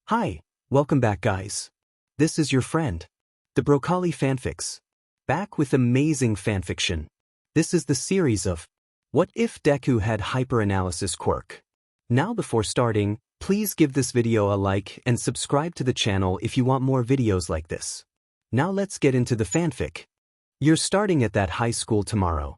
Hi, welcome back guys. This is your friend, the Broccoli Fanfics. Back with amazing fanfiction. This is the series of What If Deku Had Hyperanalysis Quirk. Now before starting, please give this video a like and subscribe to the channel if you want more videos like this. Now let's get into the fanfic. You're starting at that high school tomorrow.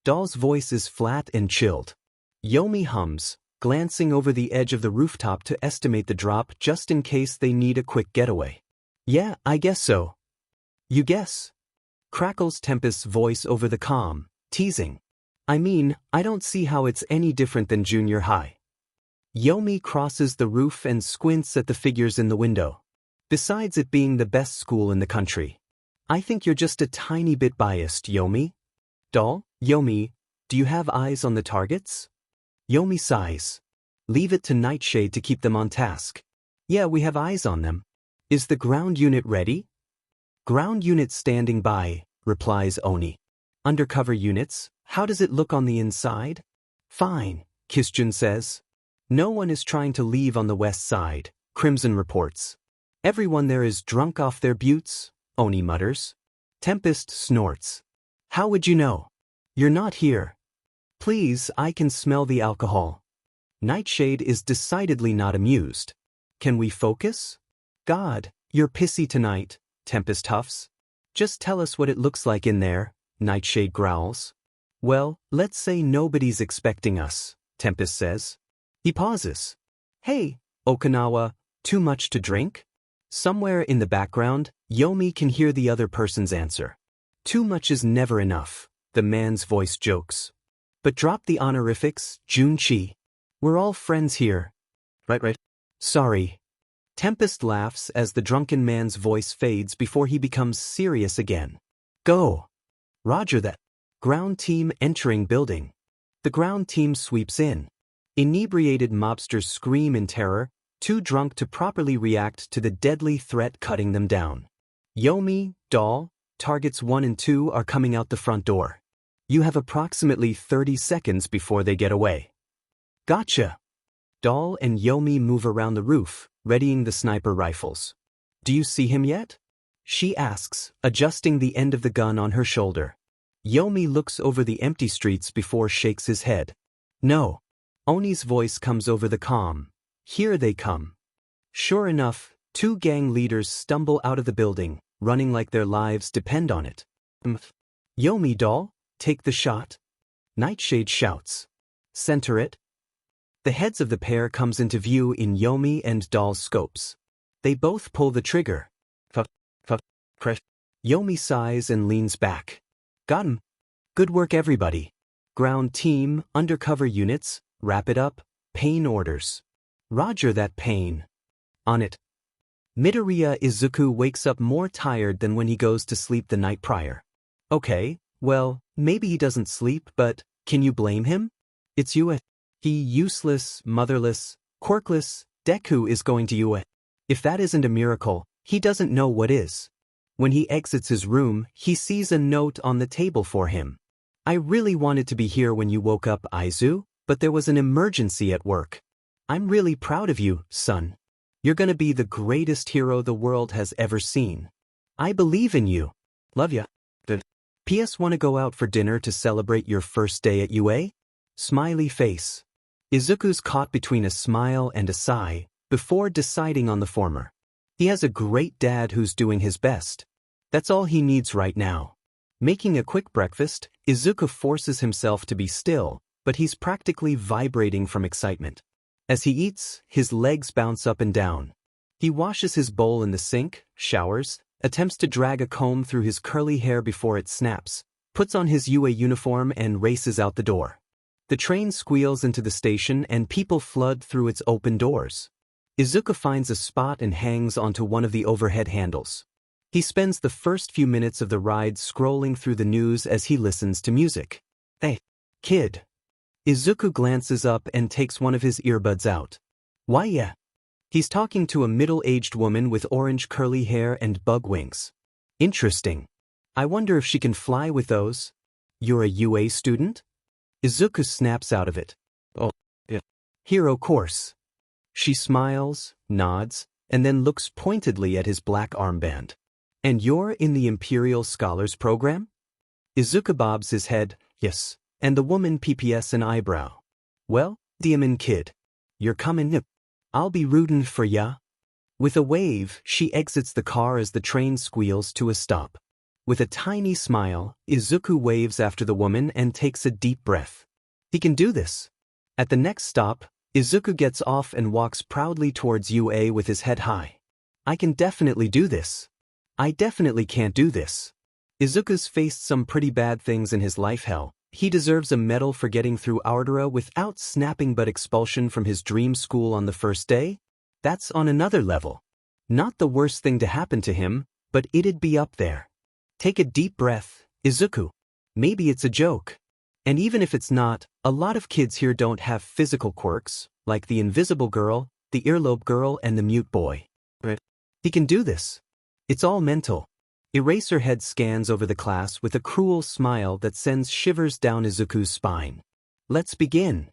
Doll's voice is flat and chilled. Yomi hums, glancing over the edge of the rooftop to estimate the drop just in case they need a quick getaway. Yeah, I guess so. You guess? Crackles Tempest's voice over the comm, teasing. I mean, I don't see how it's any different than junior high. Yomi crosses the roof and squints at the figures in the window. Besides it being the best school in the country. I think you're just a tiny bit biased, Yomi. Doll, Yomi, do you have eyes on the targets? Yomi sighs. Leave it to Nightshade to keep them on task. Yeah, we have eyes on them. Is the ground unit ready? Ground unit standing by, replies Oni. Undercover units, how does it look on the inside? Fine, Kisjun says. No one is trying to leave on the west side, Crimson reports. Everyone there is drunk off their buttes, Oni mutters. Tempest snorts. How would you know? You're not here. Please, I can smell the alcohol. Nightshade is decidedly not amused. Can we focus? God, you're pissy tonight, Tempest huffs. Just tell us what it looks like in there, Nightshade growls. Well, let's say nobody's expecting us, Tempest says. He pauses. Hey, Okinawa, too much to drink? Somewhere in the background, Yomi can hear the other person's answer. Too much is never enough, the man's voice jokes. But drop the honorifics, Junchi. We're all friends here. Right. Sorry. Tempest laughs as the drunken man's voice fades before he becomes serious again. Go. Roger that. Ground team entering building. The ground team sweeps in. Inebriated mobsters scream in terror, too drunk to properly react to the deadly threat cutting them down. Yomi, Doll, targets 1 and 2 are coming out the front door. You have approximately 30 seconds before they get away. Gotcha. Doll and Yomi move around the roof, readying the sniper rifles. Do you see him yet? She asks, adjusting the end of the gun on her shoulder. Yomi looks over the empty streets before shakes his head. No. Oni's voice comes over the comm. Here they come. Sure enough, 2 gang leaders stumble out of the building, running like their lives depend on it. Yomi, Doll, take the shot. Nightshade shouts. Center it. The heads of the pair comes into view in Yomi and Doll's scopes. They both pull the trigger. Yomi sighs and leans back. Got him. Good work everybody. Ground team, undercover units, wrap it up, Pain orders. Roger that, Pain. On it. Midoriya Izuku wakes up more tired than when he goes to sleep the night prior. Okay, well, maybe he doesn't sleep, but can you blame him? It's Yue. He useless, motherless, quirkless, Deku is going to Yue. If that isn't a miracle, he doesn't know what is. When he exits his room, he sees a note on the table for him. I really wanted to be here when you woke up, Izu, but there was an emergency at work. I'm really proud of you, son. You're gonna be the greatest hero the world has ever seen. I believe in you. Love ya. P.S. Wanna go out for dinner to celebrate your first day at UA? Smiley face. Izuku's caught between a smile and a sigh, before deciding on the former. He has a great dad who's doing his best. That's all he needs right now. Making a quick breakfast, Izuku forces himself to be still, but he's practically vibrating from excitement. As he eats, his legs bounce up and down. He washes his bowl in the sink, showers, attempts to drag a comb through his curly hair before it snaps, puts on his UA uniform and races out the door. The train squeals into the station and people flood through its open doors. Izuku finds a spot and hangs onto one of the overhead handles. He spends the first few minutes of the ride scrolling through the news as he listens to music. Hey, kid. Izuku glances up and takes one of his earbuds out. Why yeah? He's talking to a middle-aged woman with orange curly hair and bug wings. Interesting. I wonder if she can fly with those. You're a UA student? Izuku snaps out of it. Oh, yeah. Hero course. She smiles, nods, and then looks pointedly at his black armband. And you're in the Imperial Scholars Program? Izuku bobs his head, yes, and the woman PPS an eyebrow. Well, Diamond Kid. You're comin' nip. I'll be rootin' for ya. With a wave, she exits the car as the train squeals to a stop. With a tiny smile, Izuku waves after the woman and takes a deep breath. He can do this. At the next stop, Izuku gets off and walks proudly towards UA with his head high. I can definitely do this. I definitely can't do this. Izuku's faced some pretty bad things in his life. Hell, he deserves a medal for getting through Ardura without snapping but expulsion from his dream school on the first day. That's on another level. Not the worst thing to happen to him, but it'd be up there. Take a deep breath, Izuku. Maybe it's a joke. And even if it's not, a lot of kids here don't have physical quirks, like the invisible girl, the earlobe girl, and the mute boy. But he can do this. It's all mental. Eraserhead scans over the class with a cruel smile that sends shivers down Izuku's spine. Let's begin.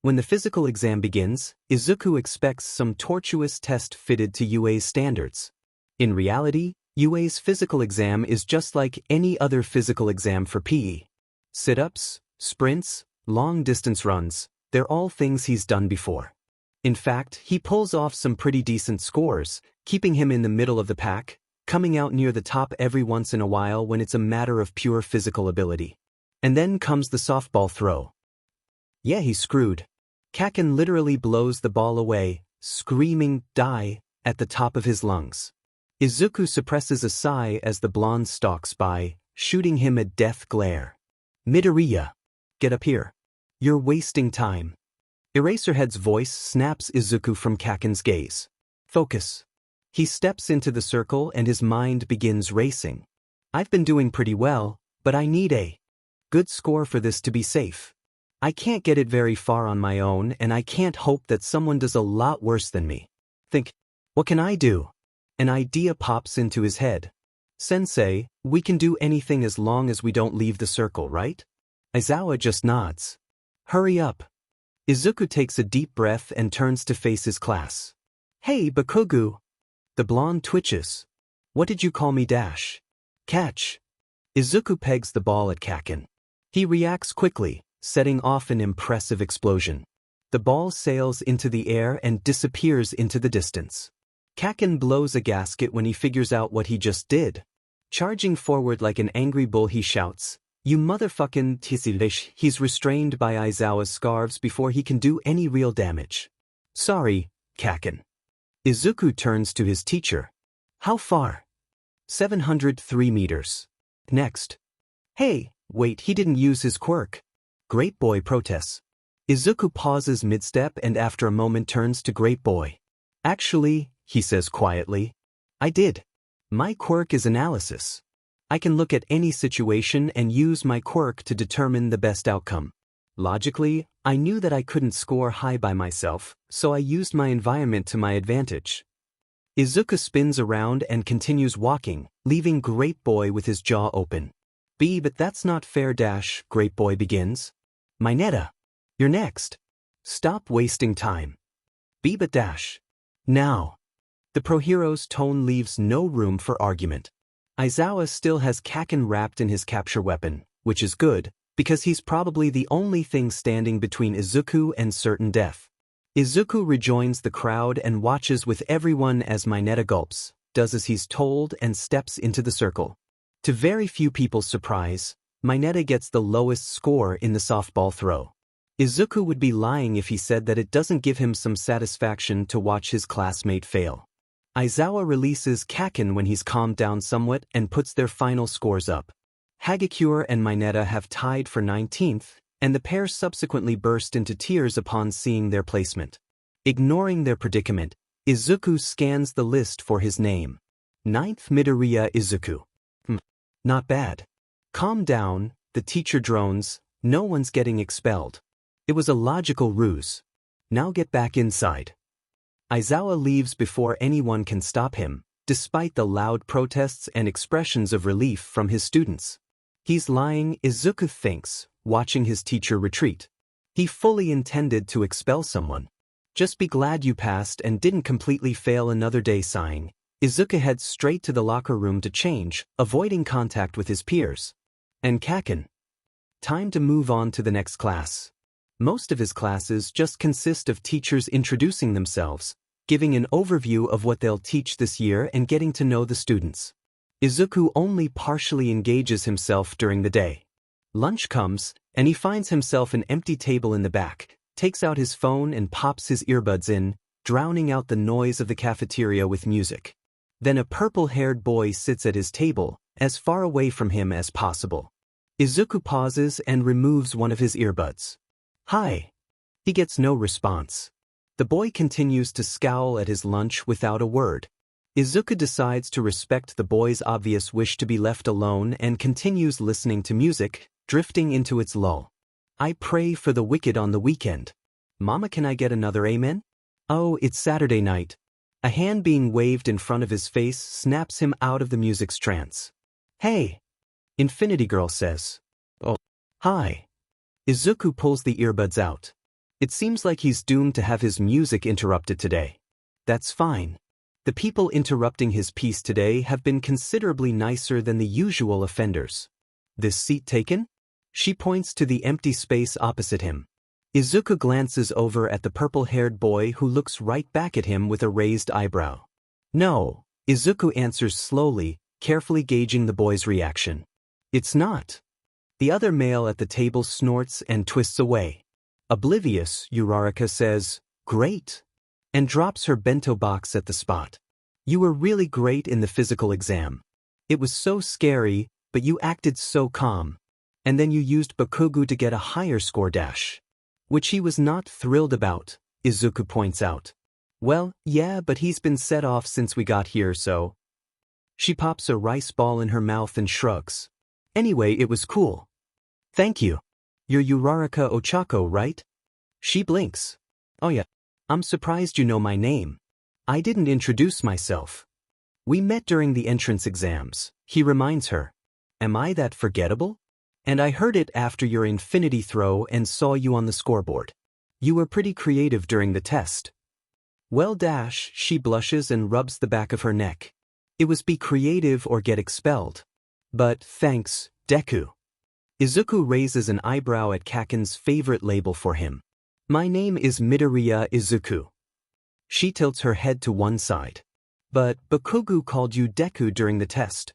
When the physical exam begins, Izuku expects some tortuous test fitted to UA's standards. In reality, UA's physical exam is just like any other physical exam for PE. Sit-ups, sprints, long-distance runs, they're all things he's done before. In fact, he pulls off some pretty decent scores, keeping him in the middle of the pack, coming out near the top every once in a while when it's a matter of pure physical ability. And then comes the softball throw. Yeah, he's screwed. Kaken literally blows the ball away, screaming, "Die," at the top of his lungs. Izuku suppresses a sigh as the blonde stalks by, shooting him a death glare. Midoriya, get up here. You're wasting time. Eraserhead's voice snaps Izuku from Kaken's gaze. Focus. He steps into the circle and his mind begins racing. I've been doing pretty well, but I need a good score for this to be safe. I can't get it very far on my own, and I can't hope that someone does a lot worse than me. Think, what can I do? An idea pops into his head. Sensei, we can do anything as long as we don't leave the circle, right? Aizawa just nods. Hurry up. Izuku takes a deep breath and turns to face his class. Hey, Bakugu. The blonde twitches. What did you call me? Dash. Catch. Izuku pegs the ball at Kaken. He reacts quickly, setting off an impressive explosion. The ball sails into the air and disappears into the distance. Kaken blows a gasket when he figures out what he just did. Charging forward like an angry bull, he shouts, "You motherfucking tissilish!" He's restrained by Aizawa's scarves before he can do any real damage. Sorry, Kaken. Izuku turns to his teacher. How far? 703 meters. Next. Hey, wait, he didn't use his quirk. Great Boy protests. Izuku pauses mid-step and after a moment turns to Great Boy. Actually, he says quietly, I did. My quirk is analysis. I can look at any situation and use my quirk to determine the best outcome. Logically, I knew that I couldn't score high by myself, so I used my environment to my advantage. Izuku spins around and continues walking, leaving Great Boy with his jaw open. But that's not fair. Dash, Great Boy begins. Mineta, you're next. Stop wasting time. But Dash. Now. The pro-hero's tone leaves no room for argument. Aizawa still has Kaken wrapped in his capture weapon, which is good, because he's probably the only thing standing between Izuku and certain death. Izuku rejoins the crowd and watches with everyone as Mineta gulps, does as he's told and steps into the circle. To very few people's surprise, Mineta gets the lowest score in the softball throw. Izuku would be lying if he said that it doesn't give him some satisfaction to watch his classmate fail. Aizawa releases Kaken when he's calmed down somewhat and puts their final scores up. Hagakure and Mineta have tied for 19th, and the pair subsequently burst into tears upon seeing their placement. Ignoring their predicament, Izuku scans the list for his name. 9th Midoriya Izuku. Not bad. Calm down, the teacher drones, no one's getting expelled. It was a logical ruse. Now get back inside. Aizawa leaves before anyone can stop him, despite the loud protests and expressions of relief from his students. He's lying, Izuku thinks, watching his teacher retreat. He fully intended to expel someone. Just be glad you passed and didn't completely fail another day. Sighing, Izuku heads straight to the locker room to change, avoiding contact with his peers. And Kaken. Time to move on to the next class. Most of his classes just consist of teachers introducing themselves, giving an overview of what they'll teach this year and getting to know the students. Izuku only partially engages himself during the day. Lunch comes, and he finds himself an empty table in the back, takes out his phone and pops his earbuds in, drowning out the noise of the cafeteria with music. Then a purple-haired boy sits at his table, as far away from him as possible. Izuku pauses and removes one of his earbuds. Hi. He gets no response. The boy continues to scowl at his lunch without a word. Izuku decides to respect the boy's obvious wish to be left alone and continues listening to music, drifting into its lull. I pray for the wicked on the weekend. Mama, can I get another amen? Oh, it's Saturday night. A hand being waved in front of his face snaps him out of the music's trance. Hey. Infinity Girl says. Oh. Hi. Izuku pulls the earbuds out. It seems like he's doomed to have his music interrupted today. That's fine. The people interrupting his piece today have been considerably nicer than the usual offenders. This seat taken? She points to the empty space opposite him. Izuku glances over at the purple-haired boy who looks right back at him with a raised eyebrow. No, Izuku answers slowly, carefully gauging the boy's reaction. It's not. The other male at the table snorts and twists away. Oblivious, Uraraka says, Great, and drops her bento box at the spot. You were really great in the physical exam. It was so scary, but you acted so calm. And then you used Bakugu to get a higher score dash. Which he was not thrilled about, Izuku points out. Well, yeah, but he's been set off since we got here, so. She pops a rice ball in her mouth and shrugs. Anyway, it was cool. Thank you. You're Uraraka Ochako, right? She blinks. Oh yeah. I'm surprised you know my name. I didn't introduce myself. We met during the entrance exams, he reminds her. Am I that forgettable? And I heard it after your infinity throw and saw you on the scoreboard. You were pretty creative during the test. Well, she blushes and rubs the back of her neck. It was be creative or get expelled. But thanks, Deku. Izuku raises an eyebrow at Kaken's favorite label for him. My name is Midoriya Izuku. She tilts her head to one side. But Bakugu called you Deku during the test.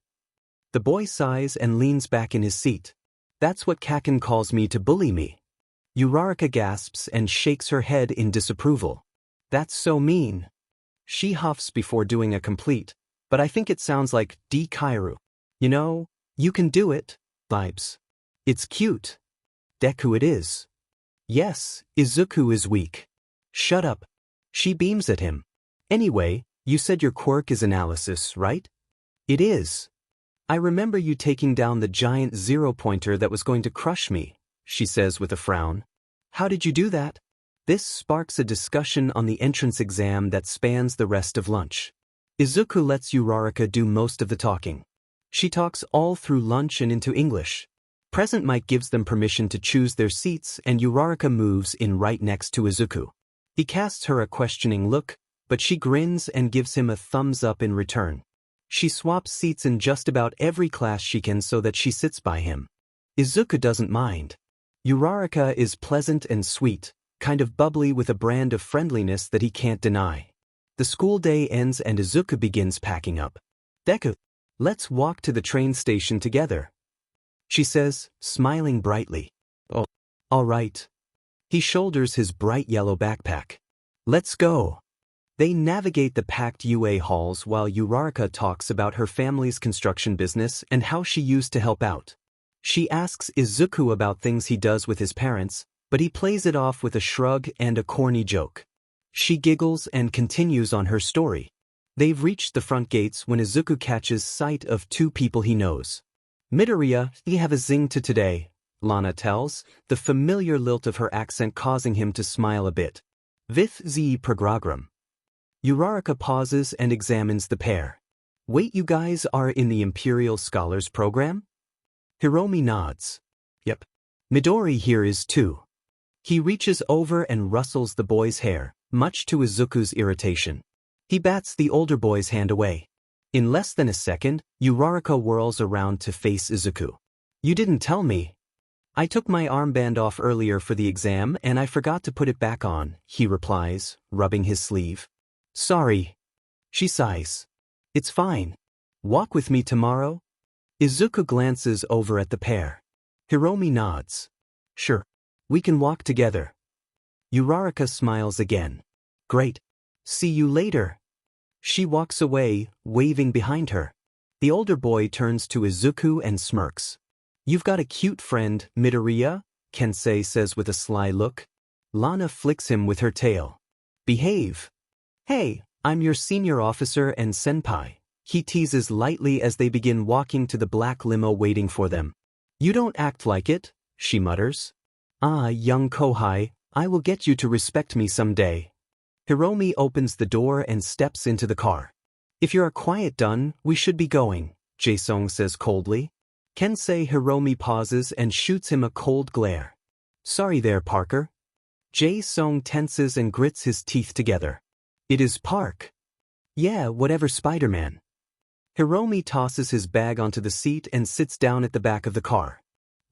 The boy sighs and leans back in his seat. That's what Kaken calls me to bully me. Uraraka gasps and shakes her head in disapproval. That's so mean. She huffs before doing a complete, but I think it sounds like D. Kairu. You know, you can do it, vibes. It's cute. Deku it is. Yes, Izuku is weak. Shut up. She beams at him. Anyway, you said your quirk is analysis, right? It is. I remember you taking down the giant zero-pointer that was going to crush me, she says with a frown. How did you do that? This sparks a discussion on the entrance exam that spans the rest of lunch. Izuku lets Uraraka do most of the talking. She talks all through lunch and into English. Present Mike gives them permission to choose their seats and Uraraka moves in right next to Izuku. He casts her a questioning look, but she grins and gives him a thumbs up in return. She swaps seats in just about every class she can so that she sits by him. Izuku doesn't mind. Uraraka is pleasant and sweet, kind of bubbly with a brand of friendliness that he can't deny. The school day ends and Izuku begins packing up. Deku, let's walk to the train station together, she says, smiling brightly. Oh, all right. He shoulders his bright yellow backpack. Let's go. They navigate the packed UA halls while Uraraka talks about her family's construction business and how she used to help out. She asks Izuku about things he does with his parents, but he plays it off with a shrug and a corny joke. She giggles and continues on her story. They've reached the front gates when Izuku catches sight of two people he knows. Midoriya, you have a zing to today, Lana tells, the familiar lilt of her accent causing him to smile a bit. Vith ze program. Uraraka pauses and examines the pair. Wait, you guys are in the Imperial Scholars Program? Hiromi nods. Yep. Midori here is too. He reaches over and rustles the boy's hair. much to Izuku's irritation. He bats the older boy's hand away. In less than a second, Uraraka whirls around to face Izuku. You didn't tell me. I took my armband off earlier for the exam and I forgot to put it back on, he replies, rubbing his sleeve. Sorry. She sighs. It's fine. Walk with me tomorrow? Izuku glances over at the pair. Hiromi nods. Sure. We can walk together. Uraraka smiles again. Great. See you later. She walks away, waving behind her. The older boy turns to Izuku and smirks. You've got a cute friend, Midoriya, Kensei says with a sly look. Lana flicks him with her tail. Behave. Hey, I'm your senior officer and senpai, he teases lightly as they begin walking to the black limo waiting for them. You don't act like it, she mutters. Ah, young Kohai, I will get you to respect me someday. Hiromi opens the door and steps into the car. If you're a quiet done, we should be going, Jae-sung says coldly. Kensei Hiromi pauses and shoots him a cold glare. Sorry there, Parker. Jae-sung tenses and grits his teeth together. It is Park. Yeah, whatever, Spider-Man. Hiromi tosses his bag onto the seat and sits down at the back of the car.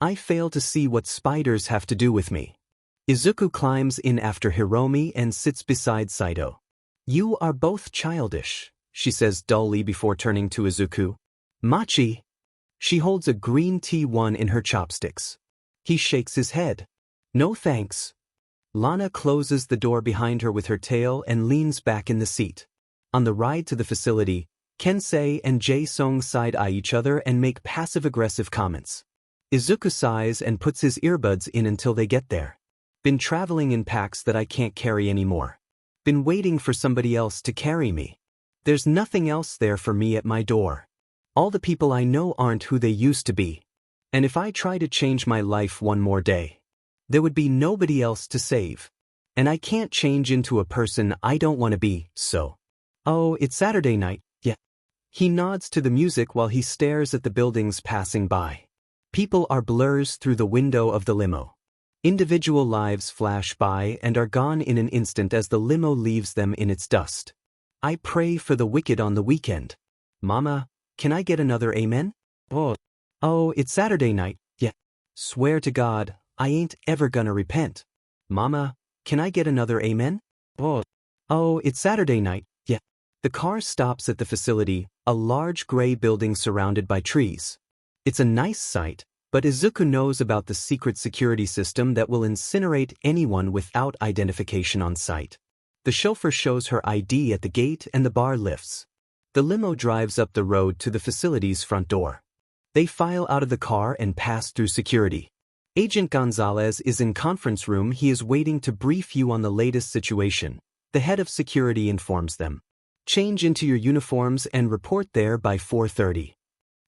I fail to see what spiders have to do with me. Izuku climbs in after Hiromi and sits beside Saito. You are both childish, she says dully before turning to Izuku. Machi. She holds a green tea one in her chopsticks. He shakes his head. No thanks. Lana closes the door behind her with her tail and leans back in the seat. On the ride to the facility, Kensei and Jae-sung side-eye each other and make passive-aggressive comments. Izuku sighs and puts his earbuds in until they get there. Been traveling in packs that I can't carry anymore. Been waiting for somebody else to carry me. There's nothing else there for me at my door. All the people I know aren't who they used to be. And if I try to change my life one more day, there would be nobody else to save. And I can't change into a person I don't want to be, so. Oh, it's Saturday night, yeah. He nods to the music while he stares at the buildings passing by. People are blurs through the window of the limo. Individual lives flash by and are gone in an instant as the limo leaves them in its dust. I pray for the wicked on the weekend. Mama, can I get another amen? Oh, it's Saturday night, yeah. Swear to God, I ain't ever gonna repent. Mama, can I get another amen? Oh, it's Saturday night, yeah. The car stops at the facility, a large gray building surrounded by trees. It's a nice sight, but Izuku knows about the secret security system that will incinerate anyone without identification on sight. The chauffeur shows her ID at the gate and the bar lifts. The limo drives up the road to the facility's front door. They file out of the car and pass through security. Agent Gonzalez is in conference room. He is waiting to brief you on the latest situation. The head of security informs them. Change into your uniforms and report there by 4:30.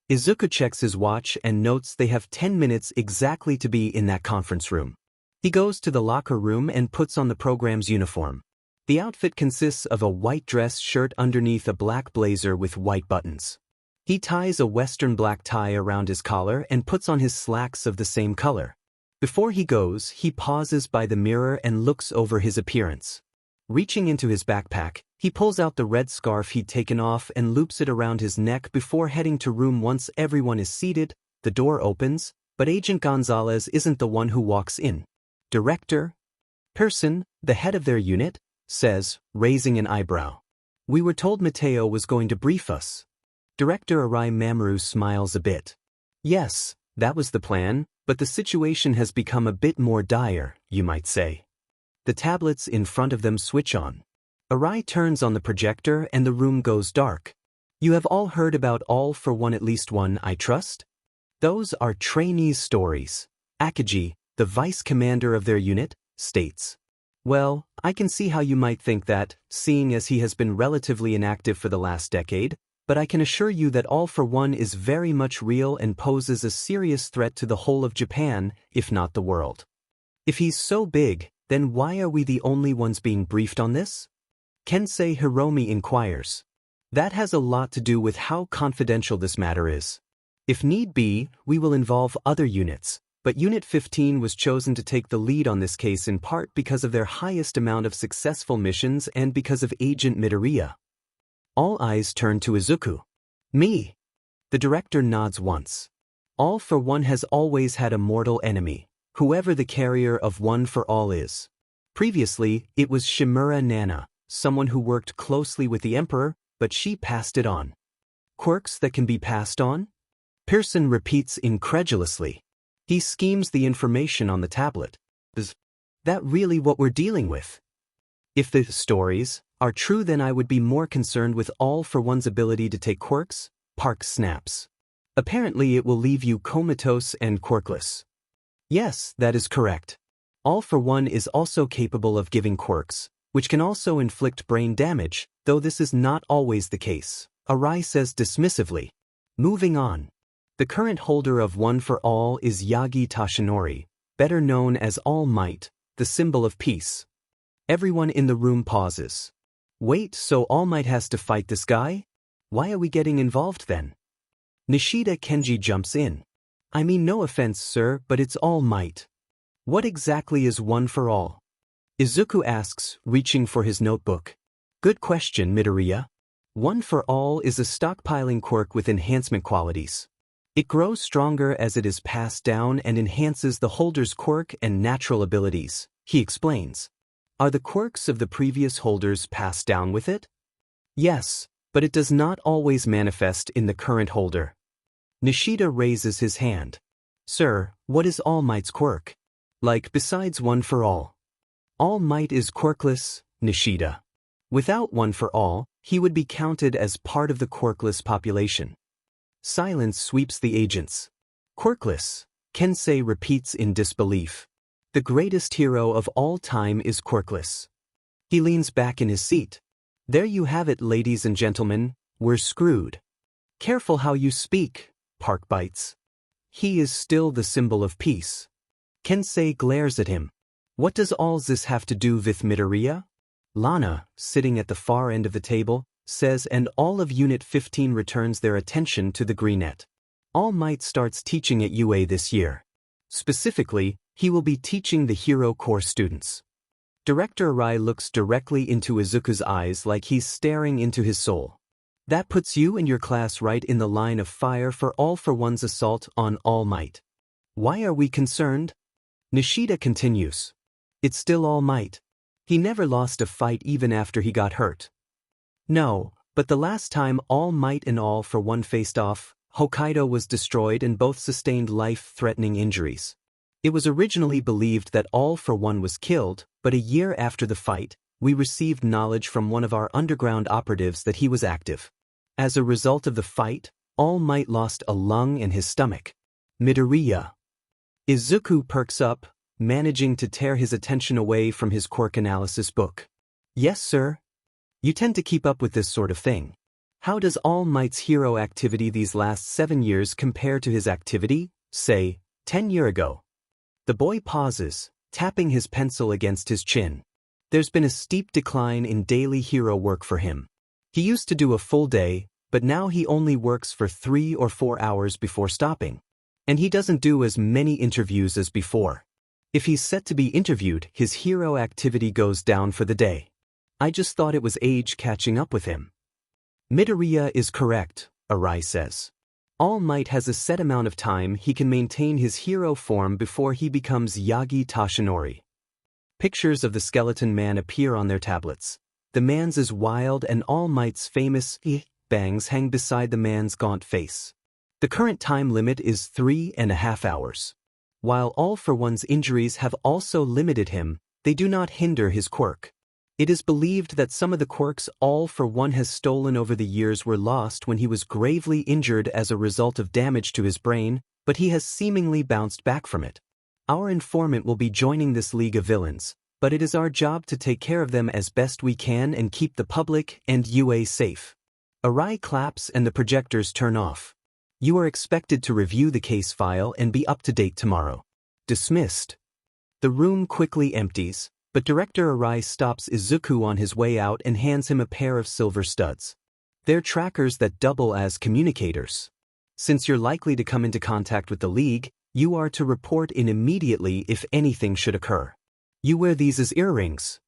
Izuku checks his watch and notes they have 10 minutes exactly to be in that conference room. He goes to the locker room and puts on the program's uniform. The outfit consists of a white dress shirt underneath a black blazer with white buttons. He ties a western black tie around his collar and puts on his slacks of the same color. Before he goes, he pauses by the mirror and looks over his appearance. Reaching into his backpack, he pulls out the red scarf he'd taken off and loops it around his neck before heading to room. Once everyone is seated, the door opens, but Agent Gonzalez isn't the one who walks in. Director Person, the head of their unit, says, raising an eyebrow. We were told Mateo was going to brief us. Director Arai Mamoru smiles a bit. Yes, that was the plan, but the situation has become a bit more dire, you might say. The tablets in front of them switch on. Arai turns on the projector and the room goes dark. You have all heard about All for One, at least one, I trust? Those are trainees' stories. Akagi, the vice commander of their unit, states. Well, I can see how you might think that, seeing as he has been relatively inactive for the last decade, but I can assure you that All for One is very much real and poses a serious threat to the whole of Japan, if not the world. If he's so big, then why are we the only ones being briefed on this? Kensei Hiromi inquires. That has a lot to do with how confidential this matter is. If need be, we will involve other units, But Unit 15 was chosen to take the lead on this case in part because of their highest amount of successful missions and because of Agent Midoriya. All eyes turn to Izuku. Me. The director nods once. All for One has always had a mortal enemy, whoever the carrier of One for All is. Previously, it was Shimura Nana, someone who worked closely with the Emperor, but she passed it on. Quirks that can be passed on? Pearson repeats incredulously. He schemes the information on the tablet. Is that really what we're dealing with? If the stories are true, then I would be more concerned with All for One's ability to take quirks. Park snaps. Apparently it will leave you comatose and quirkless. Yes, that is correct. All for One is also capable of giving quirks, which can also inflict brain damage, though this is not always the case, Arai says dismissively. Moving on. The current holder of One for All is Yagi Tashinori, better known as All Might, the symbol of peace. Everyone in the room pauses. Wait, so All Might has to fight this guy? Why are we getting involved then? Nishida Kenji jumps in. I mean, no offense, sir, but it's All Might. What exactly is One for All? Izuku asks, reaching for his notebook. Good question, Midoriya. One for All is a stockpiling quirk with enhancement qualities. It grows stronger as it is passed down and enhances the holder's quirk and natural abilities, he explains. Are the quirks of the previous holders passed down with it? Yes, but it does not always manifest in the current holder. Nishida raises his hand. Sir, what is All Might's quirk? Like, besides One for All? All Might is quirkless, Nishida. Without One for All, he would be counted as part of the quirkless population. Silence sweeps the agents. Quirkless, Kensei repeats in disbelief. The greatest hero of all time is quirkless. He leans back in his seat. There you have it, ladies and gentlemen, we're screwed. Careful how you speak, Park bites. He is still the symbol of peace. Kensei glares at him. What does all this have to do with Midoriya? Lana, sitting at the far end of the table, says, and all of Unit 15 returns their attention to the Greenette. All Might starts teaching at UA this year. Specifically, he will be teaching the Hero Corps students. Director Arai looks directly into Izuku's eyes like he's staring into his soul. That puts you and your class right in the line of fire for All for One's assault on All Might. Why are we concerned? Nishida continues. It's still All Might. He never lost a fight even after he got hurt. No, but the last time All Might and All for One faced off, Hokkaido was destroyed and both sustained life-threatening injuries. It was originally believed that All for One was killed, but a year after the fight, we received knowledge from one of our underground operatives that he was active. As a result of the fight, All Might lost a lung and his stomach. Midoriya. Izuku perks up, managing to tear his attention away from his quirk analysis book. Yes, sir. You tend to keep up with this sort of thing. How does All Might's hero activity these last 7 years compare to his activity, say, 10 years ago? The boy pauses, tapping his pencil against his chin. There's been a steep decline in daily hero work for him. He used to do a full day, but now he only works for 3 or 4 hours before stopping. And he doesn't do as many interviews as before. If he's set to be interviewed, his hero activity goes down for the day. I just thought it was age catching up with him. Midoriya is correct, Arai says. All Might has a set amount of time he can maintain his hero form before he becomes Yagi Tashinori. Pictures of the skeleton man appear on their tablets. The man's is wild and All Might's famous bangs hang beside the man's gaunt face. The current time limit is 3.5 hours. While All for One's injuries have also limited him, they do not hinder his quirk. It is believed that some of the quirks All for One has stolen over the years were lost when he was gravely injured as a result of damage to his brain, but he has seemingly bounced back from it. Our informant will be joining this league of villains, but it is our job to take care of them as best we can and keep the public and UA safe. Arai claps and the projectors turn off. You are expected to review the case file and be up to date tomorrow. Dismissed. The room quickly empties, but Director Arai stops Izuku on his way out and hands him a pair of silver studs. They're trackers that double as communicators. Since you're likely to come into contact with the League, You are to report in immediately if anything should occur. You wear these as earrings.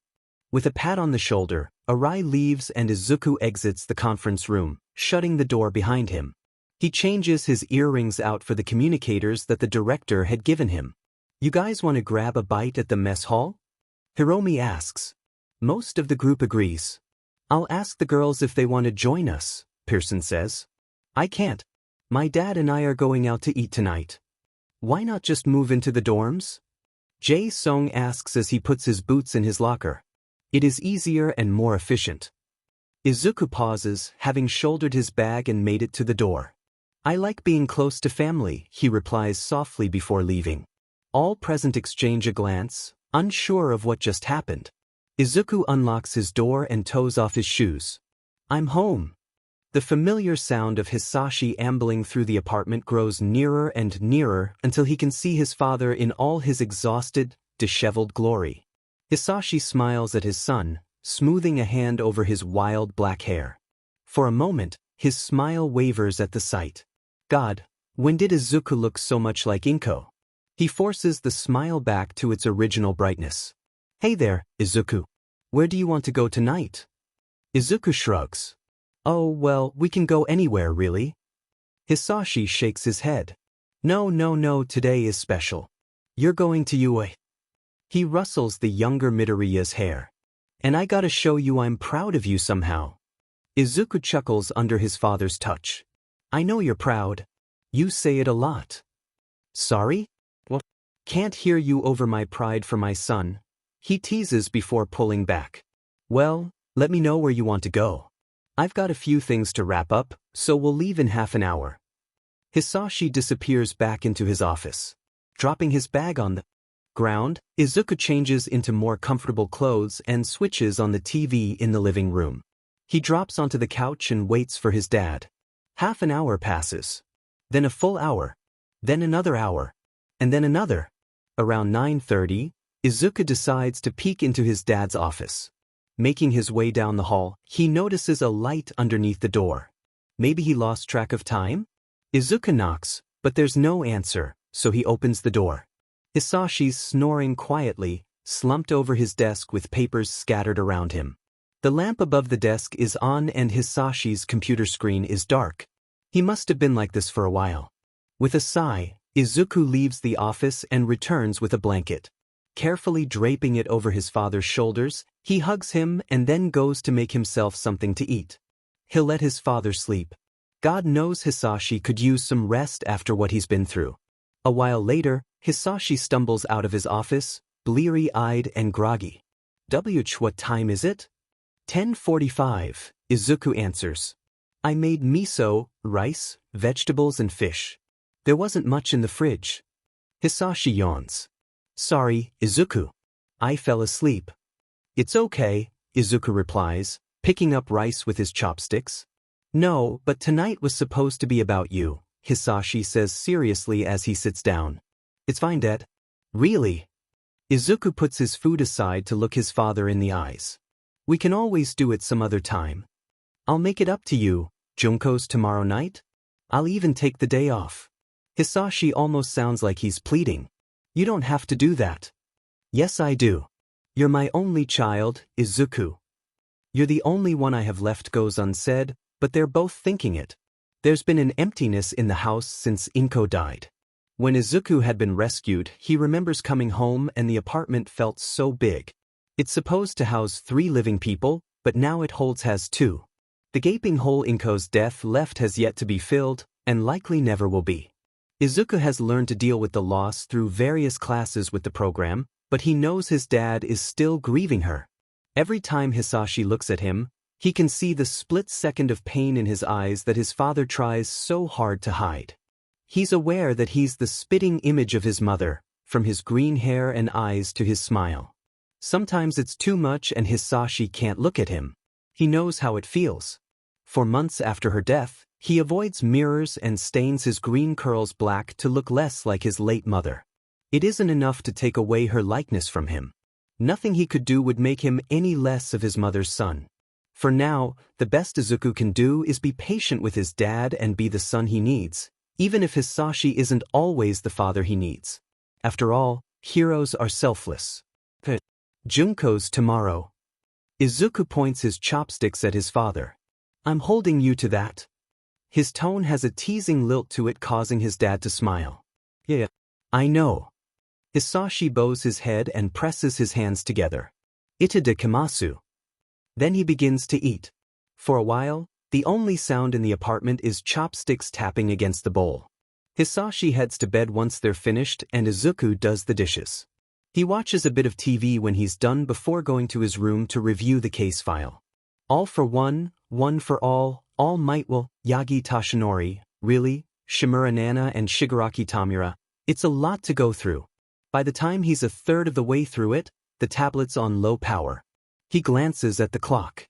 With a pat on the shoulder, Arai leaves and Izuku exits the conference room, shutting the door behind him. He changes his earrings out for the communicators that the director had given him. You guys want to grab a bite at the mess hall? Hiromi asks. Most of the group agrees. I'll ask the girls if they want to join us, Pearson says. I can't. My dad and I are going out to eat tonight. Why not just move into the dorms? Jae-sung asks as he puts his boots in his locker. It is easier and more efficient. Izuku pauses, having shouldered his bag and made it to the door. I like being close to family, he replies softly before leaving. All present exchange a glance, unsure of what just happened. Izuku unlocks his door and toes off his shoes. I'm home. The familiar sound of Hisashi ambling through the apartment grows nearer and nearer until he can see his father in all his exhausted, disheveled glory. Hisashi smiles at his son, smoothing a hand over his wild black hair. For a moment, his smile wavers at the sight. God, when did Izuku look so much like Inko? He forces the smile back to its original brightness. Hey there, Izuku. Where do you want to go tonight? Izuku shrugs. Oh, well, we can go anywhere, really. Hisashi shakes his head. No, today is special. You're going to UA. He rustles the younger Midoriya's hair. And I gotta show you I'm proud of you somehow. Izuku chuckles under his father's touch. I know you're proud. You say it a lot. Sorry? What? Can't hear you over my pride for my son. He teases before pulling back. Well, let me know where you want to go. I've got a few things to wrap up, so we'll leave in half an hour. Hisashi disappears back into his office. Dropping his bag on the ground, Izuku changes into more comfortable clothes and switches on the TV in the living room. He drops onto the couch and waits for his dad. Half an hour passes. Then a full hour. Then another hour. And then another. Around 9:30, Izuku decides to peek into his dad's office. Making his way down the hall, he notices a light underneath the door. Maybe he lost track of time? Izuku knocks, but there's no answer, so he opens the door. Hisashi's snoring quietly, slumped over his desk with papers scattered around him. The lamp above the desk is on and Hisashi's computer screen is dark. He must have been like this for a while. With a sigh, Izuku leaves the office and returns with a blanket. Carefully draping it over his father's shoulders, he hugs him and then goes to make himself something to eat. He'll let his father sleep. God knows Hisashi could use some rest after what he's been through. A while later, Hisashi stumbles out of his office, bleary-eyed and groggy. What time is it? 10:45, Izuku answers. I made miso, rice, vegetables and fish. There wasn't much in the fridge. Hisashi yawns. Sorry, Izuku. I fell asleep. It's okay, Izuku replies, picking up rice with his chopsticks. No, but tonight was supposed to be about you, Hisashi says seriously as he sits down. It's fine, Dad. Really? Izuku puts his food aside to look his father in the eyes. We can always do it some other time. I'll make it up to you, Junko's tomorrow night? I'll even take the day off. Hisashi almost sounds like he's pleading. You don't have to do that. Yes, I do. You're my only child, Izuku. You're the only one I have left, goes unsaid, but they're both thinking it. There's been an emptiness in the house since Inko died. When Izuku had been rescued, he remembers coming home and the apartment felt so big. It's supposed to house 3 living people, but now it has 2. The gaping hole Inko's death left has yet to be filled, and likely never will be. Izuku has learned to deal with the loss through various classes with the program, but he knows his dad is still grieving her. Every time Hisashi looks at him, he can see the split second of pain in his eyes that his father tries so hard to hide. He's aware that he's the spitting image of his mother, from his green hair and eyes to his smile. Sometimes it's too much and Hisashi can't look at him. He knows how it feels. For months after her death, he avoids mirrors and stains his green curls black to look less like his late mother. It isn't enough to take away her likeness from him. Nothing he could do would make him any less of his mother's son. For now, the best Izuku can do is be patient with his dad and be the son he needs, even if Hisashi isn't always the father he needs. After all, heroes are selfless. Junko's tomorrow. Izuku points his chopsticks at his father. I'm holding you to that. His tone has a teasing lilt to it, causing his dad to smile. Yeah, I know. Hisashi bows his head and presses his hands together. Ita de Kamasu. Then he begins to eat. For a while, the only sound in the apartment is chopsticks tapping against the bowl. Hisashi heads to bed once they're finished, and Izuku does the dishes. He watches a bit of TV when he's done before going to his room to review the case file. All for one, one for all might will, Yagi Tashinori, really, Shimura Nana and Shigaraki Tamura, it's a lot to go through. By the time he's a third of the way through it, the tablet's on low power. He glances at the clock.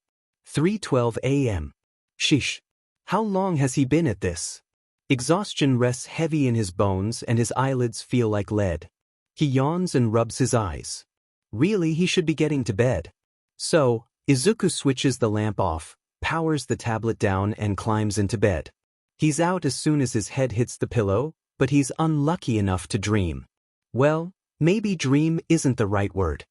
3:12 a.m. Sheesh. How long has he been at this? Exhaustion rests heavy in his bones and his eyelids feel like lead. He yawns and rubs his eyes. Really, he should be getting to bed. So, Izuku switches the lamp off, powers the tablet down and climbs into bed. He's out as soon as his head hits the pillow, but he's unlucky enough to dream. Well, maybe dream isn't the right word.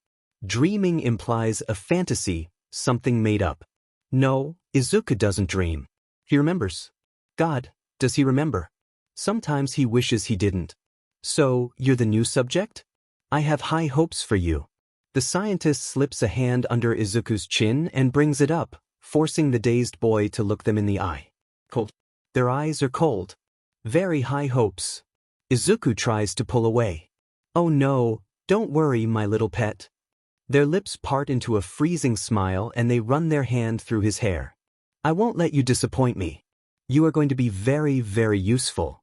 Dreaming implies a fantasy, something made up. No, Izuku doesn't dream. He remembers. God, does he remember? Sometimes he wishes he didn't. So, you're the new subject? I have high hopes for you. The scientist slips a hand under Izuku's chin and brings it up, forcing the dazed boy to look them in the eye. Cold. Their eyes are cold. Very high hopes. Izuku tries to pull away. Oh no, don't worry, my little pet. Their lips part into a freezing smile and they run their hand through his hair. I won't let you disappoint me. You are going to be very, very useful.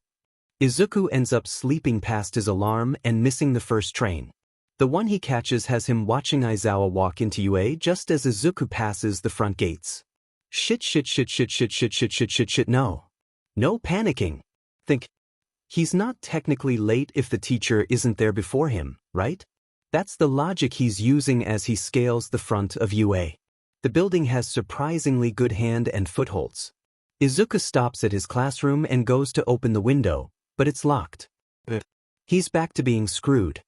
Izuku ends up sleeping past his alarm and missing the first train. The one he catches has him watching Aizawa walk into UA just as Izuku passes the front gates. Shit, no. No panicking. Think. He's not technically late if the teacher isn't there before him, right? That's the logic he's using as he scales the front of UA. The building has surprisingly good hand and footholds. Izuku stops at his classroom and goes to open the window, but it's locked. He's back to being screwed.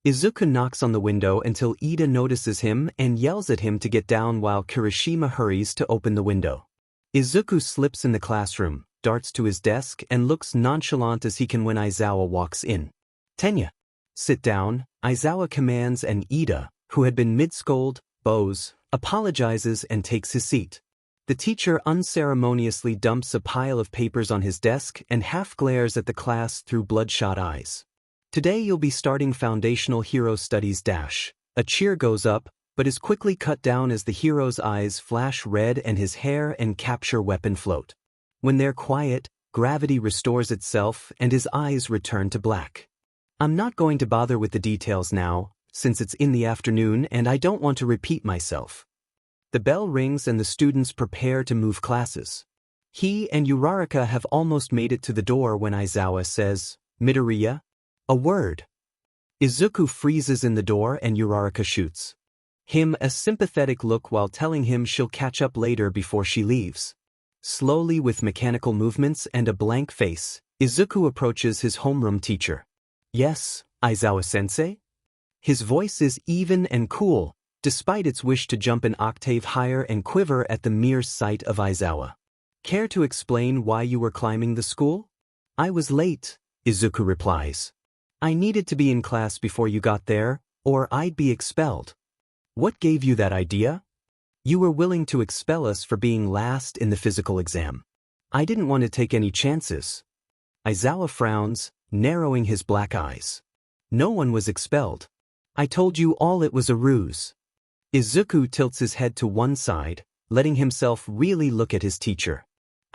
Izuku knocks on the window until Ida notices him and yells at him to get down while Kirishima hurries to open the window. Izuku slips in the classroom, darts to his desk and looks nonchalant as he can when Aizawa walks in. Tenya. Sit down, Aizawa commands, and Ida, who had been mid-scold, bows, apologizes and takes his seat. The teacher unceremoniously dumps a pile of papers on his desk and half glares at the class through bloodshot eyes. Today you'll be starting Foundational Hero Studies dash. A cheer goes up, but is quickly cut down as the hero's eyes flash red and his hair and capture weapon float. When they're quiet, gravity restores itself and his eyes return to black. I'm not going to bother with the details now, since it's in the afternoon and I don't want to repeat myself. The bell rings and the students prepare to move classes. He and Uraraka have almost made it to the door when Aizawa says, Midoriya? A word. Izuku freezes in the door and Uraraka shoots him a sympathetic look while telling him she'll catch up later before she leaves. Slowly with mechanical movements and a blank face, Izuku approaches his homeroom teacher. Yes, Aizawa-sensei? His voice is even and cool, despite its wish to jump an octave higher and quiver at the mere sight of Aizawa. Care to explain why you were climbing the school? I was late, Izuku replies. I needed to be in class before you got there, or I'd be expelled. What gave you that idea? You were willing to expel us for being last in the physical exam. I didn't want to take any chances. Aizawa frowns, narrowing his black eyes. No one was expelled. I told you all it was a ruse. Izuku tilts his head to one side, letting himself really look at his teacher.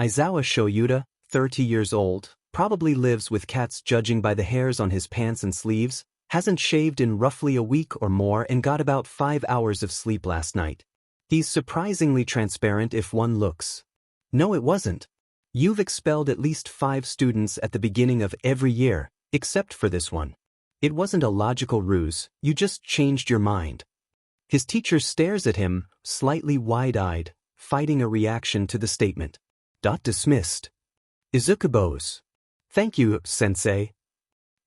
Aizawa Shoyuta, 30 years old, probably lives with cats judging by the hairs on his pants and sleeves, hasn't shaved in roughly a week or more and got about 5 hours of sleep last night. He's surprisingly transparent if one looks. No, it wasn't. You've expelled at least 5 students at the beginning of every year, except for this one. It wasn't a logical ruse, you just changed your mind. His teacher stares at him, slightly wide-eyed, fighting a reaction to the statement. Dismissed. Izuku bows. "Thank you, sensei,"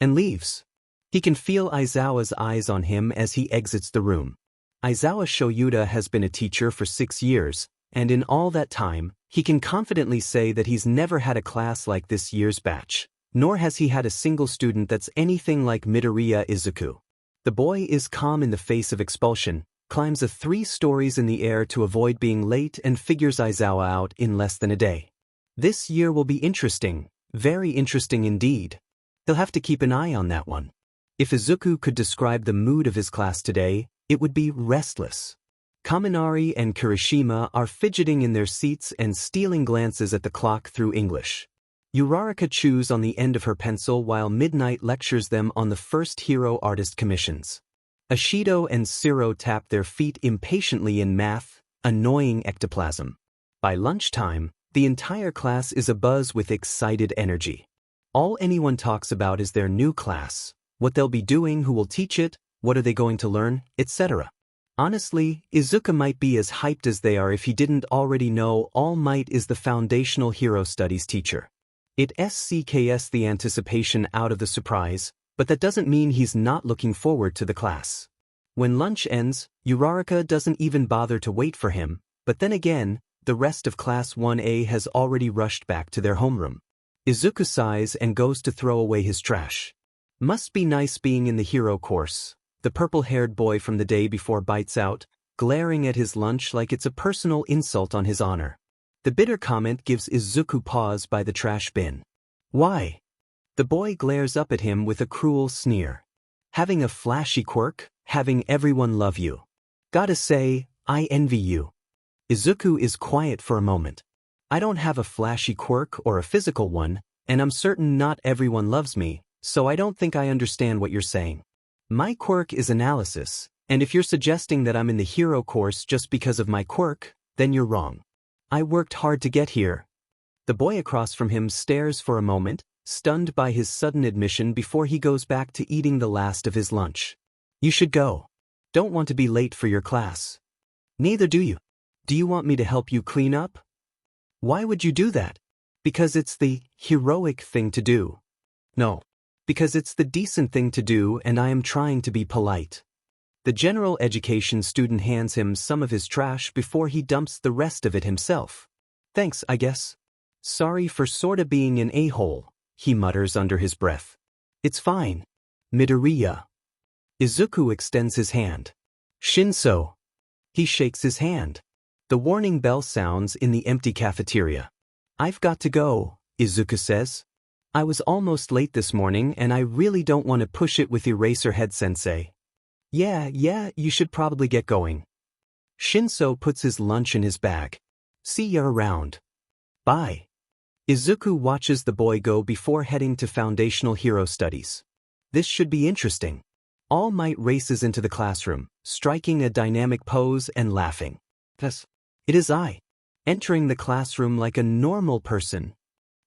and leaves. He can feel Aizawa's eyes on him as he exits the room. Aizawa Shoyuda has been a teacher for 6 years, and in all that time, he can confidently say that he's never had a class like this year's batch, nor has he had a single student that's anything like Midoriya Izuku. The boy is calm in the face of expulsion, climbs 3 stories in the air to avoid being late, and figures Aizawa out in less than a day. This year will be interesting, very interesting indeed. He'll have to keep an eye on that one. If Izuku could describe the mood of his class today, it would be restless. Kaminari and Kirishima are fidgeting in their seats and stealing glances at the clock through English. Uraraka chews on the end of her pencil while Midnight lectures them on the first hero artist commissions. Ashido and Siro tap their feet impatiently in math, annoying ectoplasm. By lunchtime, the entire class is abuzz with excited energy. All anyone talks about is their new class, what they'll be doing, who will teach it, what are they going to learn, etc. Honestly, Izuku might be as hyped as they are if he didn't already know All Might is the foundational hero studies teacher. It SCKS the anticipation out of the surprise, but that doesn't mean he's not looking forward to the class. When lunch ends, Uraraka doesn't even bother to wait for him, but then again, the rest of Class 1A has already rushed back to their homeroom. Izuku sighs and goes to throw away his trash. Must be nice being in the hero course, the purple-haired boy from the day before bites out, glaring at his lunch like it's a personal insult on his honor. The bitter comment gives Izuku pause by the trash bin. Why? The boy glares up at him with a cruel sneer. Having a flashy quirk, having everyone love you. Gotta say, I envy you. Izuku is quiet for a moment. I don't have a flashy quirk or a physical one, and I'm certain not everyone loves me, so I don't think I understand what you're saying. My quirk is analysis, and if you're suggesting that I'm in the hero course just because of my quirk, then you're wrong. I worked hard to get here. The boy across from him stares for a moment, stunned by his sudden admission before he goes back to eating the last of his lunch. You should go. Don't want to be late for your class. Neither do you. Do you want me to help you clean up? Why would you do that? Because it's the heroic thing to do. No. Because it's the decent thing to do, and I am trying to be polite. The general education student hands him some of his trash before he dumps the rest of it himself. Thanks, I guess. Sorry for sorta being an a-hole, he mutters under his breath. It's fine. Midoriya. Izuku extends his hand. Shinso. He shakes his hand. The warning bell sounds in the empty cafeteria. I've got to go, Izuku says. I was almost late this morning and I really don't want to push it with Eraserhead Sensei. Yeah, you should probably get going. Shinso puts his lunch in his bag. See ya around. Bye. Izuku watches the boy go before heading to Foundational Hero Studies. This should be interesting. All Might races into the classroom, striking a dynamic pose and laughing. Yes, it is I. Entering the classroom like a normal person.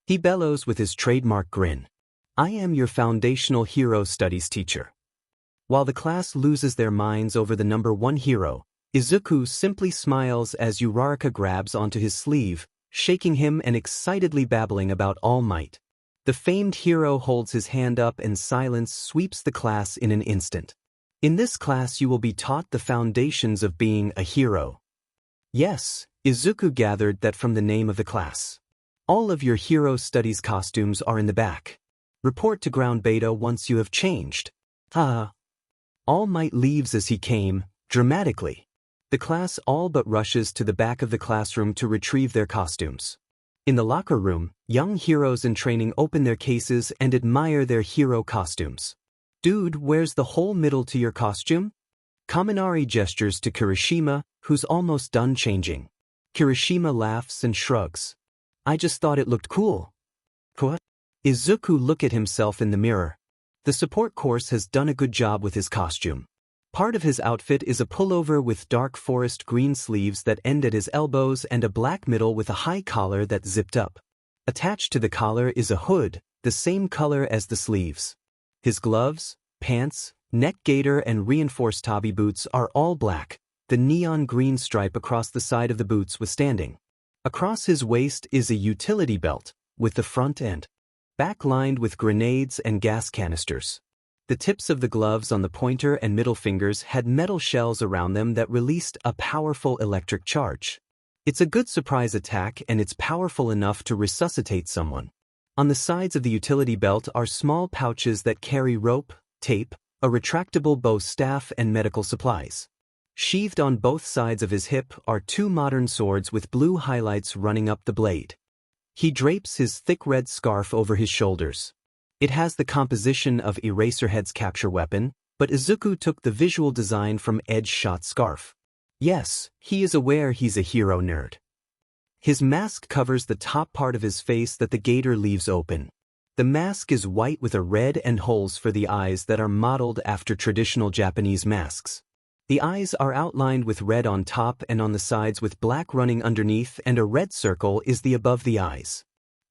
He bellows with his trademark grin. I am your Foundational Hero Studies teacher. While the class loses their minds over the number 1 hero, Izuku simply smiles as Uraraka grabs onto his sleeve, shaking him and excitedly babbling about All Might. The famed hero holds his hand up and silence sweeps the class in an instant. In this class you will be taught the foundations of being a hero. Yes, Izuku gathered that from the name of the class. All of your hero studies costumes are in the back. Report to ground beta once you have changed. All Might leaves as he came, dramatically. The class all but rushes to the back of the classroom to retrieve their costumes. In the locker room, young heroes in training open their cases and admire their hero costumes. Dude, where's the whole middle to your costume? Kaminari gestures to Kirishima, who's almost done changing. Kirishima laughs and shrugs. I just thought it looked cool. What? Izuku look at himself in the mirror. The support course has done a good job with his costume. Part of his outfit is a pullover with dark forest green sleeves that end at his elbows and a black middle with a high collar that's zipped up. Attached to the collar is a hood, the same color as the sleeves. His gloves, pants, neck gaiter and reinforced tabi boots are all black, the neon green stripe across the side of the boots withstanding. Across his waist is a utility belt, with the front and back lined with grenades and gas canisters. The tips of the gloves on the pointer and middle fingers had metal shells around them that released a powerful electric charge. It's a good surprise attack, and it's powerful enough to resuscitate someone. On the sides of the utility belt are small pouches that carry rope, tape, a retractable bow staff, and medical supplies. Sheathed on both sides of his hip are two modern swords with blue highlights running up the blade. He drapes his thick red scarf over his shoulders. It has the composition of Eraserhead's capture weapon, but Izuku took the visual design from Edge Shot's scarf. Yes, he is aware he's a hero nerd. His mask covers the top part of his face that the gator leaves open. The mask is white with a red and holes for the eyes that are modeled after traditional Japanese masks. The eyes are outlined with red on top and on the sides with black running underneath, and a red circle is the above the eyes.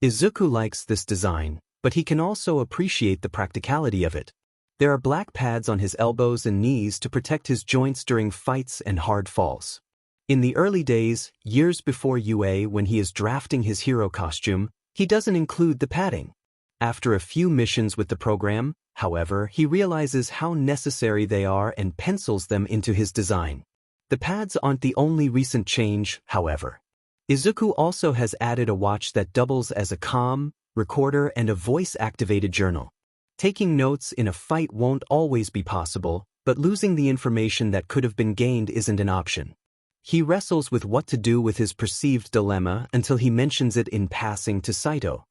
Izuku likes this design, but he can also appreciate the practicality of it. There are black pads on his elbows and knees to protect his joints during fights and hard falls. In the early days, years before UA, when he is drafting his hero costume, he doesn't include the padding. After a few missions with the program, however, he realizes how necessary they are and pencils them into his design. The pads aren't the only recent change, however. Izuku also has added a watch that doubles as a comm, recorder, and a voice-activated journal. Taking notes in a fight won't always be possible, but losing the information that could have been gained isn't an option. He wrestles with what to do with his perceived dilemma until he mentions it in passing to Saito.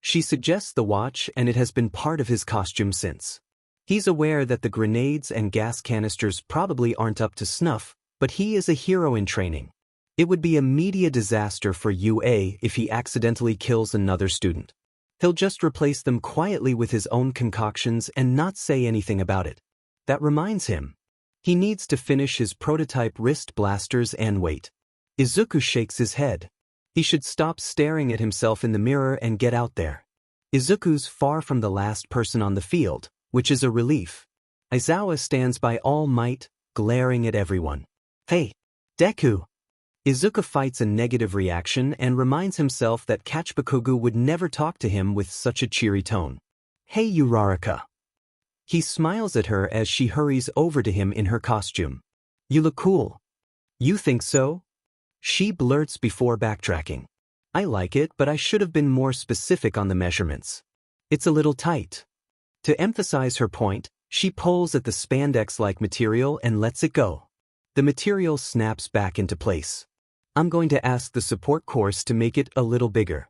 She suggests the watch, and it has been part of his costume since. He's aware that the grenades and gas canisters probably aren't up to snuff, but he is a hero in training. It would be a media disaster for UA if he accidentally kills another student. He'll just replace them quietly with his own concoctions and not say anything about it. That reminds him. He needs to finish his prototype wrist blasters and wait. Izuku shakes his head. He should stop staring at himself in the mirror and get out there. Izuku's far from the last person on the field, which is a relief. Aizawa stands by all might, glaring at everyone. Hey, Deku! Izuku fights a negative reaction and reminds himself that Kachibikogu would never talk to him with such a cheery tone. Hey, Uraraka! He smiles at her as she hurries over to him in her costume. You look cool. You think so? She blurts before backtracking. I like it, but I should have been more specific on the measurements. It's a little tight. To emphasize her point, she pulls at the spandex-like material and lets it go. The material snaps back into place. I'm going to ask the support course to make it a little bigger.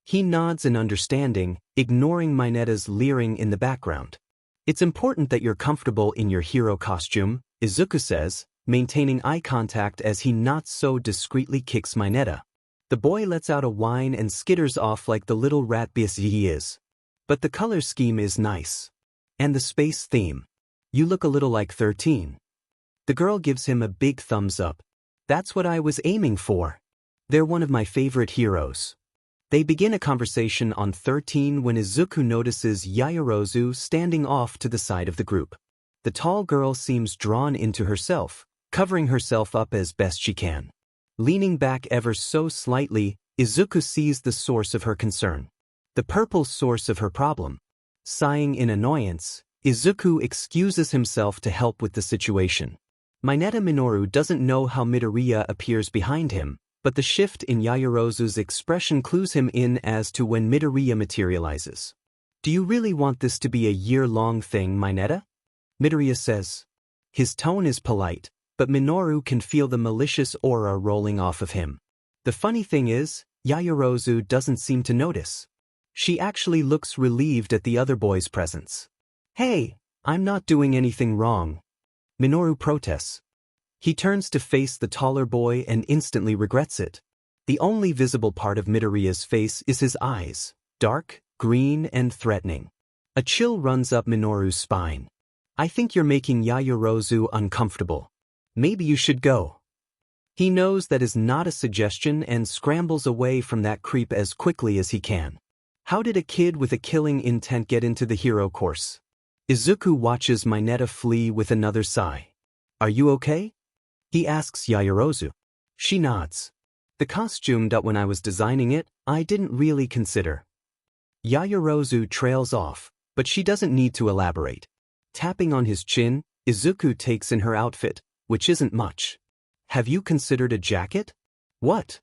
He nods in understanding, ignoring Minetta's leering in the background. It's important that you're comfortable in your hero costume, Izuku says, maintaining eye contact as he not so discreetly kicks Minetta. The boy lets out a whine and skitters off like the little rat beast he is. But the color scheme is nice. And the space theme. You look a little like 13. The girl gives him a big thumbs up. That's what I was aiming for. They're one of my favorite heroes. They begin a conversation on 13 when Izuku notices Yaoyorozu standing off to the side of the group. The tall girl seems drawn into herself, covering herself up as best she can. Leaning back ever so slightly, Izuku sees the source of her concern. The purple source of her problem. Sighing in annoyance, Izuku excuses himself to help with the situation. Minetta Minoru doesn't know how Midoriya appears behind him, but the shift in Yaoyorozu's expression clues him in as to when Midoriya materializes. Do you really want this to be a year-long thing, Minetta? Midoriya says. His tone is polite, but Minoru can feel the malicious aura rolling off of him. The funny thing is, Yaoyorozu doesn't seem to notice. She actually looks relieved at the other boy's presence. Hey, I'm not doing anything wrong. Minoru protests. He turns to face the taller boy and instantly regrets it. The only visible part of Midoriya's face is his eyes, dark, green, and threatening. A chill runs up Minoru's spine. I think you're making Yaoyorozu uncomfortable. Maybe you should go. He knows that is not a suggestion and scrambles away from that creep as quickly as he can. How did a kid with a killing intent get into the hero course? Izuku watches Minetta flee with another sigh. Are you okay? He asks Yaoyorozu. She nods. The costume that when I was designing it, I didn't really consider. Yaoyorozu trails off, but she doesn't need to elaborate. Tapping on his chin, Izuku takes in her outfit, which isn't much. Have you considered a jacket? What?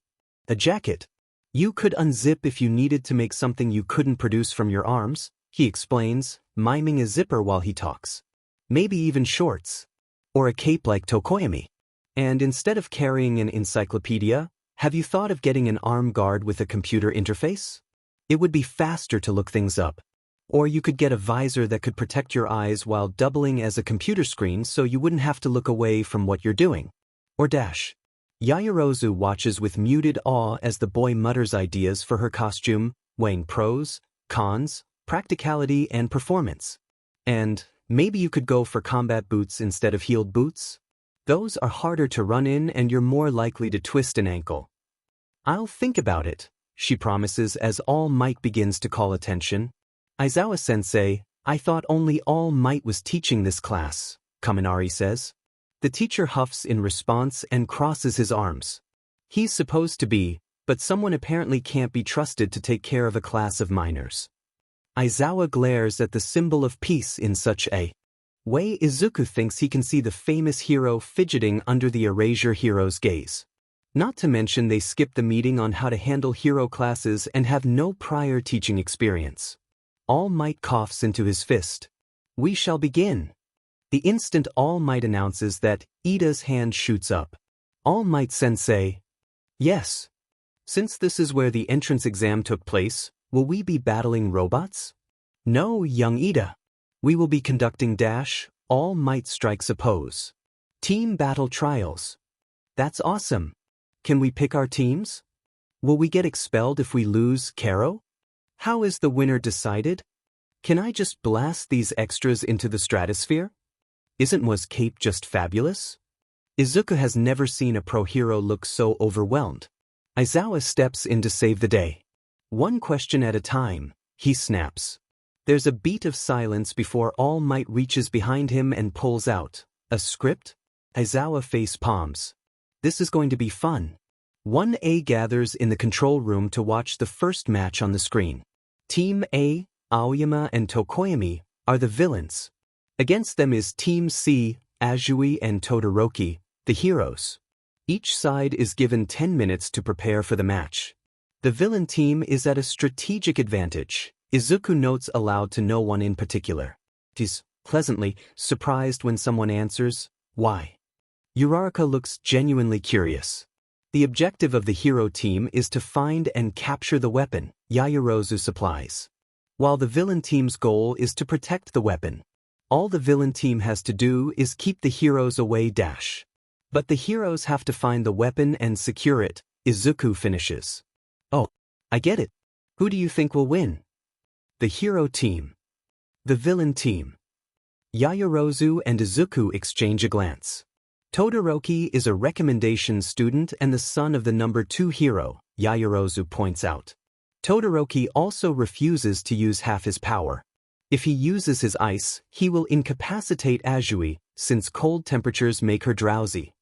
A jacket? You could unzip if you needed to make something you couldn't produce from your arms, he explains, miming a zipper while he talks. Maybe even shorts. Or a cape like Tokoyami. And instead of carrying an encyclopedia, have you thought of getting an arm guard with a computer interface? It would be faster to look things up. Or you could get a visor that could protect your eyes while doubling as a computer screen so you wouldn't have to look away from what you're doing. Or dash. Yaoyorozu watches with muted awe as the boy mutters ideas for her costume, weighing pros, cons, practicality, and performance. And maybe you could go for combat boots instead of heeled boots? Those are harder to run in and you're more likely to twist an ankle. I'll think about it, she promises as All Might begins to call attention. Aizawa-sensei, I thought only All Might was teaching this class, Kaminari says. The teacher huffs in response and crosses his arms. He's supposed to be, but someone apparently can't be trusted to take care of a class of minors. Aizawa glares at the symbol of peace in such a way Izuku thinks he can see the famous hero fidgeting under the Erasure hero's gaze. Not to mention they skip the meeting on how to handle hero classes and have no prior teaching experience. All Might coughs into his fist. We shall begin. The instant All Might announces that, Ida's hand shoots up. All Might sensei. Yes. Since this is where the entrance exam took place, will we be battling robots? No, young Ida. We will be conducting dash, All Might strikes a pose. Team battle trials. That's awesome. Can we pick our teams? Will we get expelled if we lose, Karo? How is the winner decided? Can I just blast these extras into the stratosphere? Was Cape just fabulous? Izuku has never seen a pro hero look so overwhelmed. Aizawa steps in to save the day. One question at a time, he snaps. There's a beat of silence before All Might reaches behind him and pulls out a script. Aizawa face palms. This is going to be fun. 1A gathers in the control room to watch the first match on the screen. Team A, Aoyama and Tokoyami, are the villains. Against them is Team C, Azui and Todoroki, the heroes. Each side is given 10 minutes to prepare for the match. The villain team is at a strategic advantage, Izuku notes aloud to no one in particular. He's pleasantly surprised when someone answers, why? Uraraka looks genuinely curious. The objective of the hero team is to find and capture the weapon, Yaoyorozu supplies. While the villain team's goal is to protect the weapon. All the villain team has to do is keep the heroes away dash. But the heroes have to find the weapon and secure it, Izuku finishes. Oh, I get it. Who do you think will win? The hero team. The villain team. Yaoyorozu and Izuku exchange a glance. Todoroki is a recommendation student and the son of the number 2 hero, Yaoyorozu points out. Todoroki also refuses to use half his power. If he uses his ice, he will incapacitate Azui, since cold temperatures make her drowsy.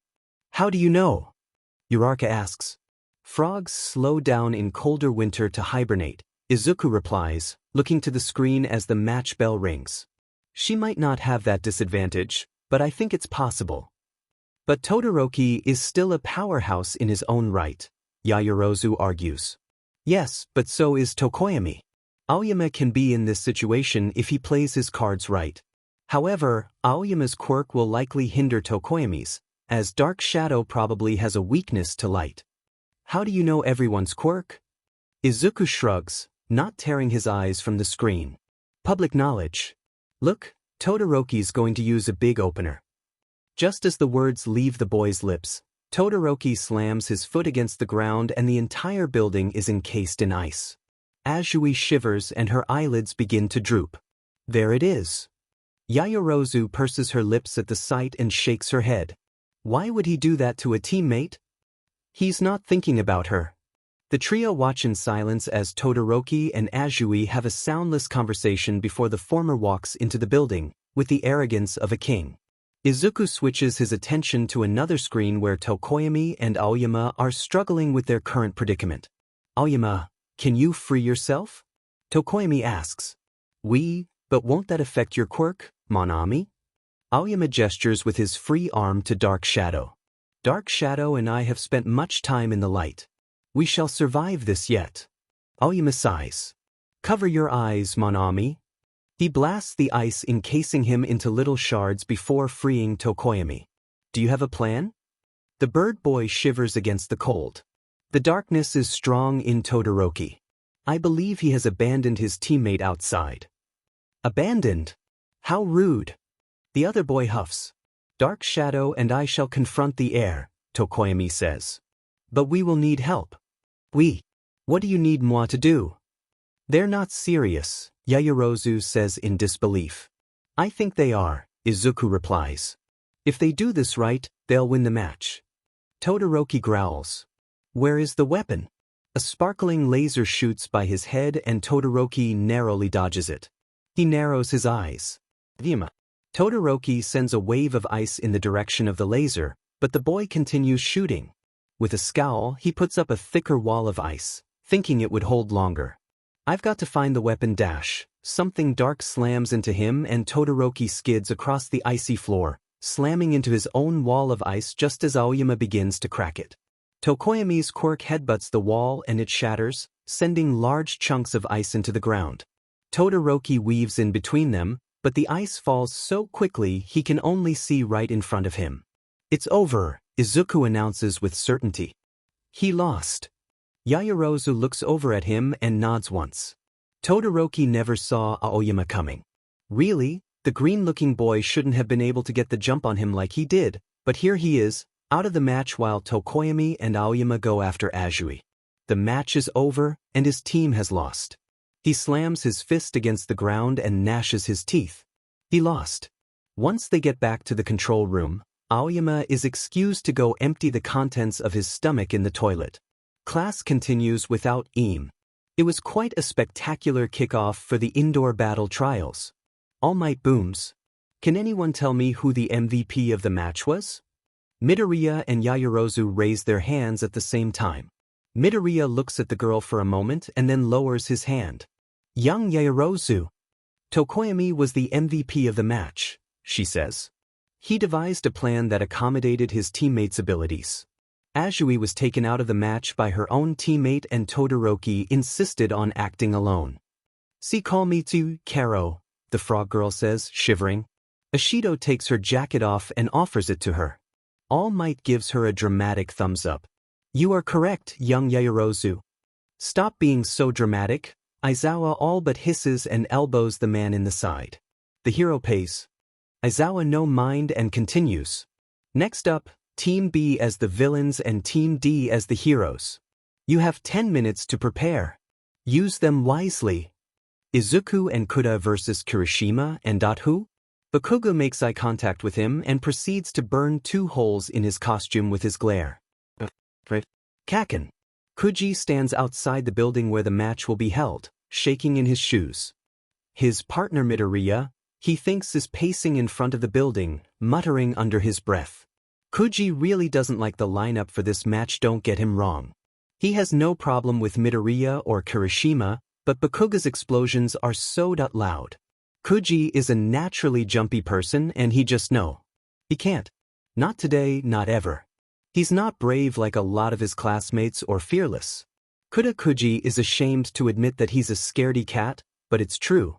How do you know? Uraraka asks. Frogs slow down in colder winter to hibernate, Izuku replies, looking to the screen as the match bell rings. She might not have that disadvantage, but I think it's possible. But Todoroki is still a powerhouse in his own right, Yaoyorozu argues. Yes, but so is Tokoyami. Aoyama can be in this situation if he plays his cards right. However, Aoyama's quirk will likely hinder Tokoyami's, as Dark Shadow probably has a weakness to light. How do you know everyone's quirk? Izuku shrugs, not tearing his eyes from the screen. Public knowledge. Look, Todoroki's going to use a big opener. Just as the words leave the boy's lips, Todoroki slams his foot against the ground and the entire building is encased in ice. Azui shivers and her eyelids begin to droop. There it is. Yaoyorozu purses her lips at the sight and shakes her head. Why would he do that to a teammate? He's not thinking about her. The trio watch in silence as Todoroki and Azui have a soundless conversation before the former walks into the building, with the arrogance of a king. Izuku switches his attention to another screen where Tokoyami and Aoyama are struggling with their current predicament. Aoyama, can you free yourself? Tokoyami asks. But won't that affect your quirk, mon ami? Aoyama gestures with his free arm to Dark Shadow. Dark Shadow and I have spent much time in the light. We shall survive this yet. Aoyama sighs. Cover your eyes, mon ami. He blasts the ice encasing him into little shards before freeing Tokoyami. Do you have a plan? The bird boy shivers against the cold. The darkness is strong in Todoroki. I believe he has abandoned his teammate outside. Abandoned? How rude. The other boy huffs. Dark Shadow and I shall confront the air, Tokoyami says. But we will need help. What do you need moi to do? They're not serious, Yaoyorozu says in disbelief. I think they are, Izuku replies. If they do this right, they'll win the match. Todoroki growls. Where is the weapon? A sparkling laser shoots by his head and Todoroki narrowly dodges it. He narrows his eyes. Todoroki sends a wave of ice in the direction of the laser, but the boy continues shooting. With a scowl, he puts up a thicker wall of ice, thinking it would hold longer. I've got to find the weapon dash. Something dark slams into him and Todoroki skids across the icy floor, slamming into his own wall of ice just as Aoyama begins to crack it. Tokoyami's quirk headbutts the wall and it shatters, sending large chunks of ice into the ground. Todoroki weaves in between them, but the ice falls so quickly he can only see right in front of him. It's over, Izuku announces with certainty. He lost. Yaoyorozu looks over at him and nods once. Todoroki never saw Aoyama coming. Really, the green-looking boy shouldn't have been able to get the jump on him like he did, but here he is, out of the match while Tokoyami and Aoyama go after Azui. The match is over, and his team has lost. He slams his fist against the ground and gnashes his teeth. He lost. Once they get back to the control room, Aoyama is excused to go empty the contents of his stomach in the toilet. Class continues without Eam. It was quite a spectacular kickoff for the indoor battle trials. All Might booms. Can anyone tell me who the MVP of the match was? Midoriya and Yaoyorozu raise their hands at the same time. Midoriya looks at the girl for a moment and then lowers his hand. Young Yaoyorozu. Tokoyami was the MVP of the match, she says. He devised a plan that accommodated his teammates' abilities. Azui was taken out of the match by her own teammate and Todoroki insisted on acting alone. "See, call me to Karo," the frog girl says, shivering. Ashido takes her jacket off and offers it to her. All Might gives her a dramatic thumbs up. "You are correct, young Yaoyorozu." "Stop being so dramatic," Aizawa all but hisses and elbows the man in the side. The hero pays. Aizawa no mind and continues. Next up, Team B as the villains and Team D as the heroes. You have 10 minutes to prepare. Use them wisely. Izuku and Kuda versus Kirishima and Who? Bakugo makes eye contact with him and proceeds to burn 2 holes in his costume with his glare. Kaken. Kuji stands outside the building where the match will be held, shaking in his shoes. His partner Midoriya, he thinks is pacing in front of the building, muttering under his breath. Kuji really doesn't like the lineup for this match, don't get him wrong. He has no problem with Midoriya or Kirishima, but Bakugo's explosions are so loud. Kuji is a naturally jumpy person and he just he can't. Not today, not ever. He's not brave like a lot of his classmates or fearless. Kuji is ashamed to admit that he's a scaredy cat, but it's true.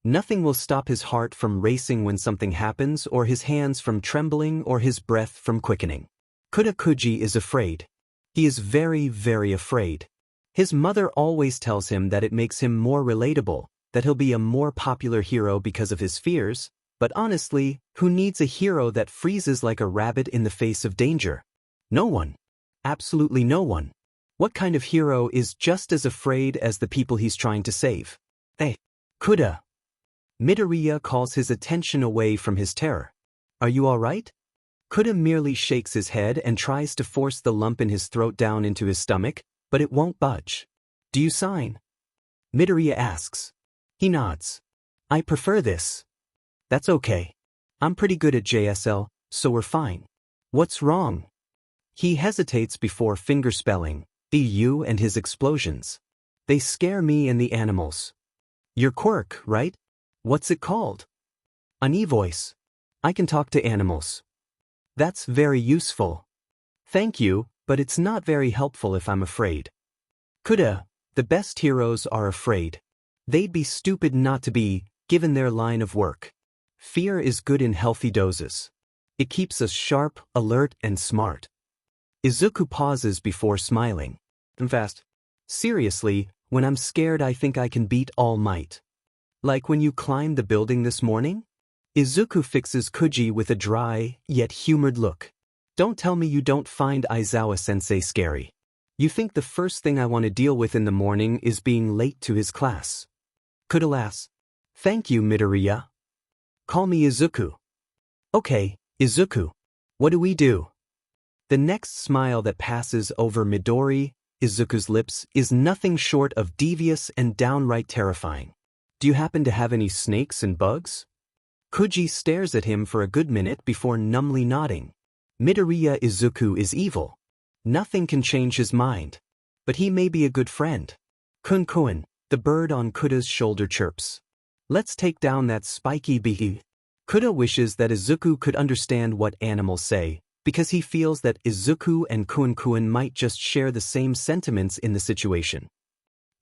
Nothing will stop his heart from racing when something happens or his hands from trembling or his breath from quickening. Kuji is afraid. He is very, very afraid. His mother always tells him that it makes him more relatable, that he'll be a more popular hero because of his fears, but honestly, who needs a hero that freezes like a rabbit in the face of danger? No one. Absolutely no one. What kind of hero is just as afraid as the people he's trying to save? Kuda. Midoriya calls his attention away from his terror. Are you all right? Kuda merely shakes his head and tries to force the lump in his throat down into his stomach, but it won't budge. Do you sign? Midoriya asks. He nods. I prefer this. That's okay. I'm pretty good at JSL, so we're fine. What's wrong? He hesitates before fingerspelling, EU and his explosions. They scare me and the animals. Your quirk, right? What's it called? An e-voice. I can talk to animals. That's very useful. Thank you, but it's not very helpful if I'm afraid. Kuda, the best heroes are afraid. They'd be stupid not to be, given their line of work. Fear is good in healthy doses. It keeps us sharp, alert, and smart. Izuku pauses before smiling. I'm fast. Seriously, when I'm scared I think I can beat All Might. Like when you climbed the building this morning? Izuku fixes Kuji with a dry, yet humored look. Don't tell me you don't find Aizawa-sensei scary. You think the first thing I want to deal with in the morning is being late to his class. Kuda laughs. Thank you, Midoriya. Call me Izuku. Okay, Izuku. What do we do? The next smile that passes over Midori, Izuku's lips, is nothing short of devious and downright terrifying. Do you happen to have any snakes and bugs? Kuji stares at him for a good minute before numbly nodding. Midoriya Izuku is evil. Nothing can change his mind. But he may be a good friend. Kun, the bird on Kuda's shoulder chirps. Let's take down that spiky bee. Kuda wishes that Izuku could understand what animals say, because he feels that Izuku and Kun might just share the same sentiments in the situation.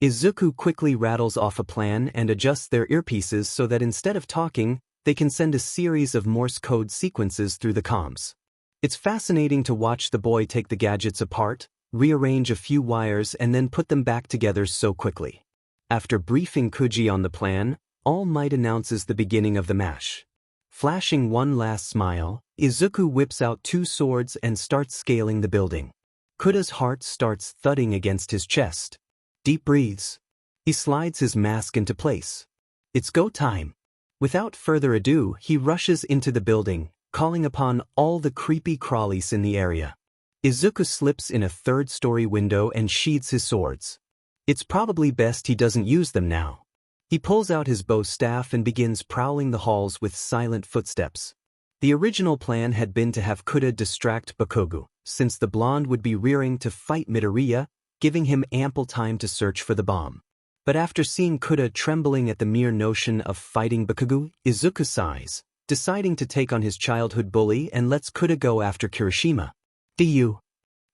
Izuku quickly rattles off a plan and adjusts their earpieces so that instead of talking, they can send a series of Morse code sequences through the comms. It's fascinating to watch the boy take the gadgets apart, rearrange a few wires and then put them back together so quickly. After briefing Kuji on the plan, All Might announces the beginning of the match. Flashing one last smile, Izuku whips out 2 swords and starts scaling the building. Kuda's heart starts thudding against his chest. Deep breathes. He slides his mask into place. It's go time. Without further ado, he rushes into the building, calling upon all the creepy crawlies in the area. Izuku slips in a 3rd-story window and sheathes his swords. It's probably best he doesn't use them now. He pulls out his bow staff and begins prowling the halls with silent footsteps. The original plan had been to have Kuda distract Bakugo, since the blonde would be rearing to fight Midoriya, giving him ample time to search for the bomb. But after seeing Kuda trembling at the mere notion of fighting Bakugo, Izuku sighs, deciding to take on his childhood bully and lets Kuda go after Kirishima. "Du.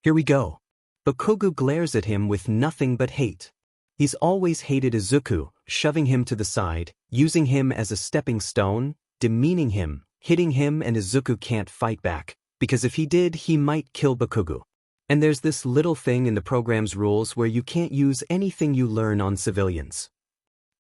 Here we go." Bakugo glares at him with nothing but hate. He's always hated Izuku, shoving him to the side, using him as a stepping stone, demeaning him, hitting him, and Izuku can't fight back, because if he did, he might kill Bakugo. And there's this little thing in the program's rules where you can't use anything you learn on civilians.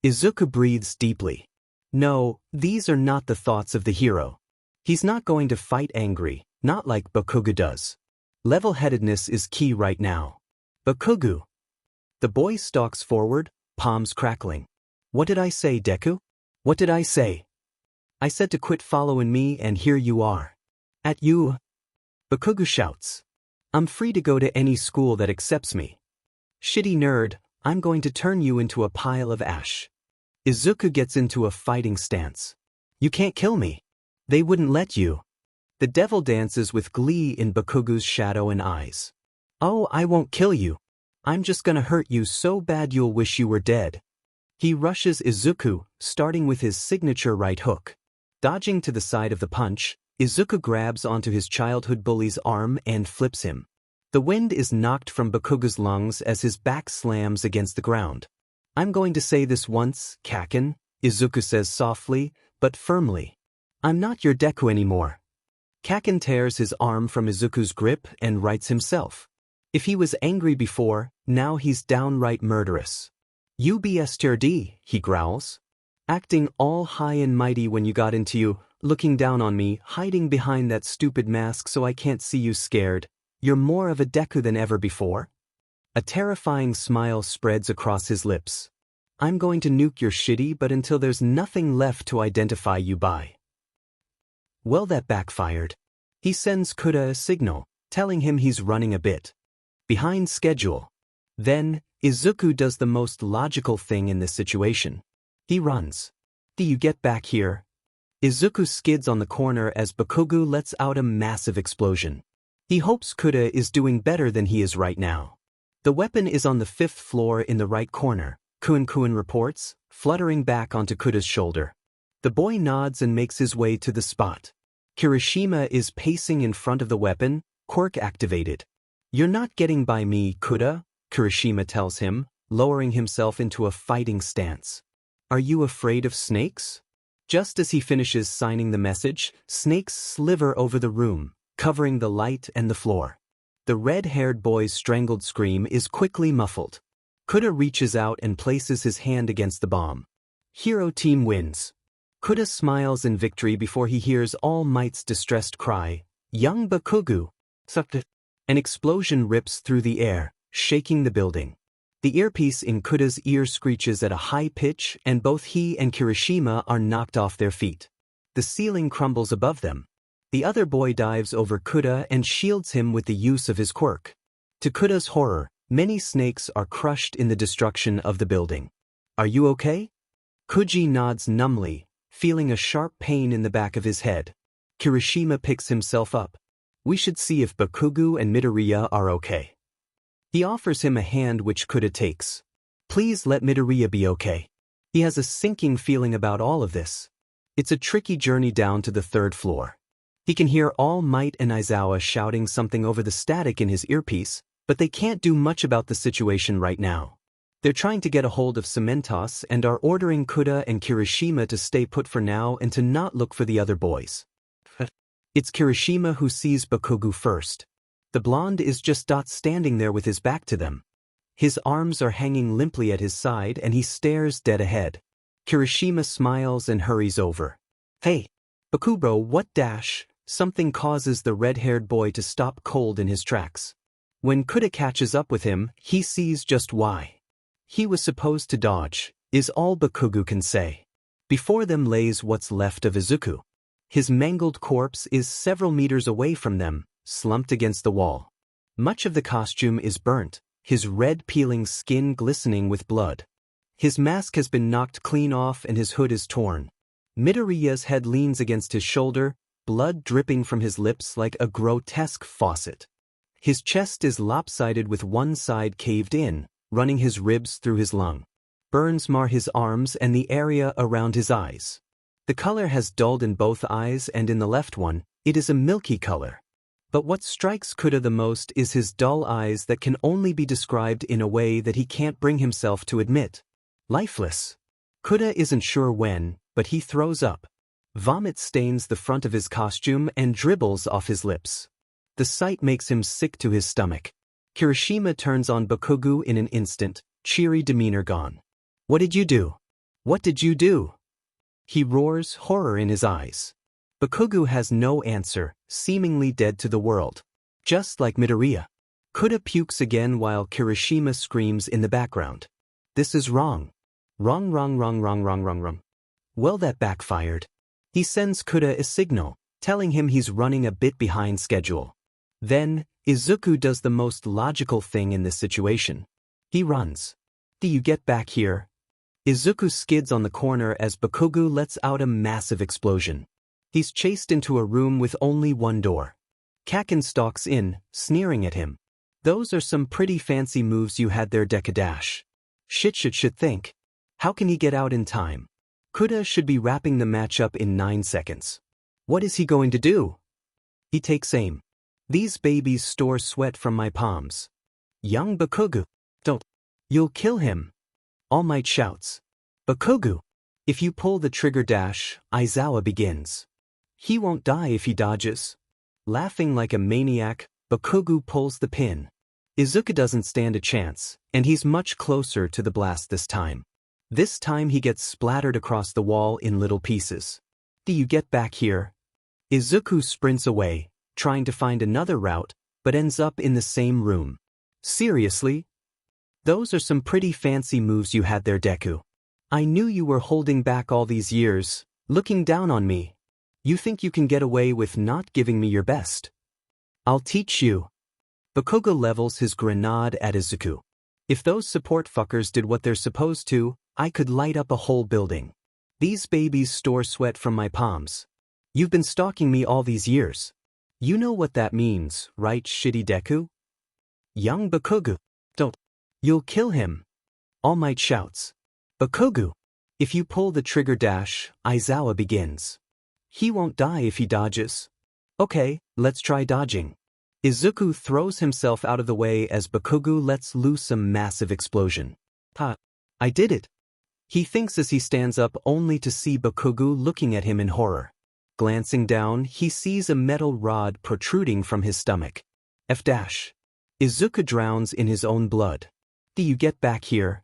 Izuku breathes deeply. No, these are not the thoughts of the hero. He's not going to fight angry, not like Bakugo does. Level-headedness is key right now. Bakugo. The boy stalks forward, palms crackling. What did I say, Deku? What did I say? I said to quit following me and here you are. At you. Bakugo shouts. I'm free to go to any school that accepts me. Shitty nerd, I'm going to turn you into a pile of ash. Izuku gets into a fighting stance. You can't kill me. They wouldn't let you. The devil dances with glee in Bakugo's shadow and eyes. Oh, I won't kill you. I'm just gonna hurt you so bad you'll wish you were dead. He rushes Izuku, starting with his signature right hook. Dodging to the side of the punch, Izuku grabs onto his childhood bully's arm and flips him. The wind is knocked from Bakugo's lungs as his back slams against the ground. I'm going to say this once, Kaken, Izuku says softly, but firmly. I'm not your Deku anymore. Kaken tears his arm from Izuku's grip and rights himself. If he was angry before, now he's downright murderous. You BSTRD, he growls. Acting all high and mighty when you got into you, looking down on me, hiding behind that stupid mask so I can't see you scared. You're more of a Deku than ever before? A terrifying smile spreads across his lips. I'm going to nuke your shitty but until there's nothing left to identify you by. Well, that backfired. He sends Kuda a signal, telling him he's running a bit behind schedule. Then, Izuku does the most logical thing in this situation. He runs. Do you get back here? Izuku skids on the corner as Bakugo lets out a massive explosion. He hopes Kuda is doing better than he is right now. The weapon is on the 5th floor in the right corner, Kun reports, fluttering back onto Kuda's shoulder. The boy nods and makes his way to the spot. Kirishima is pacing in front of the weapon, Quirk activated. "You're not getting by me, Kuda," Kirishima tells him, lowering himself into a fighting stance. "Are you afraid of snakes?" Just as he finishes signing the message, snakes sliver over the room, covering the light and the floor. The red-haired boy's strangled scream is quickly muffled. Kuda reaches out and places his hand against the bomb. Hero team wins. Kuda smiles in victory before he hears All Might's distressed cry, "Young Bakugu!" An explosion rips through the air, shaking the building. The earpiece in Kuda's ear screeches at a high pitch and both he and Kirishima are knocked off their feet. The ceiling crumbles above them. The other boy dives over Kuda and shields him with the use of his quirk. To Kuda's horror, many snakes are crushed in the destruction of the building. "Are you okay?" Kuji nods numbly, feeling a sharp pain in the back of his head. Kirishima picks himself up. "We should see if Bakugu and Midoriya are okay." He offers him a hand which Kuda takes. "Please let Midoriya be okay." He has a sinking feeling about all of this. It's a tricky journey down to the 3rd floor. He can hear All Might and Aizawa shouting something over the static in his earpiece, but they can't do much about the situation right now. They're trying to get a hold of Cementos and are ordering Kuda and Kirishima to stay put for now and to not look for the other boys. It's Kirishima who sees Bakugu first. The blonde is just standing there with his back to them. His arms are hanging limply at his side and he stares dead ahead. Kirishima smiles and hurries over. "Hey, Bakubro, what dash?" Something causes the red-haired boy to stop cold in his tracks. When Kuda catches up with him, he sees just why. He was supposed to dodge, is all Bakugu can say. Before them lays what's left of Izuku. His mangled corpse is several meters away from them, slumped against the wall. Much of the costume is burnt, his red peeling skin glistening with blood. His mask has been knocked clean off and his hood is torn. Midoriya's head leans against his shoulder, blood dripping from his lips like a grotesque faucet. His chest is lopsided with one side caved in, running his ribs through his lung. Burns mar his arms and the area around his eyes. The color has dulled in both eyes and in the left one, it is a milky color. But what strikes Kuda the most is his dull eyes that can only be described in a way that he can't bring himself to admit. Lifeless. Kuda isn't sure when, but he throws up. Vomit stains the front of his costume and dribbles off his lips. The sight makes him sick to his stomach. Kirishima turns on Bakugu in an instant, cheery demeanor gone. "What did you do? What did you do?" He roars, horror in his eyes. Bakugu has no answer, seemingly dead to the world. Just like Midoriya. Kuda pukes again while Kirishima screams in the background. "This is wrong. Wrong. Well, that backfired." He sends Kuda a signal, telling him he's running a bit behind schedule. Then, Izuku does the most logical thing in this situation. He runs. "Do you get back here?" Izuku skids on the corner as Bakugu lets out a massive explosion. He's chased into a room with only one door. Kaken stalks in, sneering at him. "Those are some pretty fancy moves you had there, Deku. Should think. How can he get out in time? Kuda should be wrapping the match up in 9 seconds. What is he going to do?" He takes aim. "These babies store sweat from my palms." "Young Bakugu, don't. You'll kill him." All Might shouts. "Bakugu, if you pull the trigger dash," Aizawa begins. "He won't die if he dodges." Laughing like a maniac, Bakugu pulls the pin. Izuku doesn't stand a chance, and he's much closer to the blast this time. This time he gets splattered across the wall in little pieces. "Do you get back here?" Izuku sprints away, trying to find another route, but ends up in the same room. "Seriously? Those are some pretty fancy moves you had there, Deku. I knew you were holding back all these years, looking down on me. You think you can get away with not giving me your best? I'll teach you." Bakugo levels his grenade at Izuku. "If those support fuckers did what they're supposed to, I could light up a whole building. These babies store sweat from my palms. You've been stalking me all these years. You know what that means, right, shitty Deku? Young Bakugu, don't. You'll kill him." All Might shouts. "Bakugu, If you pull the trigger dash, Aizawa begins. He won't die if he dodges. Okay, let's try dodging. Izuku throws himself out of the way as Bakugo lets loose a massive explosion. Ha! I did it! He thinks as he stands up only to see Bakugo looking at him in horror. Glancing down, he sees a metal rod protruding from his stomach. F-dash. Izuku drowns in his own blood. Do you get back here?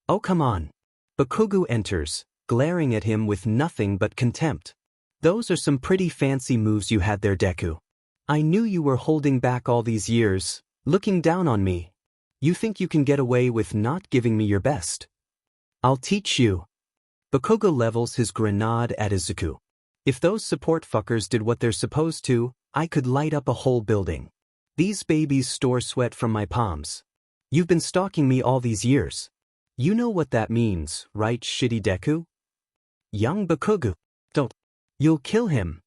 Oh come on. Bakugo enters, glaring at him with nothing but contempt. Those are some pretty fancy moves you had there, Deku. I knew you were holding back all these years, looking down on me. You think you can get away with not giving me your best? I'll teach you. Bakugo levels his grenade at Izuku. If those support fuckers did what they're supposed to, I could light up a whole building. These babies store sweat from my palms. You've been stalking me all these years. You know what that means, right, shitty Deku? Young Bakugo. Don't. You'll kill him.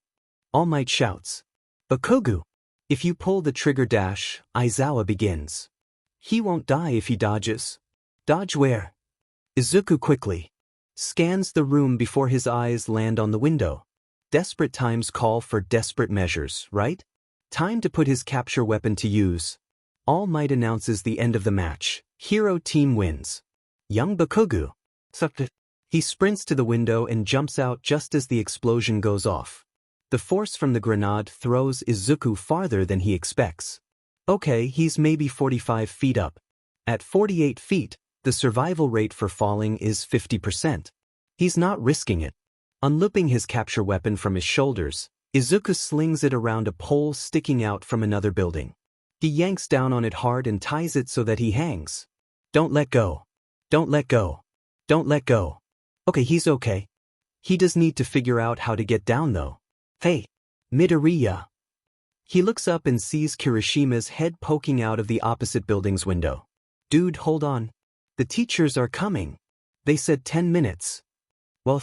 All Might shouts. Bakugo. If you pull the trigger dash, Aizawa begins. He won't die if he dodges. Dodge where? Izuku quickly scans the room before his eyes land on the window. Desperate times call for desperate measures, right? Time to put his capture weapon to use. All Might announces the end of the match. Hero team wins. Young Bakugo. He sprints to the window and jumps out just as the explosion goes off. The force from the grenade throws Izuku farther than he expects. Okay, he's maybe 45 feet up. At 48 feet, the survival rate for falling is 50%. He's not risking it. Unlooping his capture weapon from his shoulders, Izuku slings it around a pole sticking out from another building. He yanks down on it hard and ties it so that he hangs. Don't let go. Don't let go. Don't let go. Okay, he's okay. He does need to figure out how to get down though. Hey, Midoriya. He looks up and sees Kirishima's head poking out of the opposite building's window. Dude, hold on. The teachers are coming. They said 10 minutes. Well,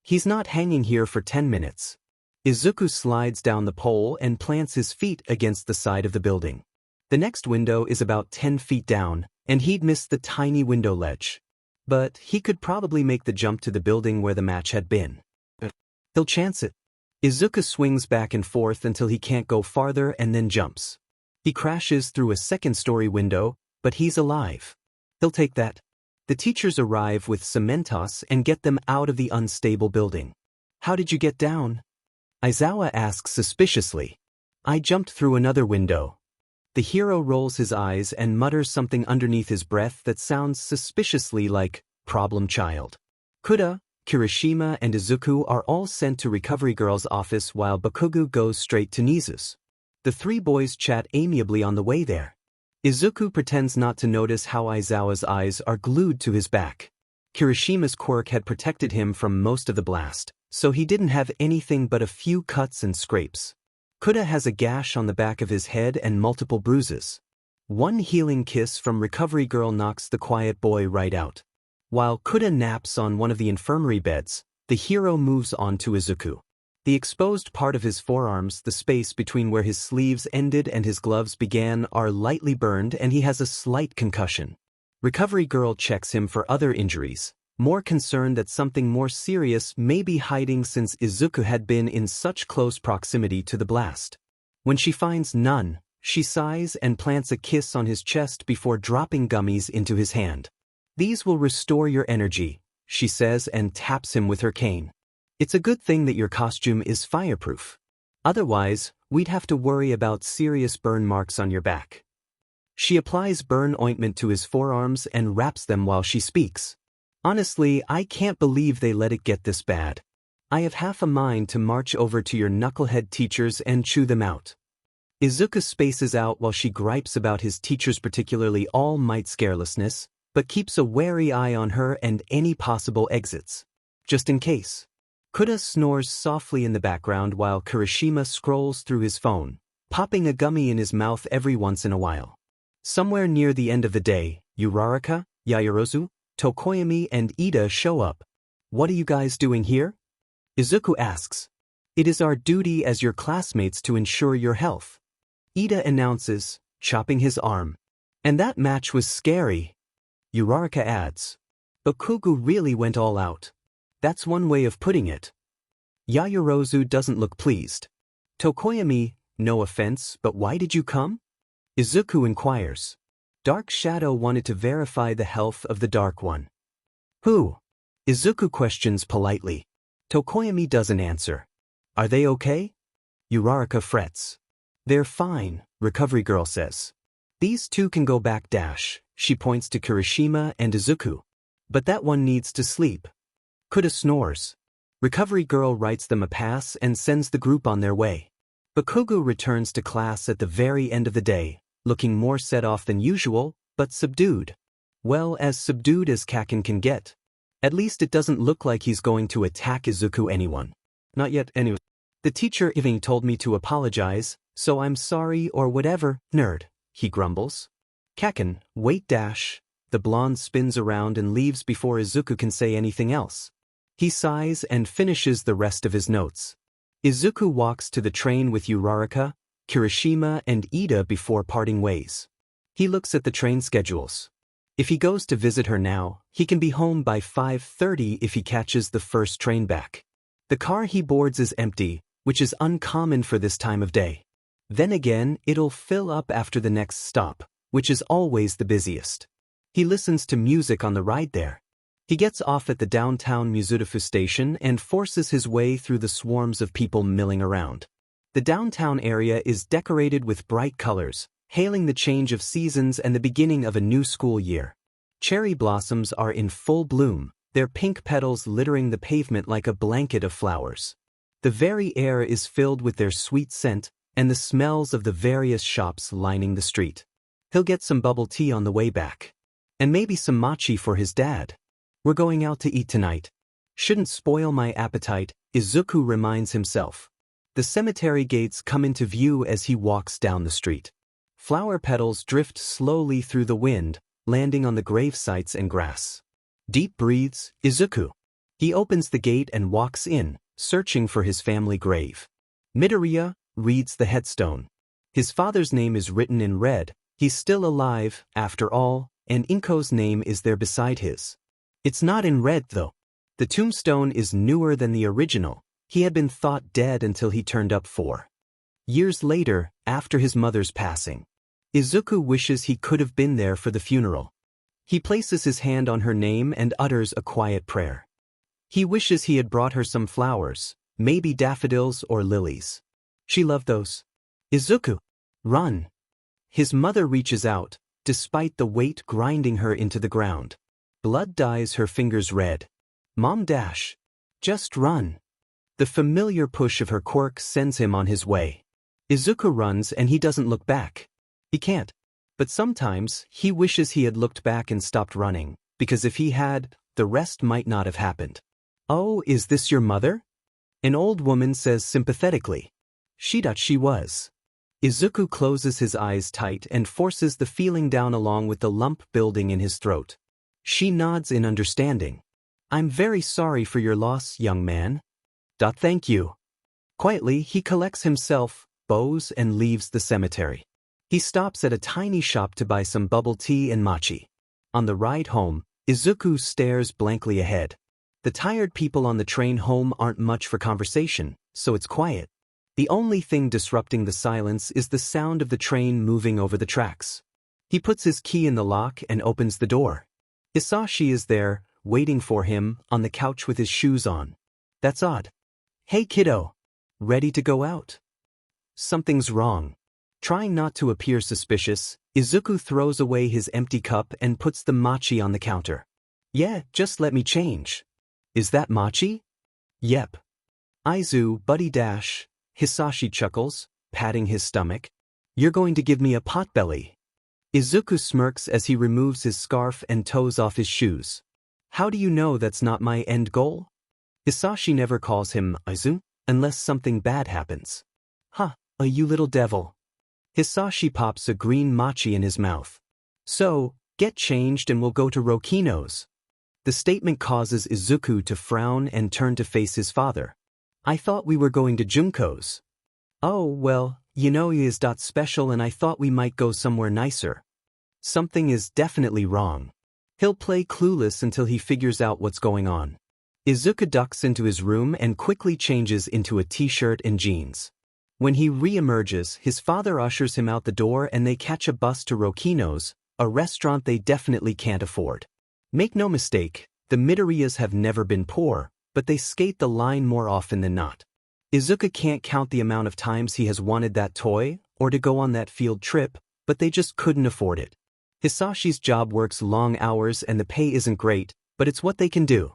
he's not hanging here for 10 minutes. Izuku slides down the pole and plants his feet against the side of the building. The next window is about 10 feet down, and he'd missed the tiny window ledge. But he could probably make the jump to the building where the match had been. He'll chance it. Izuku swings back and forth until he can't go farther and then jumps. He crashes through a second-story window, but he's alive. He'll take that. The teachers arrive with Cementos and get them out of the unstable building. How did you get down? Aizawa asks suspiciously. I jumped through another window. The hero rolls his eyes and mutters something underneath his breath that sounds suspiciously like problem child. Kuda, Kirishima, and Izuku are all sent to Recovery Girl's office while Bakugo goes straight to Nizu's. The three boys chat amiably on the way there. Izuku pretends not to notice how Aizawa's eyes are glued to his back. Kirishima's quirk had protected him from most of the blast, so he didn't have anything but a few cuts and scrapes. Kuda has a gash on the back of his head and multiple bruises. One healing kiss from Recovery Girl knocks the quiet boy right out. While Kuda naps on one of the infirmary beds, the hero moves on to Izuku. The exposed part of his forearms, the space between where his sleeves ended and his gloves began, are lightly burned and he has a slight concussion. Recovery Girl checks him for other injuries, more concerned that something more serious may be hiding since Izuku had been in such close proximity to the blast. When she finds none, she sighs and plants a kiss on his chest before dropping gummies into his hand. These will restore your energy, she says and taps him with her cane. It's a good thing that your costume is fireproof. Otherwise, we'd have to worry about serious burn marks on your back. She applies burn ointment to his forearms and wraps them while she speaks. Honestly, I can't believe they let it get this bad. I have half a mind to march over to your knucklehead teachers and chew them out. Izuku spaces out while she gripes about his teachers, particularly All Might's carelessness, but keeps a wary eye on her and any possible exits. Just in case. Kuda snores softly in the background while Kirishima scrolls through his phone, popping a gummy in his mouth every once in a while. Somewhere near the end of the day, Uraraka, Yaoyorozu, Tokoyami, and Ida show up. What are you guys doing here? Izuku asks. It is our duty as your classmates to ensure your health. Ida announces, chopping his arm. And that match was scary. Uraraka adds. Bakugo really went all out. That's one way of putting it. Yaoyorozu doesn't look pleased. Tokoyami, no offense, but why did you come? Izuku inquires. Dark Shadow wanted to verify the health of the Dark One. Who? Izuku questions politely. Tokoyami doesn't answer. Are they okay? Uraraka frets. They're fine, Recovery Girl says. These two can go back dash, she points to Kirishima and Izuku. But that one needs to sleep. Kuda snores. Recovery Girl writes them a pass and sends the group on their way. Bakugo returns to class at the very end of the day, looking more set off than usual, but subdued. Well, as subdued as Kaken can get. At least it doesn't look like he's going to attack Izuku anyone. Not yet anyway. The teacher even told me to apologize, so I'm sorry or whatever, nerd, he grumbles. Kaken, wait dash. The blonde spins around and leaves before Izuku can say anything else. He sighs and finishes the rest of his notes. Izuku walks to the train with Uraraka, Kirishima and Ida before parting ways. He looks at the train schedules. If he goes to visit her now, he can be home by 5:30 if he catches the first train back. The car he boards is empty, which is uncommon for this time of day. Then again, it'll fill up after the next stop, which is always the busiest. He listens to music on the ride there. He gets off at the downtown Mizudafu station and forces his way through the swarms of people milling around. The downtown area is decorated with bright colors, hailing the change of seasons and the beginning of a new school year. Cherry blossoms are in full bloom, their pink petals littering the pavement like a blanket of flowers. The very air is filled with their sweet scent and the smells of the various shops lining the street. He'll get some bubble tea on the way back. And maybe some mochi for his dad. We're going out to eat tonight. Shouldn't spoil my appetite, Izuku reminds himself. The cemetery gates come into view as he walks down the street. Flower petals drift slowly through the wind, landing on the grave sites and grass. Deep breathes, Izuku. He opens the gate and walks in, searching for his family grave. Midoriya reads the headstone. His father's name is written in red. He's still alive, after all, and Inko's name is there beside his. It's not in red, though. The tombstone is newer than the original. He had been thought dead until he turned up 4 years later, after his mother's passing. Izuku wishes he could have been there for the funeral. He places his hand on her name and utters a quiet prayer. He wishes he had brought her some flowers, maybe daffodils or lilies. She loved those. Izuku, run. His mother reaches out, despite the weight grinding her into the ground. Blood dyes her fingers red. Mom dash. Just run. The familiar push of her quirk sends him on his way. Izuku runs and he doesn't look back. He can't. But sometimes, he wishes he had looked back and stopped running, because if he had, the rest might not have happened. Oh, is this your mother? An old woman says sympathetically. She was. Izuku closes his eyes tight and forces the feeling down along with the lump building in his throat. She nods in understanding. I'm very sorry for your loss, young man. Thank you. Quietly, he collects himself, bows and leaves the cemetery. He stops at a tiny shop to buy some bubble tea and mochi. On the ride home, Izuku stares blankly ahead. The tired people on the train home aren't much for conversation, so it's quiet. The only thing disrupting the silence is the sound of the train moving over the tracks. He puts his key in the lock and opens the door. Hisashi is there, waiting for him, on the couch with his shoes on. That's odd. Hey kiddo. Ready to go out? Something's wrong. Trying not to appear suspicious, Izuku throws away his empty cup and puts the mochi on the counter. Yeah, just let me change. Is that mochi? Yep. Aizu, buddy dash. Hisashi chuckles, patting his stomach. You're going to give me a potbelly. Izuku smirks as he removes his scarf and toes off his shoes. How do you know that's not my end goal? Hisashi never calls him Aizu, unless something bad happens. Huh, you little devil. Hisashi pops a green mochi in his mouth. So, get changed and we'll go to Rokino's. The statement causes Izuku to frown and turn to face his father. I thought we were going to Junko's. Oh, well, he is special and I thought we might go somewhere nicer. Something is definitely wrong. He'll play clueless until he figures out what's going on. Izuku ducks into his room and quickly changes into a t-shirt and jeans. When he re-emerges, his father ushers him out the door and they catch a bus to Rokino's, a restaurant they definitely can't afford. Make no mistake, the Midoriyas have never been poor, but they skate the line more often than not. Izuku can't count the amount of times he has wanted that toy, or to go on that field trip, but they just couldn't afford it. Hisashi's job works long hours and the pay isn't great, but it's what they can do.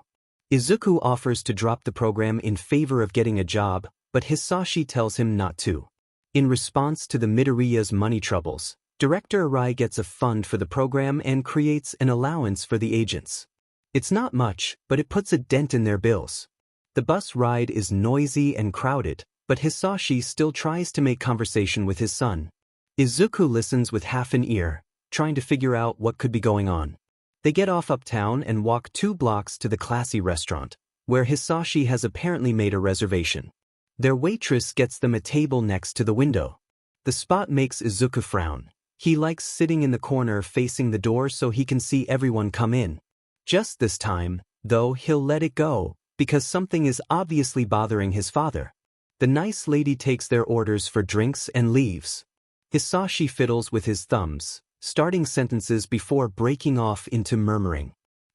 Izuku offers to drop the program in favor of getting a job, but Hisashi tells him not to. In response to the Midoriya's money troubles, Director Arai gets a fund for the program and creates an allowance for the agents. It's not much, but it puts a dent in their bills. The bus ride is noisy and crowded, but Hisashi still tries to make conversation with his son. Izuku listens with half an ear, trying to figure out what could be going on. They get off uptown and walk 2 blocks to the classy restaurant, where Hisashi has apparently made a reservation. Their waitress gets them a table next to the window. The spot makes Izuku frown. He likes sitting in the corner facing the door so he can see everyone come in. Just this time, though, he'll let it go, because something is obviously bothering his father. The nice lady takes their orders for drinks and leaves. Hisashi fiddles with his thumbs, starting sentences before breaking off into murmuring.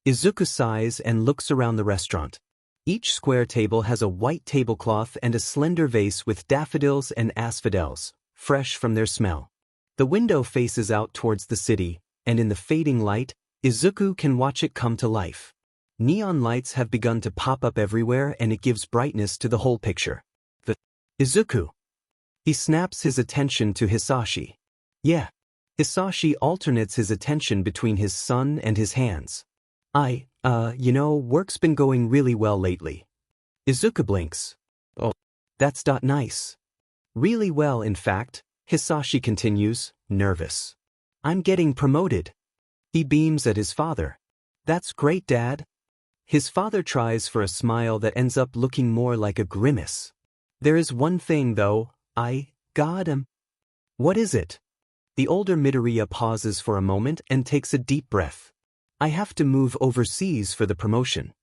Izuku sighs and looks around the restaurant. Each square table has a white tablecloth and a slender vase with daffodils and asphodels, fresh from their smell. The window faces out towards the city, and in the fading light, Izuku can watch it come to life. Neon lights have begun to pop up everywhere and it gives brightness to the whole picture. Izuku. He snaps his attention to Hisashi. Yeah. Hisashi alternates his attention between his son and his hands. Work's been going really well lately. Izuku blinks. Oh, that's nice. Really well, in fact, Hisashi continues, nervous. I'm getting promoted. He beams at his father. That's great, Dad. His father tries for a smile that ends up looking more like a grimace. There is one thing, though, What is it? The older Midoriya pauses for a moment and takes a deep breath. I have to move overseas for the promotion.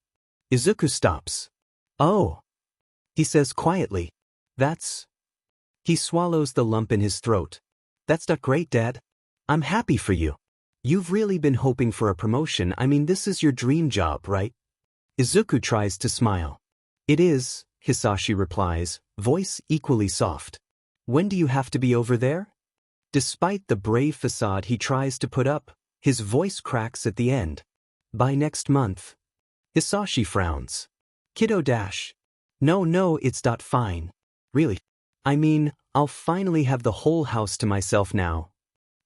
Izuku stops. Oh. He says quietly. He swallows the lump in his throat. That's not great, Dad. I'm happy for you. You've really been hoping for a promotion. I mean, this is your dream job, right? Izuku tries to smile. It is, Hisashi replies, voice equally soft. When do you have to be over there? Despite the brave facade he tries to put up, his voice cracks at the end. By next month. Hisashi frowns. Kiddo dash. No, it's not fine. Really. I mean, I'll finally have the whole house to myself now.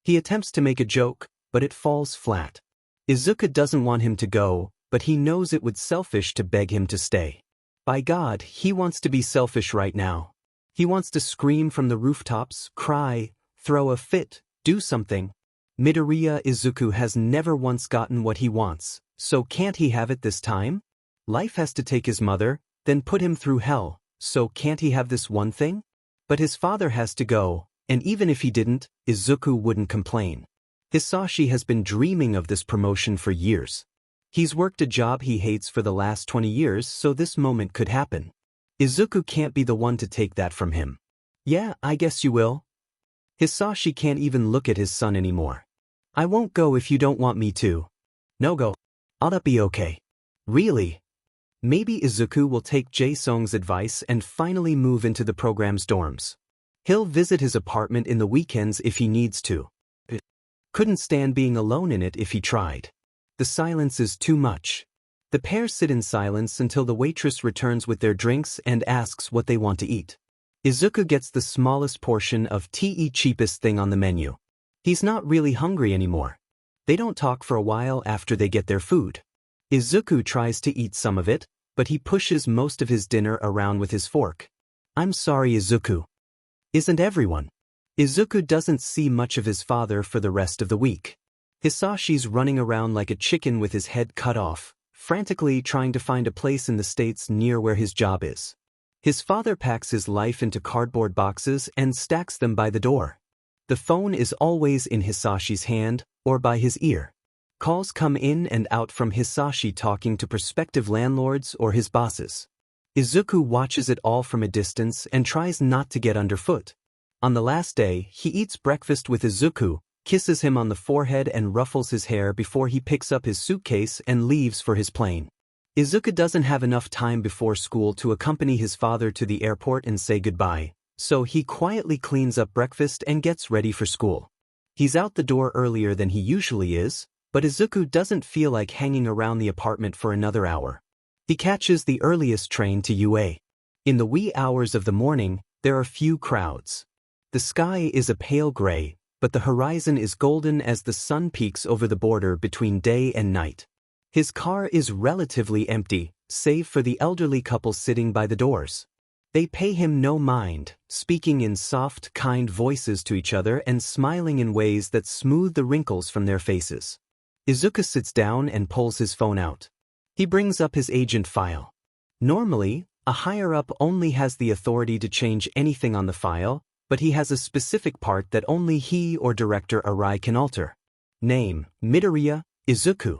He attempts to make a joke, but it falls flat. Izuku doesn't want him to go, but he knows it would selfish to beg him to stay. By God, he wants to be selfish right now. He wants to scream from the rooftops, cry, throw a fit, do something. Midoriya Izuku has never once gotten what he wants, so can't he have it this time? Life has to take his mother, then put him through hell, so can't he have this one thing? But his father has to go, and even if he didn't, Izuku wouldn't complain. Hisashi has been dreaming of this promotion for years. He's worked a job he hates for the last 20 years, so this moment could happen. Izuku can't be the one to take that from him. Yeah, I guess you will. Hisashi can't even look at his son anymore. I won't go if you don't want me to. No go. I'll be okay. Really? Maybe Izuku will take Jae-sung's advice and finally move into the program's dorms. He'll visit his apartment in the weekends if he needs to. Couldn't stand being alone in it if he tried. The silence is too much. The pair sit in silence until the waitress returns with their drinks and asks what they want to eat. Izuku gets the smallest portion of the cheapest thing on the menu. He's not really hungry anymore. They don't talk for a while after they get their food. Izuku tries to eat some of it, but he pushes most of his dinner around with his fork. I'm sorry, Izuku. Isn't everyone? Izuku doesn't see much of his father for the rest of the week. Hisashi's running around like a chicken with his head cut off, frantically trying to find a place in the States near where his job is. His father packs his life into cardboard boxes and stacks them by the door. The phone is always in Hisashi's hand, or by his ear. Calls come in and out from Hisashi talking to prospective landlords or his bosses. Izuku watches it all from a distance and tries not to get underfoot. On the last day, he eats breakfast with Izuku, kisses him on the forehead and ruffles his hair before he picks up his suitcase and leaves for his plane. Izuku doesn't have enough time before school to accompany his father to the airport and say goodbye, so he quietly cleans up breakfast and gets ready for school. He's out the door earlier than he usually is, but Izuku doesn't feel like hanging around the apartment for another hour. He catches the earliest train to UA. In the wee hours of the morning, there are few crowds. The sky is a pale gray, but the horizon is golden as the sun peeks over the border between day and night. His car is relatively empty, save for the elderly couple sitting by the doors. They pay him no mind, speaking in soft, kind voices to each other and smiling in ways that smooth the wrinkles from their faces. Izuku sits down and pulls his phone out. He brings up his agent file. Normally, a higher-up only has the authority to change anything on the file, but he has a specific part that only he or Director Arai can alter. Name, Midoriya, Izuku.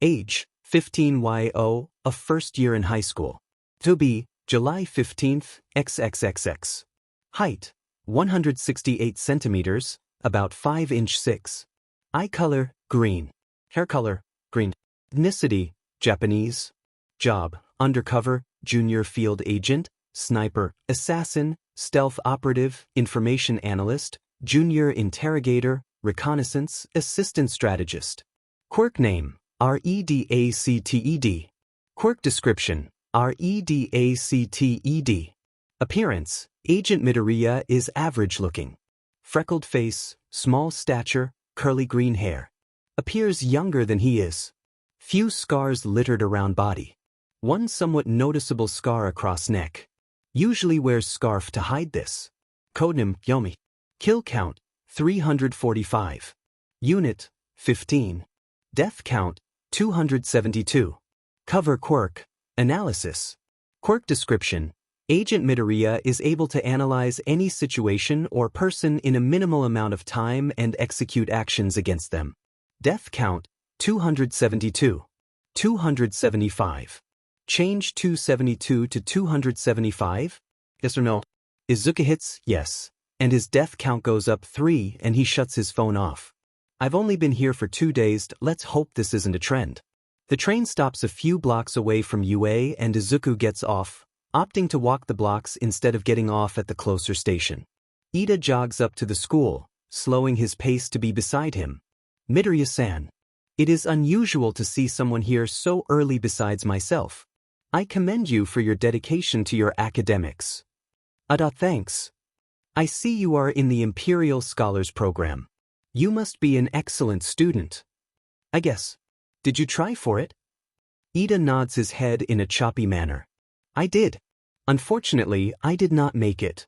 Age, 15yo, a first year in high school. To be, July 15th, XXXX. Height, 168 centimeters, about 5 inch 6. Eye color, green. Hair color, green. Ethnicity, Japanese. Job, undercover, junior field agent, sniper, assassin, stealth operative, information analyst, junior interrogator, reconnaissance, assistant strategist. Quirk name, Redacted. Quirk description, Redacted. Appearance, Agent Midoriya is average looking. Freckled face, small stature, curly green hair. Appears younger than he is. Few scars littered around body. One somewhat noticeable scar across neck. Usually wears scarf to hide this. Codename, Yomi. Kill count, 345. Unit, 15. Death count, 272. Cover Quirk. Analysis. Quirk description. Agent Midoriya is able to analyze any situation or person in a minimal amount of time and execute actions against them. Death count, 272. 275. Change 272 to 275? Yes or no? Izuku hits yes, and his death count goes up 3 and he shuts his phone off. I've only been here for 2 days, let's hope this isn't a trend. The train stops a few blocks away from UA and Izuku gets off, opting to walk the blocks instead of getting off at the closer station. Ida jogs up to the school, slowing his pace to be beside him. Midoriya-san. It is unusual to see someone here so early besides myself. I commend you for your dedication to your academics. Ada, thanks. I see you are in the Imperial Scholars Program. You must be an excellent student. I guess. Did you try for it? Ida nods his head in a choppy manner. I did. Unfortunately, I did not make it.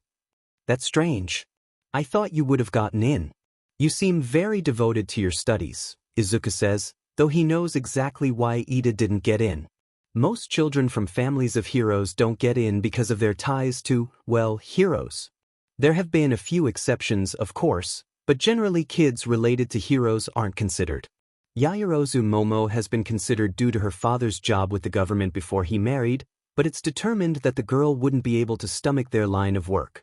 That's strange. I thought you would have gotten in. You seem very devoted to your studies, Izuku says, though he knows exactly why Ida didn't get in. Most children from families of heroes don't get in because of their ties to, well, heroes. There have been a few exceptions, of course, but generally kids related to heroes aren't considered. Yaoyorozu Momo has been considered due to her father's job with the government before he married, but it's determined that the girl wouldn't be able to stomach their line of work.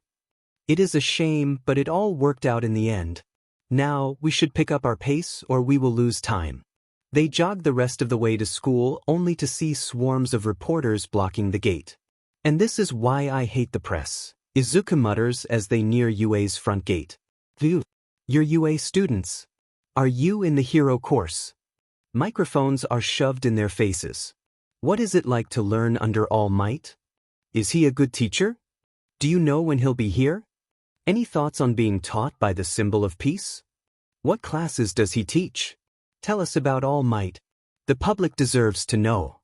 It is a shame, but it all worked out in the end. Now, we should pick up our pace or we will lose time. They jog the rest of the way to school only to see swarms of reporters blocking the gate. And this is why I hate the press, Izuku mutters as they near UA's front gate. Phew. You're UA students. Are you in the hero course? Microphones are shoved in their faces. What is it like to learn under All Might? Is he a good teacher? Do you know when he'll be here? Any thoughts on being taught by the symbol of peace? What classes does he teach? Tell us about All Might. The public deserves to know.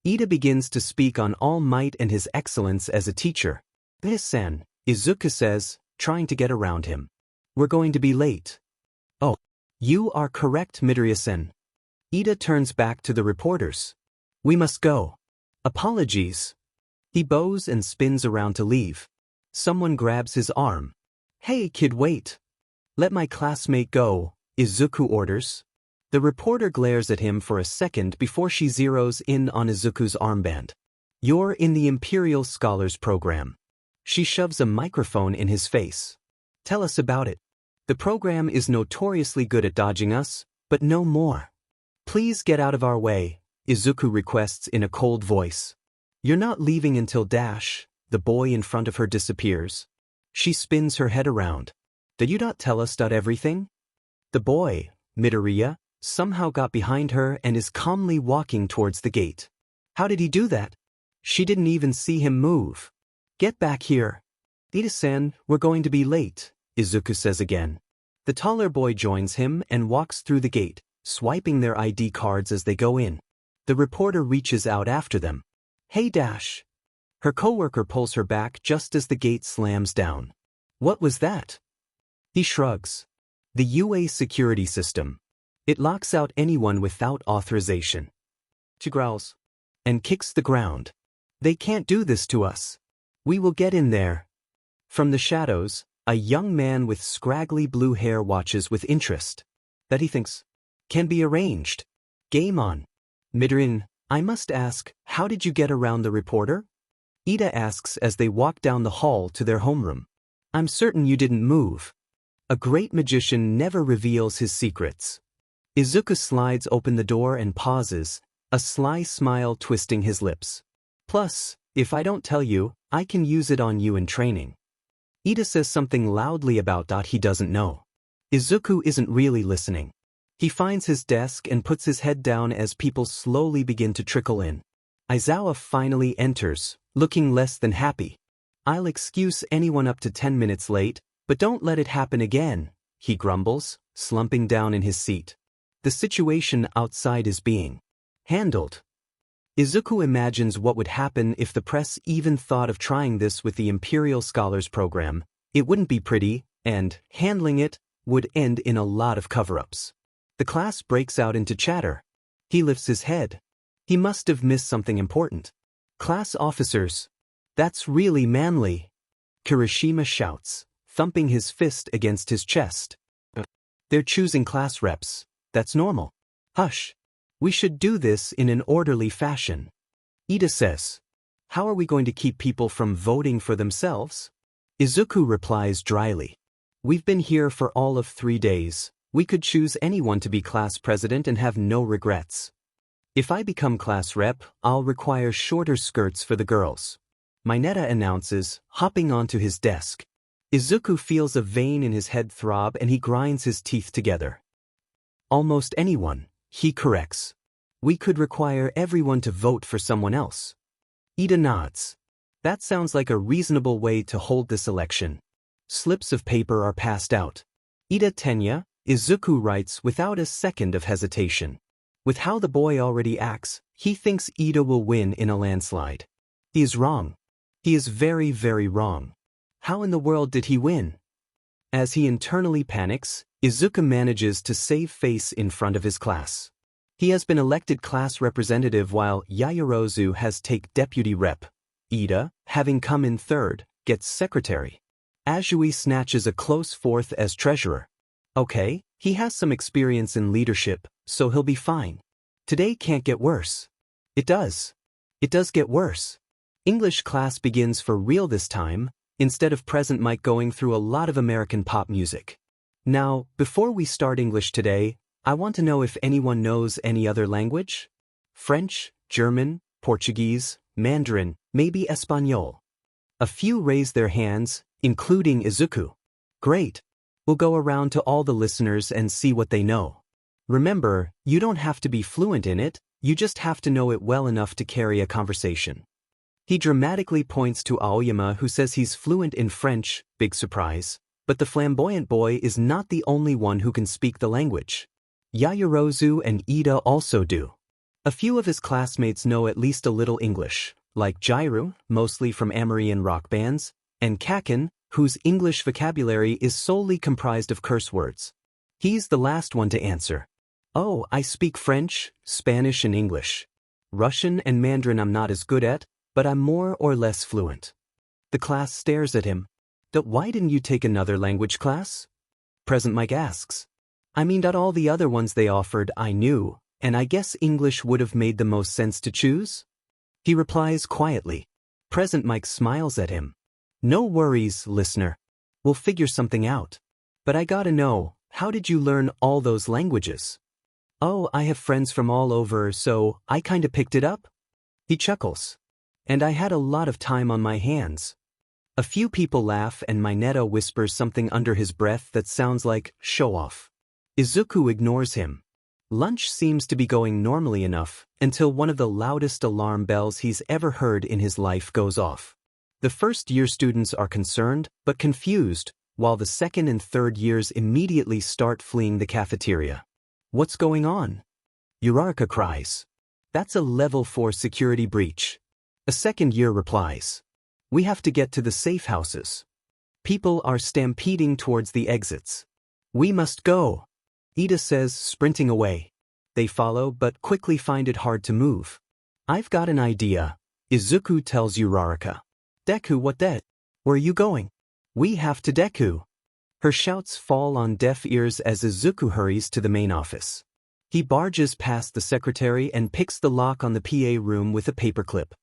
Ida begins to speak on All Might and his excellence as a teacher. This-san, Izuku says, trying to get around him. We're going to be late. Oh, you are correct, Midoriya-san. Ida turns back to the reporters. We must go. Apologies. He bows and spins around to leave. Someone grabs his arm. Hey kid, wait. Let my classmate go, Izuku orders. The reporter glares at him for a second before she zeroes in on Izuku's armband. You're in the Imperial Scholars Program. She shoves a microphone in his face. Tell us about it. The program is notoriously good at dodging us, but no more. Please get out of our way, Izuku requests in a cold voice. You're not leaving until dash. The boy in front of her disappears. She spins her head around. Did you not tell us everything? The boy, Midoriya, somehow got behind her and is calmly walking towards the gate. How did he do that? She didn't even see him move. Get back here. Ida-san, we're going to be late, Izuku says again. The taller boy joins him and walks through the gate, swiping their ID cards as they go in. The reporter reaches out after them. Hey Dash. Her coworker pulls her back just as the gate slams down. What was that? He shrugs. The UA security system. It locks out anyone without authorization. She growls. And kicks the ground. They can't do this to us. We will get in there. From the shadows, a young man with scraggly blue hair watches with interest. That he thinks can be arranged. Game on. Midoriya, I must ask, how did you get around the reporter? Ida asks as they walk down the hall to their homeroom. I'm certain you didn't move. A great magician never reveals his secrets. Izuku slides open the door and pauses, a sly smile twisting his lips. Plus, if I don't tell you, I can use it on you in training. Ida says something loudly about he doesn't know. Izuku isn't really listening. He finds his desk and puts his head down as people slowly begin to trickle in. Aizawa finally enters, looking less than happy. I'll excuse anyone up to 10 minutes late, but don't let it happen again, he grumbles, slumping down in his seat. The situation outside is being handled. Izuku imagines what would happen if the press even thought of trying this with the Imperial Scholars Program. It wouldn't be pretty, and handling it would end in a lot of cover-ups. The class breaks out into chatter. He lifts his head. He must have missed something important. Class officers. That's really manly. Kirishima shouts, thumping his fist against his chest. They're choosing class reps. That's normal. Hush. We should do this in an orderly fashion. Ida says. How are we going to keep people from voting for themselves? Izuku replies dryly. We've been here for all of 3 days. We could choose anyone to be class president and have no regrets. If I become class rep, I'll require shorter skirts for the girls. Mineta announces, hopping onto his desk. Izuku feels a vein in his head throb and he grinds his teeth together. Almost anyone, he corrects. We could require everyone to vote for someone else. Ida nods. That sounds like a reasonable way to hold this election. Slips of paper are passed out. Ida Tenya, Izuku writes without a second of hesitation. With how the boy already acts, he thinks Ida will win in a landslide. He is wrong. He is very, very wrong. How in the world did he win? As he internally panics, Izuku manages to save face in front of his class. He has been elected class representative while Yaoyorozu has taken deputy rep. Ida, having come in third, gets secretary. Azui snatches a close fourth as treasurer. Okay, he has some experience in leadership, so he'll be fine. Today can't get worse. It does. It does get worse. English class begins for real this time, instead of present mic going through a lot of American pop music. Now, before we start English today, I want to know if anyone knows any other language? French, German, Portuguese, Mandarin, maybe Espanol. A few raise their hands, including Izuku. Great. We'll go around to all the listeners and see what they know. Remember, you don't have to be fluent in it, you just have to know it well enough to carry a conversation. He dramatically points to Aoyama who says he's fluent in French, big surprise, but the flamboyant boy is not the only one who can speak the language. Yaoyorozu and Ida also do. A few of his classmates know at least a little English, like Jairu, mostly from Amarian rock bands, and Kaken, whose English vocabulary is solely comprised of curse words. He's the last one to answer. Oh, I speak French, Spanish and English. Russian and Mandarin I'm not as good at, but I'm more or less fluent. The class stares at him. Why didn't you take another language class? Present Mike asks. I mean, all the other ones they offered I knew, and I guess English would have made the most sense to choose? He replies quietly. Present Mike smiles at him. No worries, listener. We'll figure something out. But I gotta know, how did you learn all those languages? Oh, I have friends from all over, so I kinda picked it up. He chuckles. And I had a lot of time on my hands. A few people laugh and Mineta whispers something under his breath that sounds like, show off. Izuku ignores him. Lunch seems to be going normally enough, until one of the loudest alarm bells he's ever heard in his life goes off. The first-year students are concerned, but confused, while the second and third years immediately start fleeing the cafeteria. What's going on? Uraraka cries. That's a level 4 security breach. A second year replies. We have to get to the safe houses. People are stampeding towards the exits. We must go. Ida says, sprinting away. They follow but quickly find it hard to move. I've got an idea. Izuku tells Uraraka. Deku, what that? Where are you going? We have to Deku. Her shouts fall on deaf ears as Izuku hurries to the main office. He barges past the secretary and picks the lock on the PA room with a paperclip.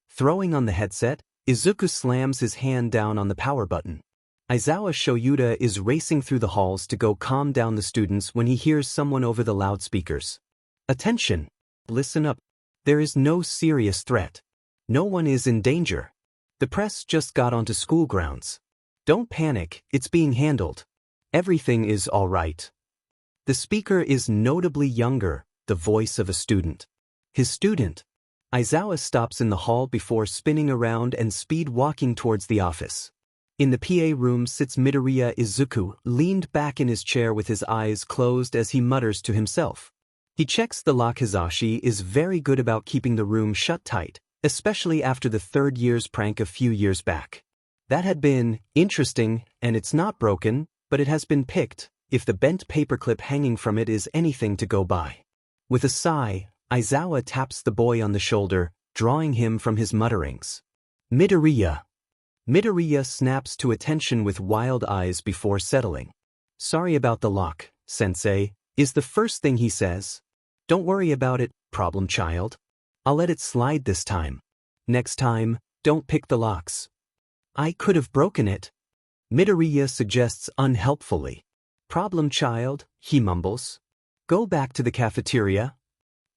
Throwing on the headset, Izuku slams his hand down on the power button. Aizawa Shoyuta is racing through the halls to go calm down the students when he hears someone over the loudspeakers. Attention! Listen up. There is no serious threat. No one is in danger. The press just got onto school grounds. Don't panic, it's being handled. Everything is all right. The speaker is notably younger, the voice of a student. His student. Aizawa stops in the hall before spinning around and speed walking towards the office. In the PA room sits Midoriya Izuku, leaned back in his chair with his eyes closed as he mutters to himself. He checks the lock. Hizashi is very good about keeping the room shut tight, especially after the third year's prank a few years back. That had been interesting, and it's not broken, but it has been picked, if the bent paperclip hanging from it is anything to go by. With a sigh, Aizawa taps the boy on the shoulder, drawing him from his mutterings. Midoriya. Midoriya snaps to attention with wild eyes before settling. Sorry about the lock, sensei, is the first thing he says. Don't worry about it, problem child. I'll let it slide this time. Next time, don't pick the locks. I could have broken it. Midoriya suggests unhelpfully. Problem child, he mumbles. Go back to the cafeteria.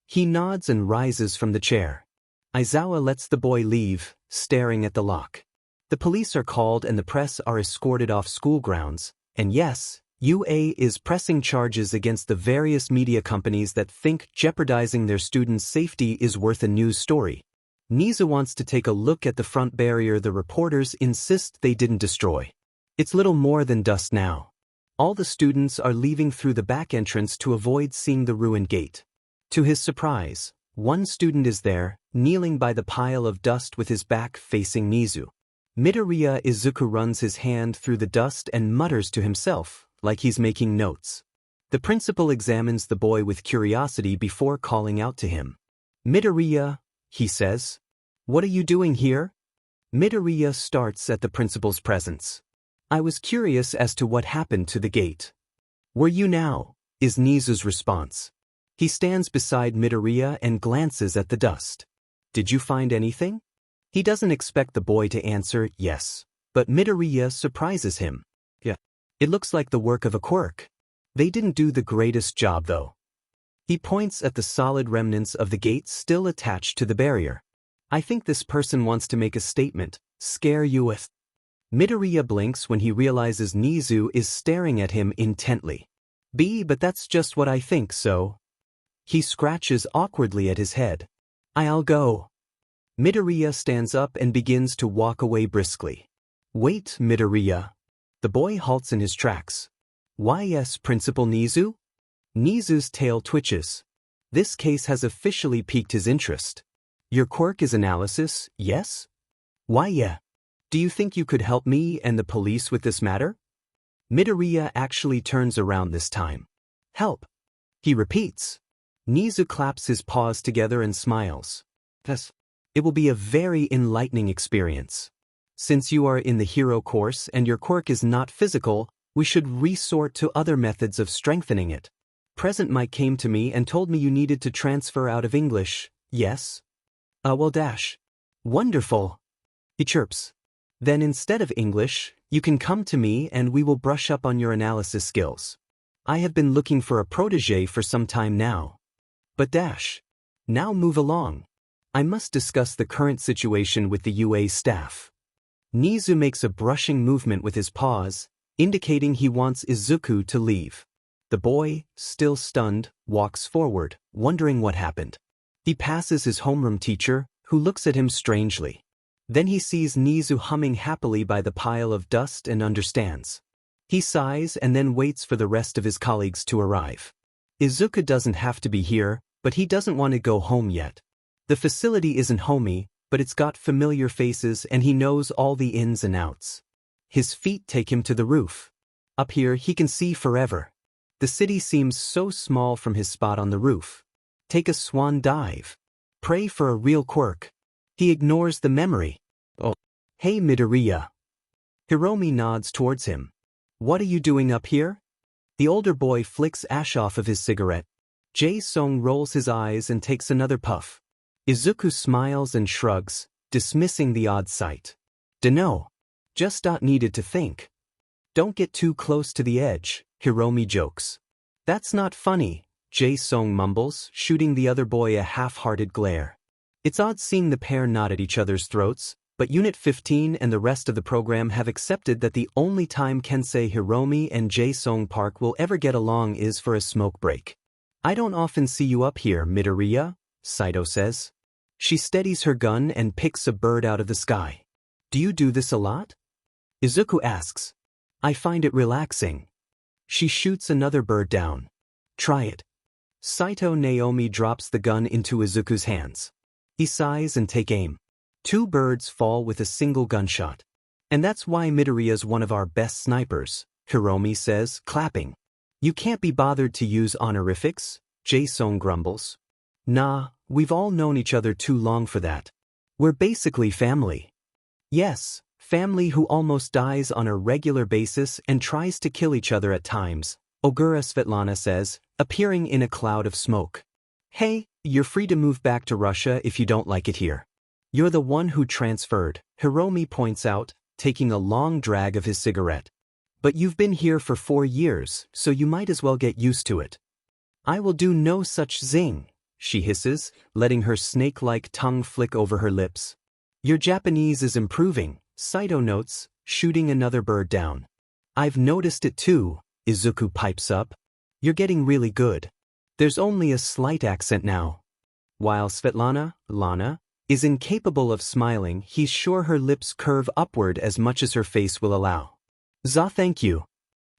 He nods and rises from the chair. Aizawa lets the boy leave, staring at the lock. The police are called and the press are escorted off school grounds, and yes, UA is pressing charges against the various media companies that think jeopardizing their students' safety is worth a news story. Nizu wants to take a look at the front barrier the reporters insist they didn't destroy. It's little more than dust now. All the students are leaving through the back entrance to avoid seeing the ruined gate. To his surprise, one student is there, kneeling by the pile of dust with his back facing Nizu. Midoriya Izuku runs his hand through the dust and mutters to himself, like he's making notes. The principal examines the boy with curiosity before calling out to him. Midoriya, he says. What are you doing here? Midoriya starts at the principal's presence. I was curious as to what happened to the gate. Were you now? Is Nizu's response. He stands beside Midoriya and glances at the dust. Did you find anything? He doesn't expect the boy to answer yes, but Midoriya surprises him. Yeah. It looks like the work of a Quirk. They didn't do the greatest job though. He points at the solid remnants of the gate still attached to the barrier. I think this person wants to make a statement, scare you with. Midoriya blinks when he realizes Nizu is staring at him intently. But that's just what I think, so. He scratches awkwardly at his head. I'll go. Midoriya stands up and begins to walk away briskly. Wait, Midoriya. The boy halts in his tracks. Why yes, Principal Nizu? Nizu's tail twitches. This case has officially piqued his interest. Your Quirk is analysis, yes? Why yeah. Do you think you could help me and the police with this matter? Midoriya actually turns around this time. Help. He repeats. Nizu claps his paws together and smiles. Yes. It will be a very enlightening experience. Since you are in the hero course and your Quirk is not physical, We should resort to other methods of strengthening it. Present Mike came to me and told me you needed to transfer out of English, yes? Well dash. Wonderful. He chirps. Then instead of English, you can come to me and we will brush up on your analysis skills. I have been looking for a protege for some time now. But dash. Now move along. I must discuss the current situation with the UA staff. Nizu makes a brushing movement with his paws, indicating he wants Izuku to leave. The boy, still stunned, walks forward, wondering what happened. He passes his homeroom teacher, who looks at him strangely. Then he sees Nizu humming happily by the pile of dust and understands. He sighs and then waits for the rest of his colleagues to arrive. Izuku doesn't have to be here, but he doesn't want to go home yet. The facility isn't homey, but it's got familiar faces and he knows all the ins and outs. His feet take him to the roof. Up here he can see forever. The city seems so small from his spot on the roof. Take a swan dive. Pray for a real quirk. He ignores the memory. Oh. Hey Midoriya. Hiromi nods towards him. What are you doing up here? The older boy flicks ash off of his cigarette. Jae-sung rolls his eyes and takes another puff. Izuku smiles and shrugs, dismissing the odd sight. Dunno. Just needed to think. Don't get too close to the edge, Hiromi jokes. That's not funny, Jae-sung mumbles, shooting the other boy a half-hearted glare. It's odd seeing the pair nod at each other's throats, but Unit 15 and the rest of the program have accepted that the only time Kensei Hiromi and Jae-sung Park will ever get along is for a smoke break. I don't often see you up here, Midoriya, Saito says. She steadies her gun and picks a bird out of the sky. Do you do this a lot? Izuku asks. I find it relaxing. She shoots another bird down. Try it. Saito Naomi drops the gun into Izuku's hands. He sighs and takes aim. 2 birds fall with a single gunshot. And that's why Midoriya's one of our best snipers, Hiromi says, clapping. You can't be bothered to use honorifics, Jae-sung grumbles. Nah, we've all known each other too long for that. We're basically family. Yes, family who almost dies on a regular basis and tries to kill each other at times, Ogura Svetlana says, appearing in a cloud of smoke. Hey, you're free to move back to Russia if you don't like it here. You're the one who transferred, Hiromi points out, taking a long drag of his cigarette. But you've been here for 4 years, so you might as well get used to it. I will do no such zing, she hisses, letting her snake-like tongue flick over her lips. Your Japanese is improving, Saito notes, shooting another bird down. I've noticed it too, Izuku pipes up. You're getting really good. There's only a slight accent now. While Svetlana, Lana, is incapable of smiling, he's sure her lips curve upward as much as her face will allow. Thank you.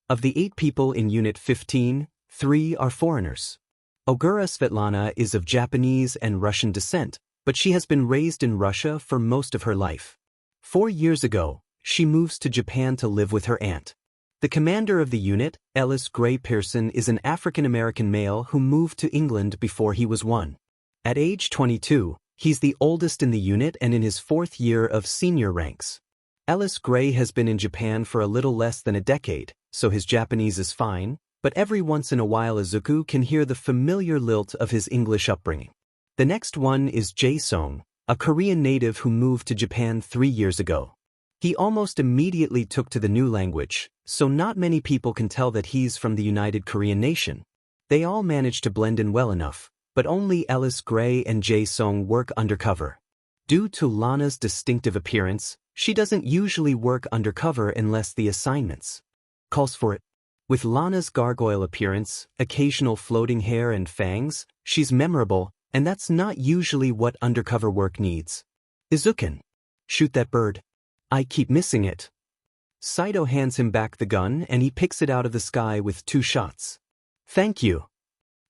Of the 8 people in Unit 15, 3 are foreigners. Ogura Svetlana is of Japanese and Russian descent, but she has been raised in Russia for most of her life. 4 years ago, she moves to Japan to live with her aunt. The commander of the unit, Ellis Gray Pearson, is an African-American male who moved to England before he was 1. At age 22, he's the oldest in the unit and in his 4th year of senior ranks. Ellis Gray has been in Japan for a little less than a decade, so his Japanese is fine, but every once in a while Izuku can hear the familiar lilt of his English upbringing. The next one is Jae-sung, a Korean native who moved to Japan 3 years ago. He almost immediately took to the new language, so not many people can tell that he's from the United Korean nation. They all manage to blend in well enough, but only Ellis Gray and Jae-sung work undercover. Due to Lana's distinctive appearance, she doesn't usually work undercover unless the assignments calls for it. With Lana's gargoyle appearance, occasional floating hair and fangs, she's memorable, and that's not usually what undercover work needs. Izuku, shoot that bird. I keep missing it. Saito hands him back the gun and he picks it out of the sky with 2 shots. Thank you.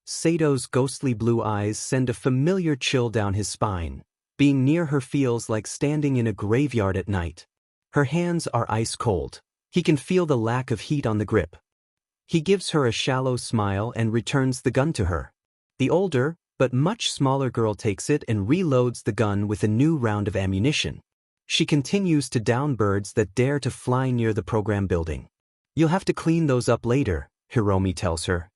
Sato's ghostly blue eyes send a familiar chill down his spine. Being near her feels like standing in a graveyard at night. Her hands are ice cold. He can feel the lack of heat on the grip. He gives her a shallow smile and returns the gun to her. The older, but much smaller girl takes it and reloads the gun with a new round of ammunition. She continues to down birds that dare to fly near the program building. You'll have to clean those up later, Hiromi tells her.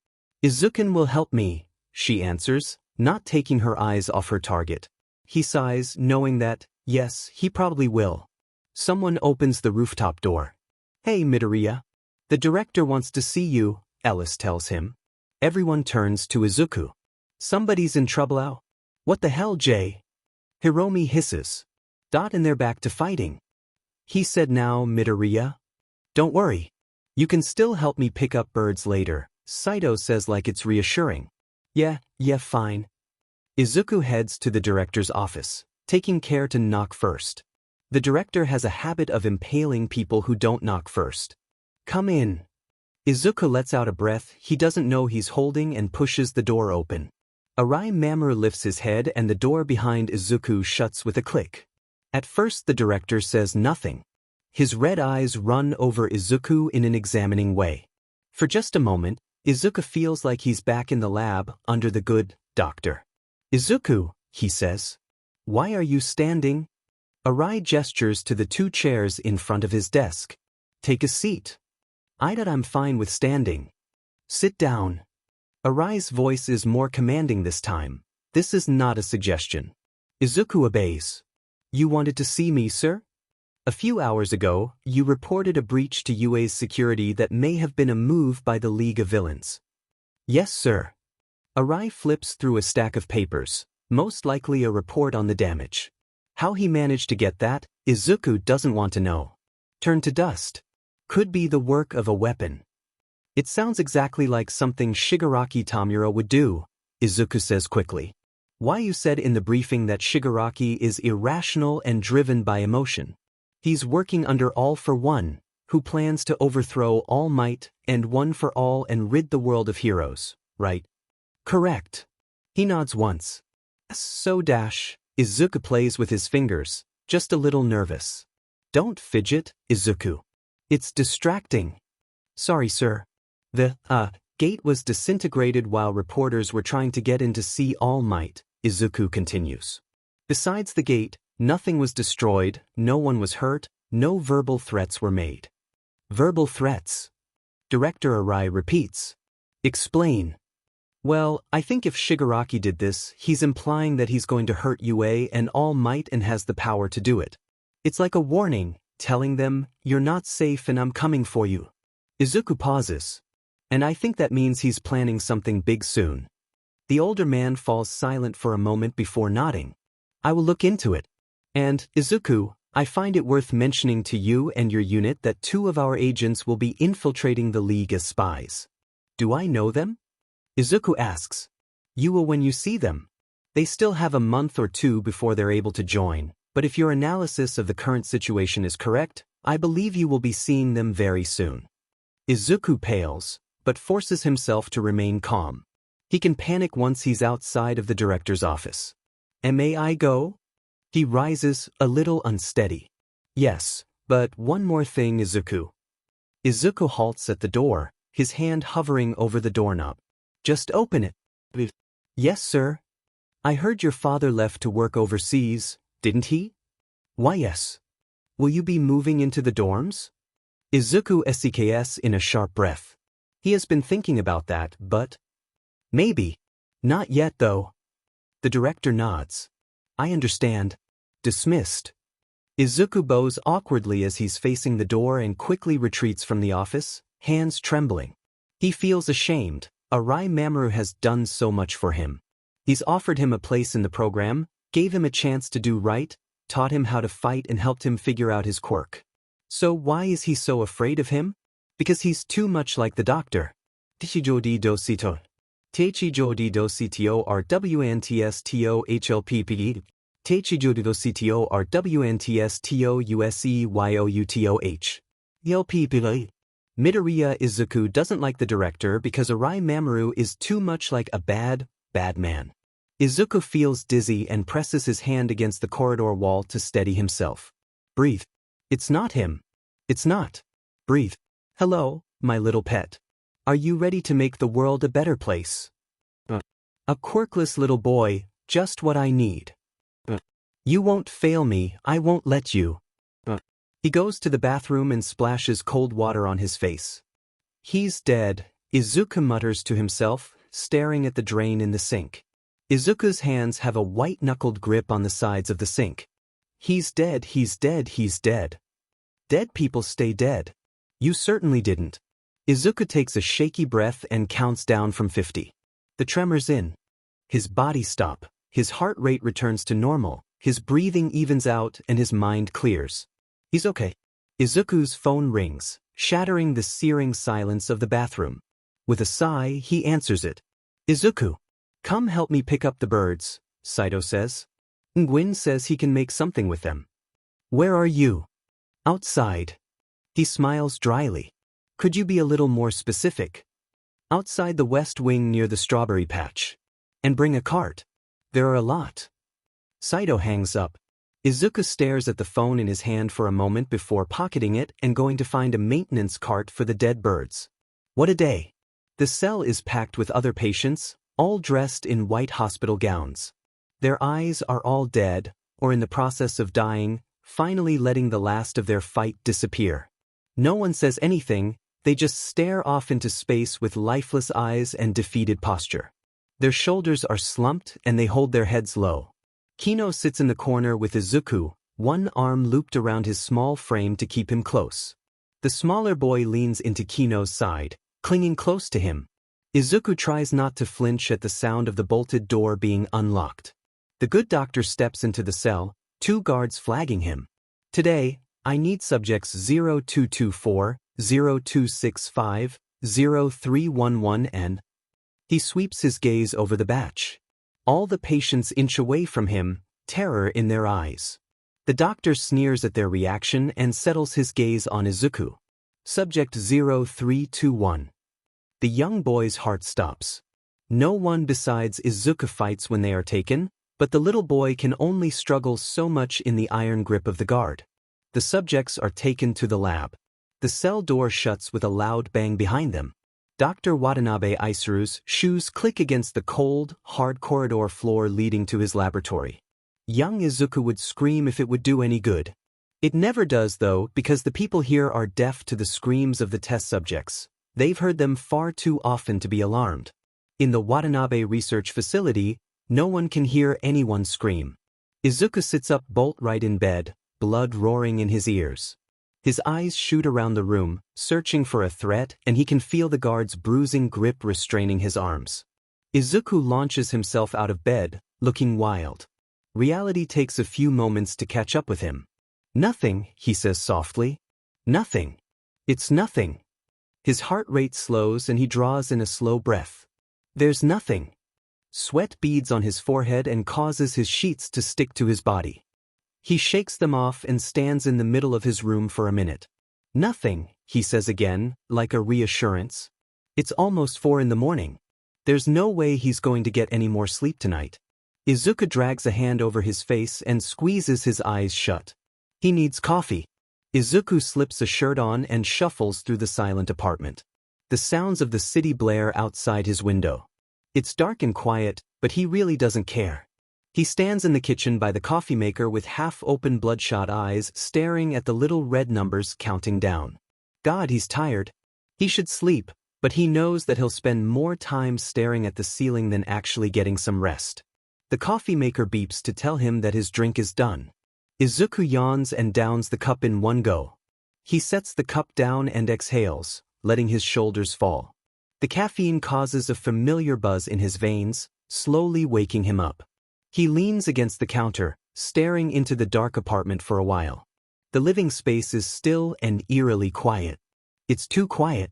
Izuku will help me, she answers, not taking her eyes off her target. He sighs, knowing that, yes, he probably will. Someone opens the rooftop door. Hey, Midoriya. The director wants to see you, Ellis tells him. Everyone turns to Izuku. Somebody's in trouble out. What the hell, Jay? Hiromi hisses. And they're back to fighting. He said now, Midoriya. Don't worry. You can still help me pick up birds later, Saito says like it's reassuring. Yeah, fine. Izuku heads to the director's office, taking care to knock first. The director has a habit of impaling people who don't knock first. Come in. Izuku lets out a breath he doesn't know he's holding and pushes the door open. Arai Mamoru lifts his head and the door behind Izuku shuts with a click. At first the director says nothing. His red eyes run over Izuku in an examining way. For just a moment, Izuku feels like he's back in the lab under the good doctor. Izuku, he says. Why are you standing? Arai gestures to the 2 chairs in front of his desk. Take a seat. I'm fine with standing. Sit down. Arai's voice is more commanding this time. This is not a suggestion. Izuku obeys. You wanted to see me, sir? A few hours ago, you reported a breach to UA's security that may have been a move by the League of Villains. Yes, sir. Arai flips through a stack of papers, most likely a report on the damage. How he managed to get that, Izuku doesn't want to know. Turn to dust. Could be the work of a weapon. It sounds exactly like something Shigaraki Tamura would do, Izuku says quickly. Why you said in the briefing that Shigaraki is irrational and driven by emotion. He's working under All for One, who plans to overthrow All Might and One for All and rid the world of heroes, right? Correct. He nods once. So Izuku plays with his fingers, just a little nervous. Don't fidget, Izuku. It's distracting. Sorry, sir. The, gate was disintegrated while reporters were trying to get in to see All Might, Izuku continues. Besides the gate, nothing was destroyed, no one was hurt, no verbal threats were made. Verbal threats? Director Arai repeats. Explain. Well, I think if Shigaraki did this, he's implying that he's going to hurt UA and All Might and has the power to do it. It's like a warning, telling them, you're not safe and I'm coming for you. Izuku pauses. And I think that means he's planning something big soon. The older man falls silent for a moment before nodding. I will look into it. And, Izuku, I find it worth mentioning to you and your unit that 2 of our agents will be infiltrating the League as spies. Do I know them? Izuku asks. You will when you see them. They still have a month or 2 before they're able to join, but if your analysis of the current situation is correct, I believe you will be seeing them very soon. Izuku pales, but forces himself to remain calm. He can panic once he's outside of the director's office. And may I go? He rises, a little unsteady. Yes, but one more thing, Izuku. Izuku halts at the door, his hand hovering over the doorknob. Just open it. Yes, sir. I heard your father left to work overseas, didn't he? Why, yes. Will you be moving into the dorms? Izuku seks in a sharp breath. He has been thinking about that, but... Maybe. Not yet, though. The director nods. I understand. Dismissed. Izuku bows awkwardly as he's facing the door and quickly retreats from the office, hands trembling. He feels ashamed. Arai Mamoru has done so much for him. He's offered him a place in the program, gave him a chance to do right, taught him how to fight and helped him figure out his quirk. So why is he so afraid of him? Because he's too much like the doctor. Tichijodi dosito. Teichijodi dosito rwntsto hlpp. Teichijodi dosito rwntsto useyoutoh. Yelpp. Midoriya Izuku doesn't like the director because Arai Mamoru is too much like a bad man. Izuku feels dizzy and presses his hand against the corridor wall to steady himself. Breathe. It's not him. It's not. Breathe. Hello, my little pet. Are you ready to make the world a better place? A quirkless little boy, just what I need. You won't fail me, I won't let you. He goes to the bathroom and splashes cold water on his face. He's dead, Izuku mutters to himself, staring at the drain in the sink. Izuku's hands have a white-knuckled grip on the sides of the sink. He's dead, he's dead, he's dead. Dead people stay dead. You certainly didn't. Izuku takes a shaky breath and counts down from 50. The tremors in. His body stop, his heart rate returns to normal, his breathing evens out and his mind clears. He's okay. Izuku's phone rings, shattering the searing silence of the bathroom. With a sigh, he answers it. Izuku. Come help me pick up the birds, Saito says. Ngwin says he can make something with them. Where are you? Outside. He smiles dryly. Could you be a little more specific? Outside the west wing near the strawberry patch. And bring a cart. There are a lot. Saito hangs up. Izuku stares at the phone in his hand for a moment before pocketing it and going to find a maintenance cart for the dead birds. What a day. The cell is packed with other patients, all dressed in white hospital gowns. Their eyes are all dead, or in the process of dying, finally letting the last of their fight disappear. No one says anything, they just stare off into space with lifeless eyes and defeated posture. Their shoulders are slumped and they hold their heads low. Kino sits in the corner with Izuku, one arm looped around his small frame to keep him close. The smaller boy leans into Kino's side, clinging close to him. Izuku tries not to flinch at the sound of the bolted door being unlocked. The good doctor steps into the cell, two guards flagging him. Today, I need subjects 0224, 0265, 0311 and... He sweeps his gaze over the batch. All the patients inch away from him, terror in their eyes. The doctor sneers at their reaction and settles his gaze on Izuku. Subject 0321. The young boy's heart stops. No one besides Izuku fights when they are taken, but the little boy can only struggle so much in the iron grip of the guard. The subjects are taken to the lab. The cell door shuts with a loud bang behind them. Dr. Watanabe Isuru's shoes click against the cold, hard corridor floor leading to his laboratory. Young Izuku would scream if it would do any good. It never does though, because the people here are deaf to the screams of the test subjects. They've heard them far too often to be alarmed. In the Watanabe research facility, no one can hear anyone scream. Izuku sits up bolt right in bed, blood roaring in his ears. His eyes shoot around the room, searching for a threat, and he can feel the guard's bruising grip restraining his arms. Izuku launches himself out of bed, looking wild. Reality takes a few moments to catch up with him. Nothing, he says softly. Nothing. It's nothing. His heart rate slows and he draws in a slow breath. There's nothing. Sweat beads on his forehead and causes his sheets to stick to his body. He shakes them off and stands in the middle of his room for a minute. Nothing, he says again, like a reassurance. It's almost 4 in the morning. There's no way he's going to get any more sleep tonight. Izuku drags a hand over his face and squeezes his eyes shut. He needs coffee. Izuku slips a shirt on and shuffles through the silent apartment. The sounds of the city blare outside his window. It's dark and quiet, but he really doesn't care. He stands in the kitchen by the coffee maker with half-open bloodshot eyes staring at the little red numbers counting down. God, he's tired. He should sleep, but he knows that he'll spend more time staring at the ceiling than actually getting some rest. The coffee maker beeps to tell him that his drink is done. Izuku yawns and downs the cup in one go. He sets the cup down and exhales, letting his shoulders fall. The caffeine causes a familiar buzz in his veins, slowly waking him up. He leans against the counter, staring into the dark apartment for a while. The living space is still and eerily quiet. It's too quiet.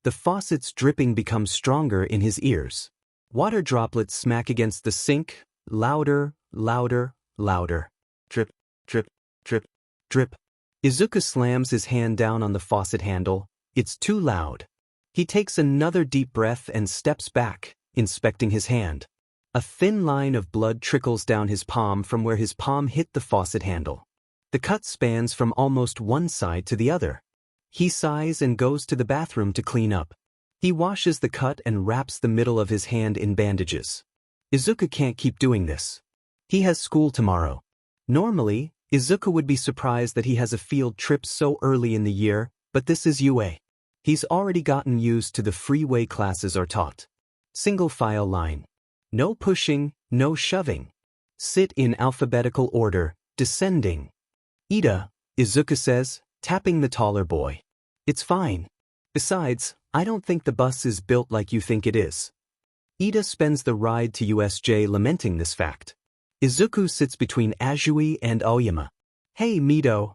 The faucet's dripping becomes stronger in his ears. Water droplets smack against the sink, louder, louder, louder. Drip, drip, drip, drip. Izuku slams his hand down on the faucet handle. It's too loud. He takes another deep breath and steps back, inspecting his hand. A thin line of blood trickles down his palm from where his palm hit the faucet handle. The cut spans from almost one side to the other. He sighs and goes to the bathroom to clean up. He washes the cut and wraps the middle of his hand in bandages. Izuku can't keep doing this. He has school tomorrow. Normally, Izuku would be surprised that he has a field trip so early in the year, but this is UA. He's already gotten used to the freeway classes are taught. Single file line. No pushing, no shoving. Sit in alphabetical order, descending. Ida, Izuku says, tapping the taller boy. It's fine. Besides, I don't think the bus is built like you think it is. Ida spends the ride to USJ lamenting this fact. Izuku sits between Azui and Aoyama. Hey Mido.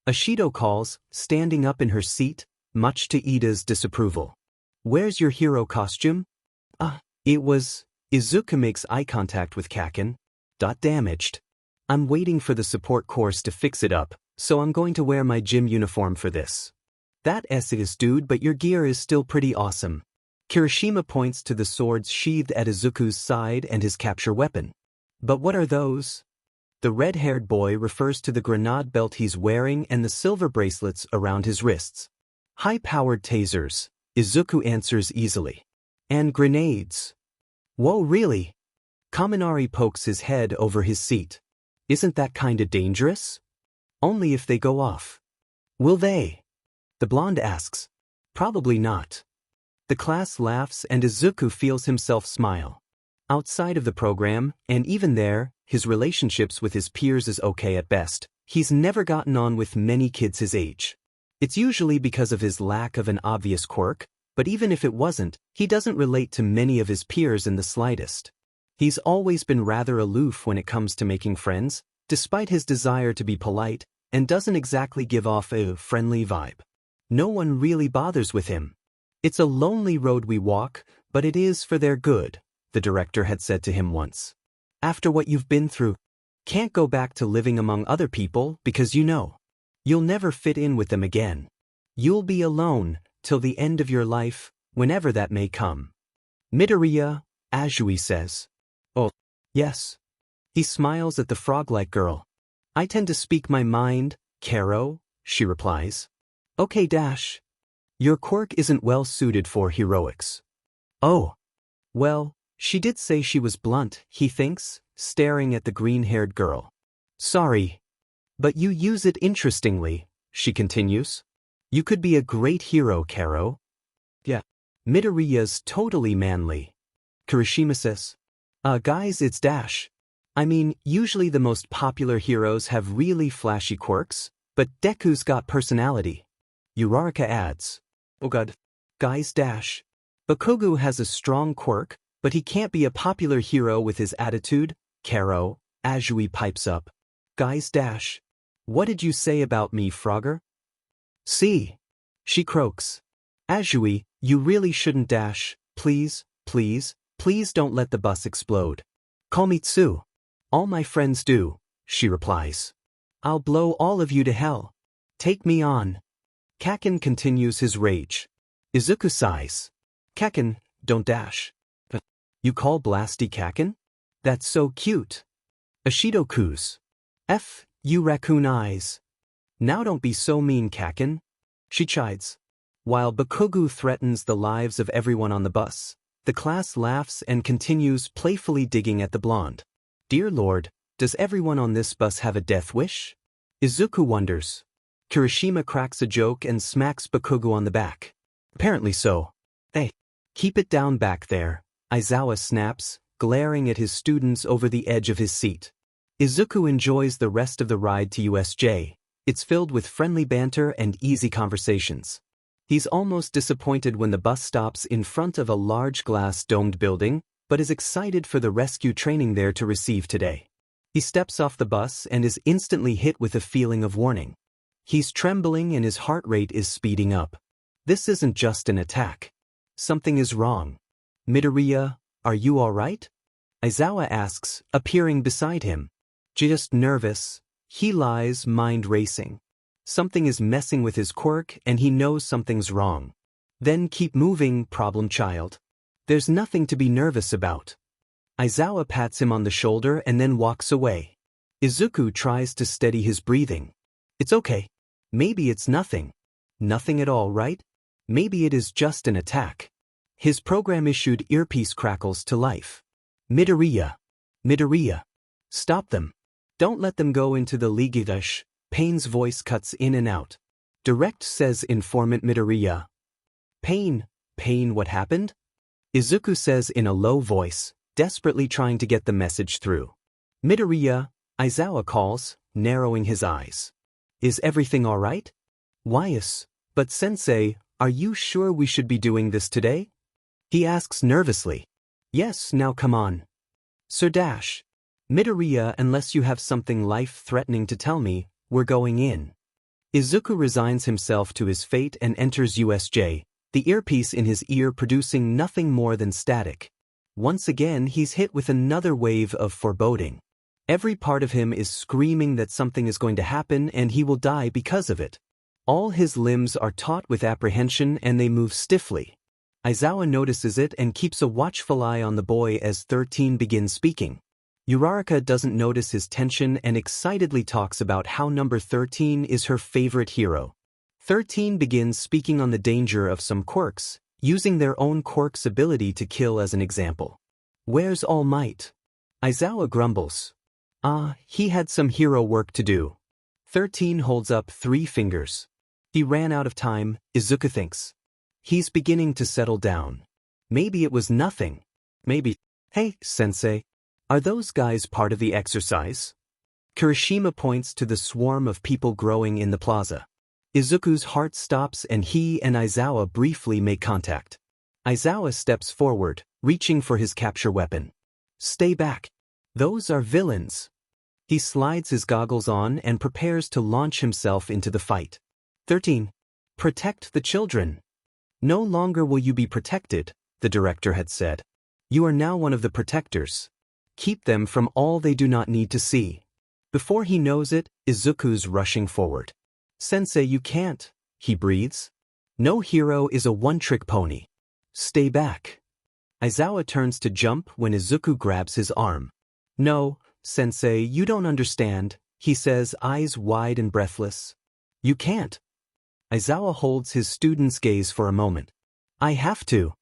Ashido calls, standing up in her seat, much to Ida's disapproval. Where's your hero costume? It was. Izuku makes eye contact with Kaken. Damaged. I'm waiting for the support course to fix it up, so I'm going to wear my gym uniform for this. That is dude, but your gear is still pretty awesome. Kirishima points to the swords sheathed at Izuku's side and his capture weapon. But what are those? The red-haired boy refers to the grenade belt he's wearing and the silver bracelets around his wrists. High-powered tasers, Izuku answers easily. And grenades. Whoa, really? Kaminari pokes his head over his seat. Isn't that kinda dangerous? Only if they go off. Will they? The blonde asks. Probably not. The class laughs and Izuku feels himself smile. Outside of the program, and even there, his relationships with his peers is okay at best. He's never gotten on with many kids his age. It's usually because of his lack of an obvious quirk, but even if it wasn't, he doesn't relate to many of his peers in the slightest. He's always been rather aloof when it comes to making friends, despite his desire to be polite, and doesn't exactly give off a friendly vibe. No one really bothers with him. It's a lonely road we walk, but it is for their good, the director had said to him once. After what you've been through, can't go back to living among other people because you'll never fit in with them again. You'll be alone till the end of your life, whenever that may come. Midoriya, Azui says. Oh, yes. He smiles at the frog-like girl. I tend to speak my mind, Karo, she replies. Okay dash. Your quirk isn't well suited for heroics. Oh. Well, she did say she was blunt, he thinks, staring at the green-haired girl. Sorry. But you use it interestingly, she continues. You could be a great hero, Karo. Yeah. Midoriya's totally manly. Kirishima says. Guys, it's Dash. I mean, usually the most popular heroes have really flashy quirks, but Deku's got personality. Uraraka adds. Oh god. Guys, Dash. Bakugo has a strong quirk, but he can't be a popular hero with his attitude, Karo, Azui pipes up. Guys, Dash. What did you say about me, Frogger? See. She croaks. Azui, you really shouldn't dash, please, please, please don't let the bus explode. Call me Tsu. All my friends do, she replies. I'll blow all of you to hell. Take me on. Kaken continues his rage. Izuku sighs. Kaken, don't dash. But you call Blasty Kaken? That's so cute. Ashido coos. You raccoon eyes. Now don't be so mean, Kaken. She chides. While Bakugo threatens the lives of everyone on the bus, the class laughs and continues playfully digging at the blonde. Dear Lord, does everyone on this bus have a death wish? Izuku wonders. Kirishima cracks a joke and smacks Bakugo on the back. Apparently so. Hey, keep it down back there, Aizawa snaps, glaring at his students over the edge of his seat. Izuku enjoys the rest of the ride to USJ. It's filled with friendly banter and easy conversations. He's almost disappointed when the bus stops in front of a large glass-domed building, but is excited for the rescue training there to receive today. He steps off the bus and is instantly hit with a feeling of warning. He's trembling and his heart rate is speeding up. This isn't just an attack. Something is wrong. Midoriya, are you all right? Aizawa asks, appearing beside him. Just nervous. He lies, mind racing. Something is messing with his quirk and he knows something's wrong. Then keep moving, problem child. There's nothing to be nervous about. Aizawa pats him on the shoulder and then walks away. Izuku tries to steady his breathing. It's okay. Maybe it's nothing. Nothing at all, right? Maybe it is just an attack. His program-issued earpiece crackles to life. Midoriya. Midoriya. Stop them. Don't let them go into the Ligidash. Pain's voice cuts in and out. Direct, says informant Midoriya. Pain, pain, what happened? Izuku says in a low voice, desperately trying to get the message through. Midoriya, Aizawa calls, narrowing his eyes. Is everything alright? Whyus, but sensei, are you sure we should be doing this today? He asks nervously. Yes, now come on. Sir Dash. Midoriya, unless you have something life-threatening to tell me, we're going in. Izuku resigns himself to his fate and enters USJ, the earpiece in his ear producing nothing more than static. Once again he's hit with another wave of foreboding. Every part of him is screaming that something is going to happen and he will die because of it. All his limbs are taut with apprehension and they move stiffly. Aizawa notices it and keeps a watchful eye on the boy as 13 begins speaking. Uraraka doesn't notice his tension and excitedly talks about how number 13 is her favorite hero. 13 begins speaking on the danger of some quirks, using their own quirk's ability to kill as an example. Where's All Might? Aizawa grumbles. He had some hero work to do. 13 holds up 3 fingers. He ran out of time, Izuku thinks. He's beginning to settle down. Maybe it was nothing. Maybe. Hey, sensei. Are those guys part of the exercise? Kirishima points to the swarm of people growing in the plaza. Izuku's heart stops and he and Aizawa briefly make contact. Aizawa steps forward, reaching for his capture weapon. Stay back. Those are villains. He slides his goggles on and prepares to launch himself into the fight. 13. Protect the children. No longer will you be protected, the director had said. You are now one of the protectors. Keep them from all they do not need to see. Before he knows it, Izuku's rushing forward. Sensei, you can't, he breathes. No hero is a one-trick pony. Stay back. Aizawa turns to jump when Izuku grabs his arm. No, sensei, you don't understand, he says, eyes wide and breathless. You can't. Aizawa holds his student's gaze for a moment. I have to.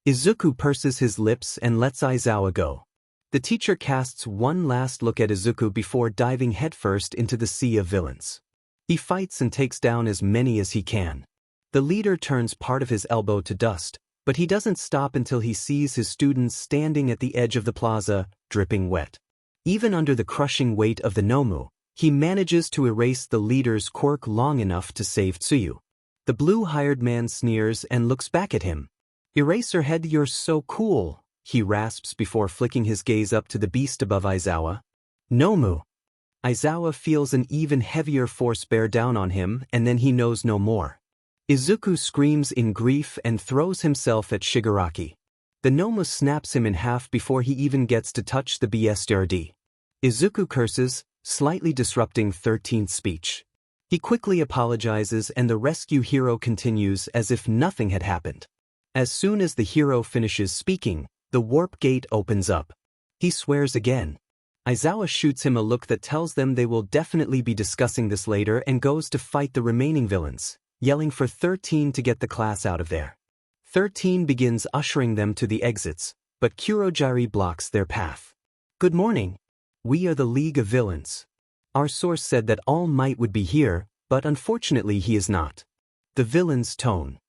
Izuku purses his lips and lets Aizawa go. The teacher casts one last look at Izuku before diving headfirst into the sea of villains. He fights and takes down as many as he can. The leader turns part of his elbow to dust, but he doesn't stop until he sees his students standing at the edge of the plaza, dripping wet. Even under the crushing weight of the Nomu, he manages to erase the leader's quirk long enough to save Tsuyu. The blue hired man sneers and looks back at him. Eraserhead, you're so cool, he rasps before flicking his gaze up to the beast above Aizawa. Nomu. Aizawa feels an even heavier force bear down on him and then he knows no more. Izuku screams in grief and throws himself at Shigaraki. The Nomu snaps him in half before he even gets to touch the BSRD. Izuku curses, slightly disrupting 13's speech. He quickly apologizes and the rescue hero continues as if nothing had happened. As soon as the hero finishes speaking, the warp gate opens up. He swears again. Aizawa shoots him a look that tells them they will definitely be discussing this later and goes to fight the remaining villains, yelling for 13 to get the class out of there. 13 begins ushering them to the exits, but Kurojiri blocks their path. Good morning. We are the League of Villains. Our source said that All Might would be here, but unfortunately he is not. The villain's tone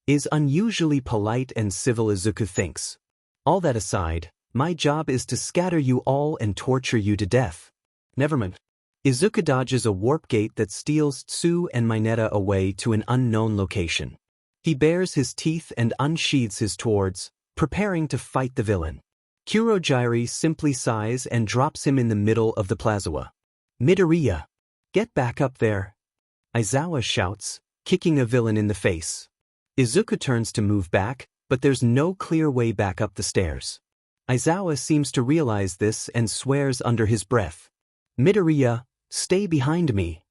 is unusually polite and civil, Izuku thinks. All that aside, my job is to scatter you all and torture you to death. Never mind. Izuku dodges a warp gate that steals Tsu and Mineta away to an unknown location. He bares his teeth and unsheathes his swords, preparing to fight the villain. Kurojiri simply sighs and drops him in the middle of the plaza. Midoriya, get back up there. Aizawa shouts, kicking a villain in the face. Izuku turns to move back, but there's no clear way back up the stairs. Aizawa seems to realize this and swears under his breath. Midoriya, stay behind me.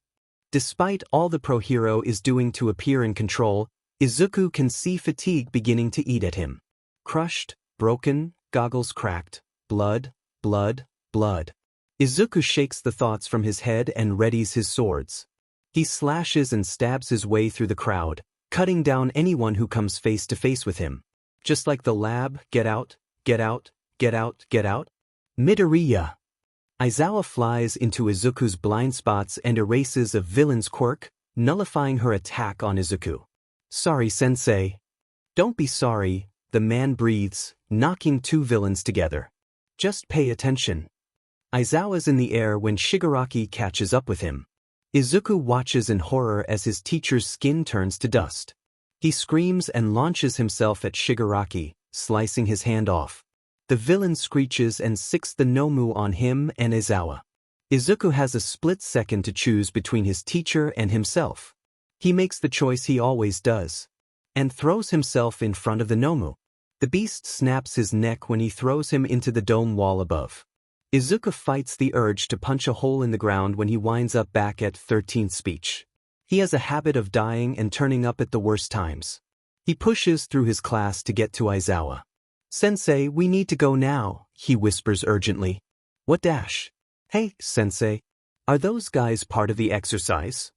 Despite all the pro-hero is doing to appear in control, Izuku can see fatigue beginning to eat at him. Crushed, broken, goggles cracked, blood, blood, blood. Izuku shakes the thoughts from his head and readies his swords. He slashes and stabs his way through the crowd, cutting down anyone who comes face to face with him. Just like the lab, get out, get out, get out, get out. Midoriya. Aizawa flies into Izuku's blind spots and erases a villain's quirk, nullifying her attack on Izuku. Sorry, sensei. Don't be sorry, the man breathes, knocking two villains together. Just pay attention. Aizawa's in the air when Shigaraki catches up with him. Izuku watches in horror as his teacher's skin turns to dust. He screams and launches himself at Shigaraki, slicing his hand off. The villain screeches and sicks the Nomu on him and Aizawa. Izuku has a split second to choose between his teacher and himself. He makes the choice he always does, and throws himself in front of the Nomu. The beast snaps his neck when he throws him into the dome wall above. Izuku fights the urge to punch a hole in the ground when he winds up back at 13th speech. He has a habit of dying and turning up at the worst times. He pushes through his class to get to Aizawa. "Sensei, we need to go now," he whispers urgently. "What dash? Hey, Sensei, are those guys part of the exercise?"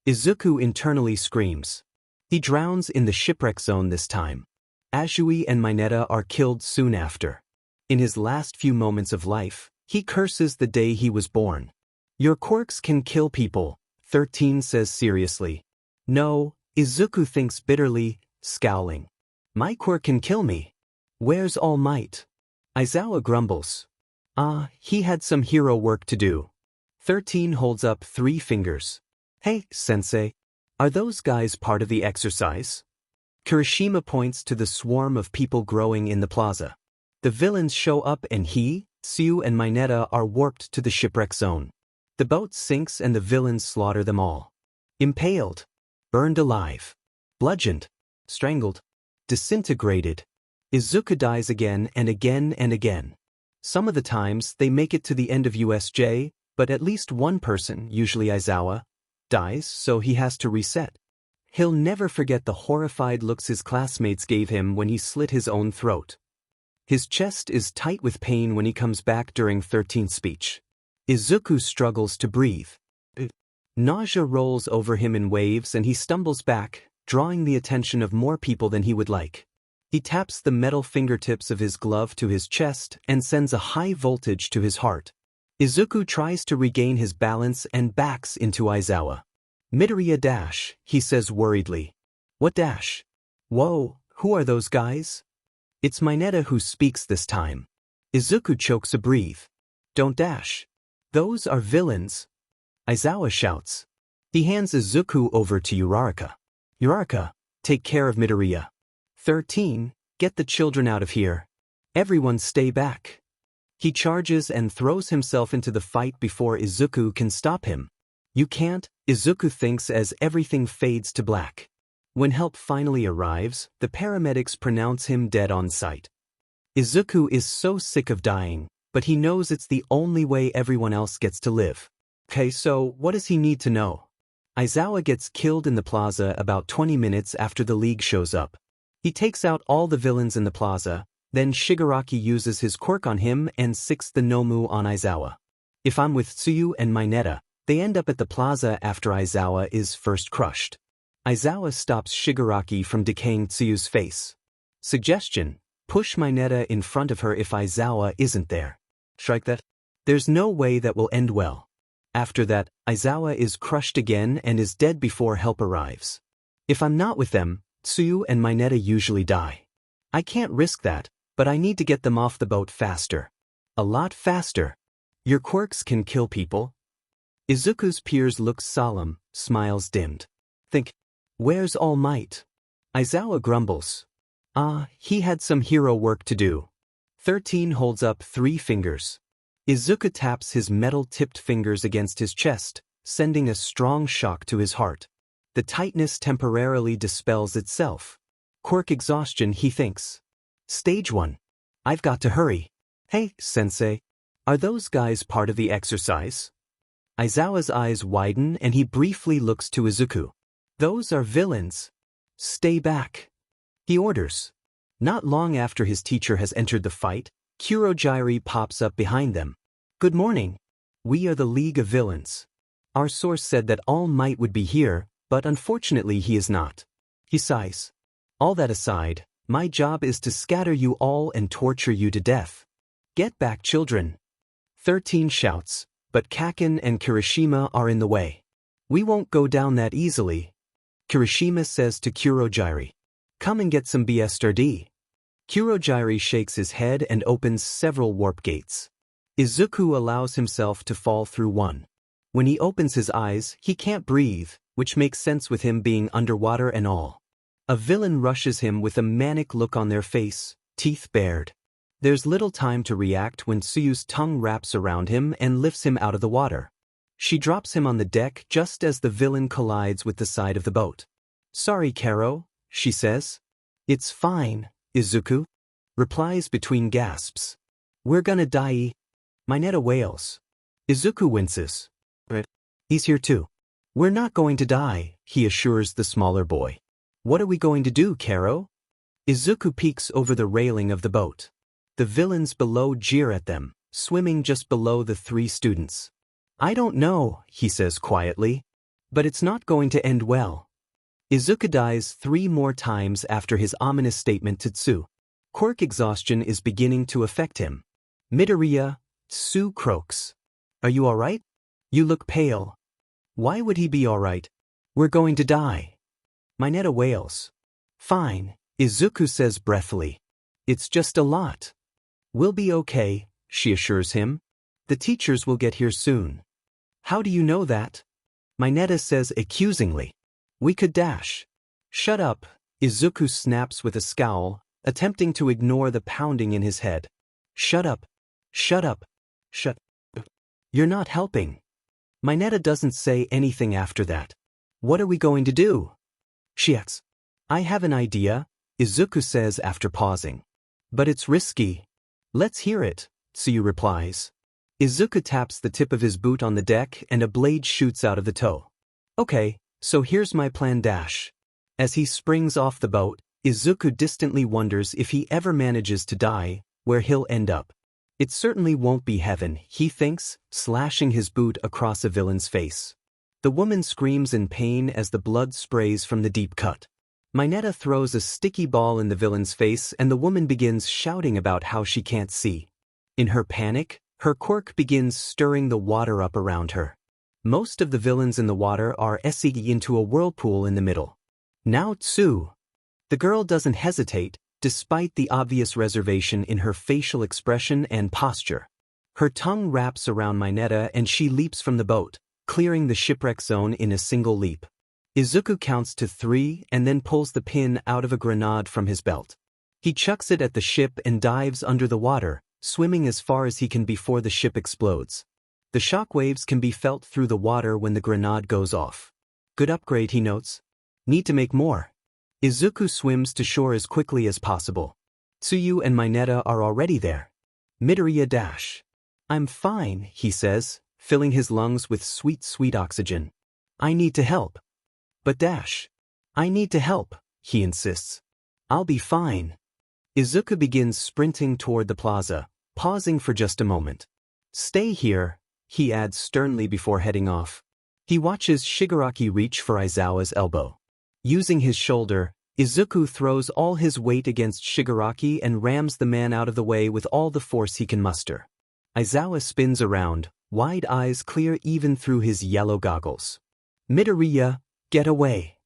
Izuku internally screams. He drowns in the shipwreck zone this time. Azui and Mineta are killed soon after. In his last few moments of life, he curses the day he was born. "Your quirks can kill people," 13 says seriously. "No," Izuku thinks bitterly, scowling. "My quirk can kill me. Where's All Might?" Aizawa grumbles. He had some hero work to do." 13 holds up 3 fingers. "Hey, Sensei, are those guys part of the exercise?" Kirishima points to the swarm of people growing in the plaza. The villains show up and he, Tsuyu and Mineta are warped to the shipwreck zone. The boat sinks and the villains slaughter them all. Impaled, burned alive, bludgeoned, strangled, disintegrated. Izuku dies again and again and again. Some of the times they make it to the end of USJ, but at least one person, usually Aizawa, dies, so he has to reset. He'll never forget the horrified looks his classmates gave him when he slit his own throat. His chest is tight with pain when he comes back during 13th speech. Izuku struggles to breathe. Nausea rolls over him in waves and he stumbles back, drawing the attention of more people than he would like. He taps the metal fingertips of his glove to his chest and sends a high voltage to his heart. Izuku tries to regain his balance and backs into Aizawa. "Midoriya dash," he says worriedly. "What dash? Whoa, who are those guys?" It's Mineta who speaks this time. Izuku chokes a breath. "Don't dash. Those are villains." Aizawa shouts. He hands Izuku over to Uraraka. "Uraraka, take care of Midoriya." 13, get the children out of here. Everyone stay back. He charges and throws himself into the fight before Izuku can stop him. "You can't," Izuku thinks as everything fades to black. When help finally arrives, the paramedics pronounce him dead on sight. Izuku is so sick of dying, but he knows it's the only way everyone else gets to live. Okay, so what does he need to know? Aizawa gets killed in the plaza about 20 minutes after the League shows up. He takes out all the villains in the plaza, then Shigaraki uses his quirk on him and sicks the Nomu on Aizawa. If I'm with Tsuyu and Mineta, they end up at the plaza after Aizawa is first crushed. Aizawa stops Shigaraki from decaying Tsuyu's face. Suggestion: push Mineta in front of her if Aizawa isn't there. Strike that. There's no way that will end well. After that, Aizawa is crushed again and is dead before help arrives. If I'm not with them, Tsuyu and Mineta usually die. I can't risk that, but I need to get them off the boat faster. A lot faster. Your quirks can kill people. Izuku's peers look solemn, smiles dimmed. Think, where's All Might? Aizawa grumbles. He had some hero work to do. 13 holds up 3 fingers. Izuku taps his metal-tipped fingers against his chest, sending a strong shock to his heart. The tightness temporarily dispels itself. Quirk exhaustion, he thinks. Stage 1. I've got to hurry. Hey, Sensei, are those guys part of the exercise? Aizawa's eyes widen and he briefly looks to Izuku. Those are villains. Stay back. He orders. Not long after his teacher has entered the fight, Kurogyri pops up behind them. Good morning. We are the League of Villains. Our source said that All Might would be here, but unfortunately he is not. He sighs. All that aside, my job is to scatter you all and torture you to death. Get back, children. 13 shouts, but Kaken and Kirishima are in the way. We won't go down that easily. Kirishima says to Kurogyri. Come and get some BSRD. Kurogiri shakes his head and opens several warp gates. Izuku allows himself to fall through one. When he opens his eyes, he can't breathe, which makes sense with him being underwater and all. A villain rushes him with a manic look on their face, teeth bared. There's little time to react when Tsuyu's tongue wraps around him and lifts him out of the water. She drops him on the deck just as the villain collides with the side of the boat. "Sorry, Karo," she says. "It's fine," Izuku replies between gasps. "We're gonna die." Mineta wails. Izuku winces. He's here too. "We're not going to die," he assures the smaller boy. "What are we going to do, Karo?" Izuku peeks over the railing of the boat. The villains below jeer at them, swimming just below the three students. "I don't know," he says quietly. "But it's not going to end well." Izuku dies 3 more times after his ominous statement to Tsu. Quirk exhaustion is beginning to affect him. Midoriya, Tsu croaks. "Are you alright? You look pale." "Why would he be alright? We're going to die." Mineta wails. "Fine," Izuku says breathily. "It's just a lot." "We'll be okay," she assures him. "The teachers will get here soon." "How do you know that?" Mineta says accusingly. "We could dash." "Shut up," Izuku snaps with a scowl, attempting to ignore the pounding in his head. "Shut up. Shut up. Shut up. You're not helping." Mineta doesn't say anything after that. "What are we going to do?" she asks. "I have an idea," Izuku says after pausing. "But it's risky." "Let's hear it," Tsuyu replies. Izuku taps the tip of his boot on the deck and a blade shoots out of the toe. "Okay, so here's my plan dash." As he springs off the boat, Izuku distantly wonders if he ever manages to die, where he'll end up. It certainly won't be heaven, he thinks, slashing his boot across a villain's face. The woman screams in pain as the blood sprays from the deep cut. Mineta throws a sticky ball in the villain's face and the woman begins shouting about how she can't see. In her panic, her quirk begins stirring the water up around her. Most of the villains in the water are esigi into a whirlpool in the middle. "Now Tsu." The girl doesn't hesitate, despite the obvious reservation in her facial expression and posture. Her tongue wraps around Mineta and she leaps from the boat, clearing the shipwreck zone in a single leap. Izuku counts to 3 and then pulls the pin out of a grenade from his belt. He chucks it at the ship and dives under the water, swimming as far as he can before the ship explodes. The shock waves can be felt through the water when the grenade goes off. "Good upgrade," he notes. "Need to make more." Izuku swims to shore as quickly as possible. Tsuyu and Mineta are already there. Midoriya dash. "I'm fine," he says, filling his lungs with sweet, sweet oxygen. "I need to help." "But Dash, I need to help," he insists. "I'll be fine." Izuku begins sprinting toward the plaza, pausing for just a moment. "Stay here," he adds sternly before heading off. He watches Shigaraki reach for Aizawa's elbow. Using his shoulder, Izuku throws all his weight against Shigaraki and rams the man out of the way with all the force he can muster. Aizawa spins around, wide eyes clear even through his yellow goggles. "Midoriya, get away!"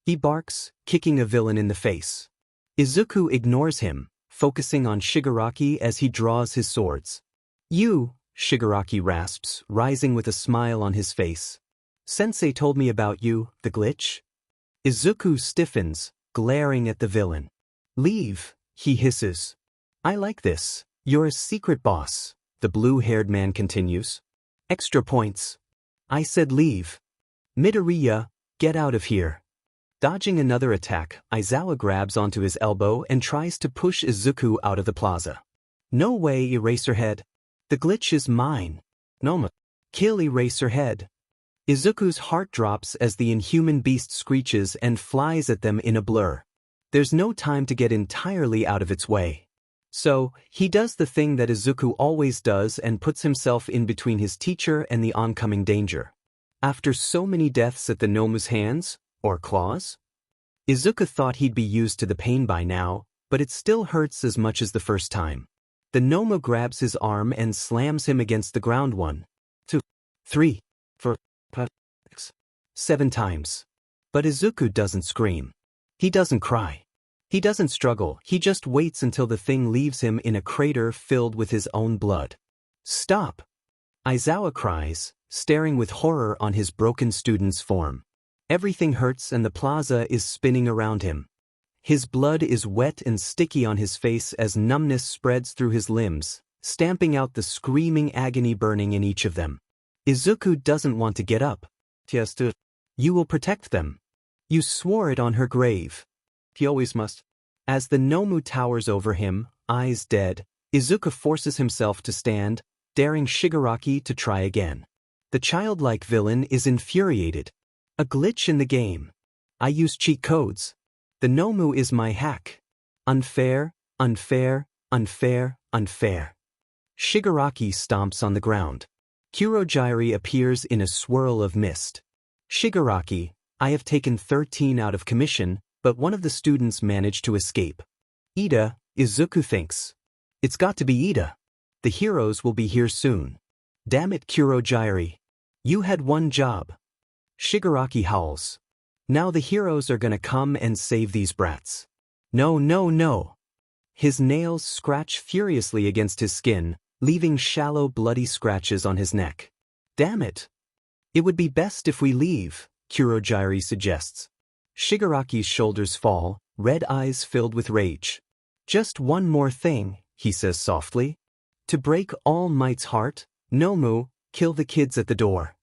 he barks, kicking a villain in the face. Izuku ignores him, focusing on Shigaraki as he draws his swords. "You," Shigaraki rasps, rising with a smile on his face. "Sensei told me about you, the glitch." Izuku stiffens, glaring at the villain. "Leave," he hisses. "I like this. You're a secret boss," the blue-haired man continues. "Extra points." "I said leave." "Midoriya, get out of here." Dodging another attack, Aizawa grabs onto his elbow and tries to push Izuku out of the plaza. "No way, Eraserhead. The glitch is mine." "Noma. Kill Eraserhead." Izuku's heart drops as the inhuman beast screeches and flies at them in a blur. There's no time to get entirely out of its way. So, he does the thing that Izuku always does and puts himself in between his teacher and the oncoming danger. After so many deaths at the Nomu's hands, or claws? Izuku thought he'd be used to the pain by now, but it still hurts as much as the first time. The Nomu grabs his arm and slams him against the ground 1, 2, 3, 4, 5, 6, 7 times. But Izuku doesn't scream. He doesn't cry. He doesn't struggle, he just waits until the thing leaves him in a crater filled with his own blood. Stop! Izawa cries, staring with horror on his broken student's form. Everything hurts and the plaza is spinning around him. His blood is wet and sticky on his face as numbness spreads through his limbs, stamping out the screaming agony burning in each of them. Izuku doesn't want to get up. You will protect them. You swore it on her grave. He always must. As the Nomu towers over him, eyes dead, Izuku forces himself to stand, daring Shigaraki to try again. The childlike villain is infuriated. A glitch in the game. I use cheat codes. The Nomu is my hack. Unfair, unfair, unfair, unfair. Shigaraki stomps on the ground. Kurogyari appears in a swirl of mist. Shigaraki, I have taken 13 out of commission, but one of the students managed to escape. Ida, Izuku thinks. It's got to be Ida. The heroes will be here soon. Damn it, Kurogyari. You had one job. Shigaraki howls. Now the heroes are gonna come and save these brats. No, no, no. His nails scratch furiously against his skin, leaving shallow bloody scratches on his neck. Damn it. It would be best if we leave, Kurogyari suggests. Shigaraki's shoulders fall, red eyes filled with rage. Just one more thing, he says softly. To break All Might's heart, Nomu, kill the kids at the door.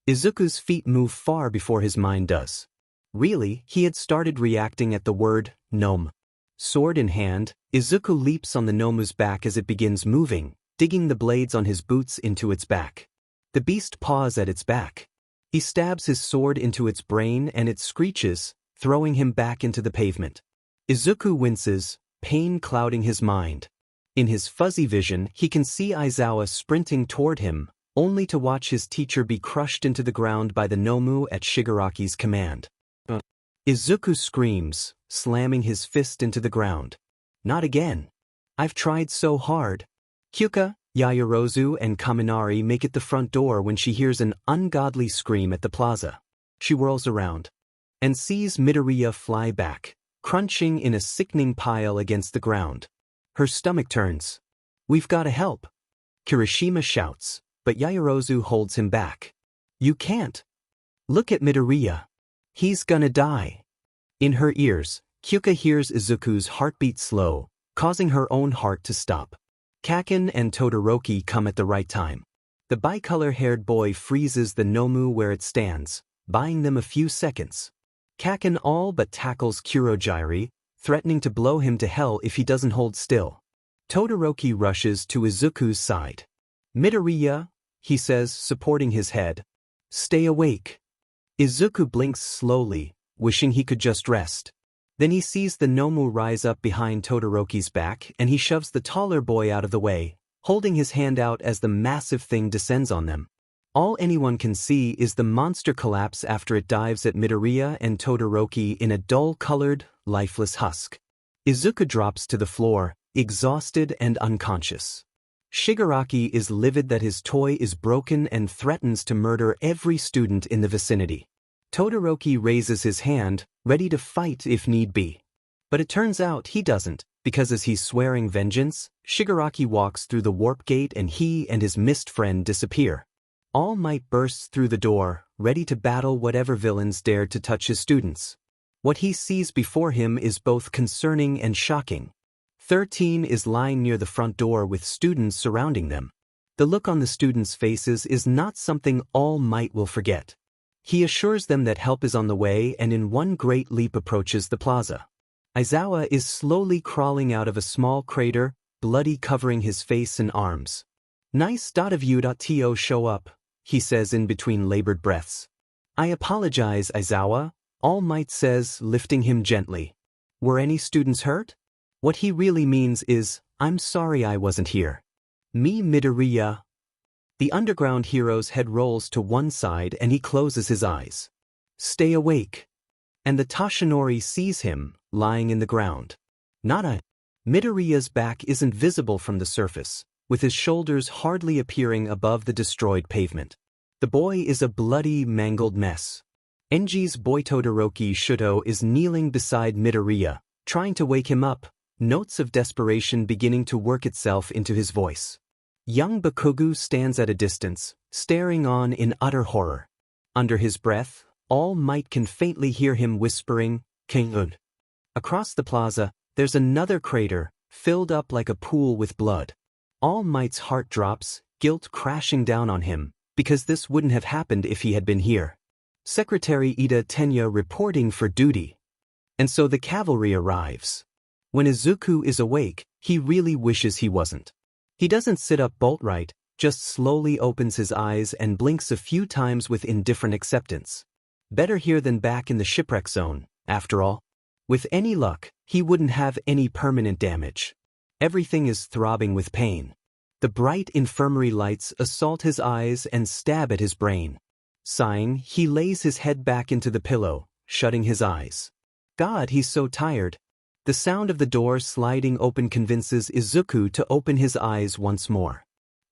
Izuku's feet move far before his mind does. Really, he had started reacting at the word, Gnome. Sword in hand, Izuku leaps on the Nomu's back as it begins moving, digging the blades on his boots into its back. The beast paws at its back. He stabs his sword into its brain and it screeches, throwing him back into the pavement. Izuku winces, pain clouding his mind. In his fuzzy vision, he can see Izawa sprinting toward him, only to watch his teacher be crushed into the ground by the Nomu at Shigaraki's command. Izuku screams, slamming his fist into the ground. Not again. I've tried so hard. Kyuka, Yaoyorozu and Kaminari make it the front door when she hears an ungodly scream at the plaza. She whirls around and sees Midoriya fly back, crunching in a sickening pile against the ground. Her stomach turns. We've got to help. Kirishima shouts, but Yaoyorozu holds him back. You can't. Look at Midoriya. He's gonna die. In her ears, Kyuka hears Izuku's heartbeat slow, causing her own heart to stop. Kaken and Todoroki come at the right time. The bicolor-haired boy freezes the Nomu where it stands, buying them a few seconds. Kaken all but tackles Kurogyari, threatening to blow him to hell if he doesn't hold still. Todoroki rushes to Izuku's side. Midoriya, he says, supporting his head. Stay awake. Izuku blinks slowly, wishing he could just rest. Then he sees the Nomu rise up behind Todoroki's back and he shoves the taller boy out of the way, holding his hand out as the massive thing descends on them. All anyone can see is the monster collapse after it dives at Midoriya and Todoroki in a dull-colored, lifeless husk. Izuku drops to the floor, exhausted and unconscious. Shigaraki is livid that his toy is broken and threatens to murder every student in the vicinity. Todoroki raises his hand, ready to fight if need be. But it turns out he doesn't, because as he's swearing vengeance, Shigaraki walks through the warp gate and he and his mist friend disappear. All Might bursts through the door, ready to battle whatever villains dare to touch his students. What he sees before him is both concerning and shocking. 13 is lying near the front door with students surrounding them. The look on the students' faces is not something All Might will forget. He assures them that help is on the way and in one great leap approaches the plaza. Izawa is slowly crawling out of a small crater, bloody covering his face and arms. Nice of you to show up, he says in between labored breaths. I apologize, Izawa, All Might says, lifting him gently. Were any students hurt? What he really means is, I'm sorry I wasn't here. Me Midoriya. The underground hero's head rolls to one side and he closes his eyes. Stay awake. And the Tashinori sees him, lying in the ground. Midoriya's back isn't visible from the surface, with his shoulders hardly appearing above the destroyed pavement. The boy is a bloody, mangled mess. Enji's boy Todoroki Shuto is kneeling beside Midoriya, trying to wake him up, notes of desperation beginning to work itself into his voice. Young Bakugo stands at a distance, staring on in utter horror. Under his breath, All Might can faintly hear him whispering, "King-un." Across the plaza, there's another crater, filled up like a pool with blood. All Might's heart drops, guilt crashing down on him, because this wouldn't have happened if he had been here. Secretary Ida Tenya reporting for duty. And so the cavalry arrives. When Izuku is awake, he really wishes he wasn't. He doesn't sit up bolt right, just slowly opens his eyes and blinks a few times with indifferent acceptance. Better here than back in the shipwreck zone, after all. With any luck, he wouldn't have any permanent damage. Everything is throbbing with pain. The bright infirmary lights assault his eyes and stab at his brain. Sighing, he lays his head back into the pillow, shutting his eyes. God, he's so tired. The sound of the door sliding open convinces Izuku to open his eyes once more.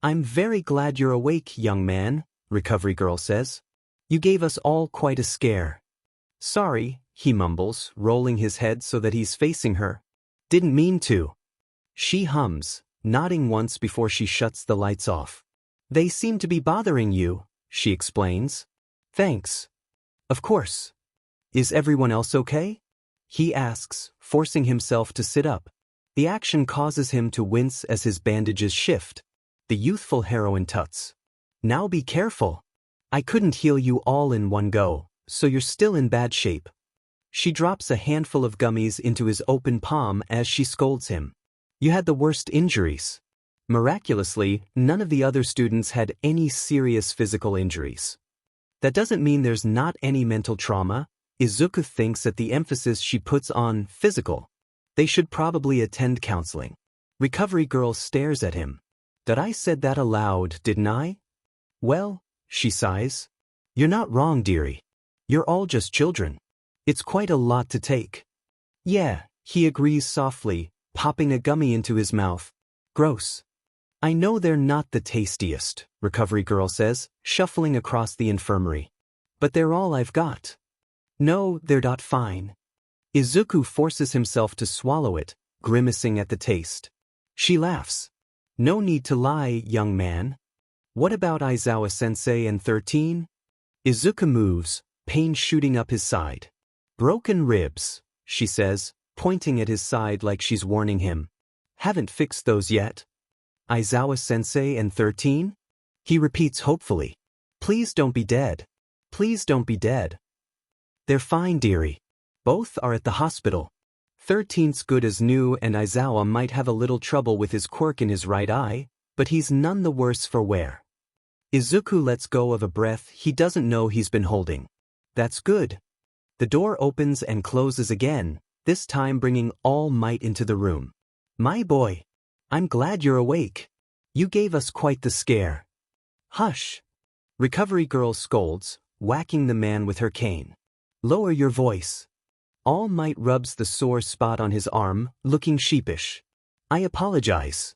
"I'm very glad you're awake, young man," Recovery Girl says. "You gave us all quite a scare." "Sorry," he mumbles, rolling his head so that he's facing her. "Didn't mean to." She hums, nodding once before she shuts the lights off. "They seem to be bothering you," she explains. "Thanks." "Of course. Is everyone else okay?" he asks, forcing himself to sit up. The action causes him to wince as his bandages shift. The youthful heroine tuts. "Now be careful. I couldn't heal you all in one go, so you're still in bad shape." She drops a handful of gummies into his open palm as she scolds him. "You had the worst injuries." Miraculously, none of the other students had any serious physical injuries. That doesn't mean there's not any mental trauma. Izuku thinks that the emphasis she puts on physical. They should probably attend counseling. Recovery Girl stares at him. "Did I said that aloud, didn't I?" "Well," she sighs. "You're not wrong, dearie. You're all just children. It's quite a lot to take." "Yeah," he agrees softly, popping a gummy into his mouth. "Gross." "I know they're not the tastiest," Recovery Girl says, shuffling across the infirmary. "But they're all I've got." "No, they're not fine." Izuku forces himself to swallow it, grimacing at the taste. She laughs. "No need to lie, young man. What about Aizawa-sensei and 13? Izuku moves, pain shooting up his side. "Broken ribs," she says, pointing at his side like she's warning him. "Haven't fixed those yet." "Aizawa-sensei and 13? He repeats hopefully. "Please don't be dead. Please don't be dead." "They're fine, dearie. Both are at the hospital. 13's good as new and Aizawa might have a little trouble with his quirk in his right eye, but he's none the worse for wear." Izuku lets go of a breath he doesn't know he's been holding. "That's good." The door opens and closes again, this time bringing All Might into the room. "My boy. I'm glad you're awake. You gave us quite the scare." "Hush." Recovery Girl scolds, whacking the man with her cane. "Lower your voice." All Might rubs the sore spot on his arm, looking sheepish. "I apologize."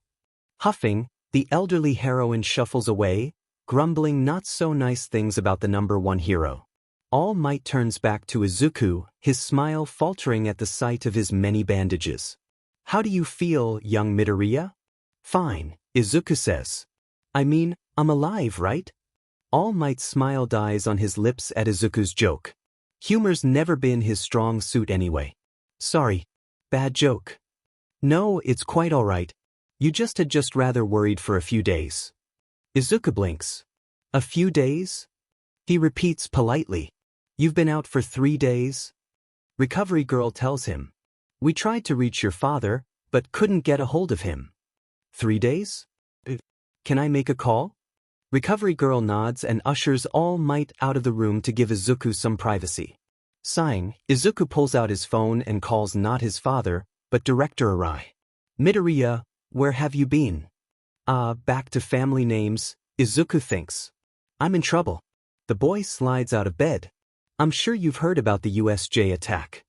Huffing, the elderly heroine shuffles away, grumbling not so nice things about the number one hero. All Might turns back to Izuku, his smile faltering at the sight of his many bandages. "How do you feel, young Midoriya?" "Fine," Izuku says. "I mean, I'm alive, right?" All Might's smile dies on his lips at Izuku's joke. Humor's never been his strong suit anyway. "Sorry. Bad joke." "No, it's quite all right. You had just rather worried for a few days." Izuku blinks. "A few days?" He repeats politely. "You've been out for 3 days?" Recovery Girl tells him. "We tried to reach your father, but couldn't get a hold of him." 3 days? Can I make a call?" Recovery Girl nods and ushers All Might out of the room to give Izuku some privacy. Sighing, Izuku pulls out his phone and calls not his father, but Director Arai. "Midoriya, where have you been?" Back to family names," Izuku thinks. "I'm in trouble." The boy slides out of bed. "I'm sure you've heard about the USJ attack."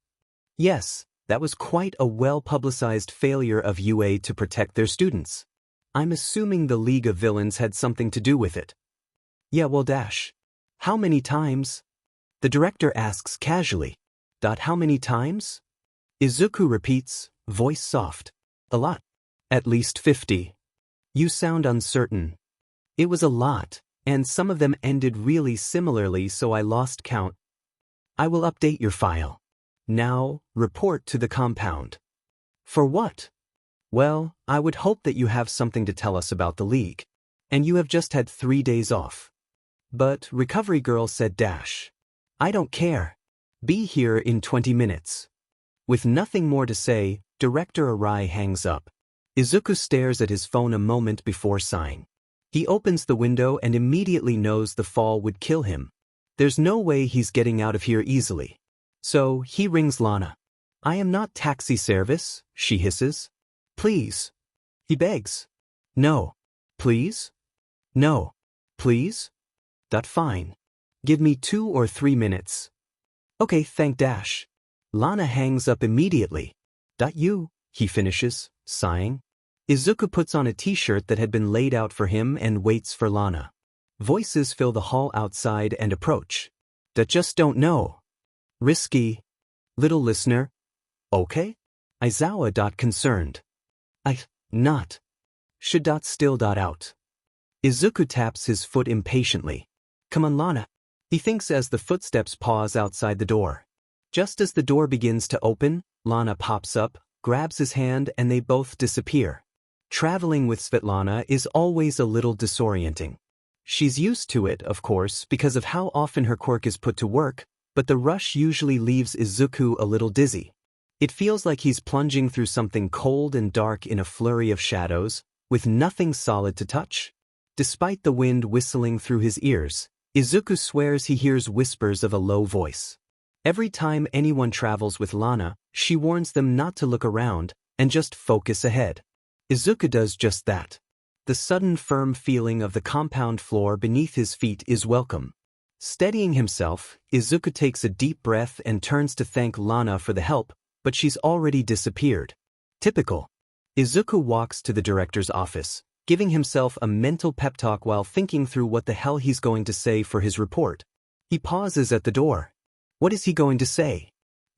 "Yes, that was quite a well-publicized failure of UA to protect their students. I'm assuming the League of Villains had something to do with it." "Yeah, well, how many times?" The director asks casually. "How many times?" Izuku repeats, voice soft. A lot. At least 50. You sound uncertain. It was a lot, and some of them ended really similarly, so I lost count. I will update your file. Now, report to the compound. For what? Well, I would hope that you have something to tell us about the league. And you have just had 3 days off. But Recovery Girl said dash. I don't care. Be here in 20 minutes. With nothing more to say, Director Arai hangs up. Izuku stares at his phone a moment before sighing. He opens the window and immediately knows the fall would kill him. There's no way he's getting out of here easily. So, he rings Lana. I am not taxi service, she hisses. Please. He begs. No. Please? No. Please? Fine. Give me 2 or 3 minutes. Okay, thank dash. Lana hangs up immediately. He finishes, sighing. Izuku puts on a t-shirt that had been laid out for him and waits for Lana. Voices fill the hall outside and approach. Just don't know. Risky. Little listener. Okay? Aizawa. Concerned. Not. Should. Still. Out. Izuku taps his foot impatiently. Come on, Lana. He thinks as the footsteps pause outside the door. Just as the door begins to open, Lana pops up, grabs his hand, and they both disappear. Traveling with Svetlana is always a little disorienting. She's used to it, of course, because of how often her quirk is put to work, but the rush usually leaves Izuku a little dizzy. It feels like he's plunging through something cold and dark in a flurry of shadows, with nothing solid to touch. Despite the wind whistling through his ears, Izuku swears he hears whispers of a low voice. Every time anyone travels with Lana, she warns them not to look around and just focus ahead. Izuku does just that. The sudden firm feeling of the compound floor beneath his feet is welcome. Steadying himself, Izuku takes a deep breath and turns to thank Lana for the help, but she's already disappeared. Typical. Izuku walks to the director's office, giving himself a mental pep talk while thinking through what the hell he's going to say for his report. He pauses at the door. What is he going to say?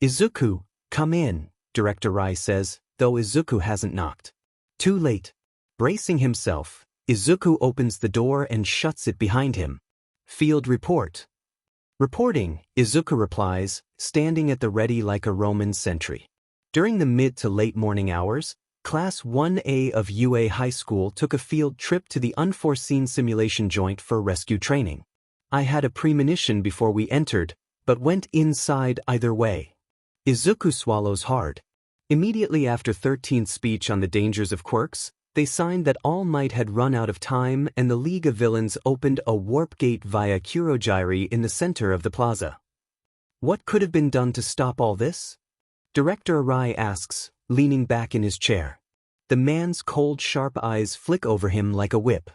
Izuku, come in, Director Rai says, though Izuku hasn't knocked. Too late. Bracing himself, Izuku opens the door and shuts it behind him. Field report. Reporting, Izuku replies, standing at the ready like a Roman sentry. During the mid to late morning hours, Class 1A of UA High School took a field trip to the unforeseen simulation joint for rescue training. I had a premonition before we entered, but went inside either way. Izuku swallows hard. Immediately after 13th speech on the dangers of quirks, they signed that All Might had run out of time and the League of Villains opened a warp gate via Kurogiri in the center of the plaza. What could have been done to stop all this? Director Arai asks, leaning back in his chair. The man's cold, sharp eyes flick over him like a whip.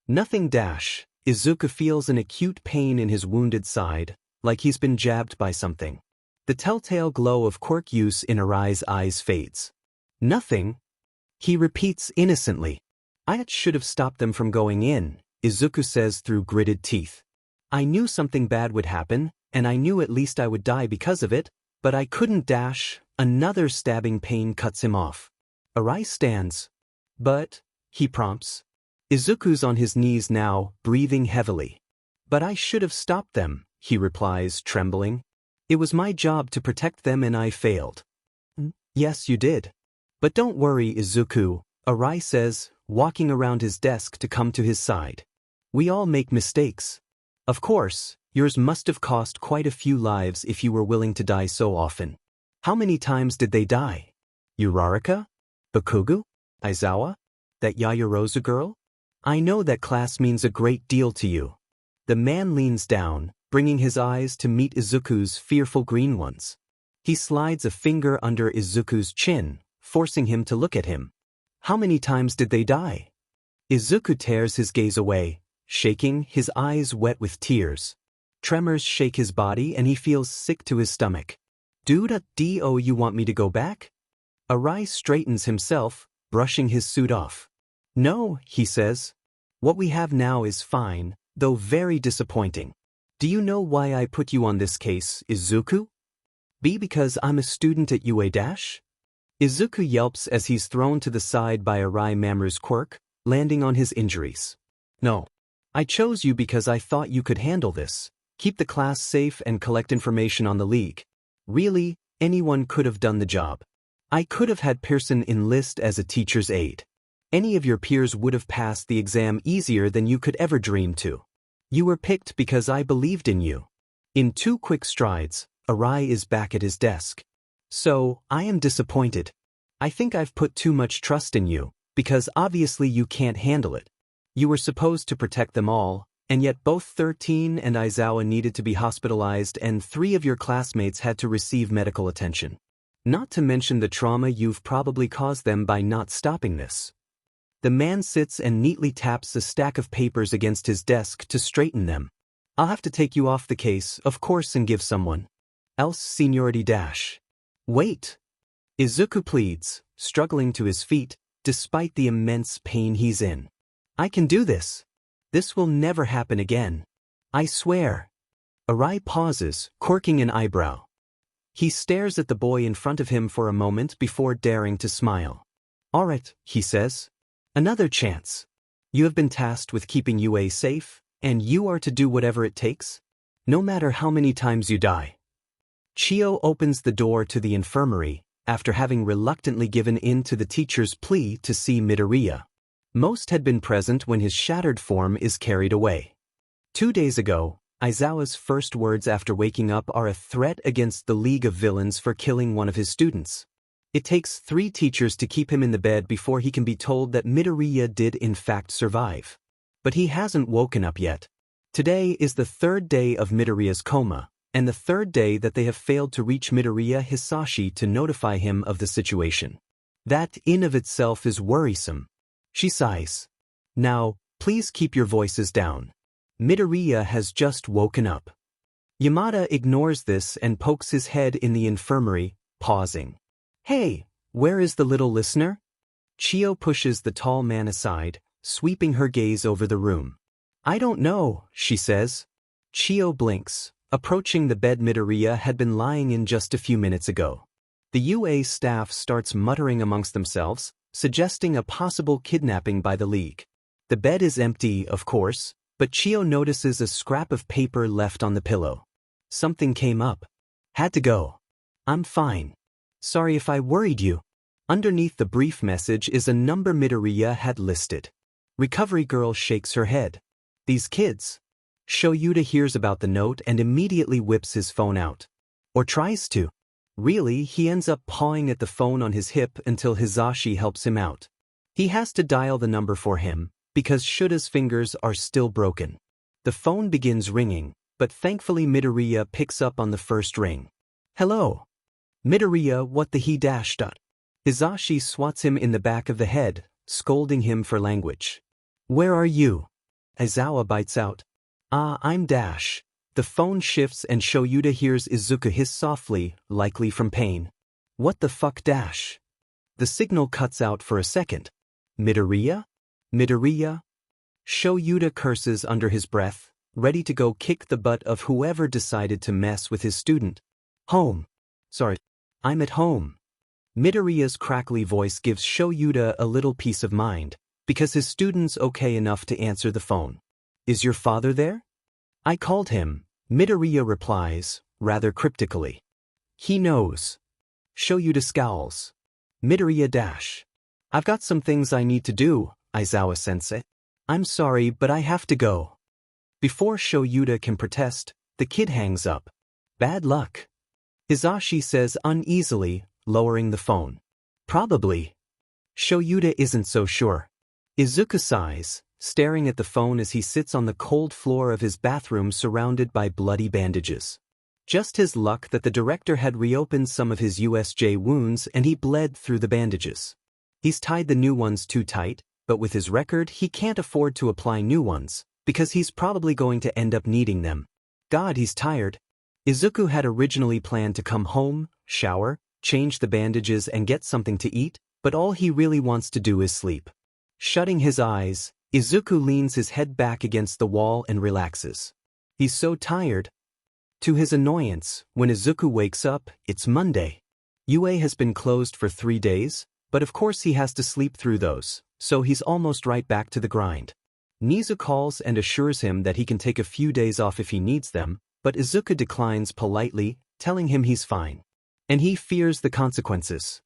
Nothing. Izuku feels an acute pain in his wounded side, like he's been jabbed by something. The telltale glow of quirk use in Arai's eyes fades. Nothing. He repeats innocently. I should have stopped them from going in, Izuku says through gritted teeth. I knew something bad would happen, and I knew at least I would die because of it, but I couldn't. Another stabbing pain cuts him off. Arai stands. But, he prompts. Izuku's on his knees now, breathing heavily. But I should have stopped them, he replies, trembling. It was my job to protect them and I failed. Yes, you did. But don't worry, Izuku, Arai says, walking around his desk to come to his side. We all make mistakes. Of course, yours must have cost quite a few lives if you were willing to die so often. How many times did they die? Uraraka? Bakugu? Aizawa? That Yayorozu girl? I know that class means a great deal to you. The man leans down, bringing his eyes to meet Izuku's fearful green ones. He slides a finger under Izuku's chin, forcing him to look at him. How many times did they die? Izuku tears his gaze away, shaking, his eyes wet with tears. Tremors shake his body and he feels sick to his stomach. Do you want me to go back? Arai straightens himself, brushing his suit off. No, he says. What we have now is fine, though very disappointing. Do you know why I put you on this case, Izuku? B because I'm a student at UA dash? Izuku yelps as he's thrown to the side by Arai Mamoru's Quirk, landing on his injuries. No. I chose you because I thought you could handle this. Keep the class safe and collect information on the league. Really, anyone could have done the job. I could have had Pearson enlist as a teacher's aide. Any of your peers would have passed the exam easier than you could ever dream to. You were picked because I believed in you. In 2 quick strides, Arai is back at his desk. So, I am disappointed. I think I've put too much trust in you, because obviously you can't handle it. You were supposed to protect them all, and yet both 13 and Aizawa needed to be hospitalized and 3 of your classmates had to receive medical attention. Not to mention the trauma you've probably caused them by not stopping this. The man sits and neatly taps a stack of papers against his desk to straighten them. I'll have to take you off the case, of course, and give someone else seniority dash. Wait. Izuku pleads, struggling to his feet, despite the immense pain he's in. I can do this. This will never happen again. I swear. Arai pauses, quirking an eyebrow. He stares at the boy in front of him for a moment before daring to smile. Alright, he says. Another chance. You have been tasked with keeping UA safe, and you are to do whatever it takes, no matter how many times you die. Chio opens the door to the infirmary, after having reluctantly given in to the teacher's plea to see Midoriya. Most had been present when his shattered form is carried away. 2 days ago, Aizawa's first words after waking up are a threat against the League of Villains for killing one of his students. It takes 3 teachers to keep him in the bed before he can be told that Midoriya did in fact survive. But he hasn't woken up yet. Today is the 3rd day of Midoriya's coma, and the 3rd day that they have failed to reach Midoriya Hisashi to notify him of the situation. That in of itself is worrisome. She sighs. Now, please keep your voices down. Midoriya has just woken up. Yamada ignores this and pokes his head in the infirmary, pausing. Hey, where is the little listener? Chio pushes the tall man aside, sweeping her gaze over the room. I don't know, she says. Chio blinks, approaching the bed Midoriya had been lying in just a few minutes ago. The UA staff starts muttering amongst themselves, suggesting a possible kidnapping by the League. The bed is empty, of course, but Chio notices a scrap of paper left on the pillow. Something came up. Had to go. I'm fine. Sorry if I worried you. Underneath the brief message is a number Midoriya had listed. Recovery Girl shakes her head. These kids. Shoyuta hears about the note and immediately whips his phone out. Or tries to. Really, he ends up pawing at the phone on his hip until Hisashi helps him out. He has to dial the number for him, because Shuta's fingers are still broken. The phone begins ringing, but thankfully Midoriya picks up on the first ring. Hello. Midoriya, what the he dash dot. Hisashi swats him in the back of the head, scolding him for language. Where are you? Aizawa bites out. I'm dash. The phone shifts and Shoyuta hears Izuku hiss softly, likely from pain. What the fuck dash? The signal cuts out for a second. Midoriya? Midoriya? Shoyuta curses under his breath, ready to go kick the butt of whoever decided to mess with his student. Home. Sorry, I'm at home. Midoriya's crackly voice gives Shoyuta a little peace of mind, because his student's okay enough to answer the phone. Is your father there? I called him. Midoriya replies, rather cryptically. He knows. Shoyuta scowls. Midoriya dash. I've got some things I need to do, Aizawa-sensei. I'm sorry, but I have to go. Before Shoyuta can protest, the kid hangs up. Bad luck. Hisashi says uneasily, lowering the phone. Probably. Shoyuta isn't so sure. Izuku sighs, staring at the phone as he sits on the cold floor of his bathroom surrounded by bloody bandages. Just his luck that the director had reopened some of his USJ wounds and he bled through the bandages. He's tied the new ones too tight, but with his record he can't afford to apply new ones, because he's probably going to end up needing them. God, he's tired. Izuku had originally planned to come home, shower, change the bandages and get something to eat, but all he really wants to do is sleep. Shutting his eyes, Izuku leans his head back against the wall and relaxes. He's so tired. To his annoyance, when Izuku wakes up, it's Monday. UA has been closed for 3 days, but of course he has to sleep through those, so he's almost right back to the grind. Nizu calls and assures him that he can take a few days off if he needs them, but Izuku declines politely, telling him he's fine. And he fears the consequences.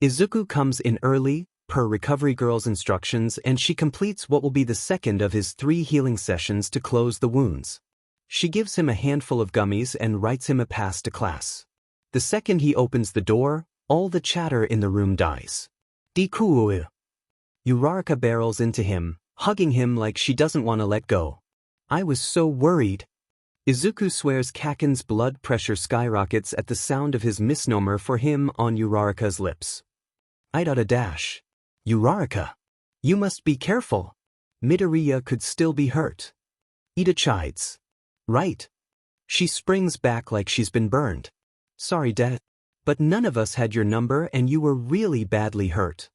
Izuku comes in early, per Recovery Girl's instructions, and she completes what will be the second of his 3 healing sessions to close the wounds. She gives him a handful of gummies and writes him a pass to class. The second he opens the door, all the chatter in the room dies. Deku. Uraraka barrels into him, hugging him like she doesn't want to let go. I was so worried. Izuku swears Kaken's blood pressure skyrockets at the sound of his misnomer for him on Uraraka's lips. Dash. Uraraka. You must be careful. Midoriya could still be hurt. Ida chides. Right. She springs back like she's been burned. Sorry, Dad. But none of us had your number and you were really badly hurt.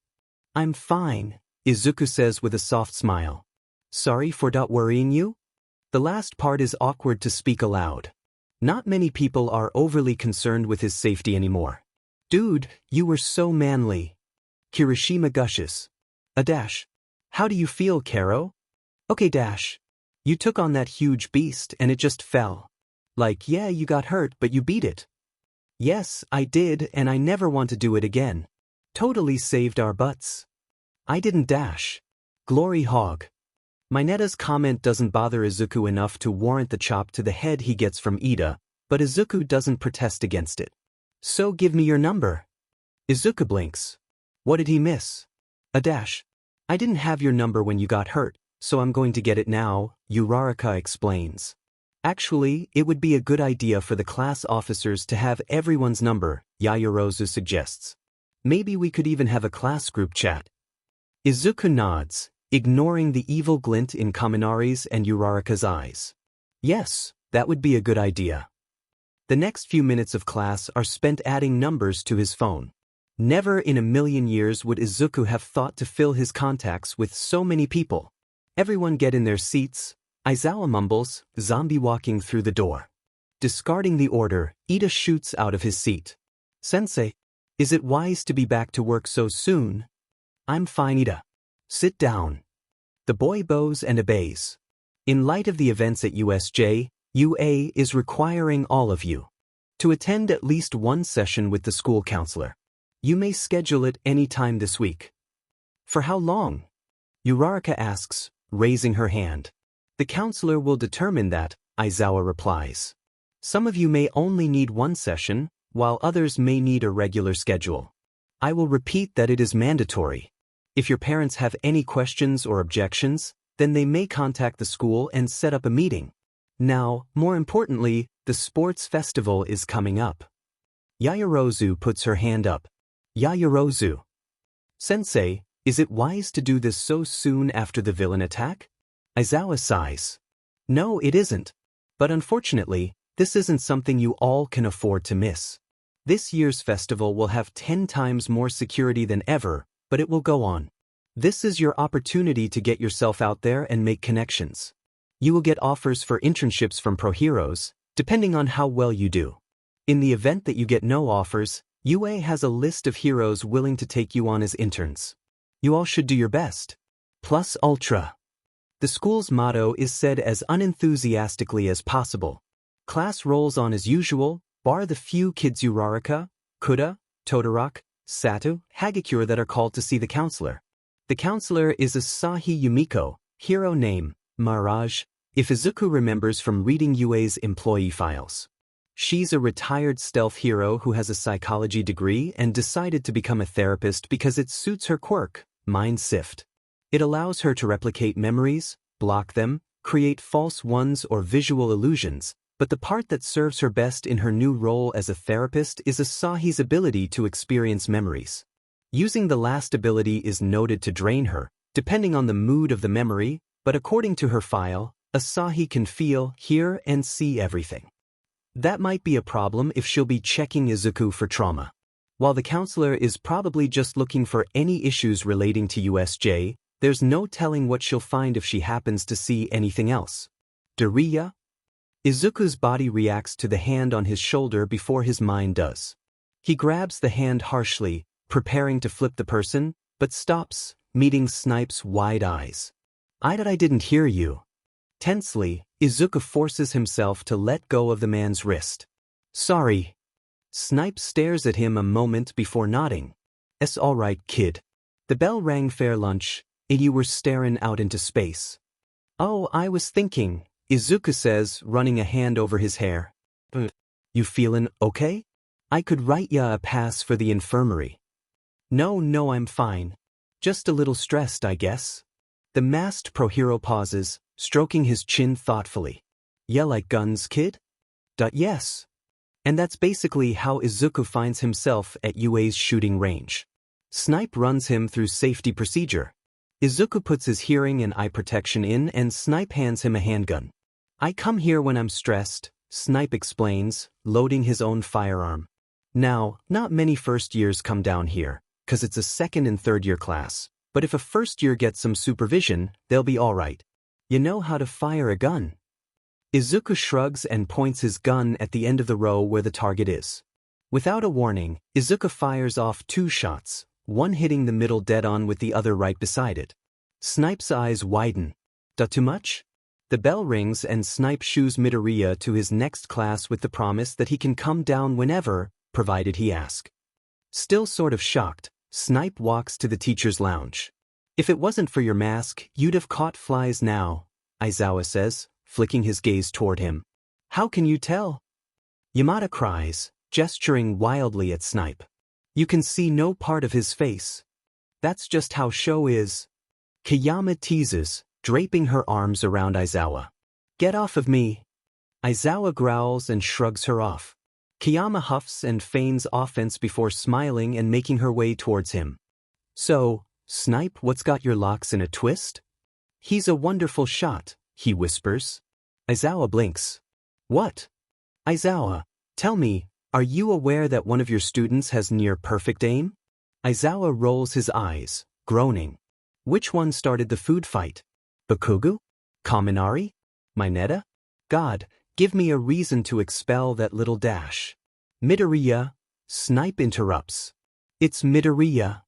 I'm fine, Izuku says with a soft smile. Sorry for worrying you? The last part is awkward to speak aloud. Not many people are overly concerned with his safety anymore. Dude, you were so manly. Kirishima gushes. Dash. How do you feel, Karo? Okay, Dash. You took on that huge beast and it just fell. Like, yeah, you got hurt, but you beat it. Yes, I did, and I never want to do it again. Totally saved our butts. I didn't dash. Glory hog. Mineta's comment doesn't bother Izuku enough to warrant the chop to the head he gets from Ida, but Izuku doesn't protest against it. So give me your number. Izuku blinks. What did he miss? Dash. I didn't have your number when you got hurt, so I'm going to get it now, Uraraka explains. Actually, it would be a good idea for the class officers to have everyone's number, Yaoyorozu suggests. Maybe we could even have a class group chat. Izuku nods, ignoring the evil glint in Kaminari's and Uraraka's eyes. Yes, that would be a good idea. The next few minutes of class are spent adding numbers to his phone. Never in a million years would Izuku have thought to fill his contacts with so many people. Everyone get in their seats. Aizawa mumbles, zombie walking through the door. Discarding the order, Ida shoots out of his seat. Sensei, is it wise to be back to work so soon? I'm fine, Ida. Sit down. The boy bows and obeys. In light of the events at USJ, UA is requiring all of you to attend at least one session with the school counselor. You may schedule it any time this week. For how long? Uraraka asks, raising her hand. The counselor will determine that, Aizawa replies. Some of you may only need one session, while others may need a regular schedule. I will repeat that it is mandatory. If your parents have any questions or objections, then they may contact the school and set up a meeting. Now, more importantly, the sports festival is coming up. Yaoyorozu puts her hand up. Yaoyorozu. Sensei, is it wise to do this so soon after the villain attack? Aizawa sighs. No, it isn't. But unfortunately, this isn't something you all can afford to miss. This year's festival will have 10 times more security than ever, but it will go on. This is your opportunity to get yourself out there and make connections. You will get offers for internships from pro heroes, depending on how well you do. In the event that you get no offers, UA has a list of heroes willing to take you on as interns. You all should do your best. Plus ultra. The school's motto is said as unenthusiastically as possible. Class rolls on as usual, bar the few kids Uraraka, Kuda, Todoroki, Sato, Hagakure that are called to see the counselor. The counselor is Asahi Yumiko, hero name, Mirage, if Izuku remembers from reading UA's employee files. She's a retired stealth hero who has a psychology degree and decided to become a therapist because it suits her quirk, Mind Sift. It allows her to replicate memories, block them, create false ones or visual illusions, but the part that serves her best in her new role as a therapist is Asahi's ability to experience memories. Using the last ability is noted to drain her, depending on the mood of the memory, but according to her file, Asahi can feel, hear, and see everything. That might be a problem if she'll be checking Izuku for trauma. While the counselor is probably just looking for any issues relating to USJ, there's no telling what she'll find if she happens to see anything else. Doriya? Izuku's body reacts to the hand on his shoulder before his mind does. He grabs the hand harshly, preparing to flip the person, but stops, meeting Snipe's wide eyes. I didn't hear you. Tensely, Izuku forces himself to let go of the man's wrist. Sorry. Snipe stares at him a moment before nodding. "It's all right, kid." The bell rang. "Fair lunch, and you were staring out into space." "Oh, I was thinking," Izuku says, running a hand over his hair. "You feelin' okay? I could write ya a pass for the infirmary." No, I'm fine. Just a little stressed, I guess." The masked pro-hero pauses, stroking his chin thoughtfully. "Ya like guns, kid?" Yes. And that's basically how Izuku finds himself at UA's shooting range. Snipe runs him through safety procedure. Izuku puts his hearing and eye protection in and Snipe hands him a handgun. "I come here when I'm stressed," Snipe explains, loading his own firearm. Now, not many first years come down here, 'cause it's a second and third year class, but if a first year gets some supervision, they'll be alright. "You know how to fire a gun?" Izuku shrugs and points his gun at the end of the row where the target is. Without a warning, Izuku fires off 2 shots, one hitting the middle dead-on with the other right beside it. Snipe's eyes widen. Too much? The bell rings and Snipe shoos Midoriya to his next class with the promise that he can come down whenever, provided he asks. Still sort of shocked, Snipe walks to the teacher's lounge. "If it wasn't for your mask, you'd have caught flies now," Aizawa says, flicking his gaze toward him. "How can you tell?" Yamada cries, gesturing wildly at Snipe. "You can see no part of his face. That's just how Sho is." Kayama teases, draping her arms around Aizawa. "Get off of me." Aizawa growls and shrugs her off. Kayama huffs and feigns offense before smiling and making her way towards him. "So, Snipe, what's got your locks in a twist?" "He's a wonderful shot," he whispers. Aizawa blinks. "What?" "Aizawa, tell me, are you aware that one of your students has near-perfect aim?" Aizawa rolls his eyes, groaning. "Which one started the food fight? Bakugo? Kaminari? Mineta? God, give me a reason to expel that little dash." "Midoriya," Snipe interrupts. "It's Midoriya."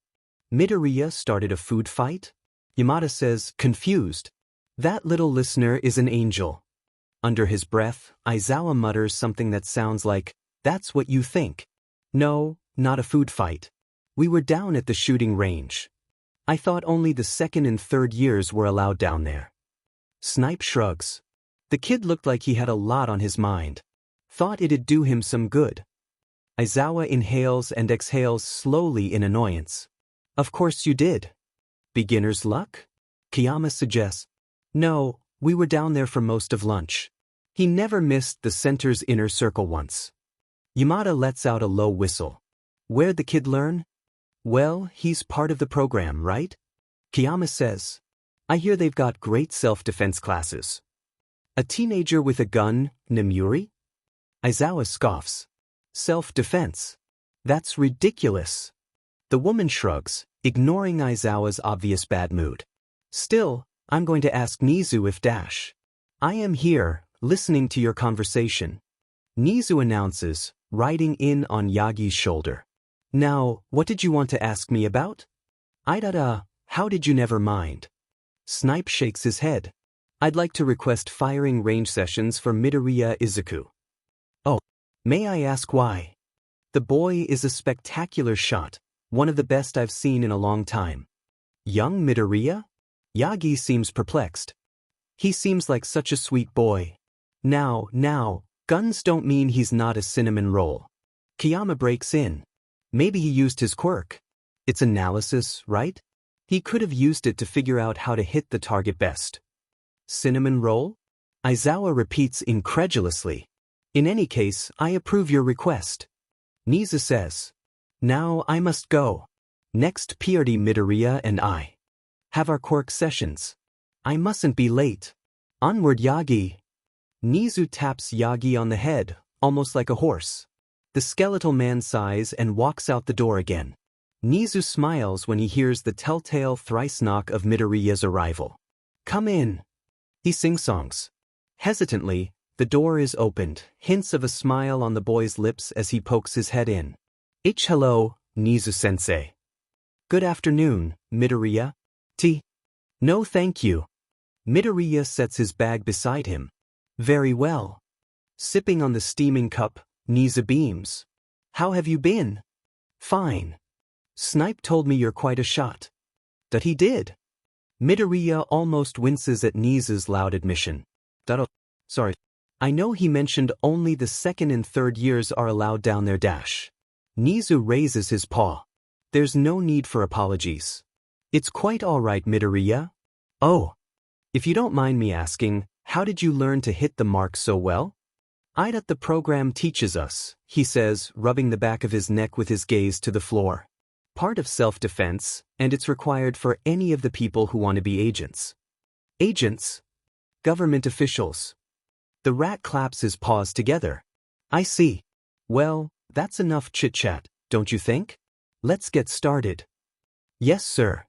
"Midoriya started a food fight?" Yamada says, confused. "That little listener is an angel." Under his breath, Aizawa mutters something that sounds like, "That's what you think." "No, not a food fight. We were down at the shooting range. I thought only the second and third years were allowed down there." Snipe shrugs. The kid looked like he had a lot on his mind. Thought it'd do him some good. Aizawa inhales and exhales slowly in annoyance. "Of course you did. Beginner's luck?" Kayama suggests. "No, we were down there for most of lunch." He never missed the center's inner circle once. Yamada lets out a low whistle. "Where'd the kid learn?" "Well, he's part of the program, right?" Kayama says. "I hear they've got great self-defense classes." "A teenager with a gun, Namuri?" Aizawa scoffs. "Self-defense? That's ridiculous." The woman shrugs, ignoring Aizawa's obvious bad mood. "Still, I'm going to ask Nizu if dash." "I am here, listening to your conversation," Nizu announces, riding in on Yagi's shoulder. "Now, what did you want to ask me about?" How did you never mind?" Snipe shakes his head. "I'd like to request firing range sessions for Midoriya Izuku." "Oh, may I ask why?" "The boy is a spectacular shot, one of the best I've seen in a long time." "Young Midoriya?" Yagi seems perplexed. "He seems like such a sweet boy." Now, guns don't mean he's not a cinnamon roll." Kayama breaks in. "Maybe he used his quirk. It's analysis, right? He could have used it to figure out how to hit the target best." "Cinnamon roll?" Aizawa repeats incredulously. "In any case, I approve your request." Nizu says. "Now I must go. Next period Midoriya and I have our quirk sessions. I mustn't be late. Onward, Yagi." Nizu taps Yagi on the head, almost like a horse. The skeletal man sighs and walks out the door again. Nizu smiles when he hears the telltale thrice knock of Midoriya's arrival. "Come in." He sing-songs. Hesitantly, The door is opened, hints of a smile on the boy's lips as he pokes his head in. Hello, Nizu-sensei. Good afternoon, Midoriya. Tea? No thank you. Midoriya sets his bag beside him. Very well. Sipping on the steaming cup, Nizu beams. How have you been? Fine. Snipe told me you're quite a shot. That he did. Midoriya almost winces at Nizu's loud admission. Sorry. I know he mentioned only the second and third years are allowed down their dash. Nizu raises his paw. There's no need for apologies. It's quite all right, Midoriya. Oh. If you don't mind me asking, how did you learn to hit the mark so well? The program teaches us, he says, rubbing the back of his neck with his gaze to the floor. Part of self-defense, and it's required for any of the people who want to be agents. Agents? Government officials. The rat claps his paws together. I see. Well, that's enough chit-chat, don't you think? Let's get started. Yes, sir.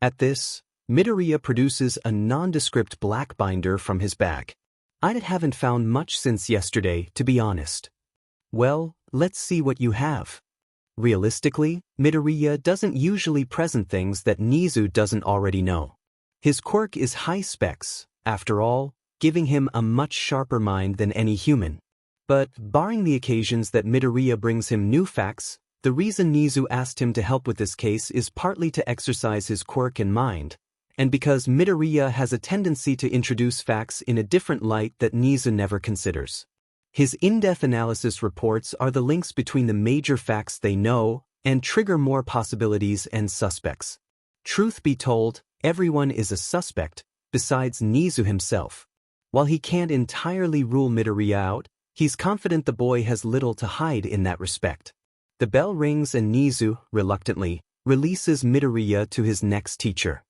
At this, Midoriya produces a nondescript black binder from his bag. I haven't found much since yesterday, to be honest. Well, let's see what you have. Realistically, Midoriya doesn't usually present things that Nizu doesn't already know. His quirk is high specs, after all, giving him a much sharper mind than any human. But, barring the occasions that Midoriya brings him new facts, the reason Nizu asked him to help with this case is partly to exercise his quirk and mind, and because Midoriya has a tendency to introduce facts in a different light that Nizu never considers. His in-depth analysis reports are the links between the major facts they know and trigger more possibilities and suspects. Truth be told, everyone is a suspect, besides Nizu himself. While he can't entirely rule Midoriya out, he's confident the boy has little to hide in that respect. The bell rings and Nizu, reluctantly, releases Midoriya to his next teacher.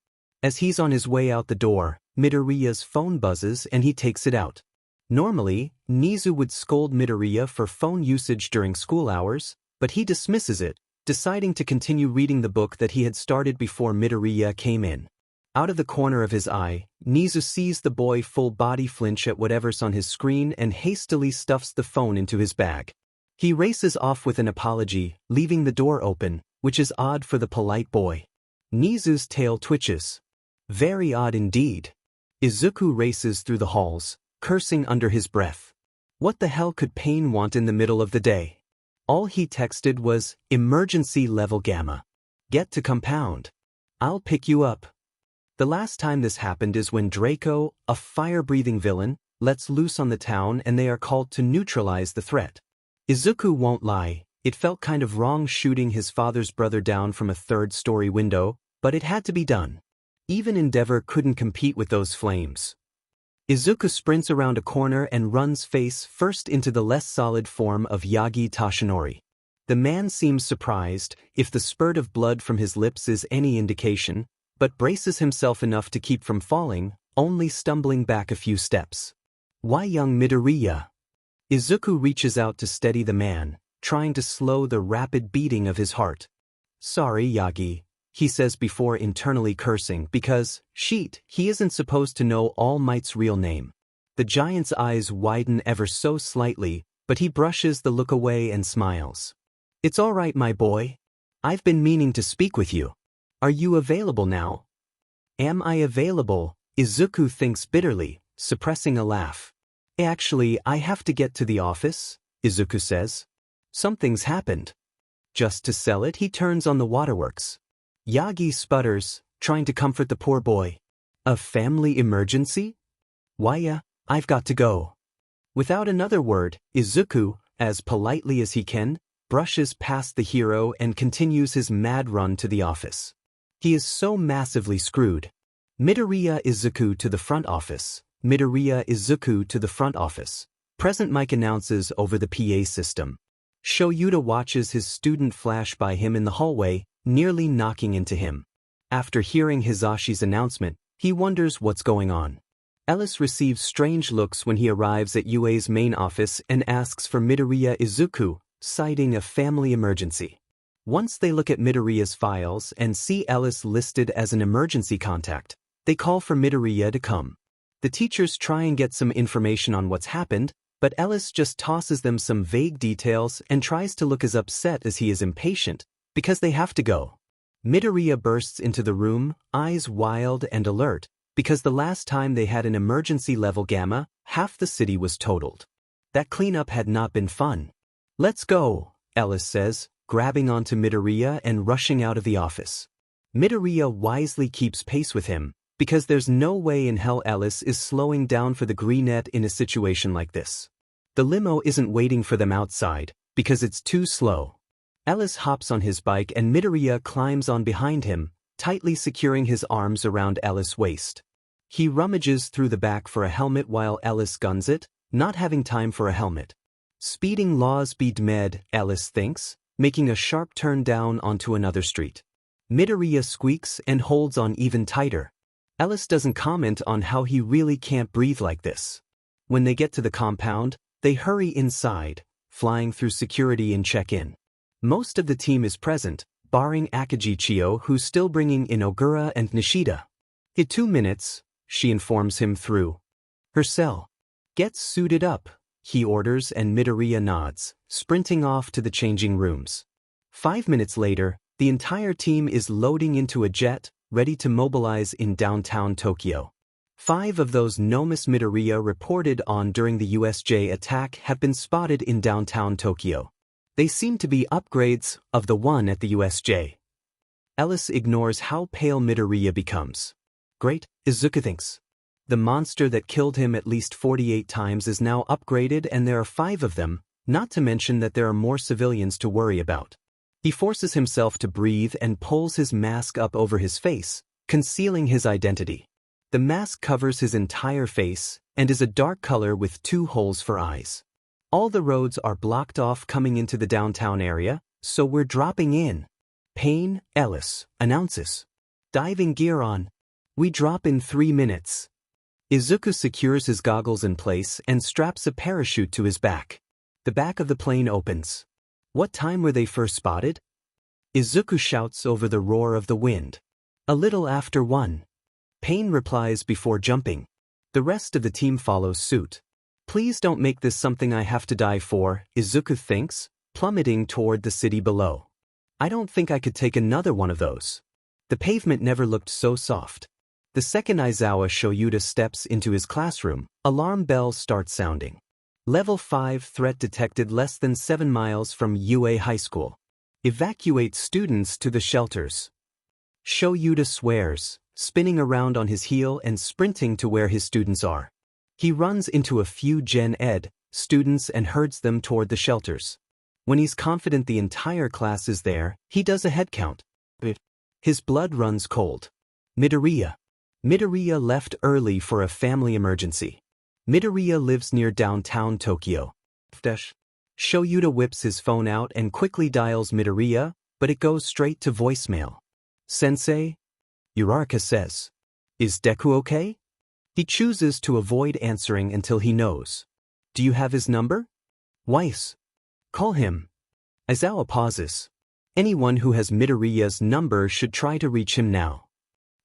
As he's on his way out the door, Midoriya's phone buzzes and he takes it out. Normally, Nizu would scold Midoriya for phone usage during school hours, but he dismisses it, deciding to continue reading the book that he had started before Midoriya came in. Out of the corner of his eye, Nizu sees the boy full body flinch at whatever's on his screen and hastily stuffs the phone into his bag. He races off with an apology, leaving the door open, which is odd for the polite boy. Nizu's tail twitches. Very odd indeed. Izuku races through the halls, cursing under his breath. What the hell could Pain want in the middle of the day? All he texted was, emergency level gamma. Get to compound. I'll pick you up. The last time this happened is when Draco, a fire-breathing villain, lets loose on the town and they are called to neutralize the threat. Izuku won't lie, it felt kind of wrong shooting his father's brother down from a third-story window, but it had to be done. Even Endeavor couldn't compete with those flames. Izuku sprints around a corner and runs face first into the less solid form of Yagi Tashinori. The man seems surprised, if the spurt of blood from his lips is any indication, but braces himself enough to keep from falling, only stumbling back a few steps. Why young Midoriya? Izuku reaches out to steady the man, trying to slow the rapid beating of his heart. Sorry, Yagi, he says before internally cursing because, shit, he isn't supposed to know All Might's real name. The giant's eyes widen ever so slightly, but he brushes the look away and smiles. It's all right, my boy. I've been meaning to speak with you. Are you available now? Am I available? Izuku thinks bitterly, suppressing a laugh. Actually, I have to get to the office, Izuku says. Something's happened. Just to sell it, he turns on the waterworks. Yagi sputters, trying to comfort the poor boy. A family emergency? Why, I've got to go. Without another word, Izuku, as politely as he can, brushes past the hero and continues his mad run to the office. He is so massively screwed. Midoriya Izuku to the front office. Midoriya Izuku to the front office. Present mic announces over the PA system. Shoyuta watches his student flash by him in the hallway, nearly knocking into him. After hearing Hisashi's announcement, he wonders what's going on. Ellis receives strange looks when he arrives at UA's main office and asks for Midoriya Izuku, citing a family emergency. Once they look at Midoriya's files and see Ellis listed as an emergency contact, they call for Midoriya to come. The teachers try and get some information on what's happened, but Ellis just tosses them some vague details and tries to look as upset as he is impatient, because they have to go. Midoriya bursts into the room, eyes wild and alert, because the last time they had an emergency level gamma, half the city was totaled. That cleanup had not been fun. "Let's go," Ellis says, grabbing onto Midoriya and rushing out of the office. Midoriya wisely keeps pace with him, because there's no way in hell Ellis is slowing down for the greenette in a situation like this. The limo isn't waiting for them outside, because it's too slow. Ellis hops on his bike and Midoriya climbs on behind him, tightly securing his arms around Ellis' waist. He rummages through the back for a helmet while Ellis guns it, not having time for a helmet. Speeding laws be dmed, Ellis thinks, making a sharp turn down onto another street. Midoriya squeaks and holds on even tighter. Ellis doesn't comment on how he really can't breathe like this. When they get to the compound, they hurry inside, flying through security and check-in. Most of the team is present, barring Akajichio, who's still bringing in Ogura and Nishida. "In 2 minutes," she informs him through her cell. "Get suited up," he orders, and Midoriya nods, sprinting off to the changing rooms. 5 minutes later, the entire team is loading into a jet, ready to mobilize in downtown Tokyo. 5 of those Nomus Midoriya reported on during the USJ attack have been spotted in downtown Tokyo. They seem to be upgrades of the one at the USJ. Ellis ignores how pale Midoriya becomes. Great, Izuku thinks. The monster that killed him at least 48 times is now upgraded, and there are 5 of them, not to mention that there are more civilians to worry about. He forces himself to breathe and pulls his mask up over his face, concealing his identity. The mask covers his entire face and is a dark color with 2 holes for eyes. All the roads are blocked off coming into the downtown area, so we're dropping in. "Pain," Ellis announces. "Diving gear on. We drop in 3 minutes." Izuku secures his goggles in place and straps a parachute to his back. The back of the plane opens. "What time were they first spotted?" Izuku shouts over the roar of the wind. "A little after 1. Pain replies before jumping. The rest of the team follows suit. "Please don't make this something I have to die for," Izuku thinks, plummeting toward the city below. "I don't think I could take another one of those." The pavement never looked so soft. The second Aizawa Shoyuta steps into his classroom, alarm bells start sounding. Level 5 threat detected less than 7 miles from UA High School. Evacuate students to the shelters. Shoyuta swears, spinning around on his heel and sprinting to where his students are. He runs into a few Gen Ed students and herds them toward the shelters. When he's confident the entire class is there, he does a head count. His blood runs cold. Midoriya. Midoriya left early for a family emergency. Midoriya lives near downtown Tokyo. Shoyuta whips his phone out and quickly dials Midoriya, but it goes straight to voicemail. "Sensei?" Uraraka says. "Is Deku okay?" He chooses to avoid answering until he knows. "Do you have his number?" "Weiss. Call him." Aizawa pauses. Anyone who has Midoriya's number should try to reach him now.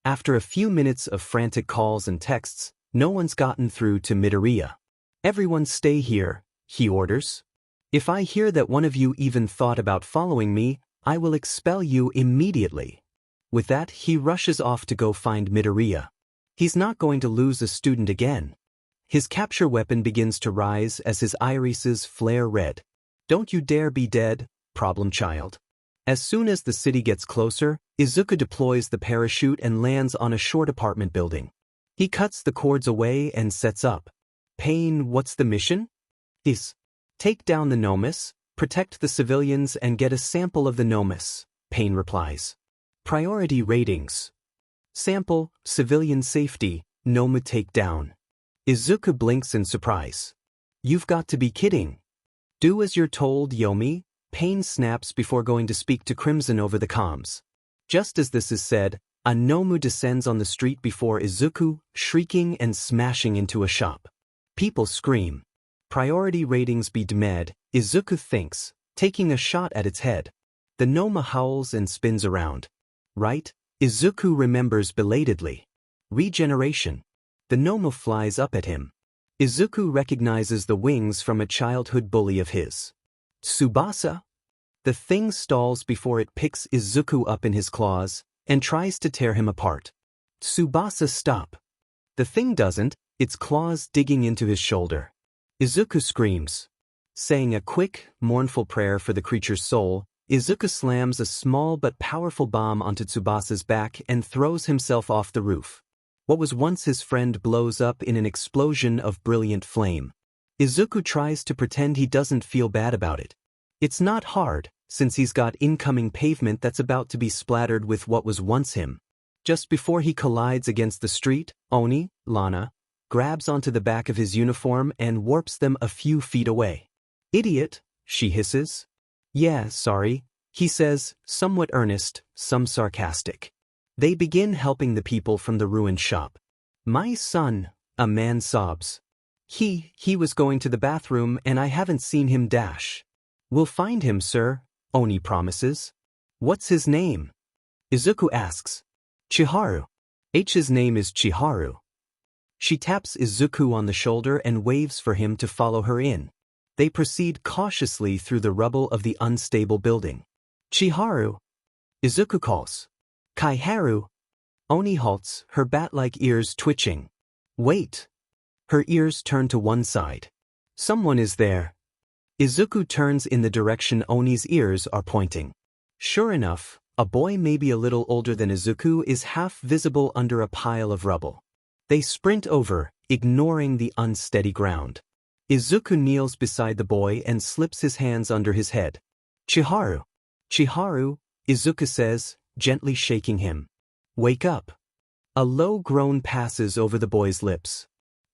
After a few minutes of frantic calls and texts, no one's gotten through to Midoriya. "Everyone stay here," he orders. "If I hear that one of you even thought about following me, I will expel you immediately." With that, he rushes off to go find Midoriya. He's not going to lose a student again. His capture weapon begins to rise as his irises flare red. "Don't you dare be dead, problem child." As soon as the city gets closer, Izuku deploys the parachute and lands on a short apartment building. He cuts the cords away and sets up. "Pain, what's the mission?" "Is take down the Nomus, protect the civilians and get a sample of the Nomus," Pain replies. Priority ratings. Sample, civilian safety, Nomu takedown. Izuku blinks in surprise. "You've got to be kidding." "Do as you're told, Yomi," Pain snaps before going to speak to Crimson over the comms. Just as this is said, a Nomu descends on the street before Izuku, shrieking and smashing into a shop. People scream. Priority ratings be dmed, Izuku thinks, taking a shot at its head. The Noma howls and spins around. Right? Izuku remembers belatedly. Regeneration. The Nomo flies up at him. Izuku recognizes the wings from a childhood bully of his. Tsubasa? The thing stalls before it picks Izuku up in his claws and tries to tear him apart. Tsubasa, stop. The thing doesn't, its claws digging into his shoulder. Izuku screams. Saying a quick, mournful prayer for the creature's soul, Izuku slams a small but powerful bomb onto Tsubasa's back and throws himself off the roof. What was once his friend blows up in an explosion of brilliant flame. Izuku tries to pretend he doesn't feel bad about it. It's not hard, since he's got incoming pavement that's about to be splattered with what was once him. Just before he collides against the street, Oni, Lana, grabs onto the back of his uniform and warps them a few feet away. Idiot, she hisses. Yeah, sorry, he says, somewhat earnest, some sarcastic. They begin helping the people from the ruined shop. My son, a man sobs. He was going to the bathroom and I haven't seen him dash. We'll find him, sir, Oni promises. What's his name? Izuku asks. Chiharu. H's name is Chiharu. She taps Izuku on the shoulder and waves for him to follow her in. They proceed cautiously through the rubble of the unstable building. Chiharu. Izuku calls. Kaiharu. Oni halts, her bat-like ears twitching. Wait. Her ears turn to one side. Someone is there. Izuku turns in the direction Oni's ears are pointing. Sure enough, a boy maybe a little older than Izuku is half visible under a pile of rubble. They sprint over, ignoring the unsteady ground. Izuku kneels beside the boy and slips his hands under his head. Chiharu. Chiharu, Izuku says, gently shaking him. Wake up. A low groan passes over the boy's lips.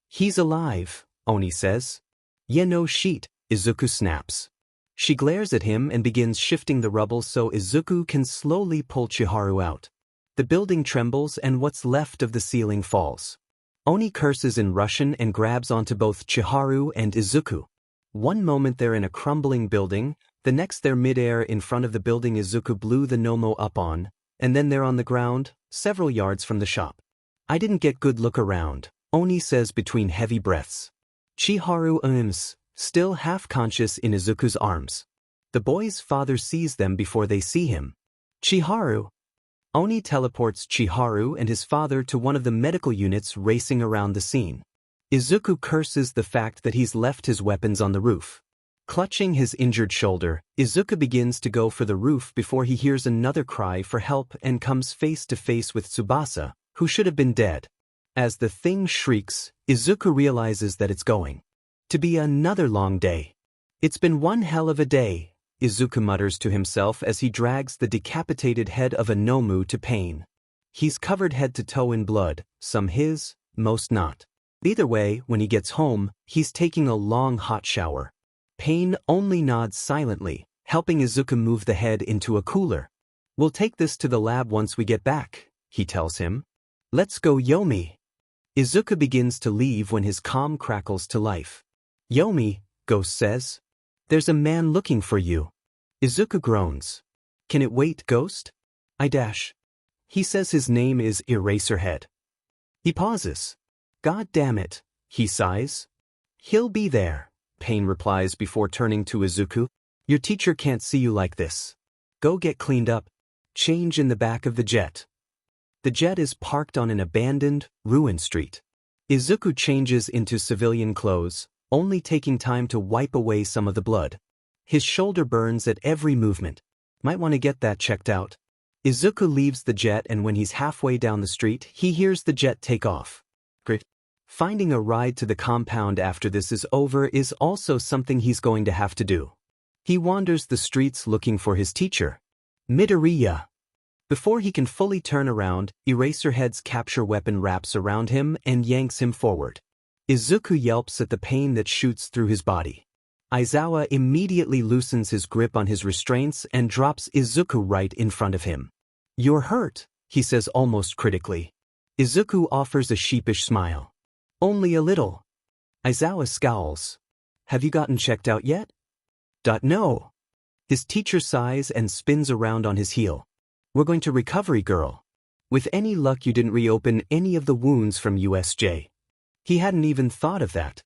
He's alive, Oni says. Yeah, no shit, Izuku snaps. She glares at him and begins shifting the rubble so Izuku can slowly pull Chiharu out. The building trembles and what's left of the ceiling falls. Oni curses in Russian and grabs onto both Chiharu and Izuku. One moment they're in a crumbling building, the next they're midair in front of the building Izuku blew the Nomo up on, and then they're on the ground, several yards from the shop. I didn't get good look around, Oni says between heavy breaths. Chiharu still half-conscious in Izuku's arms. The boy's father sees them before they see him. Chiharu. Oni teleports Chiharu and his father to one of the medical units racing around the scene. Izuku curses the fact that he's left his weapons on the roof. Clutching his injured shoulder, Izuku begins to go for the roof before he hears another cry for help and comes face to face with Tsubasa, who should have been dead. As the thing shrieks, Izuku realizes that it's going to be another long day. It's been one hell of a day, Izuku mutters to himself as he drags the decapitated head of a Nomu to Pain. He's covered head to toe in blood, some his, most not. Either way, when he gets home, he's taking a long hot shower. Pain only nods silently, helping Izuku move the head into a cooler. We'll take this to the lab once we get back, he tells him. Let's go, Yomi. Izuku begins to leave when his comm crackles to life. Yomi, Ghost says. There's a man looking for you. Izuku groans. Can it wait, Ghost? I dash. He says his name is Eraserhead. He pauses. God damn it, he sighs. He'll be there, Pain replies before turning to Izuku. Your teacher can't see you like this. Go get cleaned up. Change in the back of the jet. The jet is parked on an abandoned, ruined street. Izuku changes into civilian clothes, only taking time to wipe away some of the blood. His shoulder burns at every movement. Might want to get that checked out. Izuku leaves the jet and when he's halfway down the street, he hears the jet take off. Great. Finding a ride to the compound after this is over is also something he's going to have to do. He wanders the streets looking for his teacher, Midoriya. Before he can fully turn around, Eraserhead's capture weapon wraps around him and yanks him forward. Izuku yelps at the pain that shoots through his body. Aizawa immediately loosens his grip on his restraints and drops Izuku right in front of him. You're hurt, he says almost critically. Izuku offers a sheepish smile. Only a little. Aizawa scowls. Have you gotten checked out yet? No. His teacher sighs and spins around on his heel. We're going to recovery, girl. With any luck you didn't reopen any of the wounds from USJ. He hadn't even thought of that.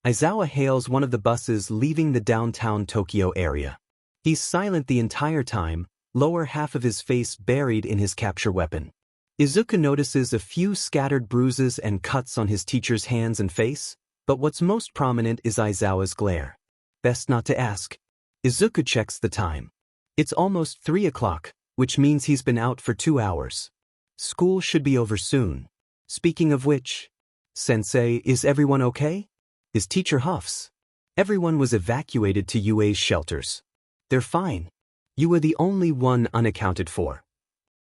Aizawa hails one of the buses leaving the downtown Tokyo area. He's silent the entire time, lower half of his face buried in his capture weapon. Izuku notices a few scattered bruises and cuts on his teacher's hands and face, but what's most prominent is Aizawa's glare. Best not to ask. Izuku checks the time. It's almost 3 o'clock, which means he's been out for 2 hours. School should be over soon. Speaking of which, Sensei, is everyone okay? His teacher huffs. Everyone was evacuated to UA's shelters. They're fine. You were the only one unaccounted for.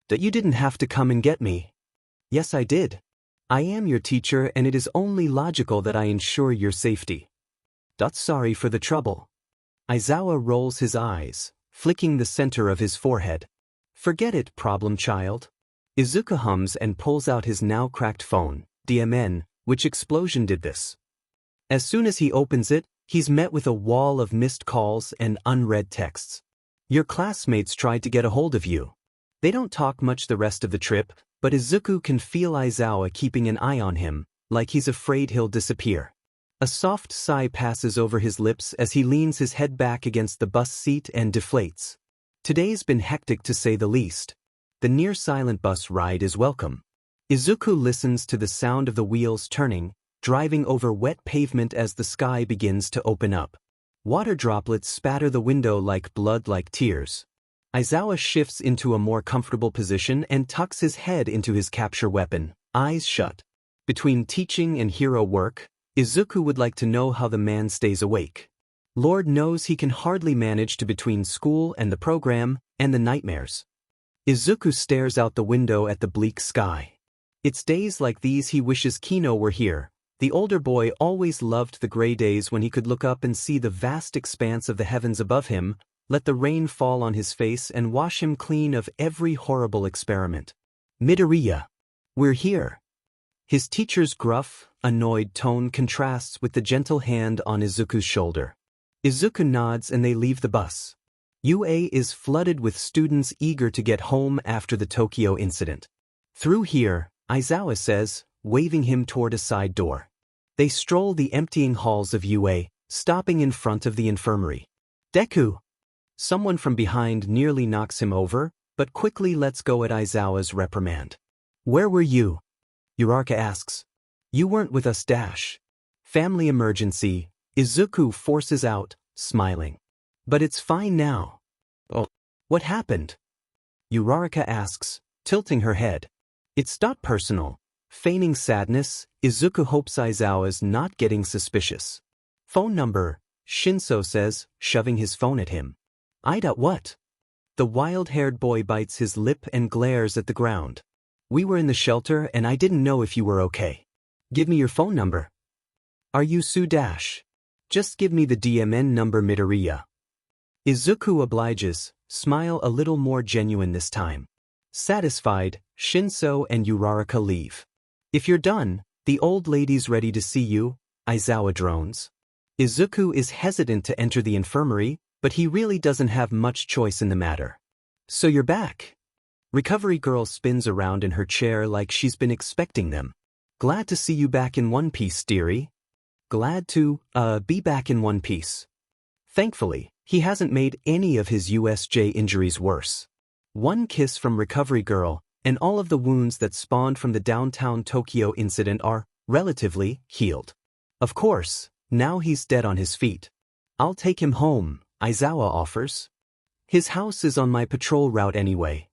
That you didn't have to come and get me. Yes, I did. I am your teacher and it is only logical that I ensure your safety. Sorry for the trouble. Aizawa rolls his eyes, flicking the center of his forehead. Forget it, problem child. Izuku hums and pulls out his now cracked phone, DMN, which explosion did this. As soon as he opens it, he's met with a wall of missed calls and unread texts. Your classmates tried to get a hold of you. They don't talk much the rest of the trip, but Izuku can feel Aizawa keeping an eye on him, like he's afraid he'll disappear. A soft sigh passes over his lips as he leans his head back against the bus seat and deflates. Today's been hectic to say the least. The near-silent bus ride is welcome. Izuku listens to the sound of the wheels turning, driving over wet pavement as the sky begins to open up. Water droplets spatter the window like blood like tears. Aizawa shifts into a more comfortable position and tucks his head into his capture weapon, eyes shut. Between teaching and hero work, Izuku would like to know how the man stays awake. Lord knows he can hardly manage to between school and the program and the nightmares. Izuku stares out the window at the bleak sky. It's days like these he wishes Kino were here. The older boy always loved the gray days when he could look up and see the vast expanse of the heavens above him, let the rain fall on his face and wash him clean of every horrible experiment. Midoriya. We're here. His teacher's gruff, annoyed tone contrasts with the gentle hand on Izuku's shoulder. Izuku nods and they leave the bus. UA is flooded with students eager to get home after the Tokyo incident. Through here, Aizawa says, waving him toward a side door. They stroll the emptying halls of UA, stopping in front of the infirmary. Deku! Someone from behind nearly knocks him over, but quickly lets go at Aizawa's reprimand. Where were you? Uraraka asks. You weren't with us. Family emergency, Izuku forces out, smiling. But it's fine now. Oh, what happened? Uraraka asks, tilting her head. It's not personal. Feigning sadness, Izuku hopes Aizawa's not getting suspicious. Phone number, Shinso says, shoving his phone at him. What? The wild-haired boy bites his lip and glares at the ground. We were in the shelter and I didn't know if you were okay. Give me your phone number. Are you Su? Just give me the DMN number. Midoriya. Izuku obliges, smile a little more genuine this time. Satisfied, Shinso and Uraraka leave. If you're done, the old lady's ready to see you, Aizawa drones. Izuku is hesitant to enter the infirmary, but he really doesn't have much choice in the matter. So you're back. Recovery girl spins around in her chair like she's been expecting them. Glad to see you back in one piece, dearie. Glad to, be back in one piece. Thankfully, he hasn't made any of his USJ injuries worse. One kiss from recovery girl, and all of the wounds that spawned from the downtown Tokyo incident are, relatively, healed. Of course, now he's dead on his feet. I'll take him home, Aizawa offers. His house is on my patrol route anyway.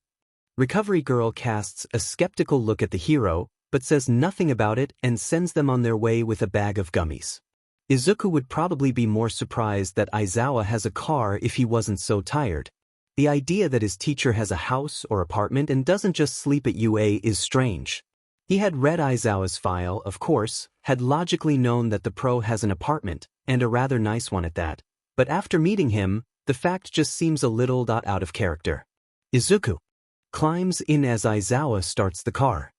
Recovery girl casts a skeptical look at the hero, but says nothing about it and sends them on their way with a bag of gummies. Izuku would probably be more surprised that Aizawa has a car if he wasn't so tired. The idea that his teacher has a house or apartment and doesn't just sleep at UA is strange. He had read Aizawa's file, of course, had logically known that the pro has an apartment, and a rather nice one at that, but after meeting him, the fact just seems a little out of character. Izuku climbs in as Aizawa starts the car.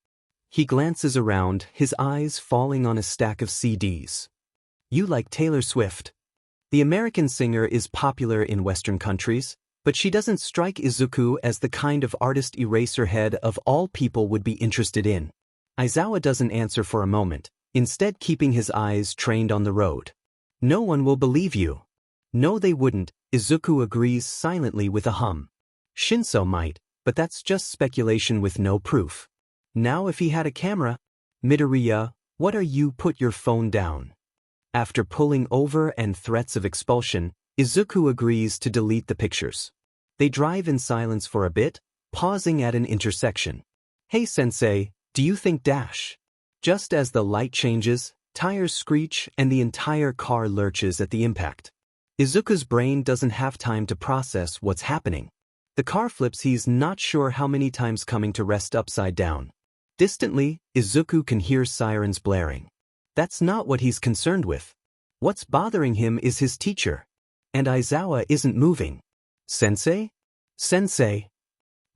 He glances around, his eyes falling on a stack of CDs. You like Taylor Swift? The American singer is popular in Western countries, but she doesn't strike Izuku as the kind of artist eraserhead of all people would be interested in. Aizawa doesn't answer for a moment, instead keeping his eyes trained on the road. No one will believe you. No, they wouldn't, Izuku agrees silently with a hum. Shinso might, but that's just speculation with no proof. Now if he had a camera, Midoriya, what are you? Put your phone down. After pulling over and threats of expulsion, Izuku agrees to delete the pictures. They drive in silence for a bit, pausing at an intersection. Hey sensei, do you think dash? Just as the light changes, tires screech and the entire car lurches at the impact. Izuku's brain doesn't have time to process what's happening. The car flips, he's not sure how many times, coming to rest upside down. Distantly, Izuku can hear sirens blaring. That's not what he's concerned with. What's bothering him is his teacher. And Aizawa isn't moving. Sensei? Sensei.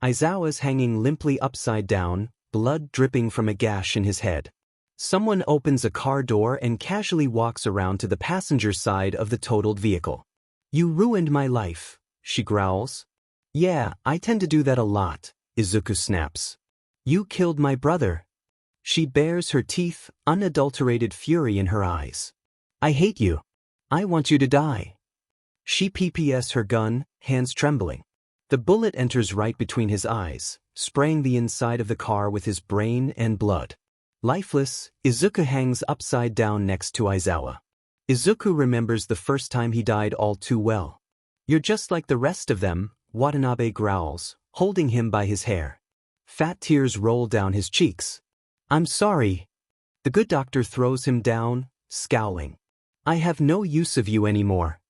Aizawa's hanging limply upside down, blood dripping from a gash in his head. Someone opens a car door and casually walks around to the passenger side of the totaled vehicle. You ruined my life, she growls. Yeah, I tend to do that a lot, Izuku snaps. You killed my brother. She bares her teeth, unadulterated fury in her eyes. I hate you. I want you to die. She PPS her gun, hands trembling. The bullet enters right between his eyes, spraying the inside of the car with his brain and blood. Lifeless, Izuku hangs upside down next to Aizawa. Izuku remembers the first time he died all too well. You're just like the rest of them, Watanabe growls, holding him by his hair. Fat tears roll down his cheeks. I'm sorry. The good doctor throws him down, scowling. I have no use of you anymore.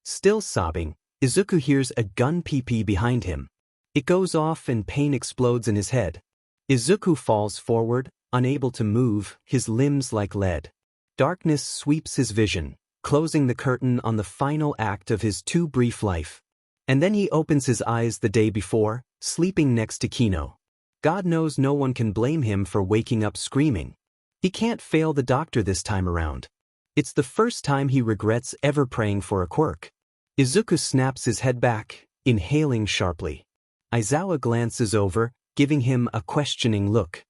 Still sobbing, Izuku hears a gun PP behind him. It goes off and pain explodes in his head. Izuku falls forward, unable to move, his limbs like lead. Darkness sweeps his vision, closing the curtain on the final act of his too brief life. And then he opens his eyes the day before, sleeping next to Kino. God knows no one can blame him for waking up screaming. He can't fail the doctor this time around. It's the first time he regrets ever praying for a quirk. Izuku snaps his head back, inhaling sharply. Aizawa glances over, giving him a questioning look.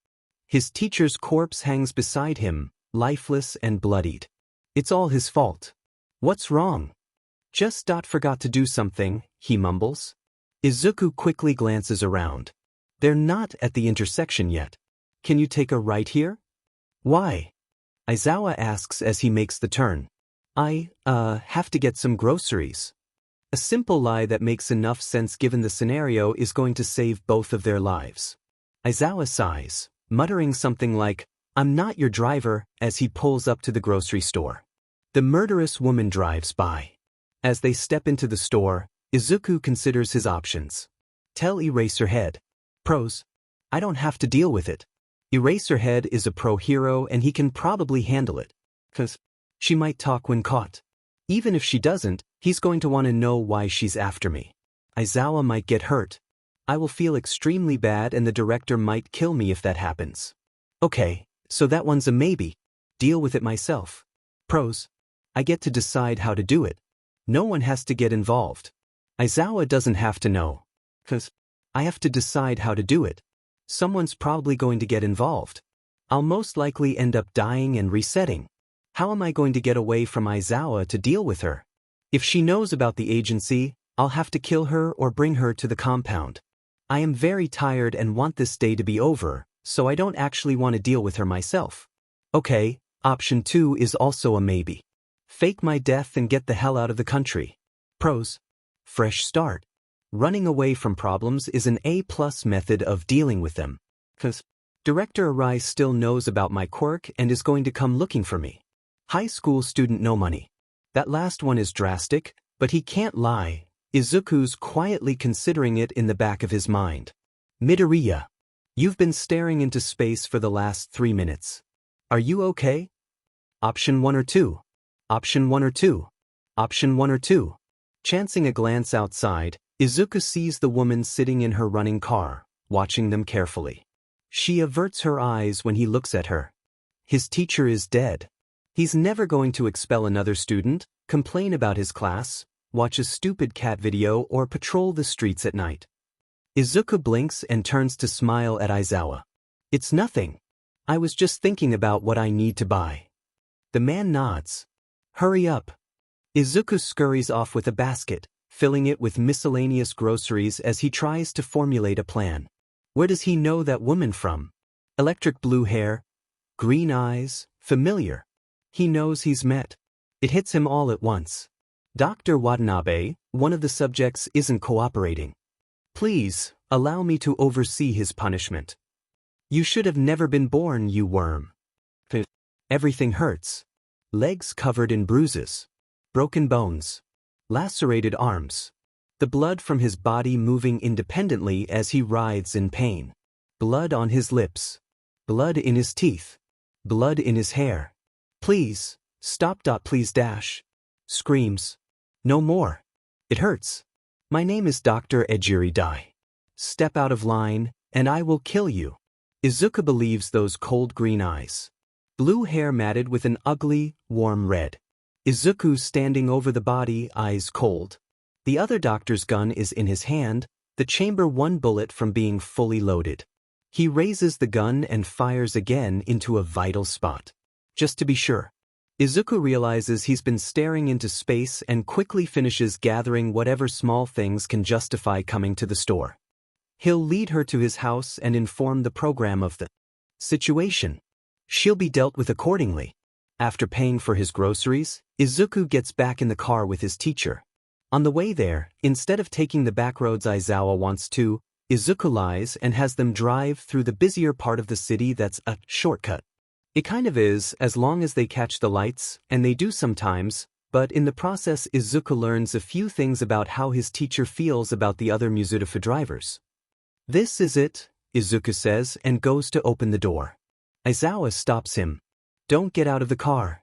His teacher's corpse hangs beside him, lifeless and bloodied. It's all his fault. What's wrong? Just forgot to do something, he mumbles. Izuku quickly glances around. They're not at the intersection yet. Can you take a right here? Why? Aizawa asks as he makes the turn. I have to get some groceries. A simple lie that makes enough sense given the scenario is going to save both of their lives. Aizawa sighs, muttering something like, I'm not your driver, as he pulls up to the grocery store. The murderous woman drives by. As they step into the store, Izuku considers his options. Tell Eraserhead. Pros. I don't have to deal with it. Eraserhead is a pro hero and he can probably handle it. 'Cause she might talk when caught. Even if she doesn't, he's going to want to know why she's after me. Aizawa might get hurt. I will feel extremely bad and the director might kill me if that happens. Okay, so that one's a maybe. Deal with it myself. Pros. I get to decide how to do it. No one has to get involved. Aizawa doesn't have to know. 'Cause I have to decide how to do it. Someone's probably going to get involved. I'll most likely end up dying and resetting. How am I going to get away from Aizawa to deal with her? If she knows about the agency, I'll have to kill her or bring her to the compound. I am very tired and want this day to be over, so I don't actually want to deal with her myself. Okay, option 2 is also a maybe. Fake my death and get the hell out of the country. Pros. Fresh start. Running away from problems is an A+ method of dealing with them. 'Cause Director Arai still knows about my quirk and is going to come looking for me. High school student no money. That last one is drastic, but he can't lie. Izuku's quietly considering it in the back of his mind. Midoriya. You've been staring into space for the last 3 minutes. Are you okay? Option 1 or 2. Option 1 or 2. Option 1 or 2. Chancing a glance outside, Izuku sees the woman sitting in her running car, watching them carefully. She averts her eyes when he looks at her. His teacher is dead. He's never going to expel another student, complain about his class, watch a stupid cat video or patrol the streets at night. Izuku blinks and turns to smile at Aizawa. It's nothing. I was just thinking about what I need to buy. The man nods. Hurry up. Izuku scurries off with a basket, filling it with miscellaneous groceries as he tries to formulate a plan. Where does he know that woman from? Electric blue hair, green eyes, familiar. He knows he's met. It hits him all at once. Dr. Watanabe, one of the subjects, isn't cooperating. Please, allow me to oversee his punishment. You should have never been born, you worm. Everything hurts. Legs covered in bruises. Broken bones. Lacerated arms. The blood from his body moving independently as he writhes in pain. Blood on his lips. Blood in his teeth. Blood in his hair. Please, stop. Please dash. Screams. No more. It hurts. My name is Dr. Ejiri Dai. Step out of line, and I will kill you. Izuku believes those cold green eyes. Blue hair matted with an ugly, warm red. Izuku standing over the body, eyes cold. The other doctor's gun is in his hand, the chamber one bullet from being fully loaded. He raises the gun and fires again into a vital spot. Just to be sure. Izuku realizes he's been staring into space and quickly finishes gathering whatever small things can justify coming to the store. He'll lead her to his house and inform the program of the situation. She'll be dealt with accordingly. After paying for his groceries, Izuku gets back in the car with his teacher. On the way there, instead of taking the backroads Aizawa wants to, Izuku lies and has them drive through the busier part of the city that's a shortcut. It kind of is, as long as they catch the lights, and they do sometimes, but in the process Izuku learns a few things about how his teacher feels about the other Mizudafu drivers. This is it, Izuku says and goes to open the door. Aizawa stops him. Don't get out of the car.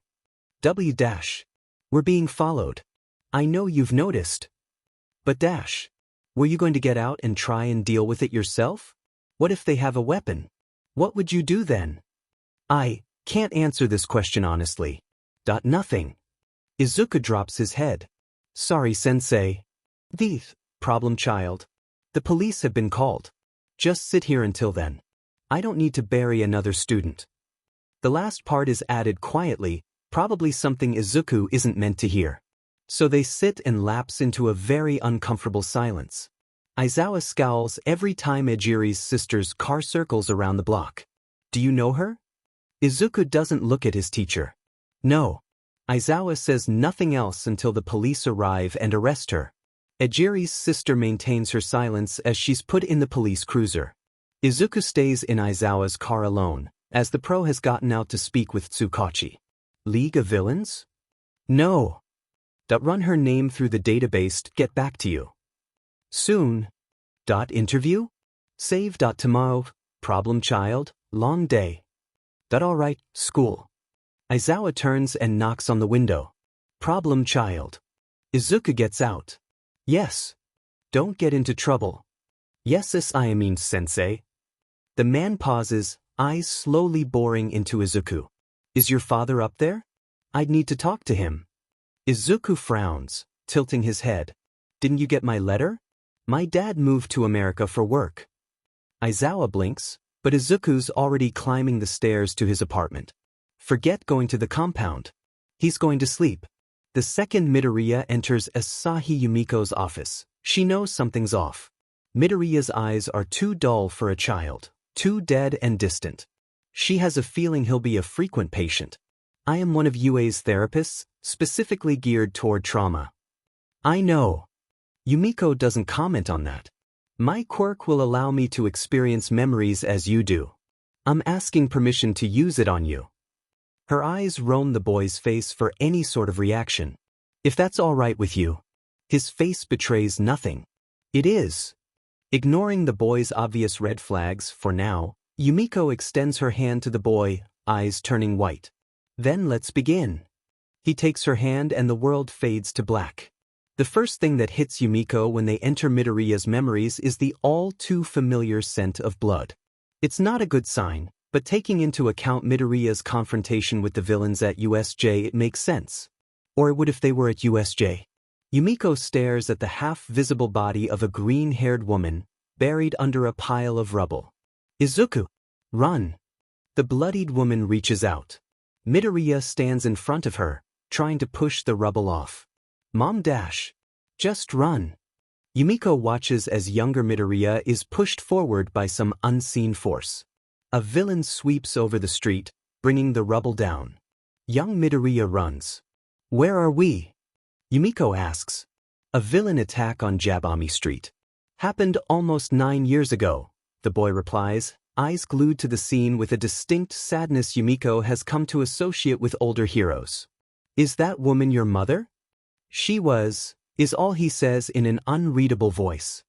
We're being followed. I know you've noticed. But were you going to get out and try and deal with it yourself? What if they have a weapon? What would you do then? I can't answer this question honestly. Nothing. Izuku drops his head. Sorry, sensei. Problem child. The police have been called. Just sit here until then. I don't need to bury another student. The last part is added quietly, probably something Izuku isn't meant to hear. So they sit and lapse into a very uncomfortable silence. Aizawa scowls every time Ejiri's sister's car circles around the block. Do you know her? Izuku doesn't look at his teacher. No. Aizawa says nothing else until the police arrive and arrest her. Ejiri's sister maintains her silence as she's put in the police cruiser. Izuku stays in Aizawa's car alone, as the pro has gotten out to speak with Tsukachi. League of Villains? No. Run her name through the database to get back to you. Soon. Interview? Save. Tomorrow. Problem child, long day. Alright, school. Aizawa turns and knocks on the window. Problem child. Izuku gets out. Yes. Don't get into trouble. Yes, I mean sensei. The man pauses, eyes slowly boring into Izuku. Is your father up there? I'd need to talk to him. Izuku frowns, tilting his head. Didn't you get my letter? My dad moved to America for work. Aizawa blinks, but Izuku's already climbing the stairs to his apartment. Forget going to the compound. He's going to sleep. The second Midoriya enters Asahi Yumiko's office, she knows something's off. Midoriya's eyes are too dull for a child, too dead and distant. She has a feeling he'll be a frequent patient. I am one of UA's therapists, specifically geared toward trauma. I know. Yumiko doesn't comment on that. My quirk will allow me to experience memories as you do. I'm asking permission to use it on you. Her eyes roam the boy's face for any sort of reaction. If that's all right with you. His face betrays nothing. It is. Ignoring the boy's obvious red flags for now, Yumiko extends her hand to the boy, eyes turning white. Then let's begin. He takes her hand and the world fades to black. The first thing that hits Yumiko when they enter Midoriya's memories is the all-too-familiar scent of blood. It's not a good sign, but taking into account Midoriya's confrontation with the villains at USJ, it makes sense. Or it would if they were at USJ. Yumiko stares at the half-visible body of a green-haired woman, buried under a pile of rubble. Izuku! Run! The bloodied woman reaches out. Midoriya stands in front of her, trying to push the rubble off. Mom dash. Just run. Yumiko watches as younger Midoriya is pushed forward by some unseen force. A villain sweeps over the street, bringing the rubble down. Young Midoriya runs. Where are we? Yumiko asks. A villain attack on Jabami Street. Happened almost 9 years ago, the boy replies, eyes glued to the scene with a distinct sadness Yumiko has come to associate with older heroes. Is that woman your mother? She was, is all he says in an unreadable voice.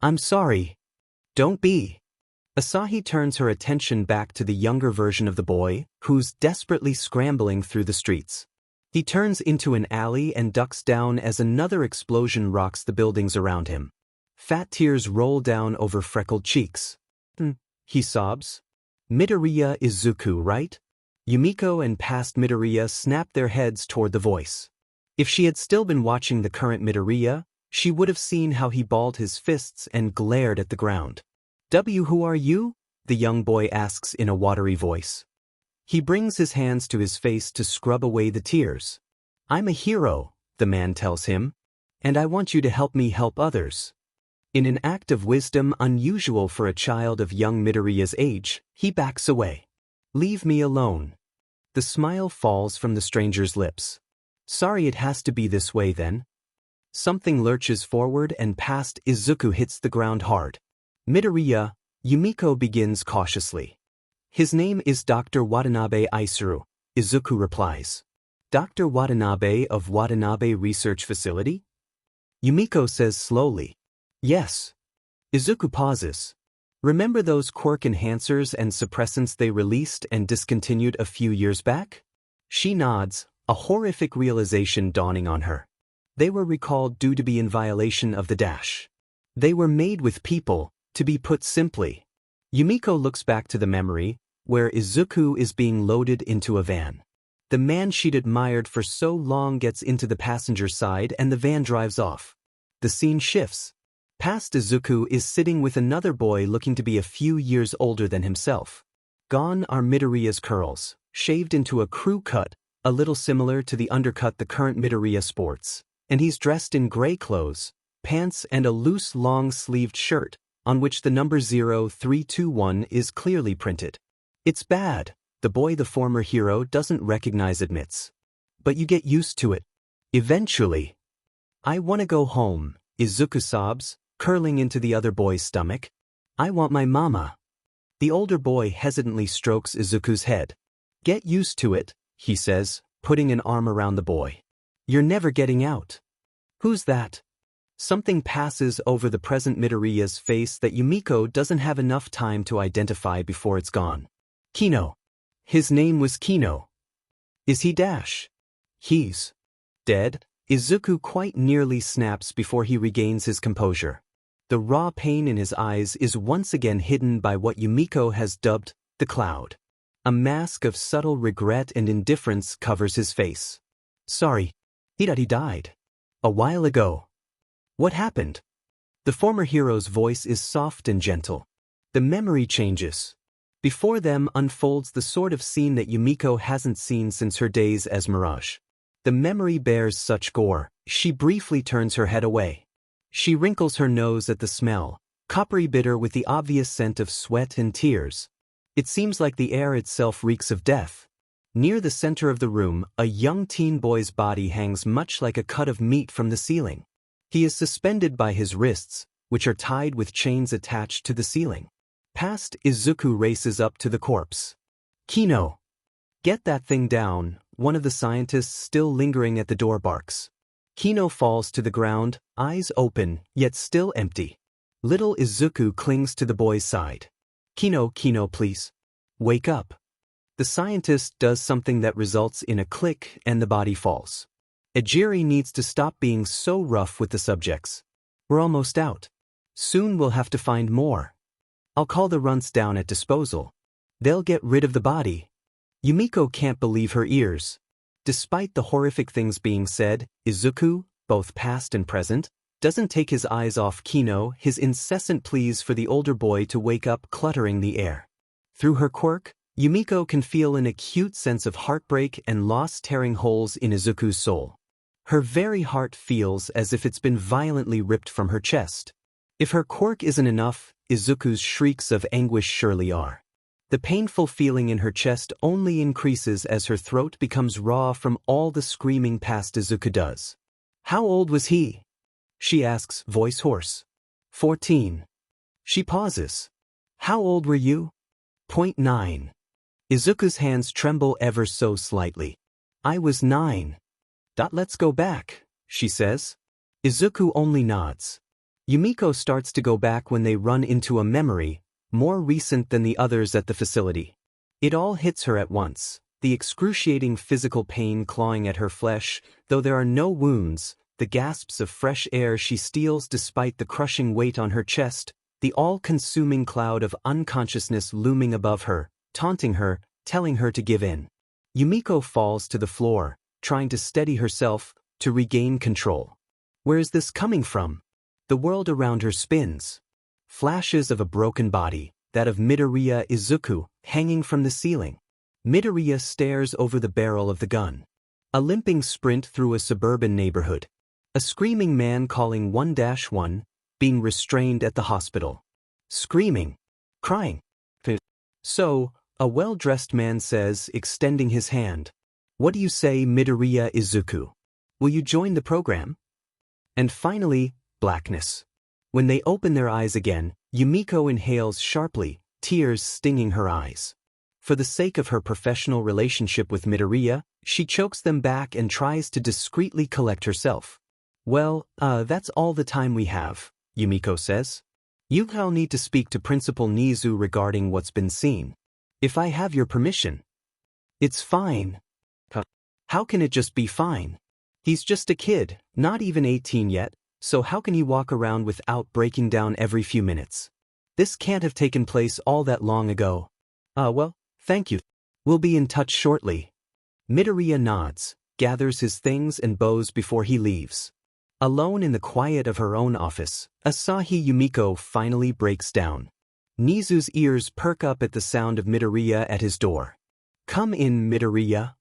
I'm sorry. Don't be. Asahi turns her attention back to the younger version of the boy, who's desperately scrambling through the streets. He turns into an alley and ducks down as another explosion rocks the buildings around him. Fat tears roll down over freckled cheeks. He sobs. Midoriya Izuku, right? Yumiko and past Midoriya snap their heads toward the voice. If she had still been watching the current Midoriya, she would have seen how he balled his fists and glared at the ground. Who are you? The young boy asks in a watery voice. He brings his hands to his face to scrub away the tears. I'm a hero, the man tells him, and I want you to help me help others. In an act of wisdom unusual for a child of young Midoriya's age, he backs away. Leave me alone. The smile falls from the stranger's lips. Sorry it has to be this way then. Something lurches forward and past Izuku hits the ground hard. Midoriya, Yumiko begins cautiously. His name is Dr. Watanabe Isuru, Izuku replies. Dr. Watanabe of Watanabe Research Facility? Yumiko says slowly. Yes. Izuku pauses. Remember those quirk enhancers and suppressants they released and discontinued a few years back? She nods, a horrific realization dawning on her. They were recalled due to be in violation of the dash. They were made with people, to be put simply. Yumiko looks back to the memory, where Izuku is being loaded into a van. The man she'd admired for so long gets into the passenger side and the van drives off. The scene shifts. Past Izuku is sitting with another boy looking to be a few years older than himself. Gone are Midoriya's curls, shaved into a crew cut, a little similar to the undercut the current Midoriya sports, and he's dressed in gray clothes, pants and a loose long-sleeved shirt, on which the number 0321 is clearly printed. It's bad, the boy the former hero doesn't recognize admits. But you get used to it. Eventually. I want to go home, Izuku sobs, curling into the other boy's stomach. I want my mama. The older boy hesitantly strokes Izuku's head. Get used to it, he says, putting an arm around the boy. You're never getting out. Who's that? Something passes over the present Midoriya's face that Yumiko doesn't have enough time to identify before it's gone. Kino. His name was Kino. Is he dash? He's dead? Izuku quite nearly snaps before he regains his composure. The raw pain in his eyes is once again hidden by what Yumiko has dubbed the cloud. A mask of subtle regret and indifference covers his face. Sorry. He died. A while ago. What happened? The former hero's voice is soft and gentle. The memory changes. Before them unfolds the sort of scene that Yumiko hasn't seen since her days as Mirage. The memory bears such gore, she briefly turns her head away. She wrinkles her nose at the smell, coppery bitter with the obvious scent of sweat and tears. It seems like the air itself reeks of death. Near the center of the room, a young teen boy's body hangs much like a cut of meat from the ceiling. He is suspended by his wrists, which are tied with chains attached to the ceiling. Past Izuku races up to the corpse. Kino. Get that thing down, one of the scientists still lingering at the door barks. Kino falls to the ground, eyes open, yet still empty. Little Izuku clings to the boy's side. Kino, please. Wake up. The scientist does something that results in a click and the body falls. Ejiri needs to stop being so rough with the subjects. We're almost out. Soon we'll have to find more. I'll call the runts down at disposal. They'll get rid of the body. Yumiko can't believe her ears. Despite the horrific things being said, Izuku, both past and present, doesn't take his eyes off Kino, his incessant pleas for the older boy to wake up cluttering the air. Through her quirk, Yumiko can feel an acute sense of heartbreak and loss tearing holes in Izuku's soul. Her very heart feels as if it's been violently ripped from her chest. If her quirk isn't enough, Izuku's shrieks of anguish surely are. The painful feeling in her chest only increases as her throat becomes raw from all the screaming past Izuku does. How old was he? She asks, voice hoarse. 14. She pauses. How old were you? 0.9. Izuku's hands tremble ever so slightly. I was 9. Let's go back, she says. Izuku only nods. Yumiko starts to go back when they run into a memory, more recent than the others at the facility. It all hits her at once, the excruciating physical pain clawing at her flesh, though there are no wounds, the gasps of fresh air she steals despite the crushing weight on her chest, the all-consuming cloud of unconsciousness looming above her, taunting her, telling her to give in. Yumiko falls to the floor, trying to steady herself, to regain control. Where is this coming from? The world around her spins. Flashes of a broken body, that of Midoriya Izuku, hanging from the ceiling. Midoriya stares over the barrel of the gun. A limping sprint through a suburban neighborhood. A screaming man calling 1-1, being restrained at the hospital. Screaming. Crying. So, a well-dressed man says, extending his hand. What do you say, Midoriya Izuku? Will you join the program? And finally, blackness. When they open their eyes again, Yumiko inhales sharply, tears stinging her eyes. For the sake of her professional relationship with Midoriya, she chokes them back and tries to discreetly collect herself. Well, that's all the time we have, Yumiko says. You'll need to speak to Principal Nizu regarding what's been seen. If I have your permission. It's fine. How can it just be fine? He's just a kid, not even 18 yet, so how can he walk around without breaking down every few minutes? This can't have taken place all that long ago. Well, thank you. We'll be in touch shortly. Midoriya nods, gathers his things and bows before he leaves. Alone in the quiet of her own office, Asahi Yumiko finally breaks down. Nizu's ears perk up at the sound of Midoriya at his door. Come in, Midoriya.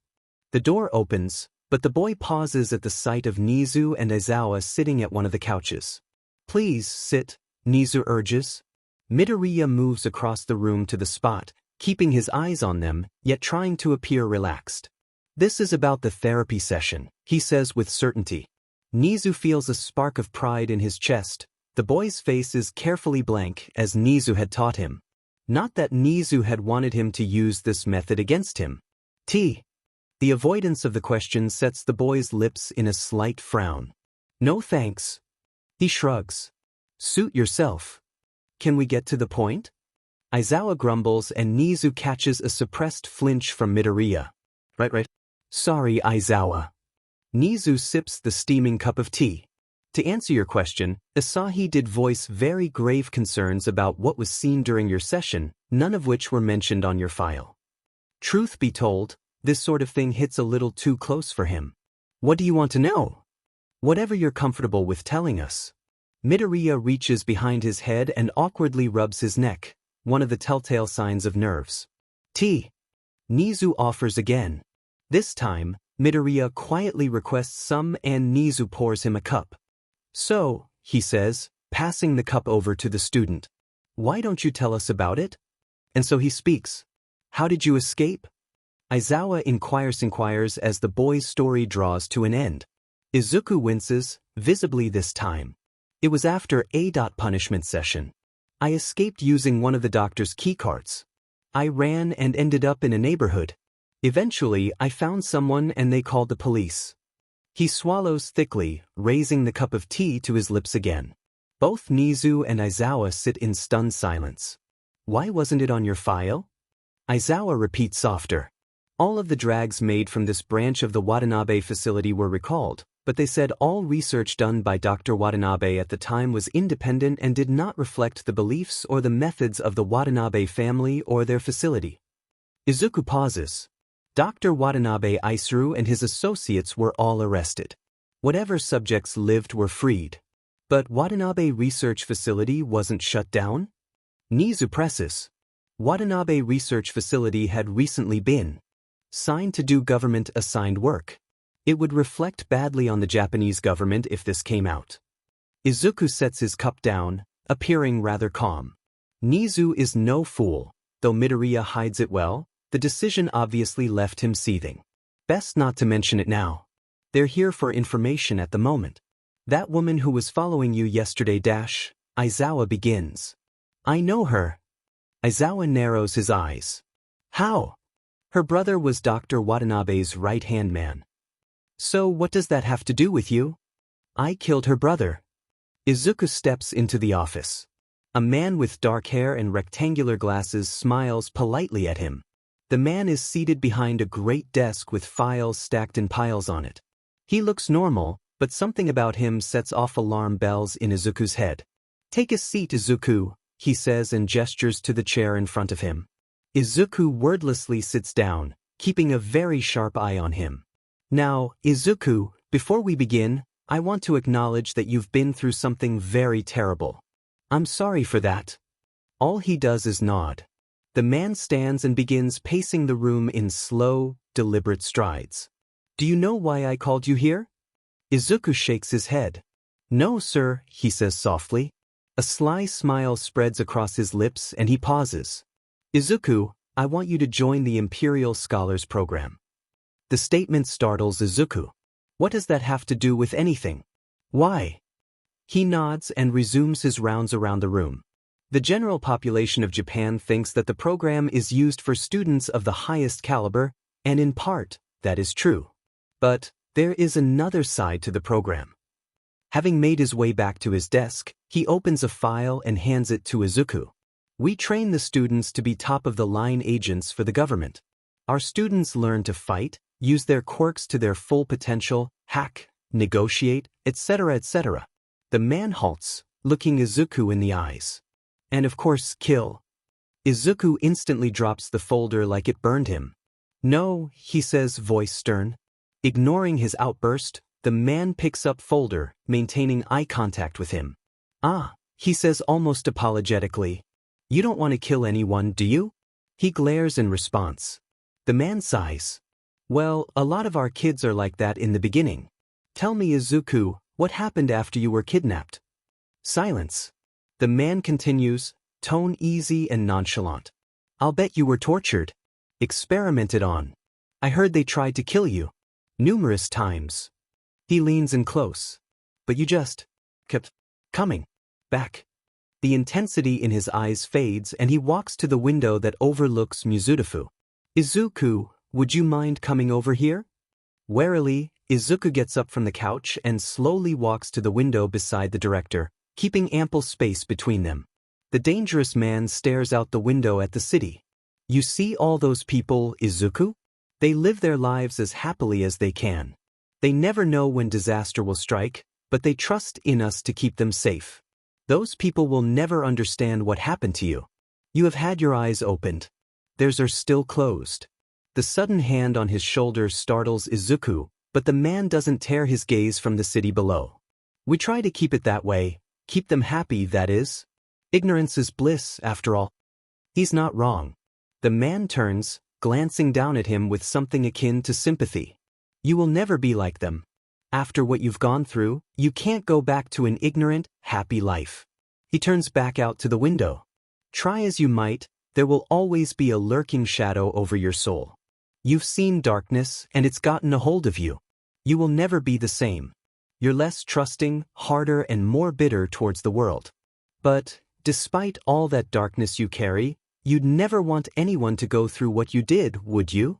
The door opens, but the boy pauses at the sight of Nizu and Aizawa sitting at one of the couches. Please sit, Nizu urges. Midoriya moves across the room to the spot, keeping his eyes on them, yet trying to appear relaxed. This is about the therapy session, he says with certainty. Nizu feels a spark of pride in his chest. The boy's face is carefully blank, as Nizu had taught him. Not that Nizu had wanted him to use this method against him. The avoidance of the question sets the boy's lips in a slight frown. No thanks. He shrugs. Suit yourself. Can we get to the point? Aizawa grumbles and Nizu catches a suppressed flinch from Midoriya. Right. Sorry, Aizawa. Nizu sips the steaming cup of tea. To answer your question, Asahi did voice very grave concerns about what was seen during your session, none of which were mentioned on your file. Truth be told, this sort of thing hits a little too close for him. What do you want to know? Whatever you're comfortable with telling us. Midoriya reaches behind his head and awkwardly rubs his neck, one of the telltale signs of nerves. Tea. Nizu offers again. This time, Midoriya quietly requests some and Nizu pours him a cup. So, he says, passing the cup over to the student. Why don't you tell us about it? And so he speaks. How did you escape? Aizawa inquires as the boy's story draws to an end. Izuku winces, visibly this time. It was after a punishment session. I escaped using one of the doctor's keycards. I ran and ended up in a neighborhood. Eventually, I found someone and they called the police. He swallows thickly, raising the cup of tea to his lips again. Both Nizu and Aizawa sit in stunned silence. Why wasn't it on your file? Aizawa repeats softer. All of the drags made from this branch of the Watanabe facility were recalled, but they said all research done by Dr. Watanabe at the time was independent and did not reflect the beliefs or the methods of the Watanabe family or their facility. Izuku pauses. Dr. Watanabe Isuru and his associates were all arrested. Whatever subjects lived were freed. But Watanabe Research Facility wasn't shut down? Nizu presses. Watanabe Research Facility had recently been signed to do government-assigned work. It would reflect badly on the Japanese government if this came out. Izuku sets his cup down, appearing rather calm. Nizu is no fool, though Midoriya hides it well. The decision obviously left him seething. Best not to mention it now. They're here for information at the moment. That woman who was following you yesterday Aizawa begins. I know her. Aizawa narrows his eyes. How? Her brother was Dr. Watanabe's right-hand man. So what does that have to do with you? I killed her brother. Izuku steps into the office. A man with dark hair and rectangular glasses smiles politely at him. The man is seated behind a great desk with files stacked in piles on it. He looks normal, but something about him sets off alarm bells in Izuku's head. Take a seat, Izuku, he says and gestures to the chair in front of him. Izuku wordlessly sits down, keeping a very sharp eye on him. Now, Izuku, before we begin, I want to acknowledge that you've been through something very terrible. I'm sorry for that. All he does is nod. The man stands and begins pacing the room in slow, deliberate strides. Do you know why I called you here? Izuku shakes his head. No, sir, he says softly. A sly smile spreads across his lips and he pauses. Izuku, I want you to join the Imperial Scholars Program. The statement startles Izuku. What does that have to do with anything? Why? He nods and resumes his rounds around the room. The general population of Japan thinks that the program is used for students of the highest caliber, and in part, that is true. But there is another side to the program. Having made his way back to his desk, he opens a file and hands it to Izuku. We train the students to be top-of-the-line agents for the government. Our students learn to fight, use their quirks to their full potential, hack, negotiate, etc., etc. The man halts, looking Izuku in the eyes. And of course, kill. Izuku instantly drops the folder like it burned him. No, he says, voice stern. Ignoring his outburst, the man picks up folder, maintaining eye contact with him. Ah, he says almost apologetically. You don't want to kill anyone, do you? He glares in response. The man sighs. Well, a lot of our kids are like that in the beginning. Tell me, Izuku, what happened after you were kidnapped? Silence. The man continues, tone easy and nonchalant. I'll bet you were tortured. Experimented on. I heard they tried to kill you. Numerous times. He leans in close. But you just kept coming back. The intensity in his eyes fades and he walks to the window that overlooks Mizudafu. Izuku, would you mind coming over here? Warily, Izuku gets up from the couch and slowly walks to the window beside the director, keeping ample space between them. The dangerous man stares out the window at the city. You see all those people, Izuku? They live their lives as happily as they can. They never know when disaster will strike, but they trust in us to keep them safe. Those people will never understand what happened to you. You have had your eyes opened. Theirs are still closed. The sudden hand on his shoulder startles Izuku, but the man doesn't tear his gaze from the city below. We try to keep it that way, keep them happy, that is. Ignorance is bliss, after all. He's not wrong. The man turns, glancing down at him with something akin to sympathy. You will never be like them. After what you've gone through, you can't go back to an ignorant, happy life. He turns back out to the window. Try as you might, there will always be a lurking shadow over your soul. You've seen darkness, and it's gotten a hold of you. You will never be the same. You're less trusting, harder, and more bitter towards the world. But, despite all that darkness you carry, you'd never want anyone to go through what you did, would you?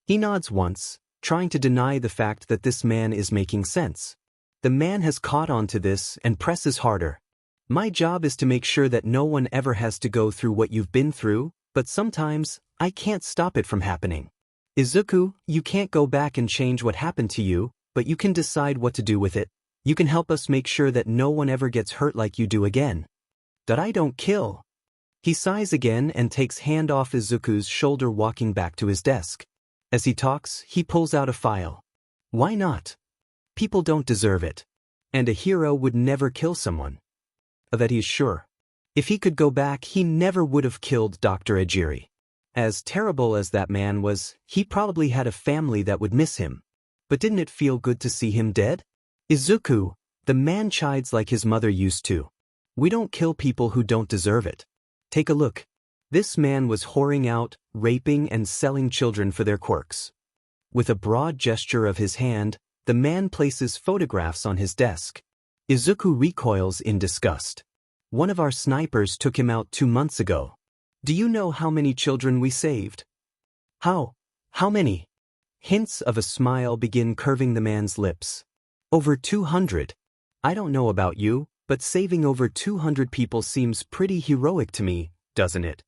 He nods once, trying to deny the fact that this man is making sense. The man has caught on to this and presses harder. My job is to make sure that no one ever has to go through what you've been through, but sometimes, I can't stop it from happening. Izuku, you can't go back and change what happened to you, but you can decide what to do with it. You can help us make sure that no one ever gets hurt like you do again. That I don't kill. He sighs again and takes hand off Izuku's shoulder, walking back to his desk. As he talks, he pulls out a file. Why not? People don't deserve it. And a hero would never kill someone. Of that he's sure. If he could go back, he never would have killed Dr. Ejiri. As terrible as that man was, he probably had a family that would miss him. But didn't it feel good to see him dead? Izuku, the man chides like his mother used to. We don't kill people who don't deserve it. Take a look. This man was whoring out, raping and selling children for their quirks. With a broad gesture of his hand, the man places photographs on his desk. Izuku recoils in disgust. One of our snipers took him out 2 months ago. Do you know how many children we saved? How many? Hints of a smile begin curving the man's lips. Over 200. I don't know about you, but saving over 200 people seems pretty heroic to me, doesn't it?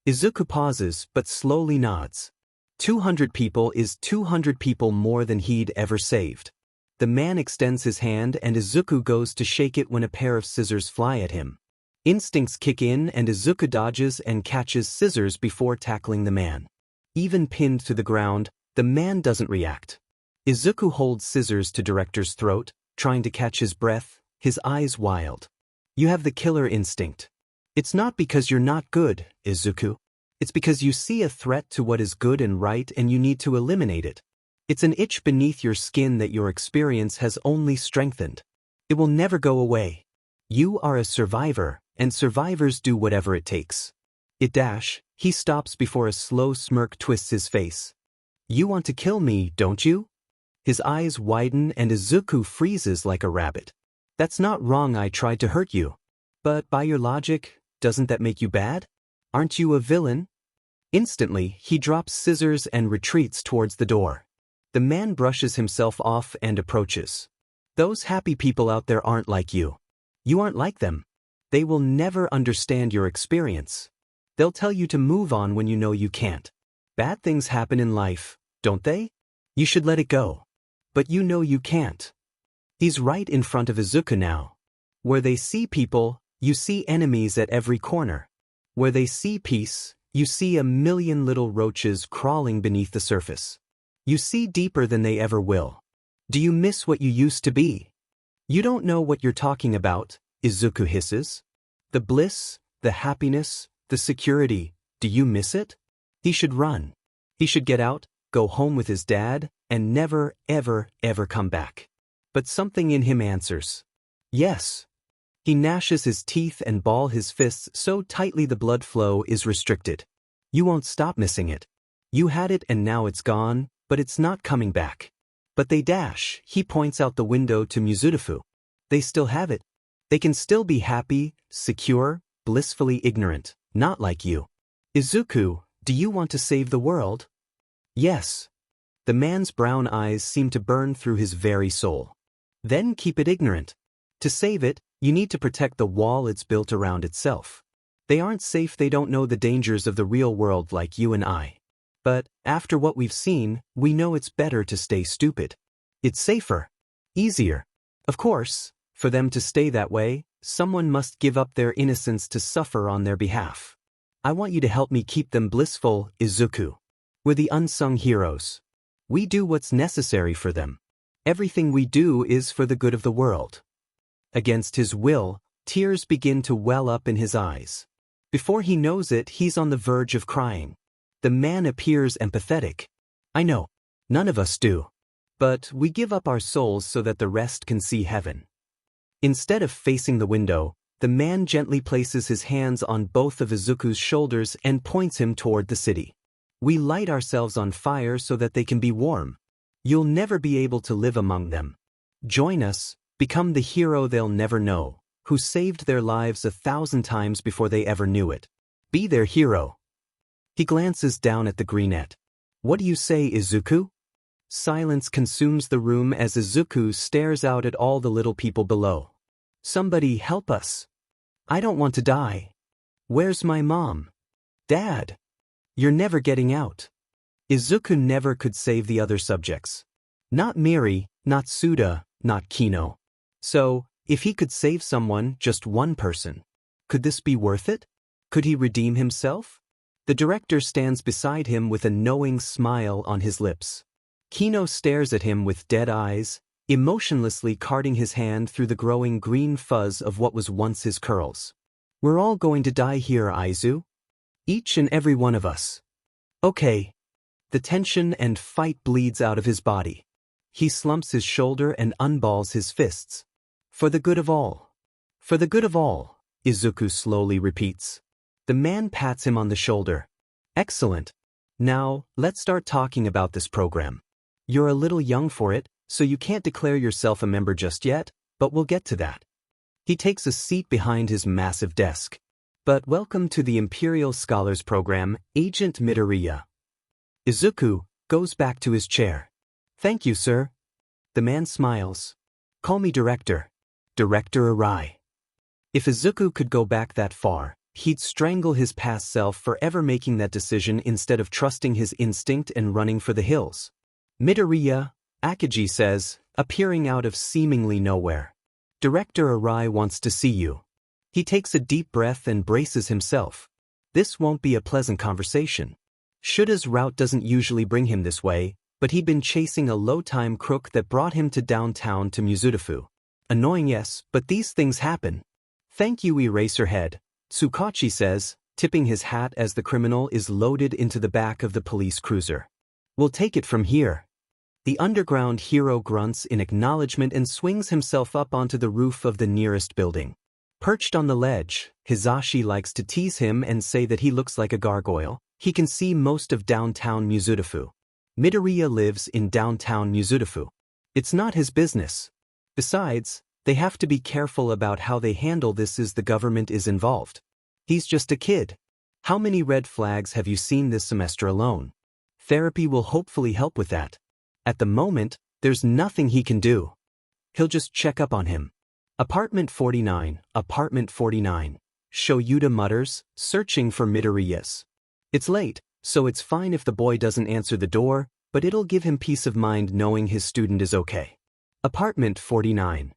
Izuku pauses but slowly nods. 200 people is 200 people more than he'd ever saved. The man extends his hand and Izuku goes to shake it when a pair of scissors fly at him. Instincts kick in and Izuku dodges and catches scissors before tackling the man. Even pinned to the ground, the man doesn't react. Izuku holds scissors to director's throat, trying to catch his breath, his eyes wild. You have the killer instinct. It's not because you're not good, Izuku. It's because you see a threat to what is good and right and you need to eliminate it. It's an itch beneath your skin that your experience has only strengthened. It will never go away. You are a survivor, and survivors do whatever it takes. He stops before a slow smirk twists his face. You want to kill me, don't you? His eyes widen and Izuku freezes like a rabbit. That's not wrong, I tried to hurt you. But by your logic, doesn't that make you bad? Aren't you a villain? Instantly, he drops scissors and retreats towards the door. The man brushes himself off and approaches. Those happy people out there aren't like you. You aren't like them. They will never understand your experience. They'll tell you to move on when you know you can't. Bad things happen in life, don't they? You should let it go. But you know you can't. He's right in front of Izuku now. Where they see people, you see enemies at every corner. Where they see peace, you see a million little roaches crawling beneath the surface. You see deeper than they ever will. Do you miss what you used to be? You don't know what you're talking about, Izuku hisses. The bliss, the happiness, the security, do you miss it? He should run. He should get out, go home with his dad, and never, ever, ever come back. But something in him answers. Yes. He gnashes his teeth and ball his fists so tightly the blood flow is restricted. You won't stop missing it. You had it and now it's gone, but it's not coming back. But they dash, he points out the window to Mizurufu. They still have it. They can still be happy, secure, blissfully ignorant, not like you. Izuku, do you want to save the world? Yes. The man's brown eyes seem to burn through his very soul. Then keep it ignorant. To save it, you need to protect the wall it's built around itself. They aren't safe, they don't know the dangers of the real world like you and I. But, after what we've seen, we know it's better to stay stupid. It's safer. Easier. Of course, for them to stay that way, someone must give up their innocence to suffer on their behalf. I want you to help me keep them blissful, Izuku. We're the unsung heroes. We do what's necessary for them. Everything we do is for the good of the world. Against his will, tears begin to well up in his eyes. Before he knows it, he's on the verge of crying. The man appears empathetic. I know. None of us do. But we give up our souls so that the rest can see heaven. Instead of facing the window, the man gently places his hands on both of Izuku's shoulders and points him toward the city. We light ourselves on fire so that they can be warm. You'll never be able to live among them. Join us, become the hero they'll never know, who saved their lives 1,000 times before they ever knew it. Be their hero. He glances down at the greenette. What do you say, Izuku? Silence consumes the room as Izuku stares out at all the little people below. Somebody help us. I don't want to die. Where's my mom? Dad? You're never getting out. Izuku never could save the other subjects. Not Miri, not Suda, not Kino. So, if he could save someone, just one person, could this be worth it? Could he redeem himself? The director stands beside him with a knowing smile on his lips. Kino stares at him with dead eyes, emotionlessly carting his hand through the growing green fuzz of what was once his curls. We're all going to die here, Izu. Each and every one of us. Okay. The tension and fight bleeds out of his body. He slumps his shoulder and unballs his fists. For the good of all. For the good of all, Izuku slowly repeats. The man pats him on the shoulder. Excellent. Now, let's start talking about this program. You're a little young for it, so you can't declare yourself a member just yet, but we'll get to that. He takes a seat behind his massive desk. But welcome to the Imperial Scholars Program, Agent Midoriya. Izuku goes back to his chair. Thank you, sir. The man smiles. Call me Director. Director Arai. If Izuku could go back that far, he'd strangle his past self for ever making that decision instead of trusting his instinct and running for the hills. Midoriya, Akagi says, appearing out of seemingly nowhere. Director Arai wants to see you. He takes a deep breath and braces himself. This won't be a pleasant conversation. Shuda's route doesn't usually bring him this way, but he'd been chasing a low-time crook that brought him to downtown to Mizudafu. Annoying, yes, but these things happen. Thank you, Eraserhead, Tsukachi says, tipping his hat as the criminal is loaded into the back of the police cruiser. We'll take it from here. The underground hero grunts in acknowledgement and swings himself up onto the roof of the nearest building. Perched on the ledge, Hizashi likes to tease him and say that he looks like a gargoyle. He can see most of downtown Mizudafu. Midoriya lives in downtown Mizudafu. It's not his business. Besides, they have to be careful about how they handle this as the government is involved. He's just a kid. How many red flags have you seen this semester alone? Therapy will hopefully help with that. At the moment, there's nothing he can do. He'll just check up on him. Apartment 49, Apartment 49. Shoyuta mutters, searching for Midoriya's. It's late, so it's fine if the boy doesn't answer the door, but it'll give him peace of mind knowing his student is okay. Apartment 49.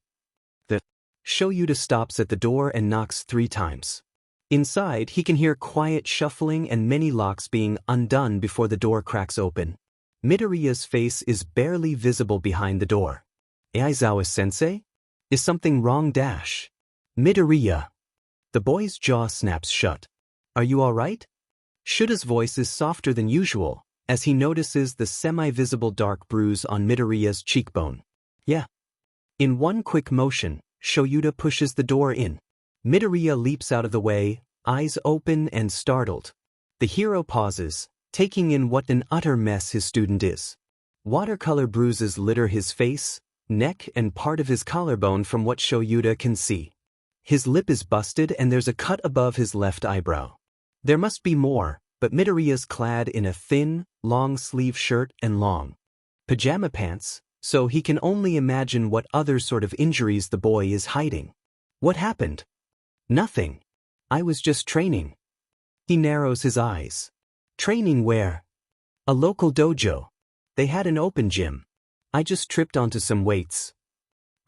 The Shoyuta stops at the door and knocks 3 times. Inside, he can hear quiet shuffling and many locks being undone before the door cracks open. Midoriya's face is barely visible behind the door. Aizawa-sensei? Is something wrong? Midoriya. The boy's jaw snaps shut. Are you all right? Shuda's voice is softer than usual, as he notices the semi-visible dark bruise on Midoriya's cheekbone. Yeah. In one quick motion, Shoyuta pushes the door in. Midoriya leaps out of the way, eyes open and startled. The hero pauses, taking in what an utter mess his student is. Watercolor bruises litter his face, neck and part of his collarbone from what Shoyuta can see. His lip is busted and there's a cut above his left eyebrow. There must be more, but Midoriya's clad in a thin, long-sleeve shirt and long pajama pants, so he can only imagine what other sort of injuries the boy is hiding. What happened? Nothing. I was just training. He narrows his eyes. Training where? A local dojo. They had an open gym. I just tripped onto some weights.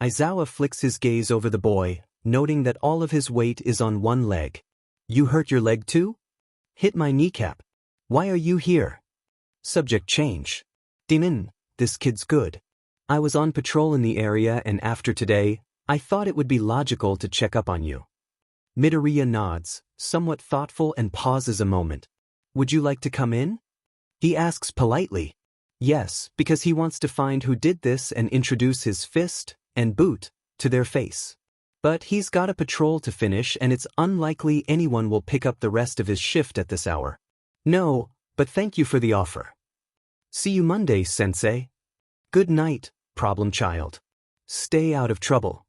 Aizawa flicks his gaze over the boy, noting that all of his weight is on one leg. You hurt your leg too? Hit my kneecap. Why are you here? Subject change. Dinin, this kid's good. I was on patrol in the area and after today, I thought it would be logical to check up on you. Midoriya nods, somewhat thoughtful and pauses a moment. Would you like to come in? He asks politely. Yes, because he wants to find who did this and introduce his fist and boot to their face. But he's got a patrol to finish and it's unlikely anyone will pick up the rest of his shift at this hour. No, but thank you for the offer. See you Monday, sensei. Good night, problem child. Stay out of trouble.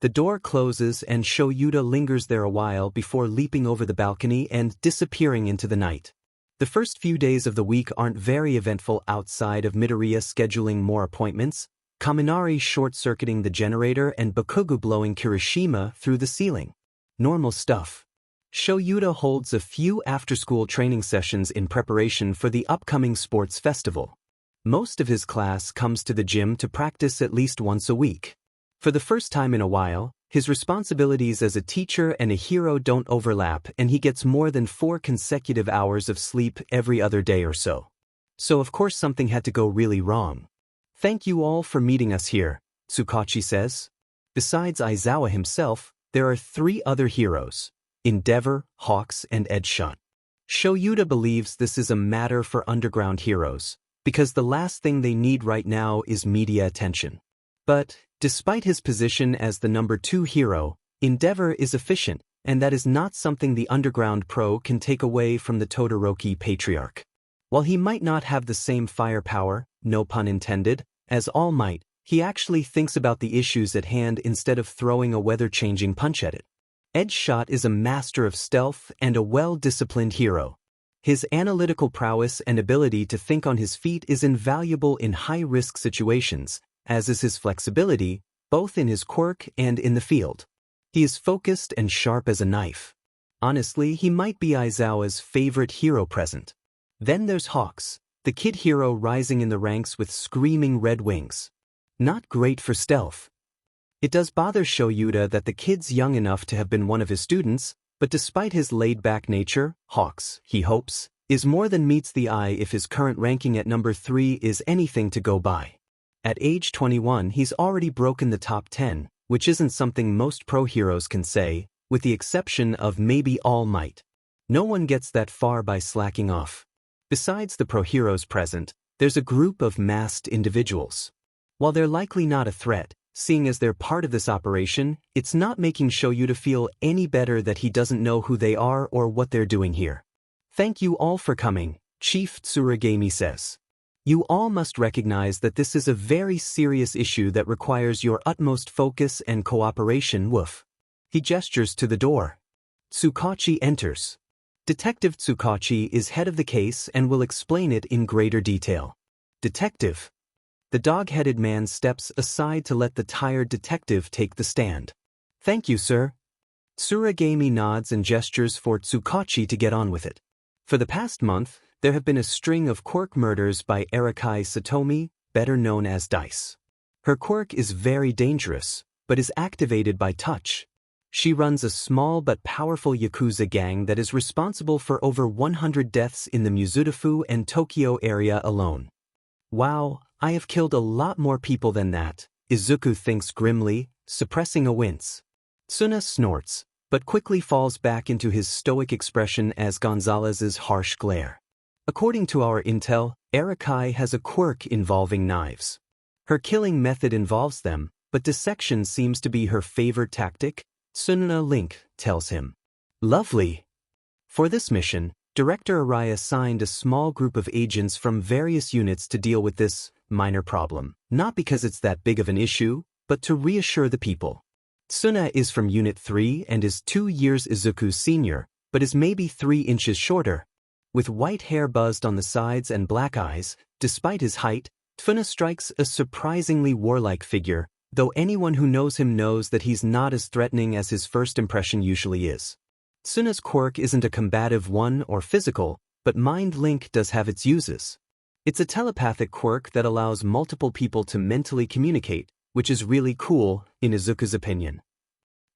The door closes and Shoyuta lingers there a while before leaping over the balcony and disappearing into the night. The first few days of the week aren't very eventful outside of Midoriya scheduling more appointments, Kaminari short-circuiting the generator and Bakugo blowing Kirishima through the ceiling. Normal stuff. Shoyuta holds a few after-school training sessions in preparation for the upcoming sports festival. Most of his class comes to the gym to practice at least once a week. For the first time in a while, his responsibilities as a teacher and a hero don't overlap and he gets more than 4 consecutive hours of sleep every other day or so. So of course something had to go really wrong. Thank you all for meeting us here, Tsukachi says. Besides Aizawa himself, there are 3 other heroes. Endeavor, Hawks, and Edgeshot. Shoyuta believes this is a matter for underground heroes, because the last thing they need right now is media attention. But, despite his position as the number 2 hero, Endeavor is efficient, and that is not something the underground pro can take away from the Todoroki patriarch. While he might not have the same firepower, no pun intended, as All Might, he actually thinks about the issues at hand instead of throwing a weather-changing punch at it. Edgeshot is a master of stealth and a well-disciplined hero. His analytical prowess and ability to think on his feet is invaluable in high-risk situations, as is his flexibility, both in his quirk and in the field. He is focused and sharp as a knife. Honestly, he might be Aizawa's favorite hero present. Then there's Hawks, the kid hero rising in the ranks with screaming red wings. Not great for stealth. It does bother Shoyuta that the kid's young enough to have been one of his students, but despite his laid-back nature, Hawks, he hopes, is more than meets the eye if his current ranking at number 3 is anything to go by. At age 21, he's already broken the top 10, which isn't something most pro heroes can say, with the exception of maybe All Might. No one gets that far by slacking off. Besides the pro heroes present, there's a group of masked individuals. While they're likely not a threat, seeing as they're part of this operation, it's not making Shoyuta feel any better that he doesn't know who they are or what they're doing here. Thank you all for coming, Chief Tsuragami says. You all must recognize that this is a very serious issue that requires your utmost focus and cooperation. Woof. He gestures to the door. Tsukachi enters. Detective Tsukachi is head of the case and will explain it in greater detail. Detective. The dog-headed man steps aside to let the tired detective take the stand. Thank you, sir. Tsuragami nods and gestures for Tsukachi to get on with it. For the past month, there have been a string of quirk murders by Arakai Satomi, better known as Dice. Her quirk is very dangerous, but is activated by touch. She runs a small but powerful Yakuza gang that is responsible for over 100 deaths in the Muzutafu and Tokyo area alone. Wow, I have killed a lot more people than that, Izuku thinks grimly, suppressing a wince. Tsuna snorts, but quickly falls back into his stoic expression as Gonzalez's harsh glare. According to our intel, Arakai has a quirk involving knives. Her killing method involves them, but dissection seems to be her favorite tactic, Tsuna Link tells him. Lovely. For this mission, Director Arai assigned a small group of agents from various units to deal with this minor problem, not because it's that big of an issue, but to reassure the people. Tsuna is from Unit 3 and is 2 years Izuku's senior, but is maybe 3 inches shorter. With white hair buzzed on the sides and black eyes, despite his height, Tsuna strikes a surprisingly warlike figure, though anyone who knows him knows that he's not as threatening as his first impression usually is. Tsuna's quirk isn't a combative one or physical, but Mind Link does have its uses. It's a telepathic quirk that allows multiple people to mentally communicate, which is really cool, in Izuku's opinion.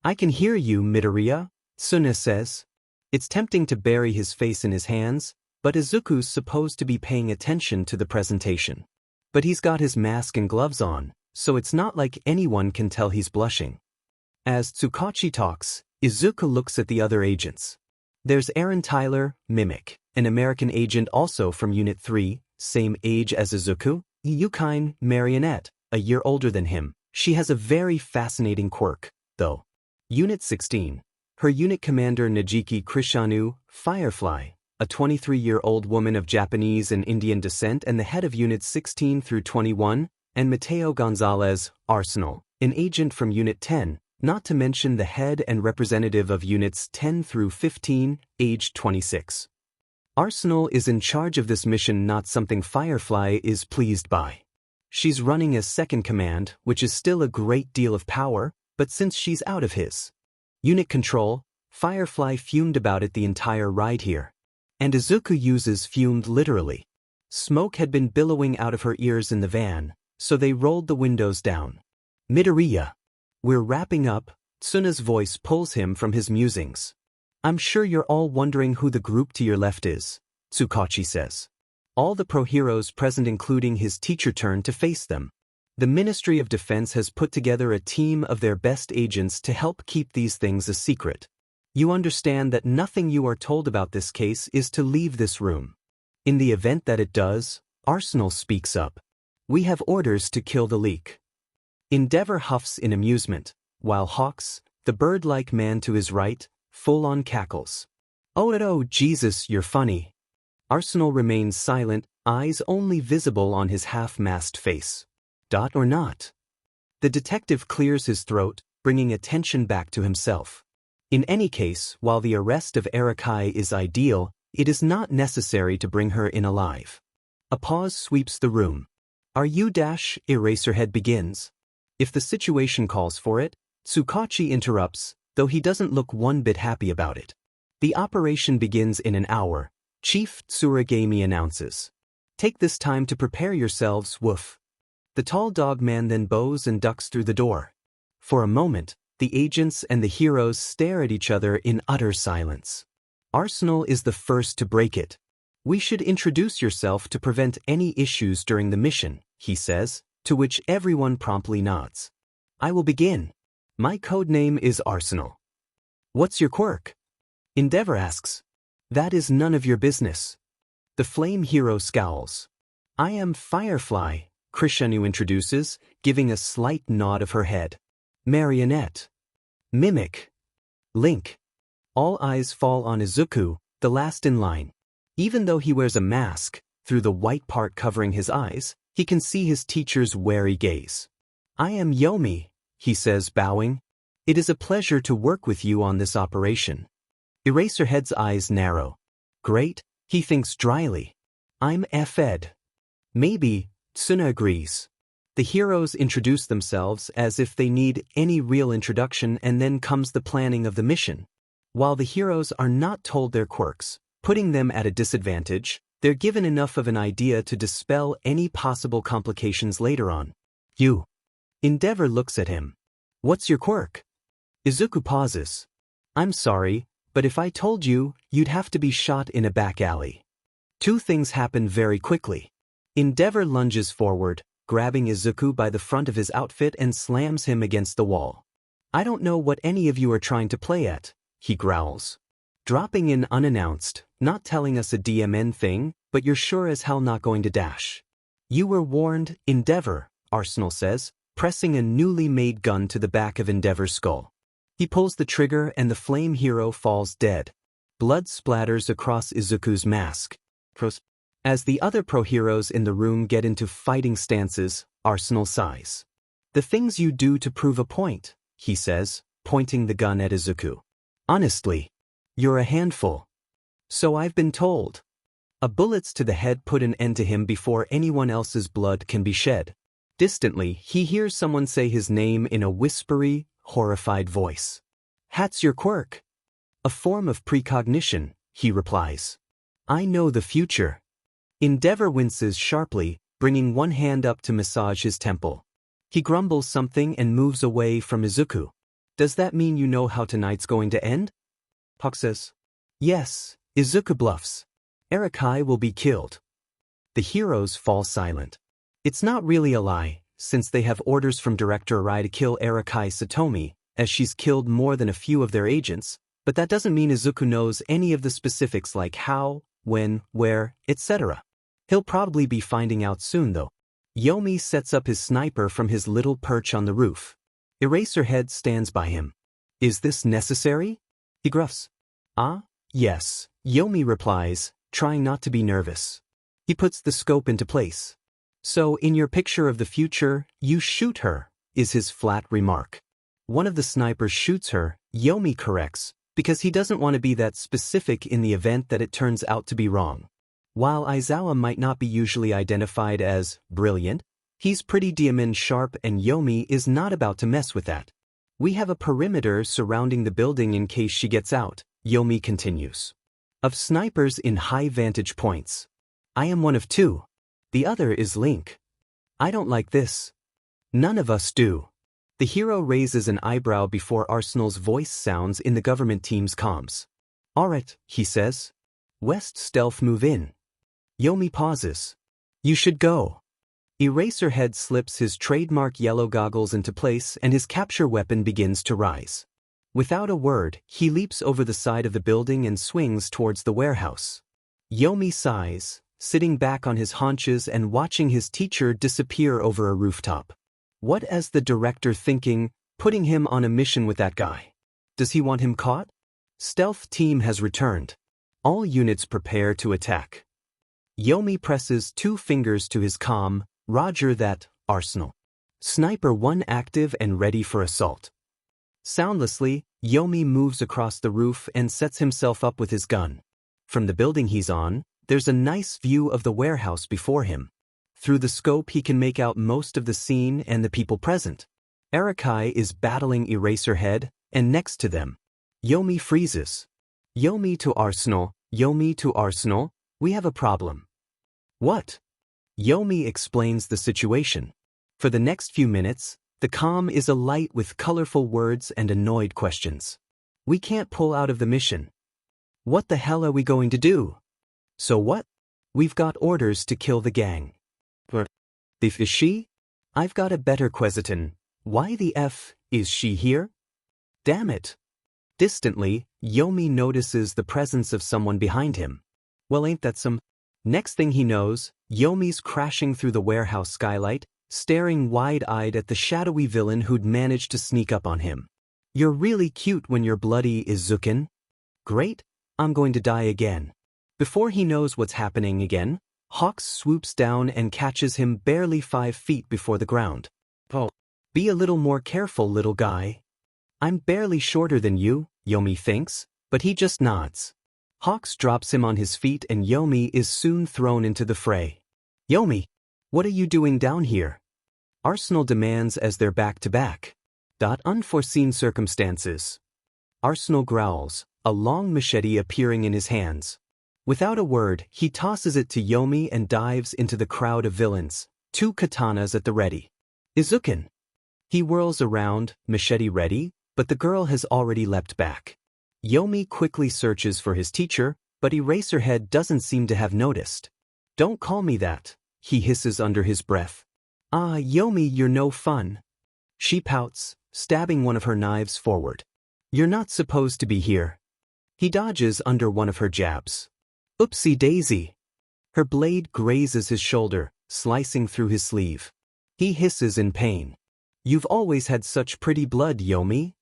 I can hear you, Midoriya, Tsuna says. It's tempting to bury his face in his hands, but Izuku's supposed to be paying attention to the presentation. But he's got his mask and gloves on, so it's not like anyone can tell he's blushing. As Tsukachi talks, Izuku looks at the other agents. There's Aaron Tyler, Mimic, an American agent also from Unit 3, same age as Izuku. Yukine, Marionette, a year older than him. She has a very fascinating quirk, though. Unit 16. Her unit commander Najiki Krishanu, Firefly, a 23-year-old woman of Japanese and Indian descent and the head of Units 16 through 21, and Mateo Gonzalez, Arsenal, an agent from Unit 10, not to mention the head and representative of Units 10 through 15, aged 26. Arsenal is in charge of this mission, not something Firefly is pleased by. She's running as second command, which is still a great deal of power, but since she's out of his unit control, Firefly fumed about it the entire ride here. And Izuku uses fumed literally. Smoke had been billowing out of her ears in the van, so they rolled the windows down. Midoriya. We're wrapping up, Tsuna's voice pulls him from his musings. I'm sure you're all wondering who the group to your left is, Tsukachi says. All the pro heroes present including his teacher turn to face them. The Ministry of Defense has put together a team of their best agents to help keep these things a secret. You understand that nothing you are told about this case is to leave this room. In the event that it does, Arsenal speaks up. We have orders to kill the leak. Endeavor huffs in amusement, while Hawks, the bird-like man to his right, full-on cackles. Oh, Jesus, you're funny. Arsenal remains silent, eyes only visible on his half-masked face. Dot or not? The detective clears his throat, bringing attention back to himself. In any case, while the arrest of Arakai is ideal, it is not necessary to bring her in alive. A pause sweeps the room. Are you Eraserhead begins. If the situation calls for it, Tsukachi interrupts, though he doesn't look one bit happy about it. The operation begins in an hour, Chief Tsuragami announces. Take this time to prepare yourselves, woof. The tall dog man then bows and ducks through the door. For a moment, the agents and the heroes stare at each other in utter silence. Arsenal is the first to break it. We should introduce yourself to prevent any issues during the mission, he says, to which everyone promptly nods. I will begin. My code name is Arsenal. What's your quirk? Endeavor asks. That is none of your business. The flame hero scowls. I am Firefly, Krishanu introduces, giving a slight nod of her head. Marionette. Mimic. Link. All eyes fall on Izuku, the last in line. Even though he wears a mask, through the white part covering his eyes, he can see his teacher's wary gaze. I am Yomi, he says, bowing. It is a pleasure to work with you on this operation. Eraserhead's eyes narrow. Great, he thinks dryly. I'm F-Ed. Maybe, Tsuna agrees. The heroes introduce themselves as if they need any real introduction, and then comes the planning of the mission. While the heroes are not told their quirks, putting them at a disadvantage, they're given enough of an idea to dispel any possible complications later on. You. Endeavor looks at him. What's your quirk? Izuku pauses. I'm sorry, but if I told you, you'd have to be shot in a back alley. Two things happen very quickly. Endeavor lunges forward, grabbing Izuku by the front of his outfit and slams him against the wall. I don't know what any of you are trying to play at, he growls. Dropping in unannounced, not telling us a DMN thing, but you're sure as hell not going to dash. You were warned, Endeavor, Arsenal says, pressing a newly made gun to the back of Endeavor's skull. He pulls the trigger and the flame hero falls dead. Blood splatters across Izuku's mask. As the other pro-heroes in the room get into fighting stances, Arsenal sighs. The things you do to prove a point, he says, pointing the gun at Izuku. Honestly, you're a handful. So I've been told. A bullets to the head put an end to him before anyone else's blood can be shed. Distantly, he hears someone say his name in a whispery, horrified voice. Hat's your quirk. A form of precognition, he replies. I know the future. Endeavor winces sharply, bringing one hand up to massage his temple. He grumbles something and moves away from Izuku. Does that mean you know how tonight's going to end? Hawk says. Yes, Izuku bluffs. Arakai will be killed. The heroes fall silent. It's not really a lie, since they have orders from Director Arai to kill Arakai Satomi, as she's killed more than a few of their agents, but that doesn't mean Izuku knows any of the specifics like how, when, where, etc. He'll probably be finding out soon though. Yomi sets up his sniper from his little perch on the roof. Eraserhead stands by him. Is this necessary? He gruffs. Ah, yes, Yomi replies, trying not to be nervous. He puts the scope into place. So in your picture of the future, you shoot her, is his flat remark. One of the snipers shoots her, Yomi corrects, because he doesn't want to be that specific in the event that it turns out to be wrong. While Aizawa might not be usually identified as brilliant, he's pretty diamond sharp and Yomi is not about to mess with that. We have a perimeter surrounding the building in case she gets out, Yomi continues. Of snipers in high vantage points. I am one of two. The other is Link. I don't like this. None of us do. The hero raises an eyebrow before Arsenal's voice sounds in the government team's comms. Alright, he says. West stealth move in. Yomi pauses. You should go. Eraserhead slips his trademark yellow goggles into place and his capture weapon begins to rise. Without a word, he leaps over the side of the building and swings towards the warehouse. Yomi sighs, sitting back on his haunches and watching his teacher disappear over a rooftop. What is the director thinking, putting him on a mission with that guy? Does he want him caught? Stealth team has returned. All units prepare to attack. Yomi presses 2 fingers to his comm, Roger that, Arsenal. Sniper 1 active and ready for assault. Soundlessly, Yomi moves across the roof and sets himself up with his gun. From the building he's on, there's a nice view of the warehouse before him. Through the scope he can make out most of the scene and the people present. Arakai is battling Eraserhead, and next to them, Yomi freezes. Yomi to Arsenal, we have a problem. What? Yomi explains the situation. For the next few minutes, the comm is alight with colorful words and annoyed questions. We can't pull out of the mission. What the hell are we going to do? So what? We've got orders to kill the gang. If is she? I've got a better question. Why the F is she here? Damn it. Distantly, Yomi notices the presence of someone behind him. Well, ain't that some? Next thing he knows, Yomi's crashing through the warehouse skylight, staring wide-eyed at the shadowy villain who'd managed to sneak up on him. You're really cute when you're bloody, Izuku. Great, I'm going to die again. Before he knows what's happening again, Hawks swoops down and catches him barely 5 feet before the ground. Oh, be a little more careful, little guy. I'm barely shorter than you, Yomi thinks, but he just nods. Hawks drops him on his feet and Yomi is soon thrown into the fray. Yomi, what are you doing down here? Arsenal demands as they're back-to-back. Unforeseen circumstances. Arsenal growls, a long machete appearing in his hands. Without a word, he tosses it to Yomi and dives into the crowd of villains, 2 katanas at the ready. Izuku. He whirls around, machete ready, but the girl has already leapt back. Yomi quickly searches for his teacher, but Eraserhead doesn't seem to have noticed. Don't call me that, he hisses under his breath. Ah, Yomi, you're no fun. She pouts, stabbing one of her knives forward. You're not supposed to be here. He dodges under one of her jabs. Oopsie daisy. Her blade grazes his shoulder, slicing through his sleeve. He hisses in pain. You've always had such pretty blood, Yomi.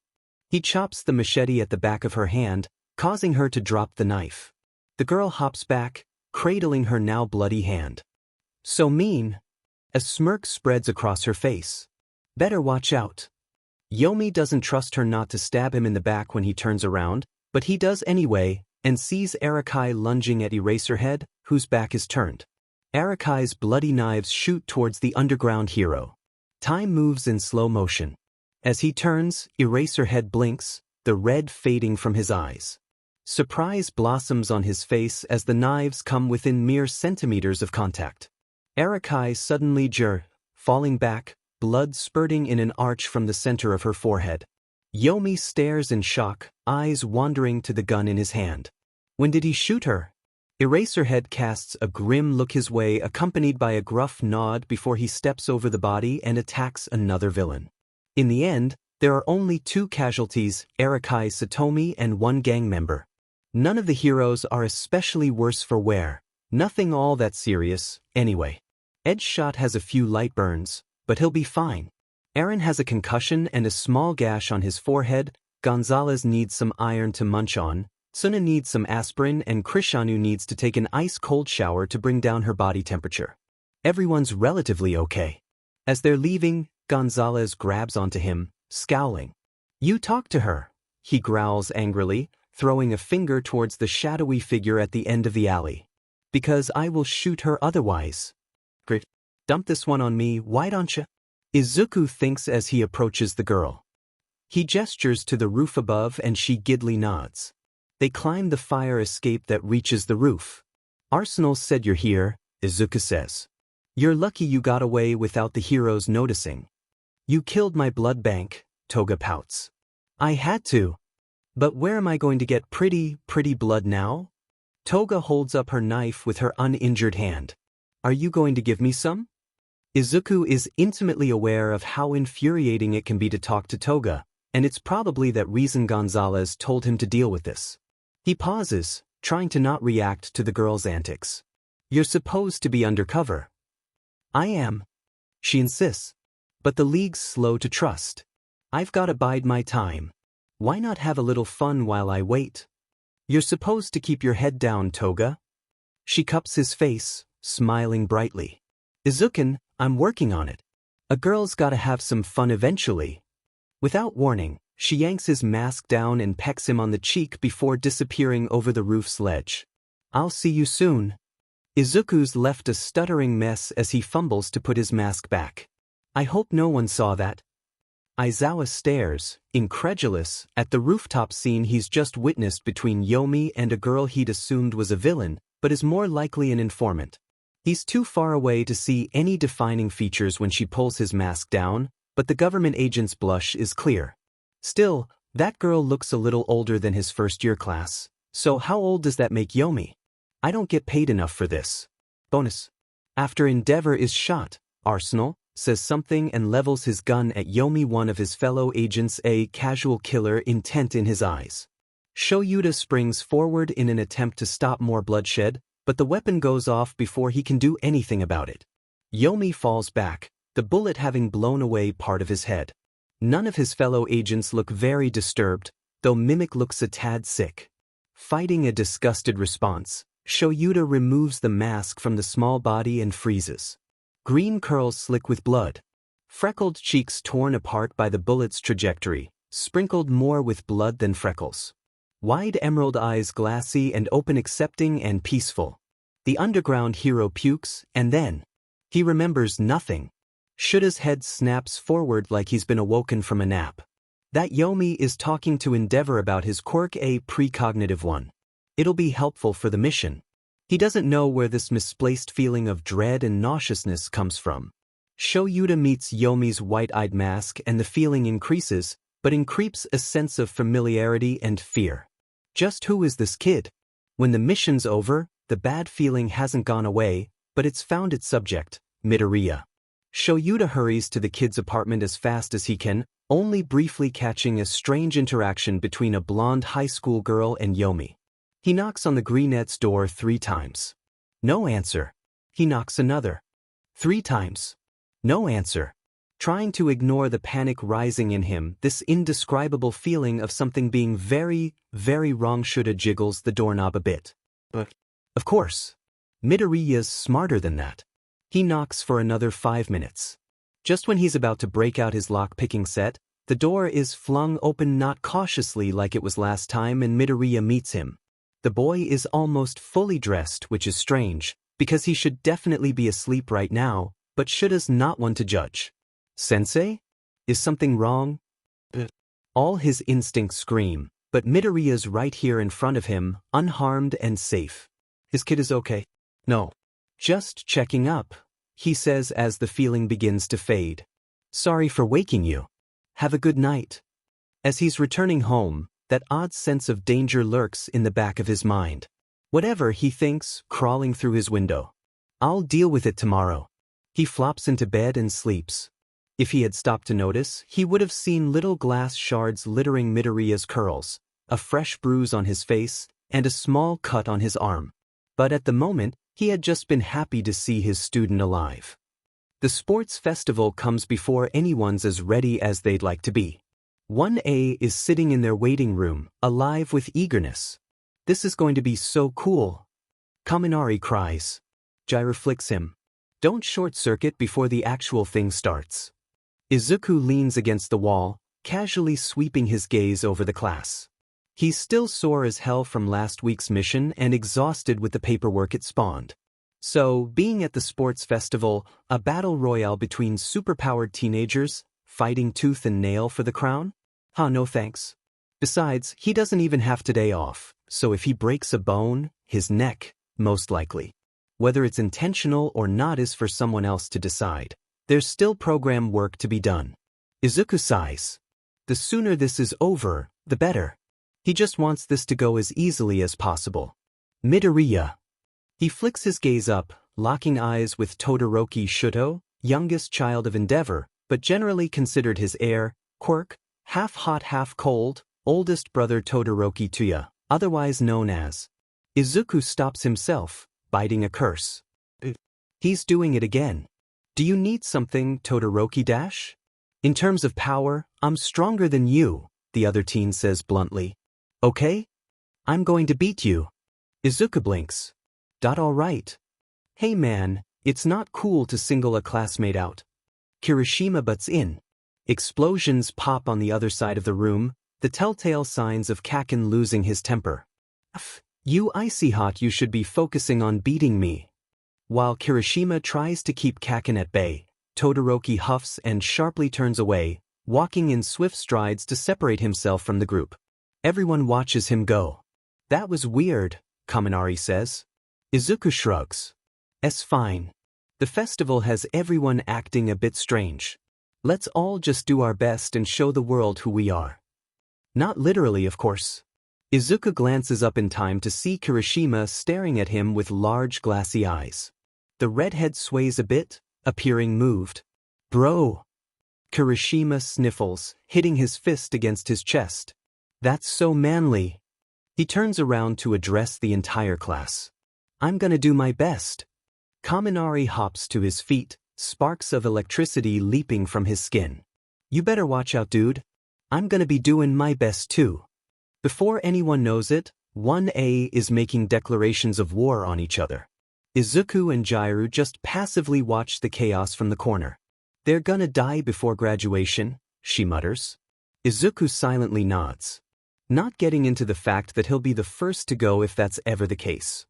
He chops the machete at the back of her hand, causing her to drop the knife. The girl hops back, cradling her now bloody hand. So mean. A smirk spreads across her face. Better watch out. Yomi doesn't trust her not to stab him in the back when he turns around, but he does anyway, and sees Arakai lunging at Eraserhead, whose back is turned. Arakai's bloody knives shoot towards the underground hero. Time moves in slow motion. As he turns, Eraserhead blinks, the red fading from his eyes. Surprise blossoms on his face as the knives come within mere centimeters of contact. Arakai suddenly falling back, blood spurting in an arch from the center of her forehead. Yomi stares in shock, eyes wandering to the gun in his hand. When did he shoot her? Eraserhead casts a grim look his way, accompanied by a gruff nod before he steps over the body and attacks another villain. In the end, there are only 2 casualties, Arakai Satomi and 1 gang member. None of the heroes are especially worse for wear. Nothing all that serious, anyway. Edgeshot has a few light burns, but he'll be fine. Eren has a concussion and a small gash on his forehead, Gonzalez needs some iron to munch on, Suna needs some aspirin, and Krishanu needs to take an ice-cold shower to bring down her body temperature. Everyone's relatively okay. As they're leaving, Gonzalez grabs onto him, scowling. You talk to her, he growls angrily, throwing a finger towards the shadowy figure at the end of the alley. Because I will shoot her otherwise. Great. Dump this one on me, why don't you? Izuku thinks as he approaches the girl. He gestures to the roof above and she giddily nods. They climb the fire escape that reaches the roof. Arsenal said you're here, Izuku says. You're lucky you got away without the heroes noticing. You killed my blood bank, Toga pouts. I had to. But where am I going to get pretty blood now? Toga holds up her knife with her uninjured hand. Are you going to give me some? Izuku is intimately aware of how infuriating it can be to talk to Toga, and it's probably that reason Gonzalez told him to deal with this. He pauses, trying to not react to the girl's antics. You're supposed to be undercover. I am. She insists. But the League's slow to trust. I've gotta bide my time. Why not have a little fun while I wait? You're supposed to keep your head down, Toga. She cups his face, smiling brightly. Izuku, I'm working on it. A girl's gotta have some fun eventually. Without warning, she yanks his mask down and pecks him on the cheek before disappearing over the roof's ledge. I'll see you soon. Izuku's left a stuttering mess as he fumbles to put his mask back. I hope no one saw that. Aizawa stares, incredulous, at the rooftop scene he's just witnessed between Yomi and a girl he'd assumed was a villain, but is more likely an informant. He's too far away to see any defining features when she pulls his mask down, but the government agent's blush is clear. Still, that girl looks a little older than his first-year class, so how old does that make Yomi? I don't get paid enough for this. Bonus. After Endeavor is shot, Arsenal says something and levels his gun at Yomi, one of his fellow agents, a casual killer intent in his eyes. Shoyuta springs forward in an attempt to stop more bloodshed, but the weapon goes off before he can do anything about it. Yomi falls back, the bullet having blown away part of his head. None of his fellow agents look very disturbed, though Mimic looks a tad sick. Fighting a disgusted response, Shoyuta removes the mask from the small body and freezes. Green curls slick with blood. Freckled cheeks torn apart by the bullet's trajectory, sprinkled more with blood than freckles. Wide emerald eyes glassy and open, accepting and peaceful. The underground hero pukes, and then he remembers nothing. Shuta's head snaps forward like he's been awoken from a nap. That Yomi is talking to Endeavor about his quirk, a precognitive one. It'll be helpful for the mission. He doesn't know where this misplaced feeling of dread and nauseousness comes from. Shoyuta meets Yomi's white-eyed mask and the feeling increases, but increeps a sense of familiarity and fear. Just who is this kid? When the mission's over, the bad feeling hasn't gone away, but it's found its subject, Midoriya. Shoyuta hurries to the kid's apartment as fast as he can, only briefly catching a strange interaction between a blonde high school girl and Yomi. He knocks on the greenette's door 3 times. No answer. He knocks another. 3 times. No answer. Trying to ignore the panic rising in him, this indescribable feeling of something being very, very wrong, Shota jiggles the doorknob a bit. But, of course, Midoriya's smarter than that. He knocks for another 5 minutes. Just when he's about to break out his lock-picking set, the door is flung open, not cautiously like it was last time, and Midoriya meets him. The boy is almost fully dressed, which is strange, because he should definitely be asleep right now, but Shuta's not one to judge. Sensei? Is something wrong? All his instincts scream, but Midoriya's right here in front of him, unharmed and safe. His kid is okay. No. Just checking up, he says as the feeling begins to fade. Sorry for waking you. Have a good night. As he's returning home, that odd sense of danger lurks in the back of his mind. Whatever, he thinks, crawling through his window. I'll deal with it tomorrow. He flops into bed and sleeps. If he had stopped to notice, he would have seen little glass shards littering Midoriya's curls, a fresh bruise on his face, and a small cut on his arm. But at the moment, he had just been happy to see his student alive. The sports festival comes before anyone's as ready as they'd like to be. 1A is sitting in their waiting room, alive with eagerness. This is going to be so cool. Kaminari cries. Jiraiya flicks him. Don't short-circuit before the actual thing starts. Izuku leans against the wall, casually sweeping his gaze over the class. He's still sore as hell from last week's mission and exhausted with the paperwork it spawned. So, being at the sports festival, a battle royale between superpowered teenagers, fighting tooth and nail for the crown? No thanks. Besides, he doesn't even have today off, so if he breaks a bone, his neck, most likely. Whether it's intentional or not is for someone else to decide. There's still program work to be done. Izuku sighs. The sooner this is over, the better. He just wants this to go as easily as possible. Midoriya. He flicks his gaze up, locking eyes with Todoroki Shuto, youngest child of Endeavor, but generally considered his heir, Quirk, half hot half cold, oldest brother Todoroki Tuya, otherwise known as. Izuku stops himself, biting a curse. He's doing it again. Do you need something, Todoroki dash? In terms of power, I'm stronger than you, the other teen says bluntly. Okay? I'm going to beat you. Izuku blinks. All right. Hey man, it's not cool to single a classmate out. Kirishima butts in. Explosions pop on the other side of the room, the telltale signs of Kaken losing his temper. You icy hot, you should be focusing on beating me. While Kirishima tries to keep Kaken at bay, Todoroki huffs and sharply turns away, walking in swift strides to separate himself from the group. Everyone watches him go. That was weird, Kaminari says. Izuku shrugs. It's fine. The festival has everyone acting a bit strange. Let's all just do our best and show the world who we are. Not literally, of course. Izuku glances up in time to see Kirishima staring at him with large glassy eyes. The redhead sways a bit, appearing moved. Bro. Kirishima sniffles, hitting his fist against his chest. That's so manly. He turns around to address the entire class. I'm gonna do my best. Kaminari hops to his feet, sparks of electricity leaping from his skin. You better watch out, dude. I'm gonna be doing my best too. Before anyone knows it, 1A is making declarations of war on each other. Izuku and Jairu just passively watch the chaos from the corner. They're gonna die before graduation, she mutters. Izuku silently nods, not getting into the fact that he'll be the first to go if that's ever the case.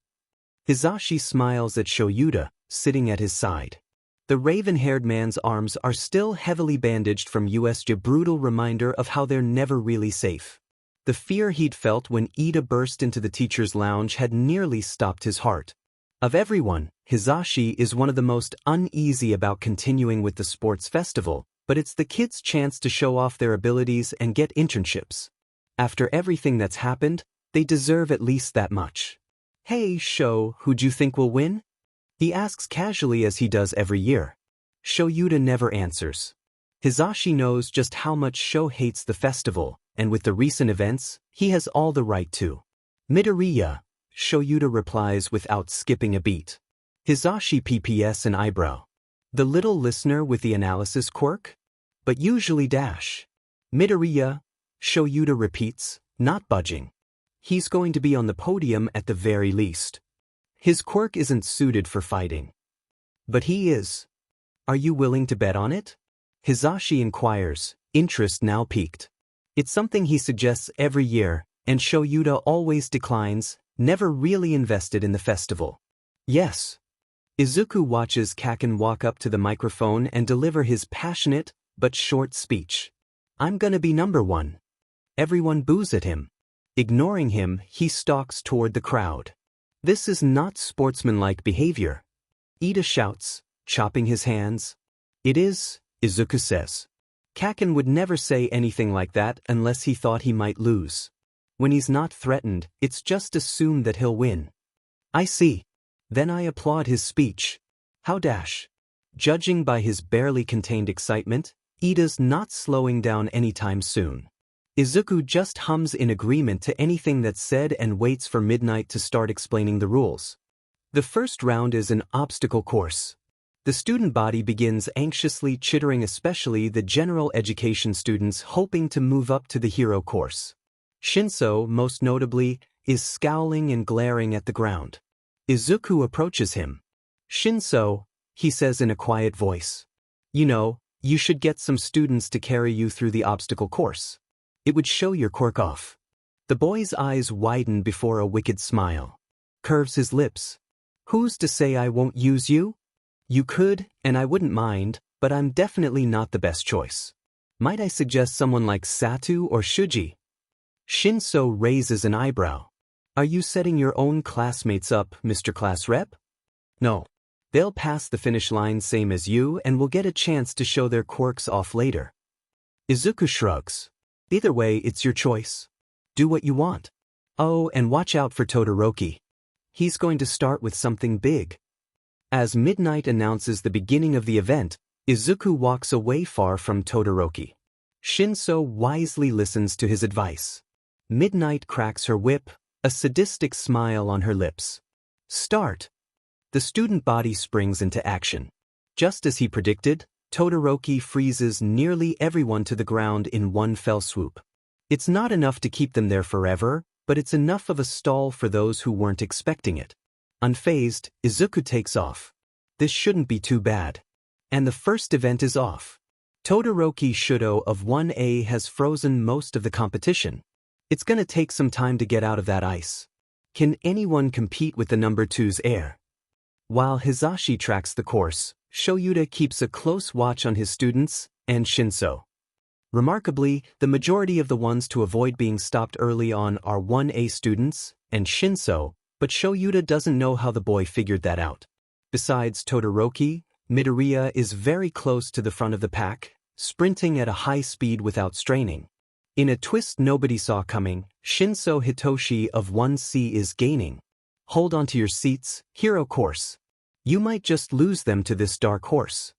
Hisashi smiles at Shoyuta, sitting at his side. The raven-haired man's arms are still heavily bandaged from USJ, brutal reminder of how they're never really safe. The fear he'd felt when Ida burst into the teacher's lounge had nearly stopped his heart. Of everyone, Hisashi is one of the most uneasy about continuing with the sports festival, but it's the kids' chance to show off their abilities and get internships. After everything that's happened, they deserve at least that much. Hey, Sho, who'd you think will win? He asks casually as he does every year. Shoyuta never answers. Hisashi knows just how much Sho hates the festival, and with the recent events, he has all the right to. Midoriya, Shoyuta replies without skipping a beat. Hisashi PPS an eyebrow. The little listener with the analysis quirk? But usually dash. Midoriya, Shoyuta repeats, not budging. He's going to be on the podium at the very least. His quirk isn't suited for fighting. But he is. Are you willing to bet on it? Hisashi inquires, interest now piqued. It's something he suggests every year, and Shoyuta always declines, never really invested in the festival. Yes. Izuku watches Kaken walk up to the microphone and deliver his passionate, but short speech. I'm gonna be number one. Everyone boos at him. Ignoring him, he stalks toward the crowd. This is not sportsmanlike behavior. Ida shouts, chopping his hands. It is, Izuku says. Kaken would never say anything like that unless he thought he might lose. When he's not threatened, it's just assumed that he'll win. I see. Then I applaud his speech. How dash. Judging by his barely contained excitement, Ida's not slowing down anytime soon. Izuku just hums in agreement to anything that's said and waits for midnight to start explaining the rules. The first round is an obstacle course. The student body begins anxiously chittering, especially the general education students hoping to move up to the hero course. Shinso, most notably, is scowling and glaring at the ground. Izuku approaches him. Shinso, he says in a quiet voice. You know, you should get some students to carry you through the obstacle course. It would show your quirk off. The boy's eyes widen before a wicked smile. Curves his lips. Who's to say I won't use you? You could, and I wouldn't mind, but I'm definitely not the best choice. Might I suggest someone like Satu or Shuji? Shinso raises an eyebrow. Are you setting your own classmates up, Mr. Class Rep? No. They'll pass the finish line same as you and will get a chance to show their quirks off later. Izuku shrugs. Either way, it's your choice. Do what you want. Oh, and watch out for Todoroki. He's going to start with something big. As midnight announces the beginning of the event, Izuku walks away far from Todoroki. Shinso wisely listens to his advice. Midnight cracks her whip, a sadistic smile on her lips. Start! The student body springs into action. Just as he predicted, Todoroki freezes nearly everyone to the ground in one fell swoop. It's not enough to keep them there forever, but it's enough of a stall for those who weren't expecting it. Unfazed, Izuku takes off. This shouldn't be too bad. And the first event is off. Todoroki Shuto of 1A has frozen most of the competition. It's gonna take some time to get out of that ice. Can anyone compete with the number 2's air? While Hizashi tracks the course, Shoyuta keeps a close watch on his students and Shinso. Remarkably, the majority of the ones to avoid being stopped early on are 1A students and Shinso, but Shoyuta doesn't know how the boy figured that out. Besides Todoroki, Midoriya is very close to the front of the pack, sprinting at a high speed without straining. In a twist nobody saw coming, Shinso Hitoshi of 1C is gaining. Hold on to your seats, hero course. You might just lose them to this dark horse.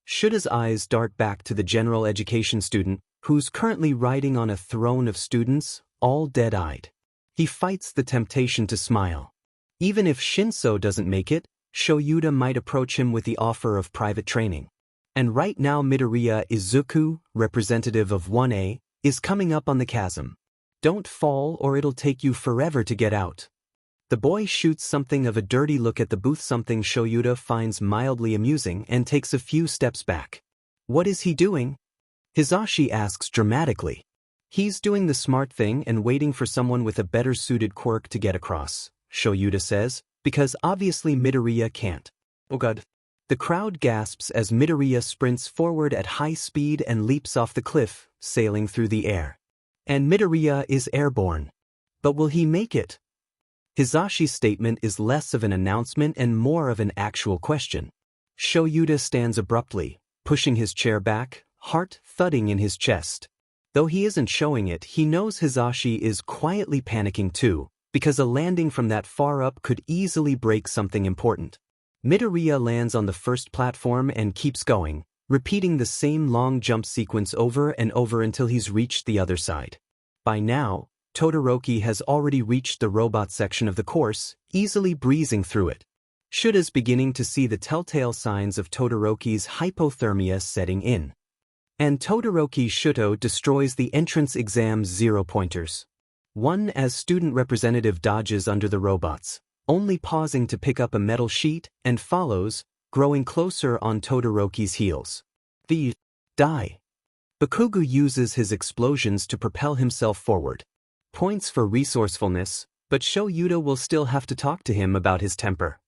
Shuta's eyes dart back to the general education student, who's currently riding on a throne of students, all dead-eyed. He fights the temptation to smile. Even if Shinso doesn't make it, Shoyuta might approach him with the offer of private training. And right now Midoriya Izuku, representative of 1A, is coming up on the chasm. Don't fall or it'll take you forever to get out. The boy shoots something of a dirty look at the booth, something Shoyuta finds mildly amusing, and takes a few steps back. What is he doing? Hizashi asks dramatically. He's doing the smart thing and waiting for someone with a better suited quirk to get across, Shoyuta says, because obviously Midoriya can't. Oh god. The crowd gasps as Midoriya sprints forward at high speed and leaps off the cliff, sailing through the air. And Midoriya is airborne. But will he make it? Hizashi's statement is less of an announcement and more of an actual question. Shoyuta stands abruptly, pushing his chair back, heart thudding in his chest. Though he isn't showing it, he knows Hizashi is quietly panicking too, because a landing from that far up could easily break something important. Midoriya lands on the first platform and keeps going, repeating the same long jump sequence over and over until he's reached the other side. By now, Todoroki has already reached the robot section of the course, easily breezing through it. Shuta's beginning to see the telltale signs of Todoroki's hypothermia setting in. And Todoroki Shuto destroys the entrance exam's 0-pointers. One as student representative dodges under the robots, only pausing to pick up a metal sheet, and follows, growing closer on Todoroki's heels. The die. Bakugo uses his explosions to propel himself forward. Points for resourcefulness, but Shoyuta will still have to talk to him about his temper.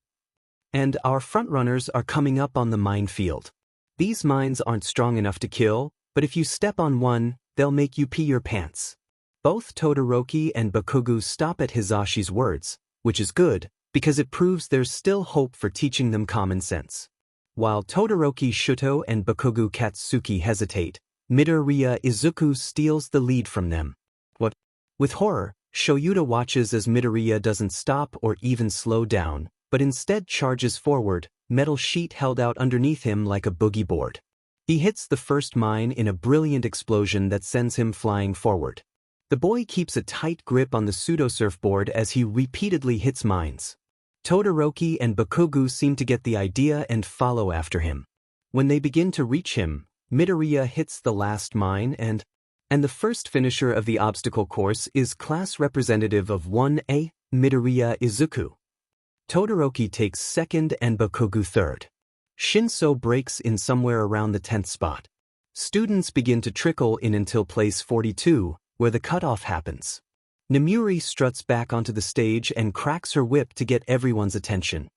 And our frontrunners are coming up on the minefield. These mines aren't strong enough to kill, but if you step on one, they'll make you pee your pants. Both Todoroki and Bakugo stop at Hizashi's words, which is good, because it proves there's still hope for teaching them common sense. While Todoroki Shuto and Bakugo Katsuki hesitate, Midoriya Izuku steals the lead from them. What? With horror, Shoyuta watches as Midoriya doesn't stop or even slow down, but instead charges forward, metal sheet held out underneath him like a boogie board. He hits the first mine in a brilliant explosion that sends him flying forward. The boy keeps a tight grip on the pseudo-surfboard as he repeatedly hits mines. Todoroki and Bakugo seem to get the idea and follow after him. When they begin to reach him, Midoriya hits the last mine and the first finisher of the obstacle course is class representative of 1A, Midoriya Izuku. Todoroki takes second and Bakugo third. Shinso breaks in somewhere around the 10th spot. Students begin to trickle in until place 42, where the cutoff happens. Nemuri struts back onto the stage and cracks her whip to get everyone's attention.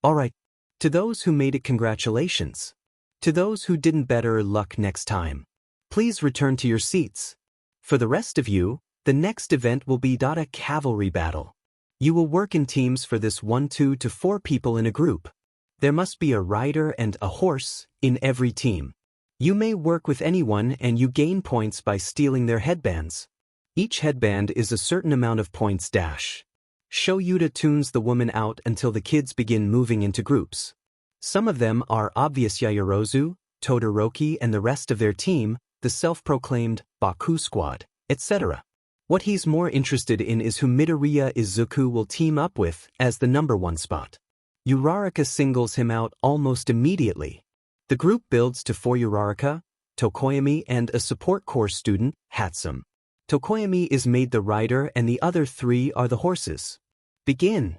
Alright, to those who made it, congratulations. To those who didn't, better luck next time. Please return to your seats. For the rest of you, the next event will be a cavalry battle. You will work in teams for this 2 to 4 people in a group. There must be a rider and a horse in every team. You may work with anyone and you gain points by stealing their headbands. Each headband is a certain amount of points dash. Shoyuta tunes the woman out until the kids begin moving into groups. Some of them are obvious: Yaoyorozu, Todoroki and the rest of their team, the self-proclaimed Baku Squad, etc. What he's more interested in is who Midoriya Izuku will team up with as the #1 spot. Uraraka singles him out almost immediately. The group builds to 4 Uraraka, Tokoyami and a support corps student, Hatsum. Tokoyami is made the rider and the other 3 are the horses. Begin.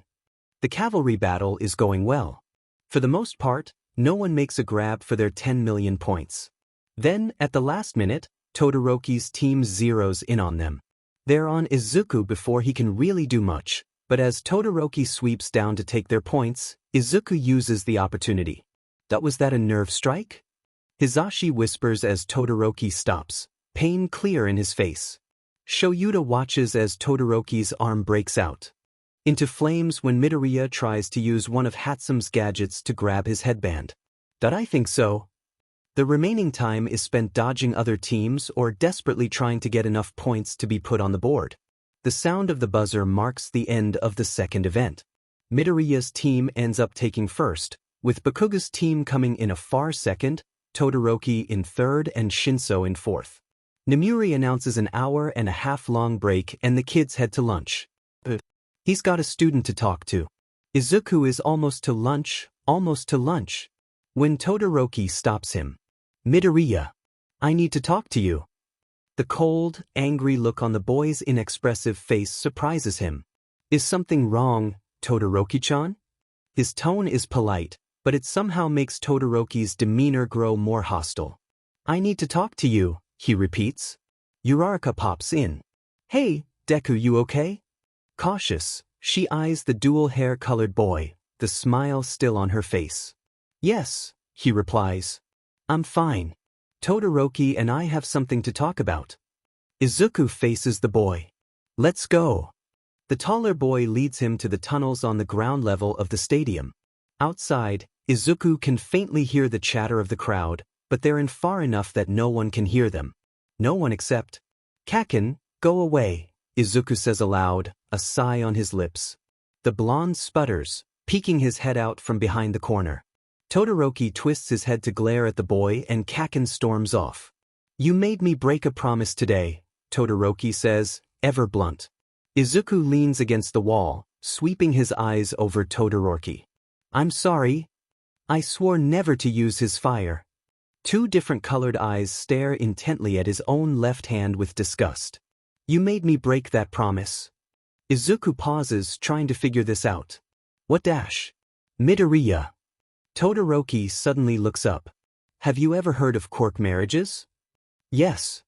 The cavalry battle is going well. For the most part, no one makes a grab for their 10 million points. Then, at the last minute, Todoroki's team zeroes in on them. They're on Izuku before he can really do much, but as Todoroki sweeps down to take their points, Izuku uses the opportunity. Was that a nerve strike? Hisashi whispers as Todoroki stops, pain clear in his face. Shoyuta watches as Todoroki's arm breaks out into flames when Midoriya tries to use one of Hatsum's gadgets to grab his headband. I think so. The remaining time is spent dodging other teams or desperately trying to get enough points to be put on the board. The sound of the buzzer marks the end of the second event. Midoriya's team ends up taking first, with Bakuga's team coming in a far second, Todoroki in third and Shinso in fourth. Nemuri announces an hour-and-a-half-long break and the kids head to lunch. He's got a student to talk to. Izuku is almost to lunch. When Todoroki stops him. Midoriya, I need to talk to you. The cold, angry look on the boy's inexpressive face surprises him. Is something wrong, Todoroki-chan? His tone is polite, but it somehow makes Todoroki's demeanor grow more hostile. I need to talk to you, he repeats. Uraraka pops in. Hey, Deku, you okay? Cautious, she eyes the dual hair-colored boy, the smile still on her face. Yes, he replies. I'm fine. Todoroki and I have something to talk about. Izuku faces the boy. Let's go. The taller boy leads him to the tunnels on the ground level of the stadium. Outside, Izuku can faintly hear the chatter of the crowd, but they're in far enough that no one can hear them. No one except Kaken, go away, Izuku says aloud, a sigh on his lips. The blonde sputters, peeking his head out from behind the corner. Todoroki twists his head to glare at the boy and Kaken storms off. You made me break a promise today, Todoroki says, ever blunt. Izuku leans against the wall, sweeping his eyes over Todoroki. I'm sorry. I swore never to use his fire. 2 different colored eyes stare intently at his own left hand with disgust. You made me break that promise. Izuku pauses, trying to figure this out. What dash? Midoriya. Todoroki suddenly looks up. Have you ever heard of Quirk marriages? Yes.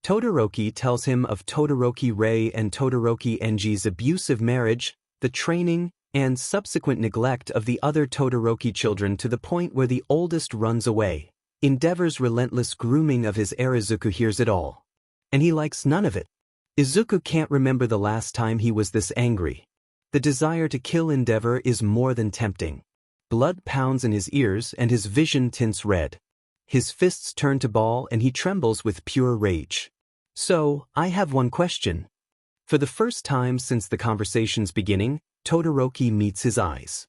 Todoroki tells him of Todoroki Rei and Todoroki Enji's abusive marriage, the training, and subsequent neglect of the other Todoroki children to the point where the oldest runs away. Endeavor's relentless grooming of his heir. Izuku hears it all. And he likes none of it. Izuku can't remember the last time he was this angry. The desire to kill Endeavor is more than tempting. Blood pounds in his ears and his vision tints red. His fists turn to ball and he trembles with pure rage. So, I have one question. For the first time since the conversation's beginning, Todoroki meets his eyes.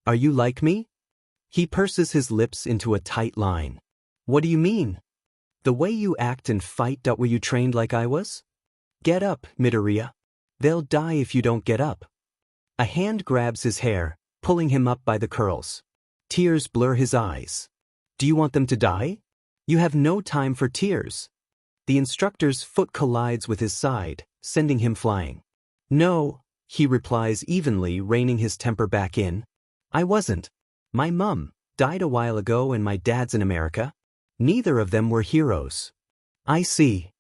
Are you like me? He purses his lips into a tight line. What do you mean? The way you act and fight. Were you trained like I was? Get up, Midoriya. They'll die if you don't get up. A hand grabs his hair, pulling him up by the curls. Tears blur his eyes. Do you want them to die? You have no time for tears. The instructor's foot collides with his side, sending him flying. No, he replies evenly, reining his temper back in. I wasn't. My mum died a while ago and my dad's in America. Neither of them were heroes. I see.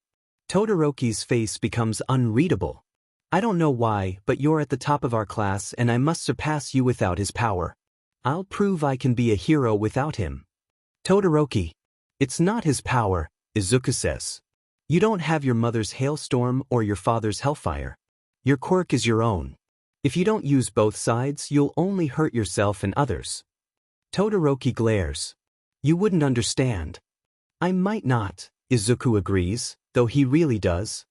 Todoroki's face becomes unreadable. I don't know why, but you're at the top of our class and I must surpass you without his power. I'll prove I can be a hero without him. Todoroki. It's not his power, Izuku says. You don't have your mother's hailstorm or your father's hellfire. Your quirk is your own. If you don't use both sides, you'll only hurt yourself and others. Todoroki glares. You wouldn't understand. I might not, Izuku agrees, though he really does.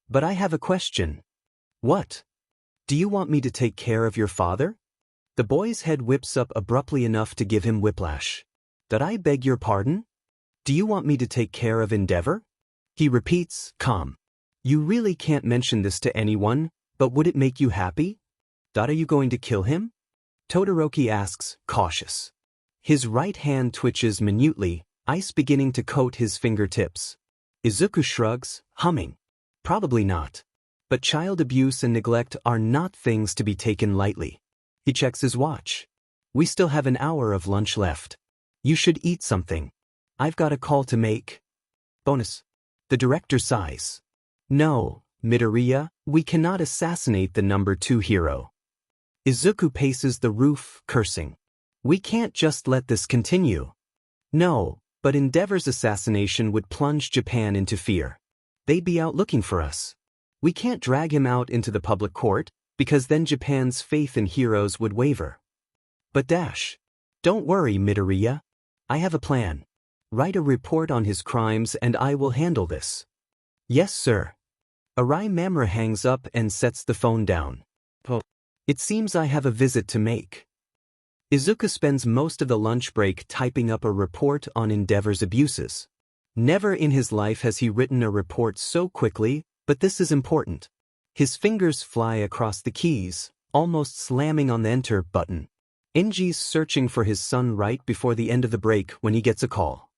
But I have a question. What? Do you want me to take care of your father? The boy's head whips up abruptly enough to give him whiplash. Did I beg your pardon? Do you want me to take care of Endeavor? He repeats, calm. You really can't mention this to anyone, but would it make you happy? Are you going to kill him? Todoroki asks, cautious. His right hand twitches minutely, ice beginning to coat his fingertips. Izuku shrugs, humming. Probably not. But child abuse and neglect are not things to be taken lightly. He checks his watch. We still have an hour of lunch left. You should eat something. I've got a call to make. Bonus. The director sighs. No, Midoriya, we cannot assassinate the number 2 hero. Izuku paces the roof, cursing. We can't just let this continue. No, but Endeavor's assassination would plunge Japan into fear. They'd be out looking for us. We can't drag him out into the public court, because then Japan's faith in heroes would waver. But don't worry, Midoriya. I have a plan. Write a report on his crimes and I will handle this. Yes, sir. Arai Mamura hangs up and sets the phone down. It seems I have a visit to make. Izuku spends most of the lunch break typing up a report on Endeavor's abuses. Never in his life has he written a report so quickly, but this is important. His fingers fly across the keys, almost slamming on the enter button. Enji's searching for his son right before the end of the break when he gets a call.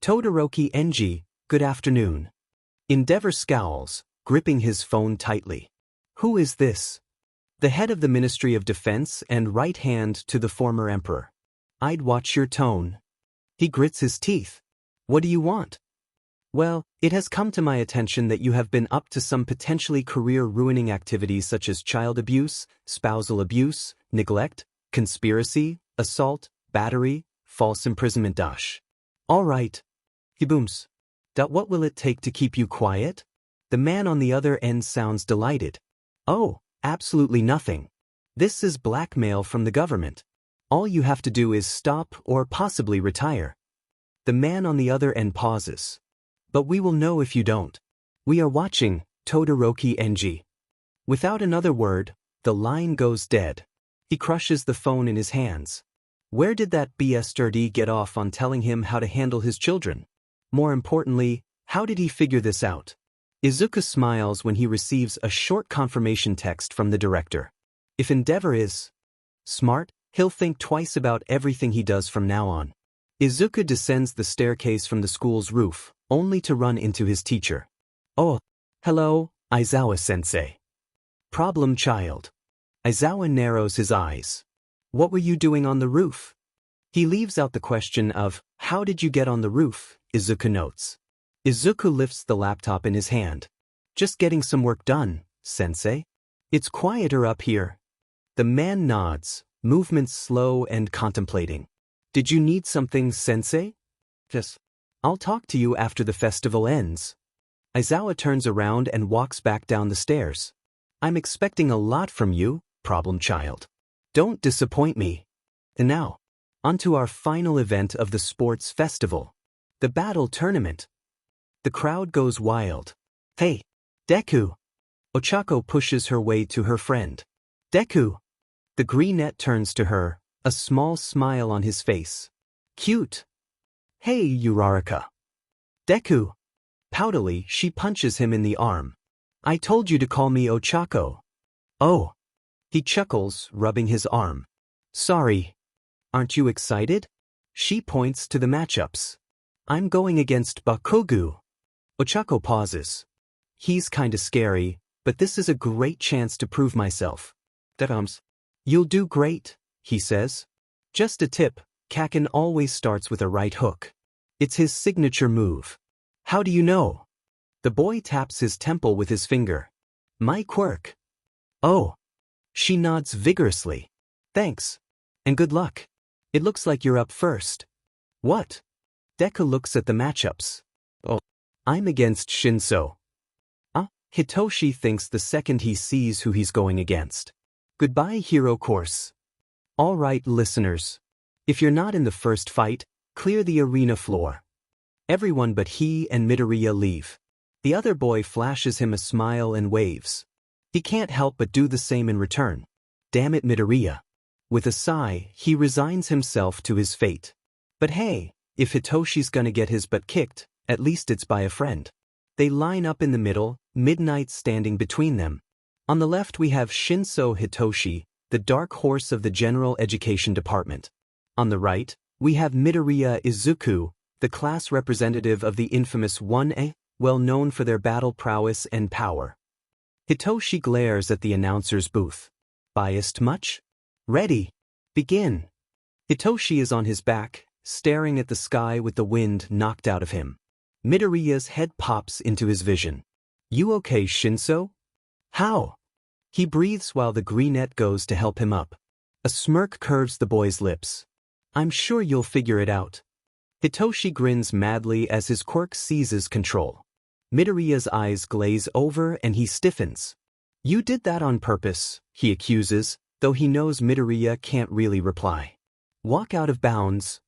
Todoroki Enji, good afternoon. Endeavor scowls, gripping his phone tightly. Who is this? The head of the Ministry of Defense and right hand to the former emperor. I'd watch your tone. He grits his teeth. What do you want? Well, it has come to my attention that you have been up to some potentially career-ruining activities such as child abuse, spousal abuse, neglect, conspiracy, assault, battery, false imprisonment. All right. He booms. What will it take to keep you quiet? The man on the other end sounds delighted. Oh, absolutely nothing. This is blackmail from the government. All you have to do is stop or possibly retire. The man on the other end pauses. But we will know if you don't. We are watching, Todoroki Enji. Without another word, the line goes dead. He crushes the phone in his hands. Where did that bastard get off on telling him how to handle his children? More importantly, how did he figure this out? Izuku smiles when he receives a short confirmation text from the director. If Endeavor is smart, he'll think twice about everything he does from now on. Izuku descends the staircase from the school's roof, only to run into his teacher. Oh, hello, Aizawa-sensei. Problem child. Aizawa narrows his eyes. What were you doing on the roof? He leaves out the question of, how did you get on the roof, Izuku notes. Izuku lifts the laptop in his hand. Just getting some work done, sensei. It's quieter up here. The man nods, movements slow and contemplating. Did you need something, sensei? Yes. I'll talk to you after the festival ends. Aizawa turns around and walks back down the stairs. I'm expecting a lot from you, problem child. Don't disappoint me. And now, onto our final event of the sports festival. The battle tournament. The crowd goes wild. Hey, Deku. Ochako pushes her way to her friend. Deku. The greenette turns to her, a small smile on his face. Cute. Hey, Uraraka. Deku. Poutily, she punches him in the arm. I told you to call me Ochako. Oh. He chuckles, rubbing his arm. Sorry. Aren't you excited? She points to the matchups. I'm going against Bakugo. Ochako pauses. He's kinda scary, but this is a great chance to prove myself. You'll do great, he says. Just a tip, Kaken always starts with a right hook. It's his signature move. How do you know? The boy taps his temple with his finger. My quirk. Oh. She nods vigorously. Thanks. And good luck. It looks like you're up first. What? Deku looks at the matchups. Oh. I'm against Shinso. Hitoshi thinks the second he sees who he's going against. Goodbye, hero course. All right, listeners. If you're not in the first fight, clear the arena floor. Everyone but he and Midoriya leave. The other boy flashes him a smile and waves. He can't help but do the same in return. Damn it, Midoriya. With a sigh, he resigns himself to his fate. But hey, if Hitoshi's gonna get his butt kicked, at least it's by a friend. They line up in the middle, Midnight standing between them. On the left we have Shinso Hitoshi, the dark horse of the General Education Department. On the right, we have Midoriya Izuku, the class representative of the infamous 1A, well known for their battle prowess and power. Hitoshi glares at the announcer's booth. Biased much? Ready. Begin. Hitoshi is on his back, staring at the sky with the wind knocked out of him. Midoriya's head pops into his vision. You okay, Shinso? How? He breathes while the greenette goes to help him up. A smirk curves the boy's lips. I'm sure you'll figure it out. Hitoshi grins madly as his quirk seizes control. Midoriya's eyes glaze over and he stiffens. You did that on purpose, he accuses, though he knows Midoriya can't really reply. Walk out of bounds.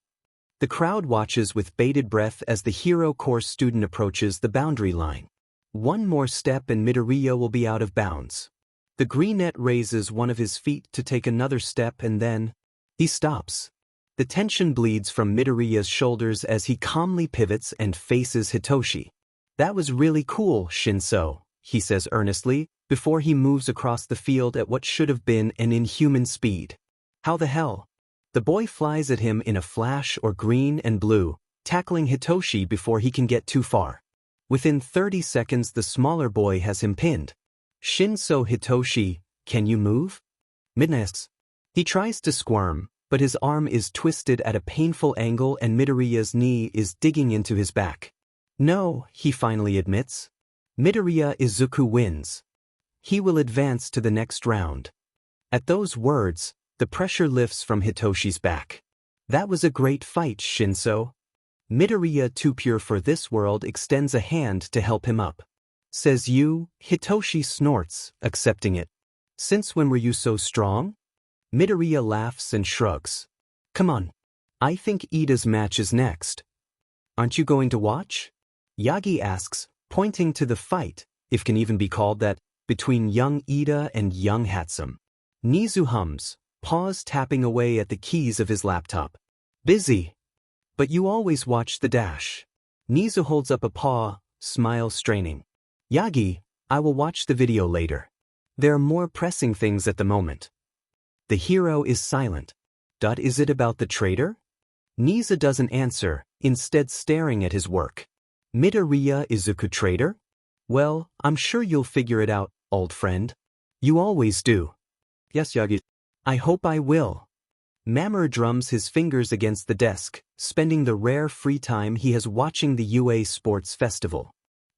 The crowd watches with bated breath as the hero course student approaches the boundary line. One more step and Midoriya will be out of bounds. The greenette raises one of his feet to take another step and then he stops. The tension bleeds from Midoriya's shoulders as he calmly pivots and faces Hitoshi. That was really cool, Shinso, he says earnestly, before he moves across the field at what should have been an inhuman speed. How the hell? The boy flies at him in a flash or green and blue, tackling Hitoshi before he can get too far. Within 30 seconds the smaller boy has him pinned. Shinso Hitoshi, can you move? Midnight. He tries to squirm, but his arm is twisted at a painful angle and Midoriya's knee is digging into his back. No, he finally admits. Midoriya Izuku wins. He will advance to the next round. At those words, the pressure lifts from Hitoshi's back. That was a great fight, Shinso. Midoriya, too pure for this world, extends a hand to help him up. Says you, Hitoshi snorts, accepting it. Since when were you so strong? Midoriya laughs and shrugs. Come on. I think Ida's match is next. Aren't you going to watch? Yagi asks, pointing to the fight, if can even be called that, between young Ida and young Hatsum. Nizu hums, paws tapping away at the keys of his laptop. Busy. But you always watch the dash. Nizu holds up a paw, smile straining. Yagi, I will watch the video later. There are more pressing things at the moment. The hero is silent. Is it about the traitor? Nizu doesn't answer, instead staring at his work. Midoriya Izuku traitor? Well, I'm sure you'll figure it out, old friend. You always do. Yes, Yagi. I hope I will. Mamoru drums his fingers against the desk, spending the rare free time he has watching the UA Sports Festival.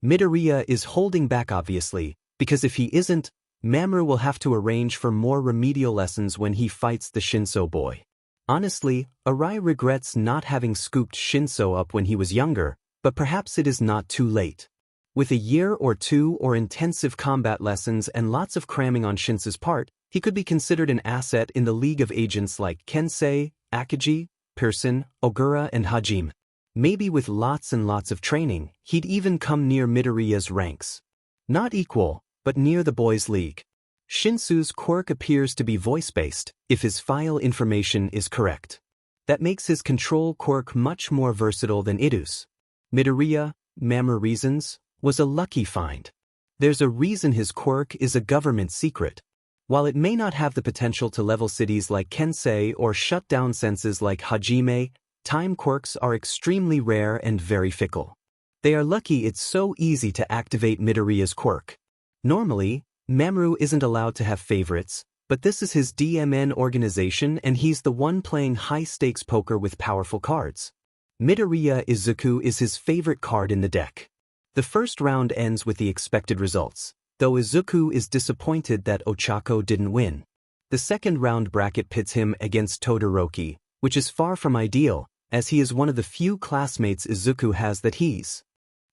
Midoriya is holding back obviously, because if he isn't, Mamoru will have to arrange for more remedial lessons when he fights the Shinso boy. Honestly, Arai regrets not having scooped Shinso up when he was younger, but perhaps it is not too late. With a year or two or intensive combat lessons and lots of cramming on Shinso's part, he could be considered an asset in the League of Agents like Kensei, Akagi, Pearson, Ogura and Hajime. Maybe with lots and lots of training, he'd even come near Midoriya's ranks. Not equal, but near the boys' league. Shinso's quirk appears to be voice-based, if his file information is correct. That makes his control quirk much more versatile than Idu's. Midoriya, Mamoru reasons, was a lucky find. There's a reason his quirk is a government secret. While it may not have the potential to level cities like Kensei or shut down senses like Hajime, time quirks are extremely rare and very fickle. They are lucky it's so easy to activate Midoriya's quirk. Normally, Mamoru isn't allowed to have favorites, but this is his DMN organization and he's the one playing high-stakes poker with powerful cards. Midoriya Izuku is his favorite card in the deck. The first round ends with the expected results, though Izuku is disappointed that Ochako didn't win. The second round bracket pits him against Todoroki, which is far from ideal, as he is one of the few classmates Izuku has that he's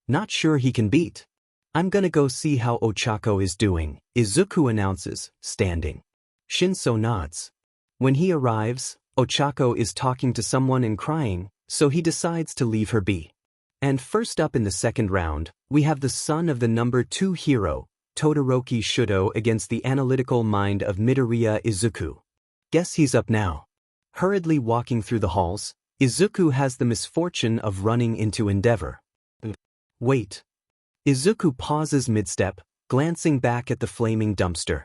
not sure he can beat. I'm gonna go see how Ochako is doing, Izuku announces, standing. Shinso nods. When he arrives, Ochako is talking to someone and crying, so he decides to leave her be. And first up in the second round, we have the son of the number 2 hero, Todoroki Shudo against the analytical mind of Midoriya Izuku. Guess he's up now. Hurriedly walking through the halls, Izuku has the misfortune of running into Endeavor. Wait. Izuku pauses mid-step, glancing back at the flaming dumpster.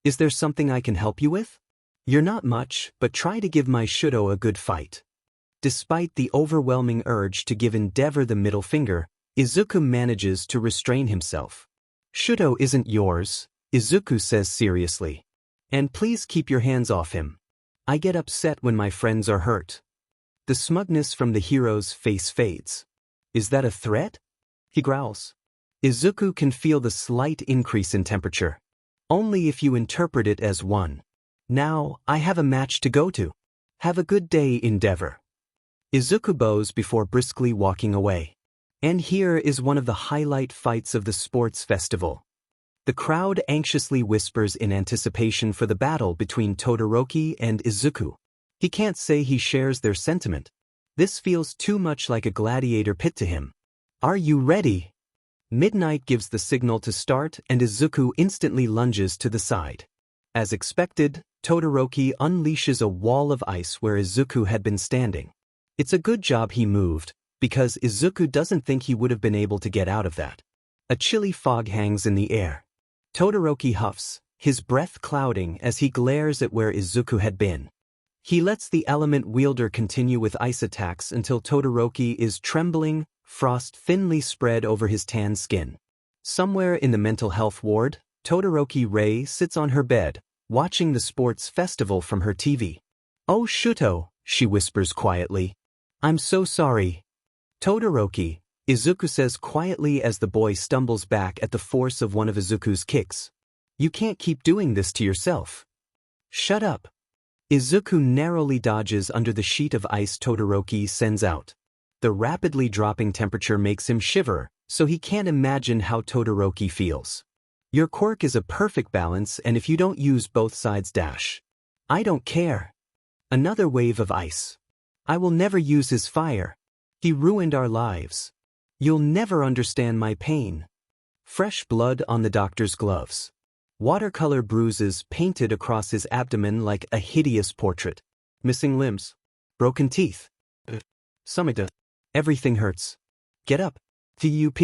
Is there something I can help you with? You're not much, but try to give my Shudo a good fight. Despite the overwhelming urge to give Endeavor the middle finger, Izuku manages to restrain himself. Shudo isn't yours, Izuku says seriously. And please keep your hands off him. I get upset when my friends are hurt. The smugness from the hero's face fades. Is that a threat? He growls. Izuku can feel the slight increase in temperature. Only if you interpret it as one. Now, I have a match to go to. Have a good day, Endeavor. Izuku bows before briskly walking away. And here is one of the highlight fights of the sports festival. The crowd anxiously whispers in anticipation for the battle between Todoroki and Izuku. He can't say he shares their sentiment. This feels too much like a gladiator pit to him. Are you ready? Midnight gives the signal to start and Izuku instantly lunges to the side. As expected, Todoroki unleashes a wall of ice where Izuku had been standing. It's a good job he moved, because Izuku doesn't think he would have been able to get out of that. A chilly fog hangs in the air. Todoroki huffs, his breath clouding as he glares at where Izuku had been. He lets the element wielder continue with ice attacks until Todoroki is trembling, frost thinly spread over his tan skin. Somewhere in the mental health ward, Todoroki Rei sits on her bed, watching the sports festival from her TV. Oh Shuto, she whispers quietly. I'm so sorry. Todoroki, Izuku says quietly as the boy stumbles back at the force of one of Izuku's kicks. You can't keep doing this to yourself. Shut up. Izuku narrowly dodges under the sheet of ice Todoroki sends out. The rapidly dropping temperature makes him shiver, so he can't imagine how Todoroki feels. Your quirk is a perfect balance, and if you don't use both sides dash. I don't care. Another wave of ice. I will never use his fire. He ruined our lives. You'll never understand my pain. Fresh blood on the doctor's gloves. Watercolor bruises painted across his abdomen like a hideous portrait. Missing limbs. Broken teeth. Stomach. Everything hurts. Get up. TUP.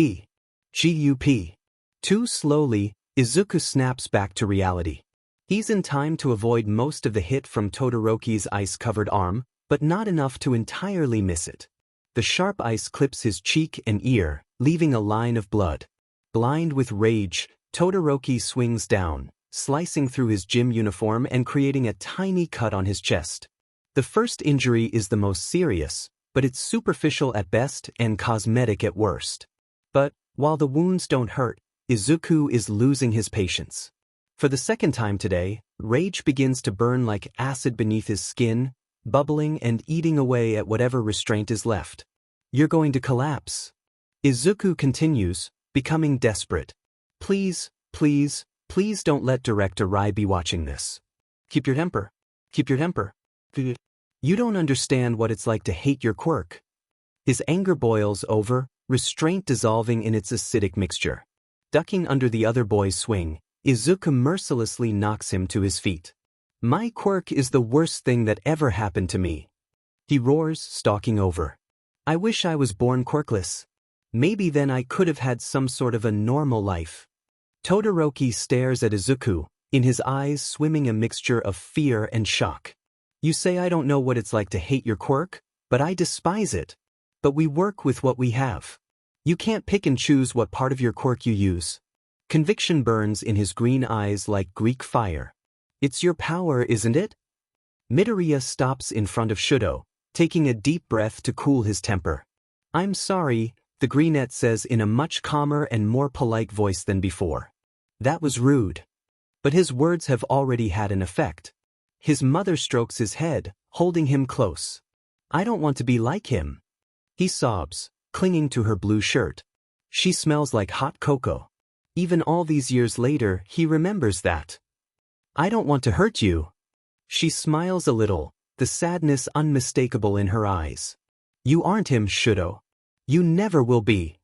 GUP. Too slowly, Izuku snaps back to reality. He's in time to avoid most of the hit from Todoroki's ice-covered arm, but not enough to entirely miss it. The sharp ice clips his cheek and ear, leaving a line of blood. Blind with rage, Todoroki swings down, slicing through his gym uniform and creating a tiny cut on his chest. The first injury is the most serious, but it's superficial at best and cosmetic at worst. But, while the wounds don't hurt, Izuku is losing his patience. For the second time today, rage begins to burn like acid beneath his skin, bubbling and eating away at whatever restraint is left. You're going to collapse. Izuku continues, becoming desperate. Please, please, please don't let Director Rai be watching this. Keep your temper. Keep your temper. You don't understand what it's like to hate your quirk. His anger boils over, restraint dissolving in its acidic mixture. Ducking under the other boy's swing, Izuku mercilessly knocks him to his feet. My quirk is the worst thing that ever happened to me. He roars, stalking over. I wish I was born quirkless. Maybe then I could have had some sort of a normal life. Todoroki stares at Izuku, in his eyes swimming a mixture of fear and shock. You say I don't know what it's like to hate your quirk, but I despise it. But we work with what we have. You can't pick and choose what part of your quirk you use. Conviction burns in his green eyes like Greek fire. It's your power, isn't it? Midoriya stops in front of Shudo, taking a deep breath to cool his temper. I'm sorry, the greenette says in a much calmer and more polite voice than before. That was rude. But his words have already had an effect. His mother strokes his head, holding him close. I don't want to be like him. He sobs, clinging to her blue shirt. She smells like hot cocoa. Even all these years later, he remembers that. I don't want to hurt you. She smiles a little, the sadness unmistakable in her eyes. You aren't him, Shudo. You never will be.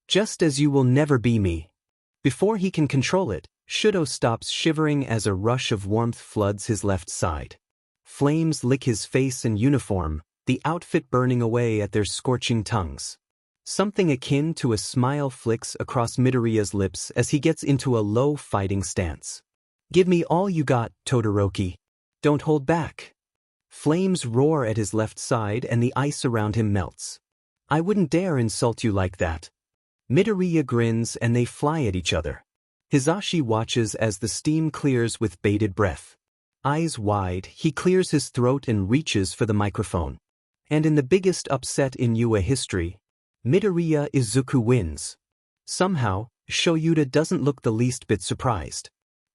Just as you will never be me. Before he can control it, Shudo stops shivering as a rush of warmth floods his left side. Flames lick his face and uniform, the outfit burning away at their scorching tongues. Something akin to a smile flicks across Midoriya's lips as he gets into a low fighting stance. Give me all you got, Todoroki. Don't hold back. Flames roar at his left side and the ice around him melts. I wouldn't dare insult you like that. Midoriya grins and they fly at each other. Hisashi watches as the steam clears with bated breath. Eyes wide, he clears his throat and reaches for the microphone. And in the biggest upset in UA history, Midoriya Izuku wins. Somehow, Shoyuta doesn't look the least bit surprised.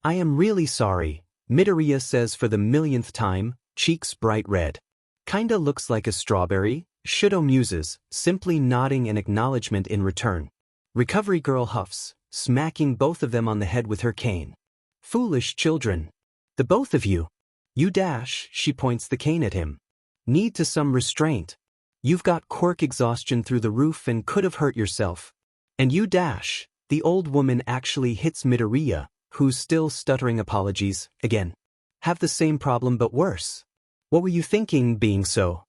I am really sorry, Midoriya says for the millionth time, cheeks bright red. Kinda looks like a strawberry, Shudo muses, simply nodding an acknowledgement in return. Recovery Girl huffs, smacking both of them on the head with her cane. Foolish children. The both of you. You dash, she points the cane at him. Need to some restraint. You've got quirk exhaustion through the roof and could have hurt yourself. And you dash, the old woman actually hits Midoriya, who's still stuttering apologies, again. Have the same problem but worse. What were you thinking being so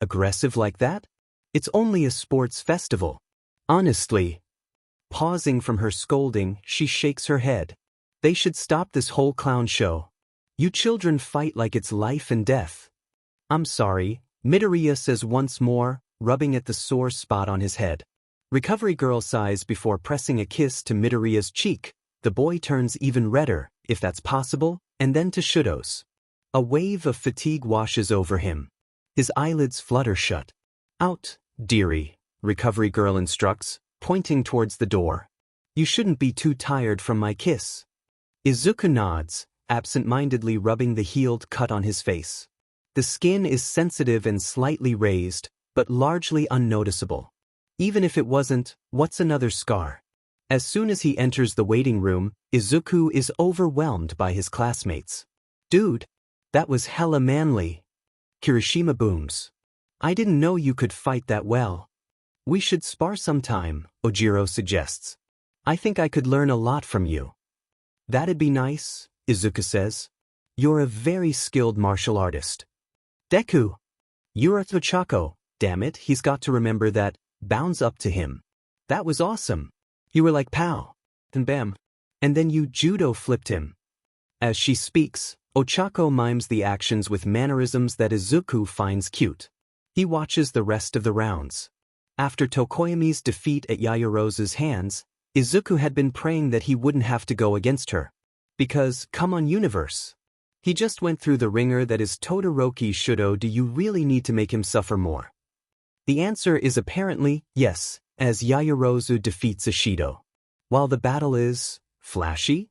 aggressive like that? It's only a sports festival. Honestly. Pausing from her scolding, she shakes her head. They should stop this whole clown show. You children fight like it's life and death. I'm sorry, Midoriya says once more, rubbing at the sore spot on his head. Recovery Girl sighs before pressing a kiss to Midoriya's cheek. The boy turns even redder, if that's possible, and then to Shudo's. A wave of fatigue washes over him. His eyelids flutter shut. Out, dearie, Recovery Girl instructs, pointing towards the door. You shouldn't be too tired from my kiss. Izuku nods, absent-mindedly rubbing the healed cut on his face. The skin is sensitive and slightly raised, but largely unnoticeable. Even if it wasn't, what's another scar? As soon as he enters the waiting room, Izuku is overwhelmed by his classmates. Dude, that was hella manly. Kirishima booms. I didn't know you could fight that well. We should spar sometime, Ojiro suggests. I think I could learn a lot from you. That'd be nice, Izuku says. You're a very skilled martial artist. Deku. You're a Tochako, damn it, he's got to remember that, bounds up to him. That was awesome. You were like pow. And bam. And then you judo flipped him. As she speaks, Ochako mimes the actions with mannerisms that Izuku finds cute. He watches the rest of the rounds. After Tokoyami's defeat at Yaoyorozu's hands, Izuku had been praying that he wouldn't have to go against her. Because, come on universe. He just went through the ringer that is Todoroki Shudo. Do you really need to make him suffer more? The answer is apparently yes, as Yaoyorozu defeats Ishido. While the battle is flashy,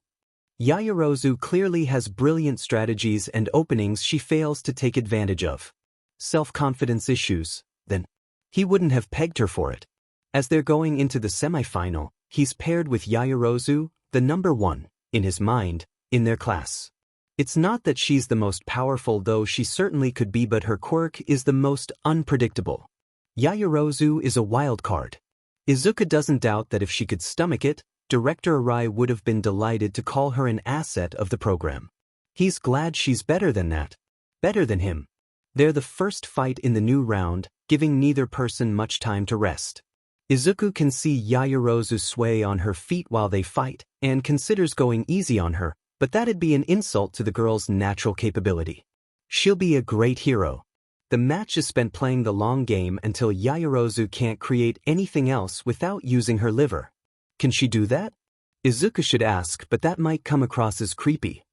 Yaoyorozu clearly has brilliant strategies and openings she fails to take advantage of. Self-confidence issues, then. He wouldn't have pegged her for it. As they're going into the semifinal, he's paired with Yaoyorozu, the number one, in his mind, in their class. It's not that she's the most powerful, though she certainly could be, but her quirk is the most unpredictable. Yaoyorozu is a wild card. Izuku doesn't doubt that if she could stomach it, Director Arai would have been delighted to call her an asset of the program. He's glad she's better than that. Better than him. They're the first fight in the new round, giving neither person much time to rest. Izuku can see Yaoyorozu sway on her feet while they fight, and considers going easy on her, but that'd be an insult to the girl's natural capability. She'll be a great hero. The match is spent playing the long game until Yaoyorozu can't create anything else without using her liver. Can she do that? Izuku should ask, but that might come across as creepy.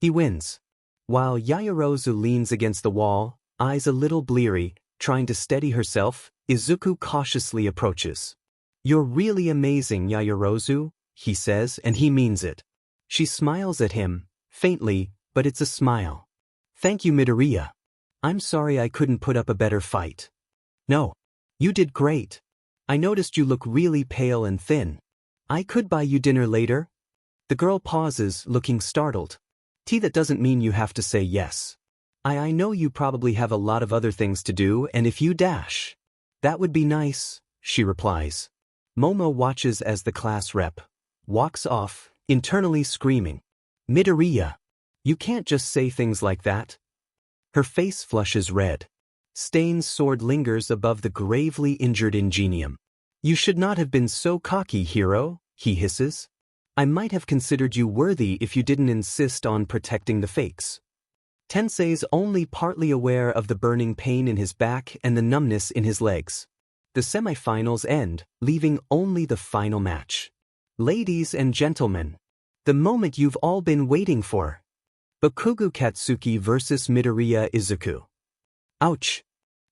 He wins. While Yaoyorozu leans against the wall, eyes a little bleary, trying to steady herself, Izuku cautiously approaches. You're really amazing, Yaoyorozu, he says, and he means it. She smiles at him, faintly, but it's a smile. Thank you, Midoriya. I'm sorry I couldn't put up a better fight. No. You did great. I noticed you look really pale and thin. I could buy you dinner later? The girl pauses, looking startled. That doesn't mean you have to say yes. I know you probably have a lot of other things to do, and if you dash. That would be nice, she replies. Momo watches as the class rep walks off, internally screaming. Midoriya. You can't just say things like that. Her face flushes red. Stain's sword lingers above the gravely injured Ingenium. You should not have been so cocky, hero, he hisses. I might have considered you worthy if you didn't insist on protecting the fakes. Tensei's only partly aware of the burning pain in his back and the numbness in his legs. The semifinals end, leaving only the final match. Ladies and gentlemen, the moment you've all been waiting for. Bakugo Katsuki vs Midoriya Izuku. Ouch.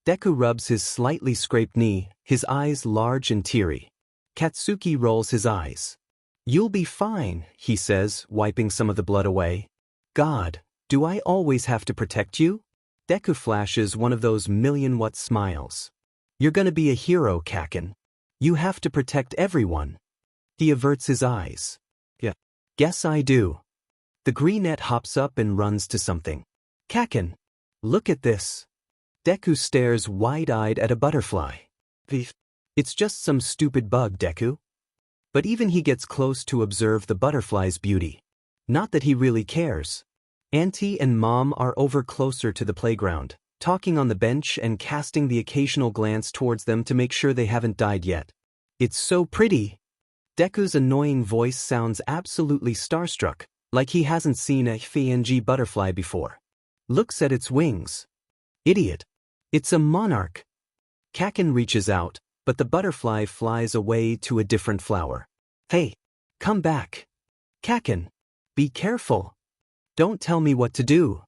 Deku rubs his slightly scraped knee, his eyes large and teary. Katsuki rolls his eyes. You'll be fine, he says, wiping some of the blood away. God, do I always have to protect you? Deku flashes one of those million-watt smiles. You're gonna be a hero, Kaken. You have to protect everyone. He averts his eyes. Yeah. Guess I do. The greenette hops up and runs to something. Kaken, look at this. Deku stares wide-eyed at a butterfly. It's just some stupid bug, Deku. But even he gets close to observe the butterfly's beauty. Not that he really cares. Auntie and Mom are over closer to the playground, talking on the bench and casting the occasional glance towards them to make sure they haven't died yet. It's so pretty. Deku's annoying voice sounds absolutely starstruck, like he hasn't seen a FNG butterfly before. Looks at its wings. Idiot. It's a monarch. Kaken reaches out, but the butterfly flies away to a different flower. Hey, come back. Kaken, be careful. Don't tell me what to do.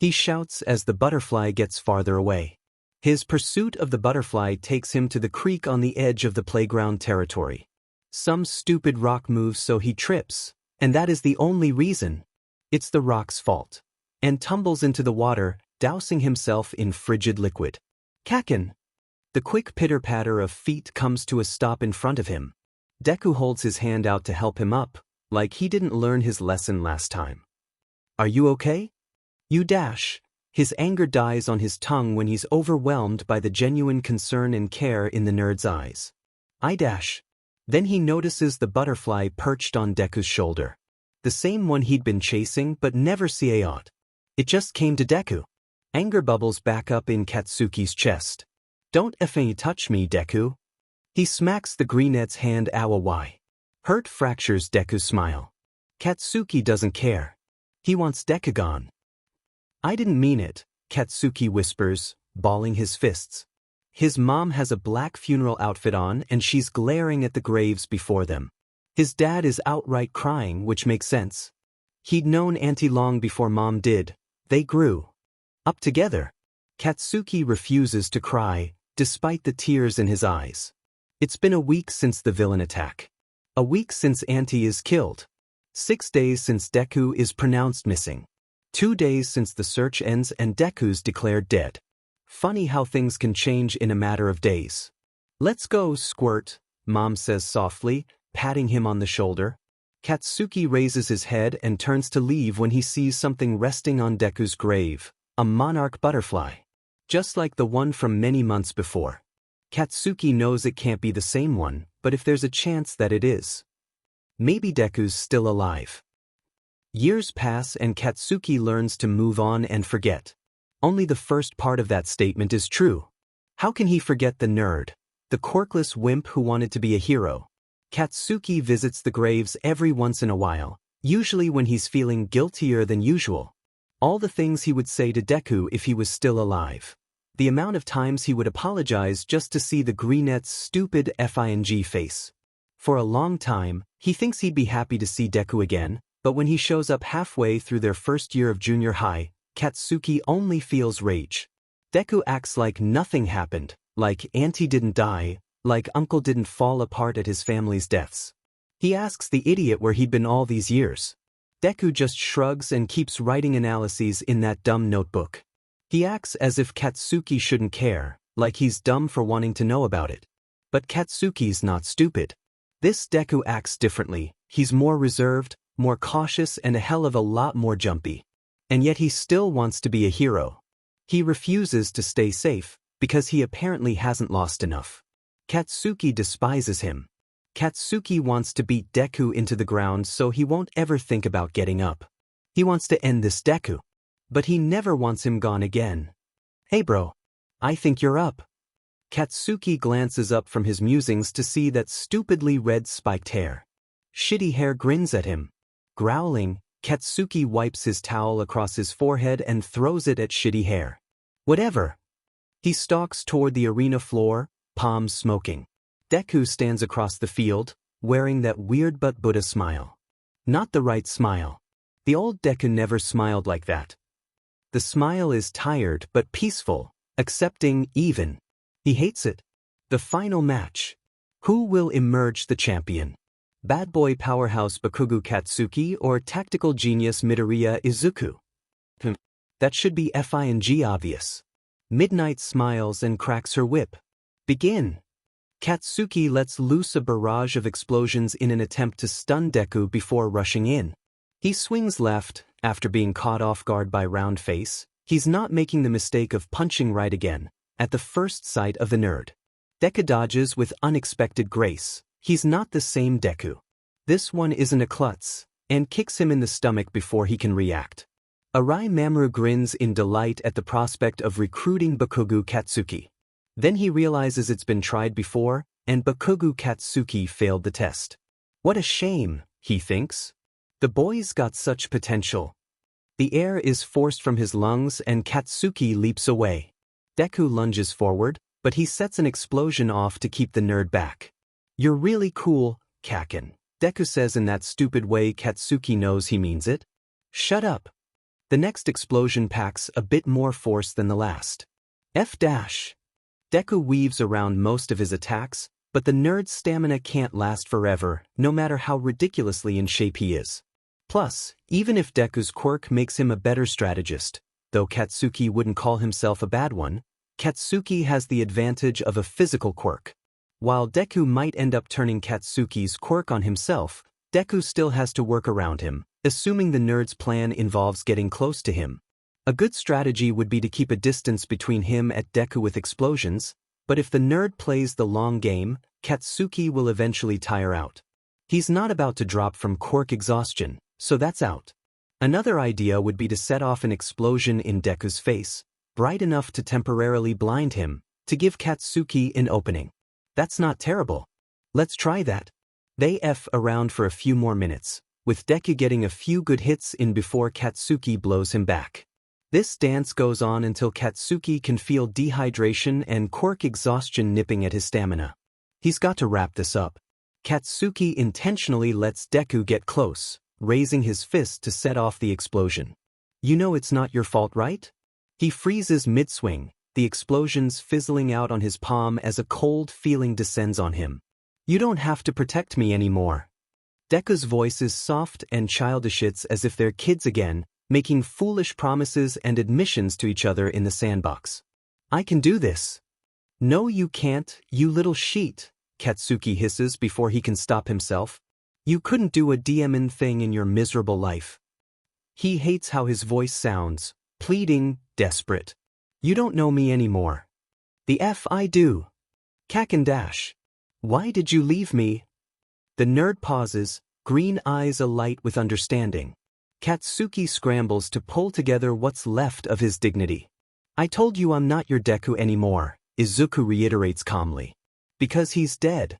He shouts as the butterfly gets farther away. His pursuit of the butterfly takes him to the creek on the edge of the playground territory. Some stupid rock moves so he trips, and that is the only reason. It's the rock's fault. And tumbles into the water, dousing himself in frigid liquid. Kaken. The quick pitter-patter of feet comes to a stop in front of him. Deku holds his hand out to help him up, like he didn't learn his lesson last time. Are you okay? You dash. His anger dies on his tongue when he's overwhelmed by the genuine concern and care in the nerd's eyes. I dash. Then he notices the butterfly perched on Deku's shoulder. The same one he'd been chasing but never saw. It just came to Deku. Anger bubbles back up in Katsuki's chest. Don't effing touch me, Deku. He smacks the greenette's hand why. Hurt fractures Deku's smile. Katsuki doesn't care. He wants Deku gone. I didn't mean it, Katsuki whispers, balling his fists. His mom has a black funeral outfit on and she's glaring at the graves before them. His dad is outright crying, which makes sense. He'd known Auntie long before Mom did. They grew up together. Katsuki refuses to cry, despite the tears in his eyes. It's been a week since the villain attack. A week since Auntie is killed. 6 days since Deku is pronounced missing. 2 days since the search ends and Deku's declared dead. Funny how things can change in a matter of days. Let's go, Squirt, Mom says softly, patting him on the shoulder. Katsuki raises his head and turns to leave when he sees something resting on Deku's grave, a monarch butterfly. Just like the one from many months before. Katsuki knows it can't be the same one, but if there's a chance that it is. Maybe Deku's still alive. Years pass and Katsuki learns to move on and forget. Only the first part of that statement is true. How can he forget the nerd, the quirkless wimp who wanted to be a hero? Katsuki visits the graves every once in a while, usually when he's feeling guiltier than usual. All the things he would say to Deku if he was still alive. The amount of times he would apologize just to see the greenette's stupid FING face. For a long time, he thinks he'd be happy to see Deku again, but when he shows up halfway through their first year of junior high, Katsuki only feels rage. Deku acts like nothing happened, like Auntie didn't die, like Uncle didn't fall apart at his family's deaths. He asks the idiot where he'd been all these years. Deku just shrugs and keeps writing analyses in that dumb notebook. He acts as if Katsuki shouldn't care, like he's dumb for wanting to know about it. But Katsuki's not stupid. This Deku acts differently. He's more reserved, more cautious and a hell of a lot more jumpy. And yet he still wants to be a hero. He refuses to stay safe, because he apparently hasn't lost enough. Katsuki despises him. Katsuki wants to beat Deku into the ground so he won't ever think about getting up. He wants to end this Deku. But he never wants him gone again. Hey bro. I think you're up. Katsuki glances up from his musings to see that stupidly red spiked hair. Shitty hair grins at him. Growling, Katsuki wipes his towel across his forehead and throws it at shitty hair. Whatever. He stalks toward the arena floor, palms smoking. Deku stands across the field, wearing that weird but Buddha smile. Not the right smile. The old Deku never smiled like that. The smile is tired but peaceful, accepting, even. He hates it. The final match. Who will emerge the champion? Bad boy powerhouse Bakugo Katsuki or tactical genius Midoriya Izuku? That should be FING obvious. Midnight smiles and cracks her whip. Begin. Katsuki lets loose a barrage of explosions in an attempt to stun Deku before rushing in. He swings left, after being caught off guard by Round Face. He's not making the mistake of punching right again, at the first sight of the nerd. Deku dodges with unexpected grace. He's not the same Deku. This one isn't a klutz, and kicks him in the stomach before he can react. Arai Mamoru grins in delight at the prospect of recruiting Bakugo Katsuki. Then he realizes it's been tried before, and Bakugo Katsuki failed the test. What a shame, he thinks. The boy's got such potential. The air is forced from his lungs and Katsuki leaps away. Deku lunges forward, but he sets an explosion off to keep the nerd back. You're really cool, Kaken, Deku says in that stupid way Katsuki knows he means it. Shut up. The next explosion packs a bit more force than the last. Deku weaves around most of his attacks, but the nerd's stamina can't last forever, no matter how ridiculously in shape he is. Plus, even if Deku's quirk makes him a better strategist, though Katsuki wouldn't call himself a bad one, Katsuki has the advantage of a physical quirk. While Deku might end up turning Katsuki's quirk on himself, Deku still has to work around him, assuming the nerd's plan involves getting close to him. A good strategy would be to keep a distance between him and Deku with explosions, but if the nerd plays the long game, Katsuki will eventually tire out. He's not about to drop from quirk exhaustion, so that's out. Another idea would be to set off an explosion in Deku's face, bright enough to temporarily blind him, to give Katsuki an opening. That's not terrible. Let's try that. They F around for a few more minutes, with Deku getting a few good hits in before Katsuki blows him back. This dance goes on until Katsuki can feel dehydration and quirk exhaustion nipping at his stamina. He's got to wrap this up. Katsuki intentionally lets Deku get close, raising his fist to set off the explosion. You know it's not your fault, right? He freezes mid-swing, the explosions fizzling out on his palm as a cold feeling descends on him. You don't have to protect me anymore. Deku's voice is soft and childish. It's as if they're kids again, making foolish promises and admissions to each other in the sandbox. I can do this. No, you can't, you little sheet, Katsuki hisses before he can stop himself. You couldn't do a DMN thing in your miserable life. He hates how his voice sounds, pleading, desperate. You don't know me anymore. The F I do. Kaken dash. Why did you leave me? The nerd pauses, green eyes alight with understanding. Katsuki scrambles to pull together what's left of his dignity. I told you I'm not your Deku anymore, Izuku reiterates calmly. Because he's dead.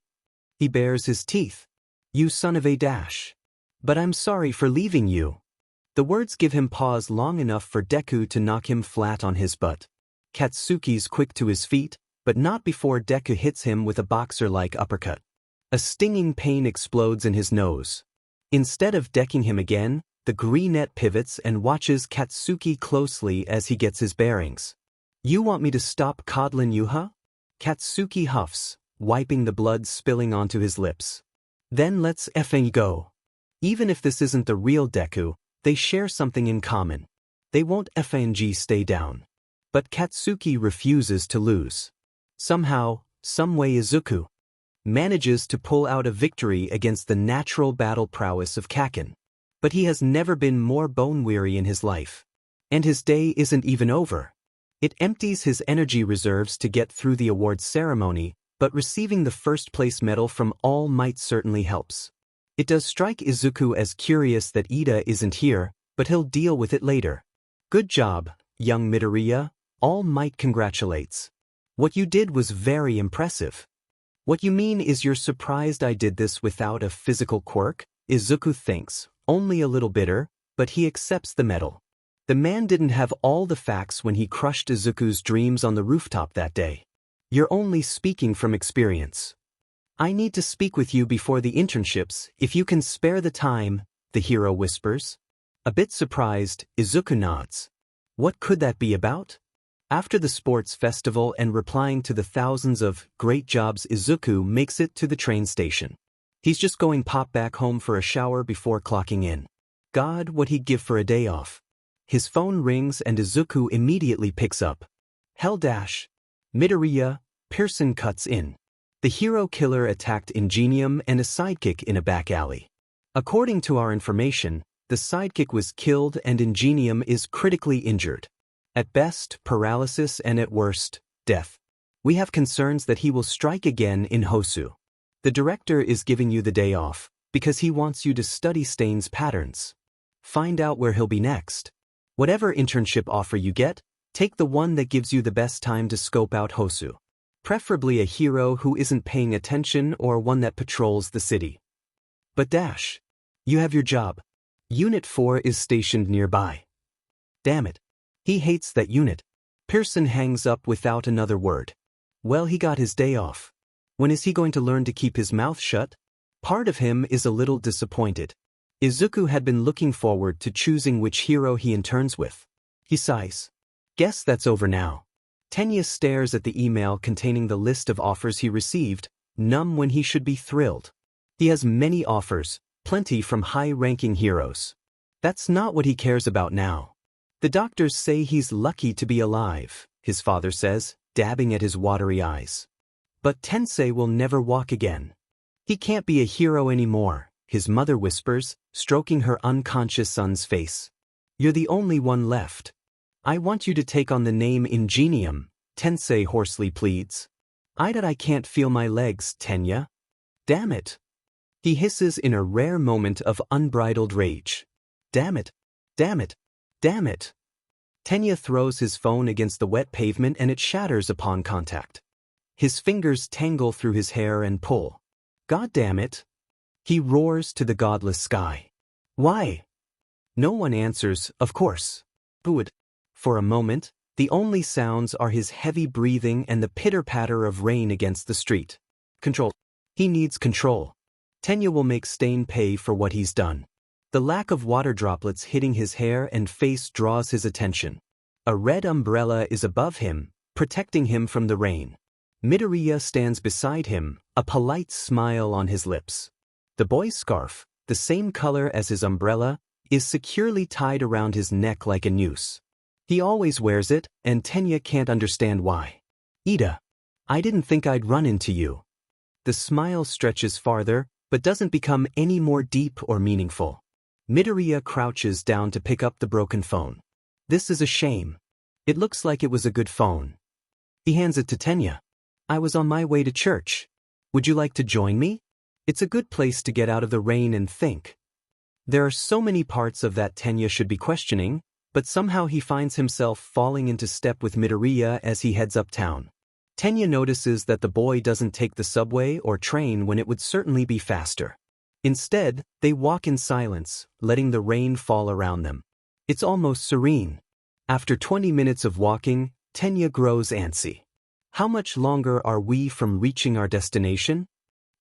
He bares his teeth. You son of a dash. But I'm sorry for leaving you. The words give him pause long enough for Deku to knock him flat on his butt. Katsuki's quick to his feet, but not before Deku hits him with a boxer-like uppercut. A stinging pain explodes in his nose. Instead of decking him again, the greenette pivots and watches Katsuki closely as he gets his bearings. You want me to stop coddling you, huh? Katsuki huffs, wiping the blood spilling onto his lips. Then let's effing go. Even if this isn't the real Deku, they share something in common. They won't effing stay down. But Katsuki refuses to lose. Somehow, someway Izuku manages to pull out a victory against the natural battle prowess of Kaken. But he has never been more bone-weary in his life. And his day isn't even over. It empties his energy reserves to get through the awards ceremony, but receiving the first-place medal from All Might certainly helps. It does strike Izuku as curious that Ida isn't here, but he'll deal with it later. Good job, young Midoriya, All Might congratulates. What you did was very impressive. What you mean is you're surprised I did this without a physical quirk? Izuku thinks, only a little bitter, but he accepts the medal. The man didn't have all the facts when he crushed Izuku's dreams on the rooftop that day. You're only speaking from experience. I need to speak with you before the internships, if you can spare the time, the hero whispers. A bit surprised, Izuku nods. What could that be about? After the sports festival and replying to the thousands of great jobs, Izuku makes it to the train station. He's just going pop back home for a shower before clocking in. God, what he'd give for a day off. His phone rings and Izuku immediately picks up. Hell dash. Midoriya, Pearson cuts in. The hero killer attacked Ingenium and a sidekick in a back alley. According to our information, the sidekick was killed and Ingenium is critically injured. At best, paralysis and at worst, death. We have concerns that he will strike again in Hosu. The director is giving you the day off, because he wants you to study Stain's patterns. Find out where he'll be next. Whatever internship offer you get, take the one that gives you the best time to scope out Hosu. Preferably a hero who isn't paying attention or one that patrols the city. But dash. You have your job. Unit 4 is stationed nearby. Damn it. He hates that unit. Pearson hangs up without another word. Well, he got his day off. When is he going to learn to keep his mouth shut? Part of him is a little disappointed. Izuku had been looking forward to choosing which hero he interns with. He sighs. Guess that's over now. Tenya stares at the email containing the list of offers he received, numb when he should be thrilled. He has many offers, plenty from high-ranking heroes. That's not what he cares about now. The doctors say he's lucky to be alive, his father says, dabbing at his watery eyes. But Tensei will never walk again. He can't be a hero anymore, his mother whispers, stroking her unconscious son's face. You're the only one left. I want you to take on the name Ingenium, Tensei hoarsely pleads. I can't feel my legs, Tenya. Damn it. He hisses in a rare moment of unbridled rage. Damn it. Damn it. Damn it. Tenya throws his phone against the wet pavement and it shatters upon contact. His fingers tangle through his hair and pull. God damn it. He roars to the godless sky. Why? No one answers, of course. Booed. For a moment, the only sounds are his heavy breathing and the pitter-patter of rain against the street. Control. He needs control. Tenya will make Stain pay for what he's done. The lack of water droplets hitting his hair and face draws his attention. A red umbrella is above him, protecting him from the rain. Midoriya stands beside him, a polite smile on his lips. The boy's scarf, the same color as his umbrella, is securely tied around his neck like a noose. He always wears it, and Tenya can't understand why. Ida, I didn't think I'd run into you. The smile stretches farther, but doesn't become any more deep or meaningful. Midoriya crouches down to pick up the broken phone. This is a shame. It looks like it was a good phone. He hands it to Tenya. I was on my way to church. Would you like to join me? It's a good place to get out of the rain and think. There are so many parts of that Tenya should be questioning, but somehow he finds himself falling into step with Midoriya as he heads uptown. Tenya notices that the boy doesn't take the subway or train when it would certainly be faster. Instead, they walk in silence, letting the rain fall around them. It's almost serene. After 20 minutes of walking, Tenya grows antsy. How much longer are we from reaching our destination?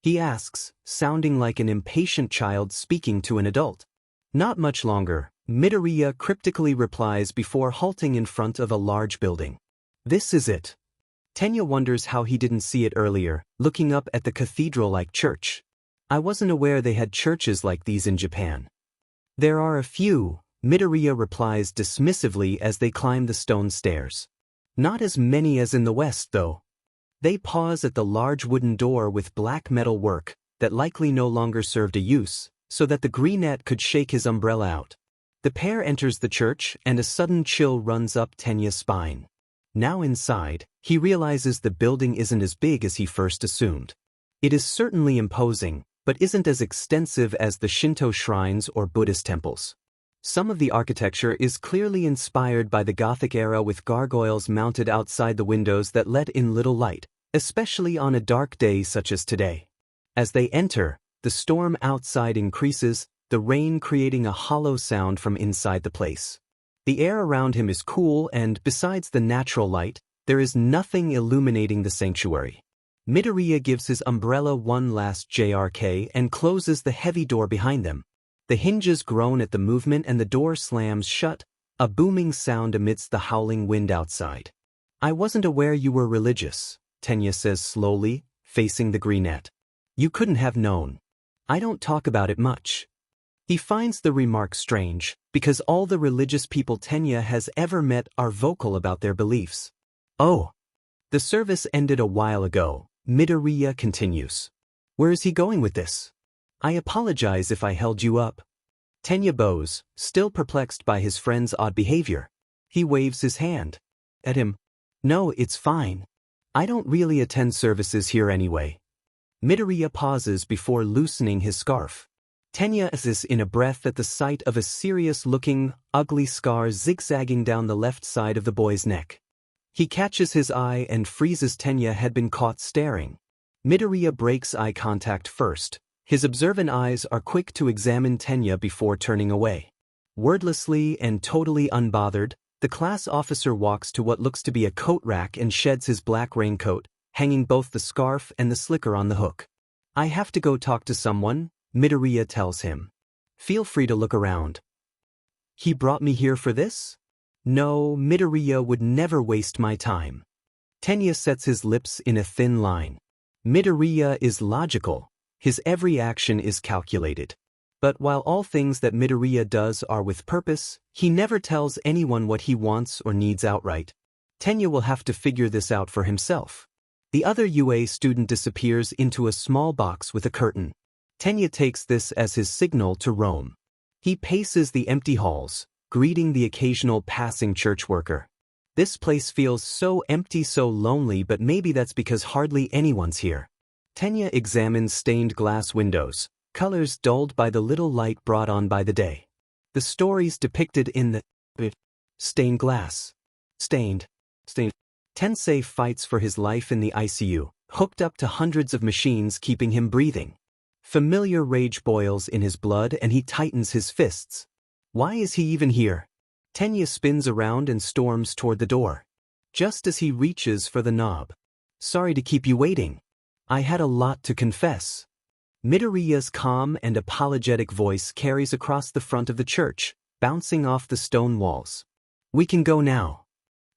He asks, sounding like an impatient child speaking to an adult. Not much longer, Midoriya cryptically replies before halting in front of a large building. This is it. Tenya wonders how he didn't see it earlier, looking up at the cathedral-like church. I wasn't aware they had churches like these in Japan. There are a few, Midoriya replies dismissively as they climb the stone stairs. Not as many as in the West, though. They pause at the large wooden door with black metal work that likely no longer served a use, so that the greenette could shake his umbrella out. The pair enters the church and a sudden chill runs up Tenya's spine. Now inside, he realizes the building isn't as big as he first assumed. It is certainly imposing, but isn't as extensive as the Shinto shrines or Buddhist temples. Some of the architecture is clearly inspired by the Gothic era with gargoyles mounted outside the windows that let in little light, especially on a dark day such as today. As they enter, the storm outside increases, the rain creating a hollow sound from inside the place. The air around him is cool and, besides the natural light, there is nothing illuminating the sanctuary. Midoriya gives his umbrella one last JRK and closes the heavy door behind them. The hinges groan at the movement and the door slams shut, a booming sound amidst the howling wind outside. "I wasn't aware you were religious," Tenya says slowly, facing the greenette. "You couldn't have known. I don't talk about it much." He finds the remark strange, because all the religious people Tenya has ever met are vocal about their beliefs. "Oh. The service ended a while ago," Midoriya continues. "Where is he going with this? I apologize if I held you up." Tenya bows, still perplexed by his friend's odd behavior. He waves his hand at him. "No, it's fine. I don't really attend services here anyway." Midoriya pauses before loosening his scarf. Tenya is in a breath at the sight of a serious-looking, ugly scar zigzagging down the left side of the boy's neck. He catches his eye and freezes. Tenya had been caught staring. Midoriya breaks eye contact first. His observant eyes are quick to examine Tenya before turning away. Wordlessly and totally unbothered, the class officer walks to what looks to be a coat rack and sheds his black raincoat, hanging both the scarf and the slicker on the hook. "I have to go talk to someone," Midoriya tells him. "Feel free to look around." "He brought me here for this?" "No, Midoriya would never waste my time." Tenya sets his lips in a thin line. Midoriya is logical. His every action is calculated. But while all things that Midoriya does are with purpose, he never tells anyone what he wants or needs outright. Tenya will have to figure this out for himself. The other UA student disappears into a small box with a curtain. Tenya takes this as his signal to roam. He paces the empty halls, greeting the occasional passing church worker. This place feels so empty, so lonely, but maybe that's because hardly anyone's here. Tenya examines stained glass windows, colors dulled by the little light brought on by the day. The stories depicted in the stained glass. Stained. Tensei fights for his life in the ICU, hooked up to hundreds of machines keeping him breathing. Familiar rage boils in his blood and he tightens his fists. Why is he even here? Tenya spins around and storms toward the door. Just as he reaches for the knob. "Sorry to keep you waiting. I had a lot to confess." Midoriya's calm and apologetic voice carries across the front of the church, bouncing off the stone walls. "We can go now."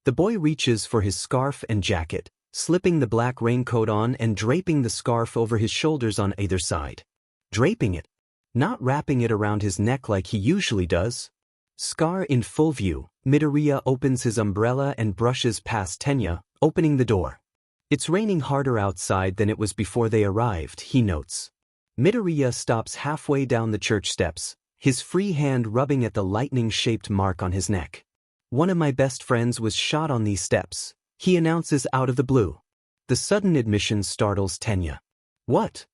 The boy reaches for his scarf and jacket, slipping the black raincoat on and draping the scarf over his shoulders on either side. Draping it, not wrapping it around his neck like he usually does. Scar in full view, Midoriya opens his umbrella and brushes past Tenya, opening the door. It's raining harder outside than it was before they arrived, he notes. Midoriya stops halfway down the church steps, his free hand rubbing at the lightning-shaped mark on his neck. "One of my best friends was shot on these steps," he announces out of the blue. The sudden admission startles Tenya. "What?"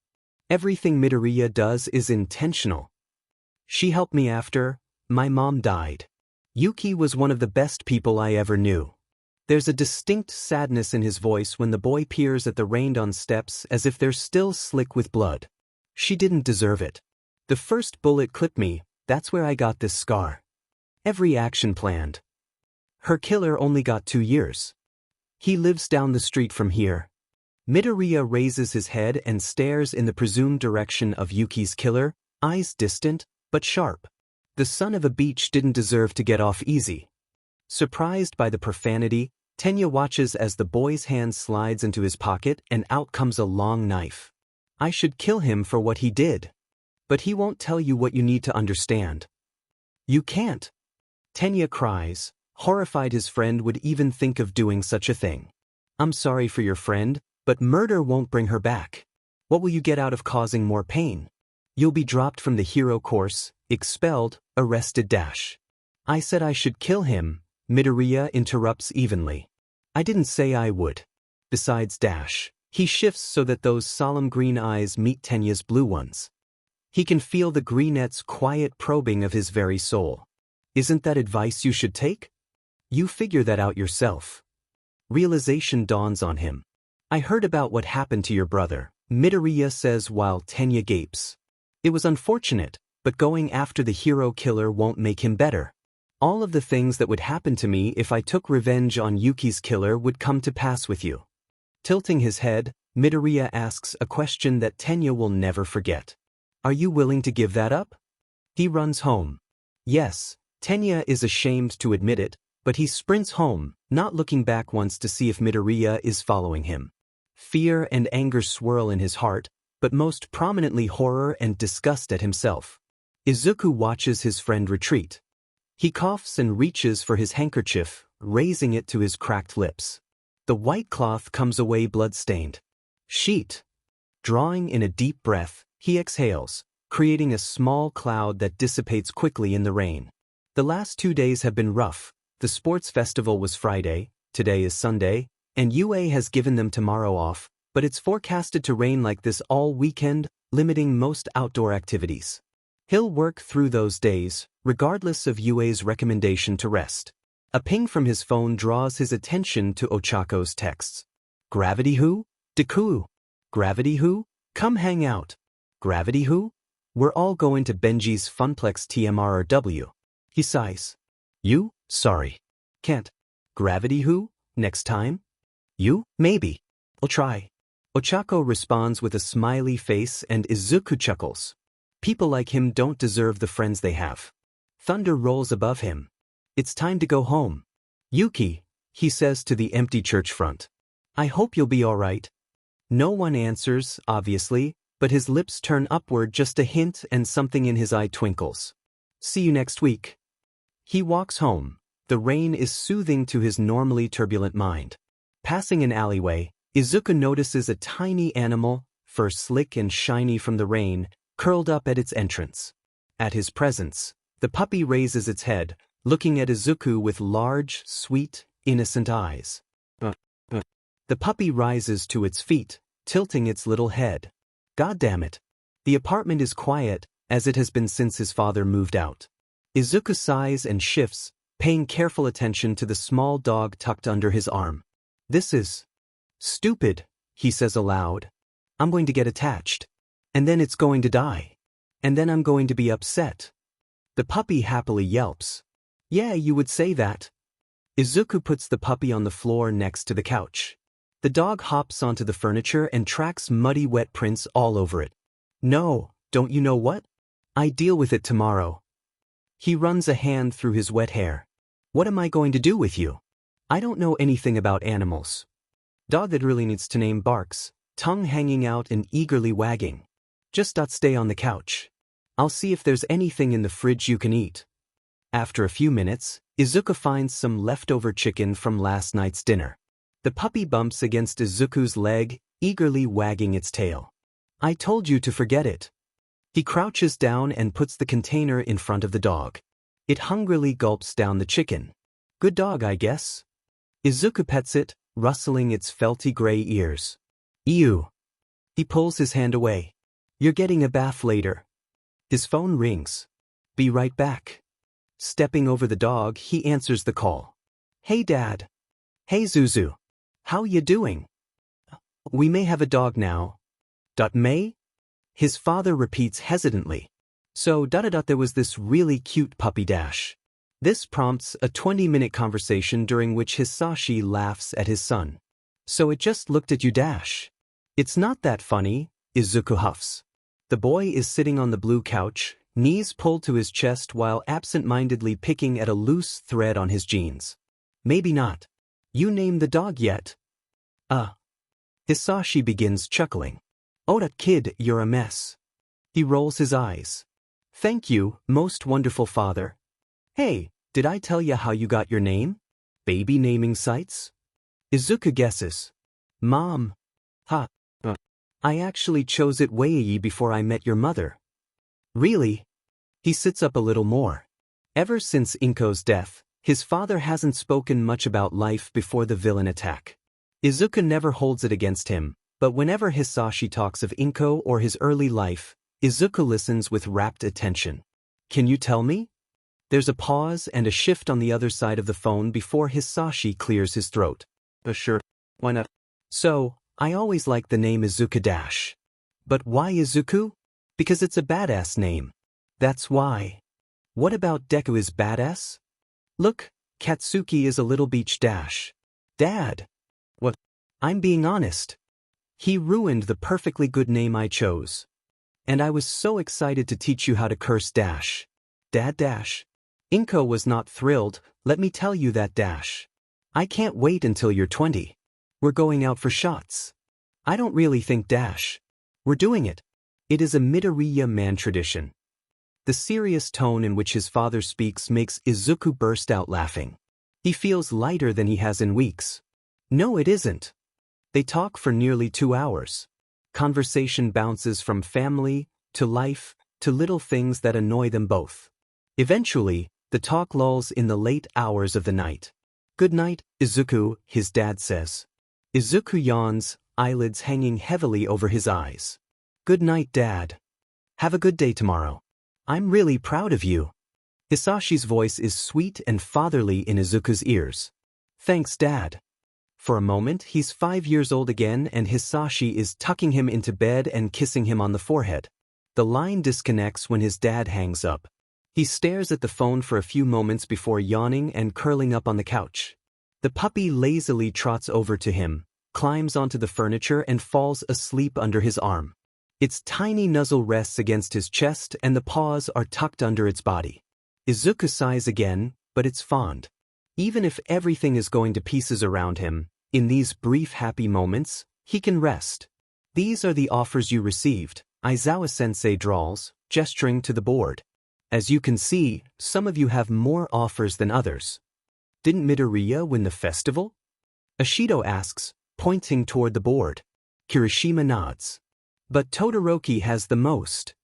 Everything Midoriya does is intentional. "She helped me after my mom died. Yuki was one of the best people I ever knew." There's a distinct sadness in his voice when the boy peers at the rained-on steps as if they're still slick with blood. "She didn't deserve it. The first bullet clipped me, that's where I got this scar. Every action planned. Her killer only got 2 years. He lives down the street from here." Midoriya raises his head and stares in the presumed direction of Yuki's killer, eyes distant, but sharp. The son of a beach didn't deserve to get off easy. Surprised by the profanity, Tenya watches as the boy's hand slides into his pocket and out comes a long knife. "I should kill him for what he did. But he won't tell you what you need to understand." "You can't." Tenya cries, horrified his friend would even think of doing such a thing. "I'm sorry for your friend, but murder won't bring her back. What will you get out of causing more pain? You'll be dropped from the hero course, expelled, arrested. I said I should kill him," Midoriya interrupts evenly. "I didn't say I would. Besides he shifts so that those solemn green eyes meet Tenya's blue ones. He can feel the greenette's quiet probing of his very soul. Isn't that advice you should take? You figure that out yourself. Realization dawns on him. I heard about what happened to your brother, Midoriya says while Tenya gapes. It was unfortunate, but going after the hero killer won't make him better. All of the things that would happen to me if I took revenge on Yuki's killer would come to pass with you. Tilting his head, Midoriya asks a question that Tenya will never forget. Are you willing to give that up? He runs home. Yes, Tenya is ashamed to admit it, but he sprints home, not looking back once to see if Midoriya is following him. Fear and anger swirl in his heart, but most prominently horror and disgust at himself. Izuku watches his friend retreat. He coughs and reaches for his handkerchief, raising it to his cracked lips. The white cloth comes away blood-stained. Sheet. Drawing in a deep breath, he exhales, creating a small cloud that dissipates quickly in the rain. The last 2 days have been rough. The sports festival was Friday, today is Sunday, and UA has given them tomorrow off, but it's forecasted to rain like this all weekend, limiting most outdoor activities. He'll work through those days, regardless of UA's recommendation to rest. A ping from his phone draws his attention to Ochako's texts. Gravity who? Deku. Gravity who? Come hang out. Gravity who? We're all going to Benji's Funplex TMRW. He sighs. You? Sorry. Can't. Gravity who? Next time? You? Maybe. I'll try. Ochako responds with a smiley face and Izuku chuckles. People like him don't deserve the friends they have. Thunder rolls above him. It's time to go home. Yuki, he says to the empty church front. I hope you'll be all right. No one answers, obviously, but his lips turn upward just a hint and something in his eye twinkles. See you next week. He walks home. The rain is soothing to his normally turbulent mind. Passing an alleyway, Izuku notices a tiny animal, fur slick and shiny from the rain, curled up at its entrance. At his presence, the puppy raises its head, looking at Izuku with large, sweet, innocent eyes. The puppy rises to its feet, tilting its little head. God damn it. The apartment is quiet, as it has been since his father moved out. Izuku sighs and shifts, paying careful attention to the small dog tucked under his arm. This is stupid, he says aloud. I'm going to get attached. And then it's going to die. And then I'm going to be upset. The puppy happily yelps. Yeah, you would say that. Izuku puts the puppy on the floor next to the couch. The dog hops onto the furniture and tracks muddy wet prints all over it. No, don't you know what? I deal with it tomorrow. He runs a hand through his wet hair. What am I going to do with you? I don't know anything about animals. Dog that really needs to name barks, tongue hanging out and eagerly wagging. Just stay on the couch. I'll see if there's anything in the fridge you can eat. After a few minutes, Izuku finds some leftover chicken from last night's dinner. The puppy bumps against Izuku's leg, eagerly wagging its tail. I told you to forget it. He crouches down and puts the container in front of the dog. It hungrily gulps down the chicken. Good dog, I guess. Izuku pets it, rustling its felty gray ears. Ew. He pulls his hand away. You're getting a bath later. His phone rings. Be right back. Stepping over the dog, he answers the call. Hey, Dad. Hey, Zuzu. How you doing? We may have a dog now. May? His father repeats hesitantly. So, there was this really cute puppy dash. This prompts a 20-minute conversation during which Hisashi laughs at his son. So it just looked at you dash. It's not that funny, Izuku huffs. The boy is sitting on the blue couch, knees pulled to his chest while absent-mindedly picking at a loose thread on his jeans. Maybe not. You named the dog yet? Hisashi begins chuckling. Oh, that kid, you're a mess. He rolls his eyes. Thank you, most wonderful father. Hey, did I tell you how you got your name? Baby naming sites? Izuku guesses. Mom. I actually chose it way before I met your mother. Really? He sits up a little more. Ever since Inko's death, his father hasn't spoken much about life before the villain attack. Izuku never holds it against him, but whenever Hisashi talks of Inko or his early life, Izuku listens with rapt attention. Can you tell me? There's a pause and a shift on the other side of the phone before Hisashi clears his throat. Sure, why not? So, I always liked the name Izuku Dash. But why Izuku? Because it's a badass name. That's why. What about Deku is badass? Look, Katsuki is a little beach dash. Dad. What? I'm being honest. He ruined the perfectly good name I chose. And I was so excited to teach you how to curse Dash. Dad Dash. Inko was not thrilled, let me tell you that Dash. I can't wait until you're 20. We're going out for shots. I don't really think Dash. We're doing it. It is a Midoriya man tradition. The serious tone in which his father speaks makes Izuku burst out laughing. He feels lighter than he has in weeks. No, it isn't. They talk for nearly 2 hours. Conversation bounces from family, to life, to little things that annoy them both. Eventually, the talk lulls in the late hours of the night. Good night, Izuku, his dad says. Izuku yawns, eyelids hanging heavily over his eyes. Good night, Dad. Have a good day tomorrow. I'm really proud of you. Hisashi's voice is sweet and fatherly in Izuku's ears. Thanks, Dad. For a moment, he's 5 years old again and Hisashi is tucking him into bed and kissing him on the forehead. The line disconnects when his dad hangs up. He stares at the phone for a few moments before yawning and curling up on the couch. The puppy lazily trots over to him, climbs onto the furniture and falls asleep under his arm. Its tiny nuzzle rests against his chest and the paws are tucked under its body. Izuku sighs again, but it's fond. Even if everything is going to pieces around him, in these brief happy moments, he can rest. These are the offers you received, Aizawa-sensei drawls, gesturing to the board. As you can see, some of you have more offers than others. Didn't Midoriya win the festival? Ashido asks, pointing toward the board. Kirishima nods. But Todoroki has the most.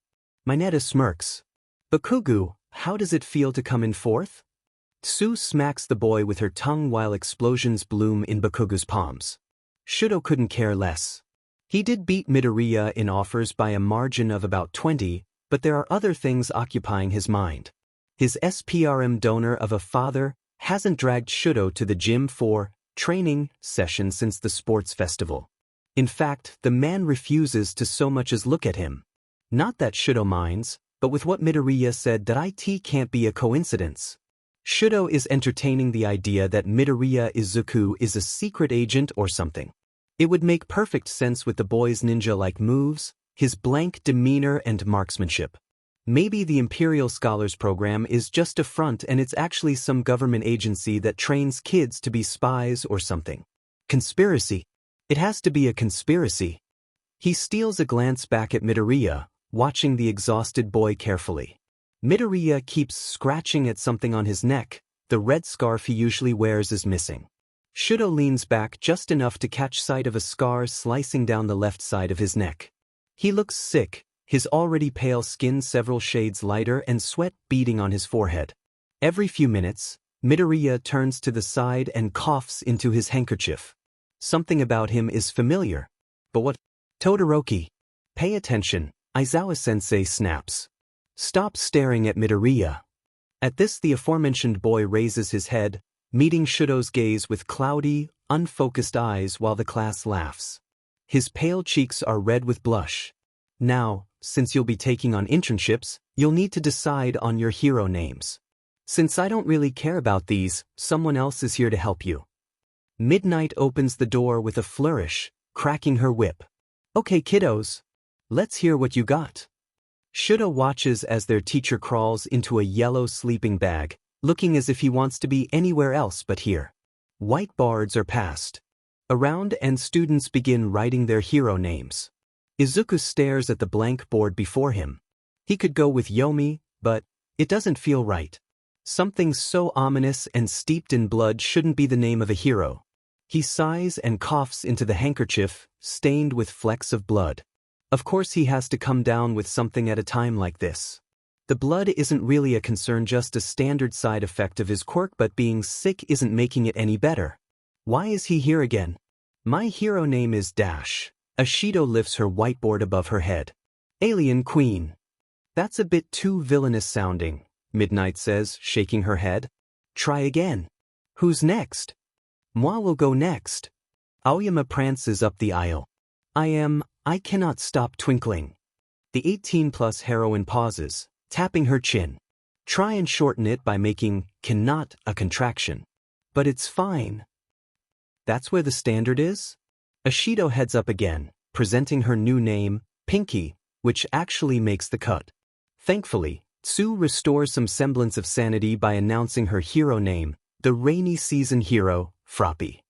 Mineta smirks. Bakugu, how does it feel to come in fourth? Tsu smacks the boy with her tongue while explosions bloom in Bakugu's palms. Shudo couldn't care less. He did beat Midoriya in offers by a margin of about 20, but there are other things occupying his mind. His SPRM donor of a father hasn't dragged Shudo to the gym for training session since the sports festival. In fact, the man refuses to so much as look at him. Not that Shudo minds, but with what Midoriya said that it can't be a coincidence. Shudo is entertaining the idea that Midoriya Izuku is a secret agent or something. It would make perfect sense with the boy's ninja-like moves, his blank demeanor and marksmanship. Maybe the Imperial Scholars Program is just a front and it's actually some government agency that trains kids to be spies or something. Conspiracy. It has to be a conspiracy. He steals a glance back at Midoriya, watching the exhausted boy carefully. Midoriya keeps scratching at something on his neck, the red scarf he usually wears is missing. Shudo leans back just enough to catch sight of a scar slicing down the left side of his neck. He looks sick, his already pale skin several shades lighter and sweat beading on his forehead. Every few minutes, Midoriya turns to the side and coughs into his handkerchief. Something about him is familiar. But what? Todoroki. Pay attention, Aizawa-sensei snaps. Stop staring at Midoriya. At this the aforementioned boy raises his head, meeting Shudo's gaze with cloudy, unfocused eyes while the class laughs. His pale cheeks are red with blush. Now, since you'll be taking on internships, you'll need to decide on your hero names. Since I don't really care about these, someone else is here to help you. Midnight opens the door with a flourish, cracking her whip. Okay kiddos. Let's hear what you got. Shudo watches as their teacher crawls into a yellow sleeping bag, looking as if he wants to be anywhere else but here. White bards are passed around and students begin writing their hero names. Izuku stares at the blank board before him. He could go with Yomi, but it doesn't feel right. Something so ominous and steeped in blood shouldn't be the name of a hero. He sighs and coughs into the handkerchief, stained with flecks of blood. Of course he has to come down with something at a time like this. The blood isn't really a concern, just a standard side effect of his quirk, but being sick isn't making it any better. Why is he here again? My hero name is Dash. Ashido lifts her whiteboard above her head. Alien Queen. That's a bit too villainous sounding, Midnight says, shaking her head. Try again. Who's next? Moi will go next. Aoyama prances up the aisle. I cannot stop twinkling. The 18-plus heroine pauses, tapping her chin. Try and shorten it by making cannot a contraction. But it's fine. That's where the standard is? Ashido heads up again, presenting her new name, Pinky, which actually makes the cut. Thankfully, Tsu restores some semblance of sanity by announcing her hero name, the rainy season hero, Froppy.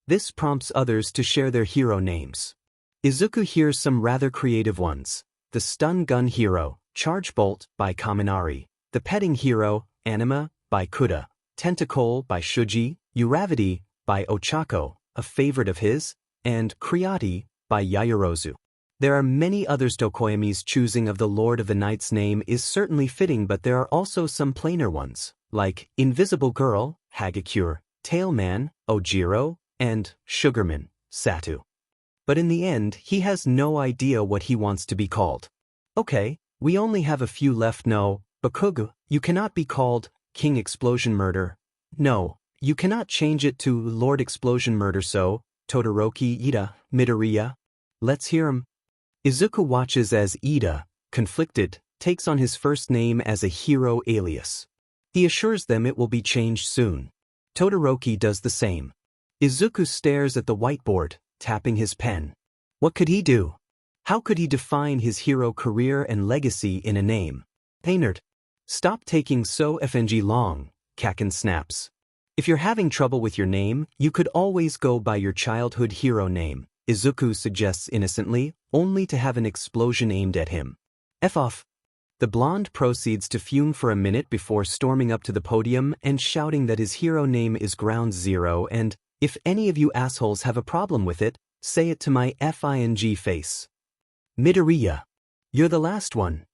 This prompts others to share their hero names. Izuku hears some rather creative ones. The stun gun hero, Charge Bolt by Kaminari. The petting hero, Anima, by Kuda. Tentacle by Shuji. Uravity, by Ochako, a favorite of his. And Kriati, by Yaoyorozu. There are many others. Tokoyami's choosing of the Lord of the Night's name is certainly fitting, but there are also some plainer ones, like Invisible Girl, Hagakure, Tailman, Ojiro, and Sugarman, Satu. But in the end, he has no idea what he wants to be called. Okay, we only have a few left. No, Bakugo, you cannot be called King Explosion Murder. No, you cannot change it to Lord Explosion Murder. So, Todoroki Ida, Midoriya. Let's hear him. Izuku watches as Ida, conflicted, takes on his first name as a hero alias. He assures them it will be changed soon. Todoroki does the same. Izuku stares at the whiteboard, tapping his pen. What could he do? How could he define his hero career and legacy in a name? Painerd. Stop taking so FNG long, Kaken snaps. If you're having trouble with your name, you could always go by your childhood hero name, Izuku suggests innocently, only to have an explosion aimed at him. F off. The blonde proceeds to fume for a minute before storming up to the podium and shouting that his hero name is Ground Zero, and, if any of you assholes have a problem with it, say it to my FING face. Midoriya. You're the last one.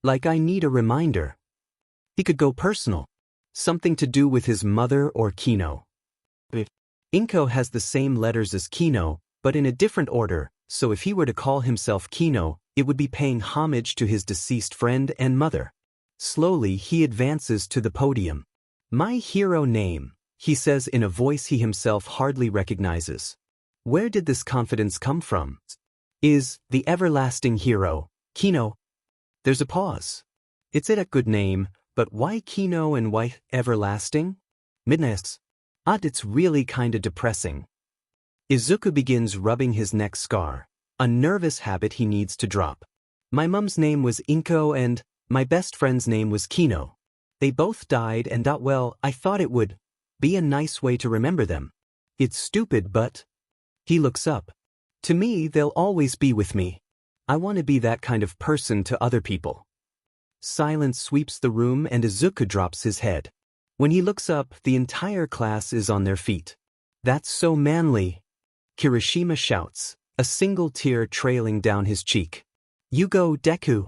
Like I need a reminder. He could go personal. Something to do with his mother or Kino. Inko has the same letters as Kino, but in a different order, so if he were to call himself Kino, it would be paying homage to his deceased friend and mother. Slowly he advances to the podium. My hero name, he says in a voice he himself hardly recognizes. Where did this confidence come from? Is the everlasting hero, Kino? There's a pause. It's a good name, but why Kino and why everlasting? Midnight. It's really kinda depressing. Izuku begins rubbing his neck scar, a nervous habit he needs to drop. My mum's name was Inko and my best friend's name was Kino. They both died and well, I thought it would be a nice way to remember them. It's stupid, but... He looks up. To me, they'll always be with me. I want to be that kind of person to other people. Silence sweeps the room and Izuku drops his head. When he looks up, the entire class is on their feet. That's so manly. Kirishima shouts, a single tear trailing down his cheek. You go, Deku.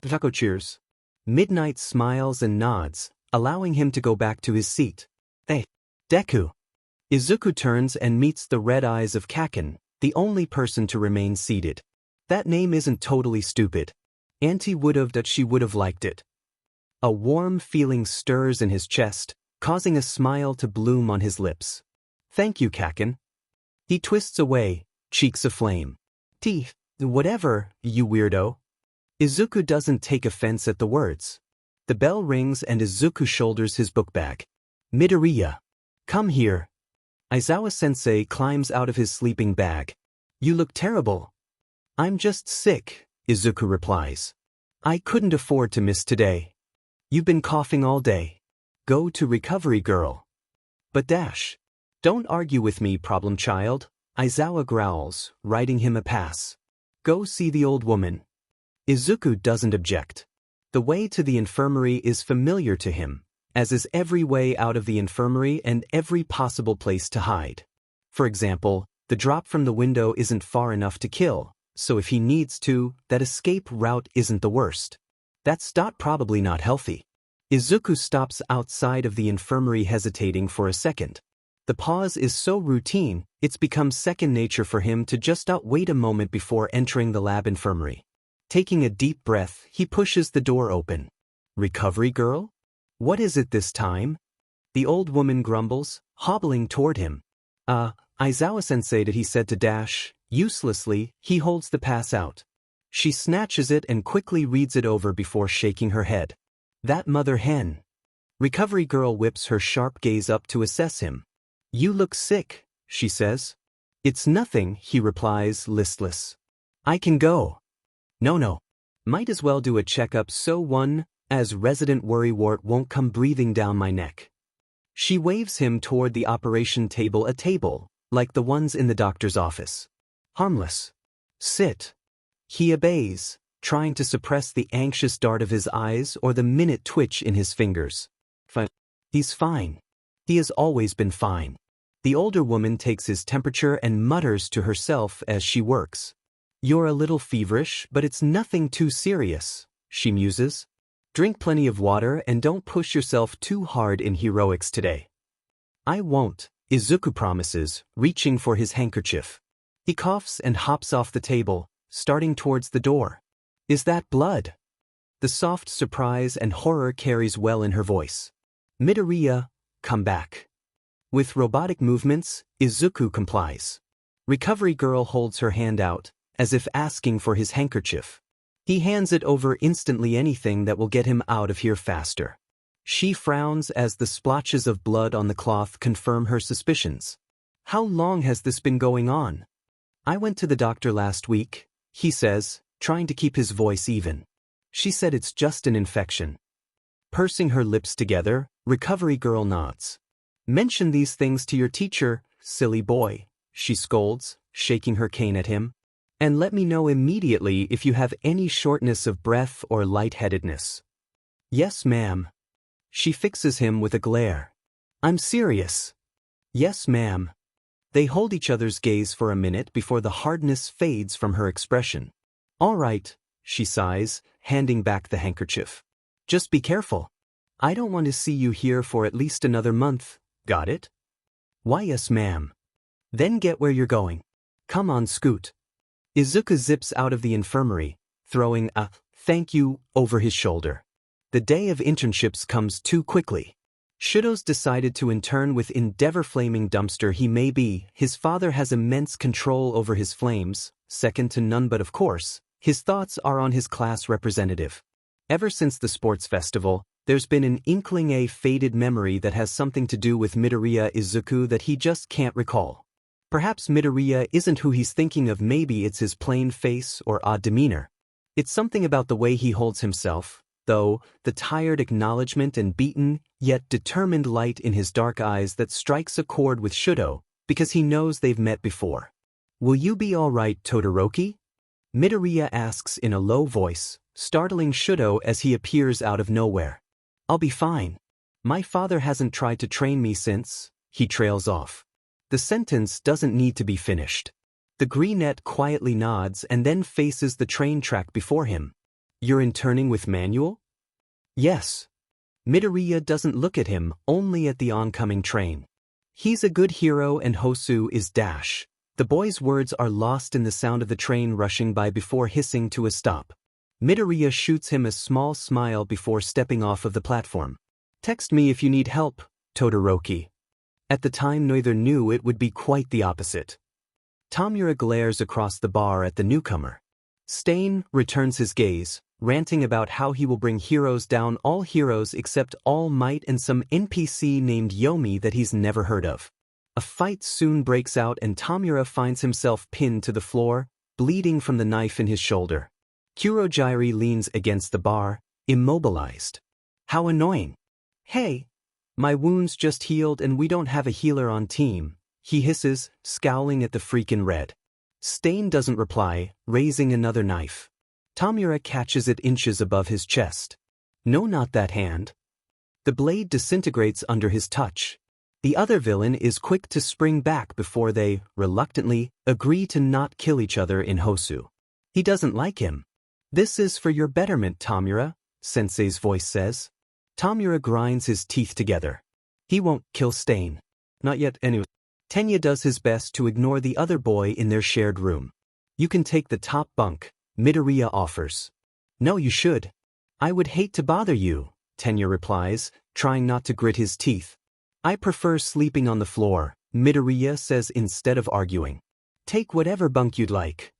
Taco cheers. Midnight smiles and nods, allowing him to go back to his seat. Hey, Deku. Izuku turns and meets the red eyes of Kaken, the only person to remain seated. That name isn't totally stupid. Auntie would've that she would've liked it. A warm feeling stirs in his chest, causing a smile to bloom on his lips. Thank you, Kaken. He twists away, cheeks aflame. Whatever, you weirdo. Izuku doesn't take offense at the words. The bell rings and Izuku shoulders his book bag. Midoriya. Come here. Aizawa-sensei climbs out of his sleeping bag. You look terrible. I'm just sick, Izuku replies. I couldn't afford to miss today. You've been coughing all day. Go to recovery, girl. But dash. Don't argue with me, problem child, Aizawa growls, writing him a pass. Go see the old woman. Izuku doesn't object. The way to the infirmary is familiar to him, as is every way out of the infirmary and every possible place to hide. For example, the drop from the window isn't far enough to kill, so if he needs to, that escape route isn't the worst. That's probably not healthy. Izuku stops outside of the infirmary, hesitating for a second. The pause is so routine, it's become second nature for him to just wait a moment before entering the lab infirmary. Taking a deep breath, he pushes the door open. Recovery girl? What is it this time? The old woman grumbles, hobbling toward him. Aizawa-sensei, he said to Dash. Uselessly, he holds the pass out. She snatches it and quickly reads it over before shaking her head. That mother hen. Recovery girl whips her sharp gaze up to assess him. You look sick, she says. It's nothing, he replies, listless. I can go. No. Might as well do a checkup so one, as resident worrywart won't come breathing down my neck. She waves him toward the operation table, a table, like the ones in the doctor's office. Harmless. Sit. He obeys, trying to suppress the anxious dart of his eyes or the minute twitch in his fingers. He's fine. He has always been fine. The older woman takes his temperature and mutters to herself as she works. You're a little feverish, but it's nothing too serious, she muses. Drink plenty of water and don't push yourself too hard in heroics today. I won't, Izuku promises, reaching for his handkerchief. He coughs and hops off the table, starting towards the door. Is that blood? The soft surprise and horror carries well in her voice. Midoriya, come back. With robotic movements, Izuku complies. Recovery girl holds her hand out, as if asking for his handkerchief. He hands it over instantly, anything that will get him out of here faster. She frowns as the splotches of blood on the cloth confirm her suspicions. How long has this been going on? I went to the doctor last week, he says, trying to keep his voice even. She said it's just an infection. Pursing her lips together, recovery girl nods. Mention these things to your teacher, silly boy, she scolds, shaking her cane at him. And let me know immediately if you have any shortness of breath or lightheadedness. Yes, ma'am. She fixes him with a glare. I'm serious. Yes, ma'am. They hold each other's gaze for a minute before the hardness fades from her expression. All right, she sighs, handing back the handkerchief. Just be careful. I don't want to see you here for at least another month, got it? Why, yes, ma'am. Then get where you're going. Come on, Scoot. Izuku zips out of the infirmary, throwing a thank you over his shoulder. The day of internships comes too quickly. Shudo's decided to intern with Endeavor Flaming Dumpster. He may be, his father has immense control over his flames, second to none, but of course, his thoughts are on his class representative. Ever since the sports festival, there's been an inkling, a faded memory that has something to do with Midoriya Izuku that he just can't recall. Perhaps Midoriya isn't who he's thinking of, maybe it's his plain face or odd demeanor. It's something about the way he holds himself, though, the tired acknowledgement and beaten, yet determined light in his dark eyes that strikes a chord with Shudo, because he knows they've met before. Will you be all right, Todoroki? Midoriya asks in a low voice, startling Shudo as he appears out of nowhere. I'll be fine. My father hasn't tried to train me since, he trails off. The sentence doesn't need to be finished. The greenette quietly nods and then faces the train track before him. You're interning with Manuel? Yes. Midoriya doesn't look at him, only at the oncoming train. He's a good hero and Hosu is Dash. The boy's words are lost in the sound of the train rushing by before hissing to a stop. Midoriya shoots him a small smile before stepping off of the platform. Text me if you need help, Todoroki. At the time, neither knew it would be quite the opposite. Tamura glares across the bar at the newcomer. Stain returns his gaze, ranting about how he will bring heroes down, all heroes except All Might and some NPC named Yomi that he's never heard of. A fight soon breaks out and Tamura finds himself pinned to the floor, bleeding from the knife in his shoulder. Kurogyri leans against the bar, immobilized. How annoying. Hey! My wounds just healed and we don't have a healer on team, he hisses, scowling at the freakin' red. Stain doesn't reply, raising another knife. Tamura catches it inches above his chest. No, not that hand. The blade disintegrates under his touch. The other villain is quick to spring back before they, reluctantly, agree to not kill each other in Hosu. He doesn't like him. This is for your betterment, Tamura, Sensei's voice says. Tamura grinds his teeth together. He won't kill Stain. Not yet, anyway. Tenya does his best to ignore the other boy in their shared room. You can take the top bunk, Midoriya offers. No, you should. I would hate to bother you, Tenya replies, trying not to grit his teeth. I prefer sleeping on the floor, Midoriya says instead of arguing. Take whatever bunk you'd like.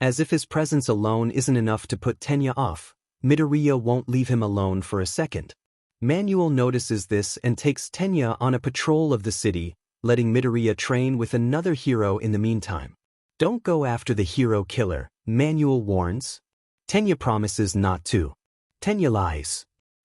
As if his presence alone isn't enough to put Tenya off, Midoriya won't leave him alone for a second. Manuel notices this and takes Tenya on a patrol of the city, letting Midoriya train with another hero in the meantime. Don't go after the hero killer, Manuel warns. Tenya promises not to. Tenya lies.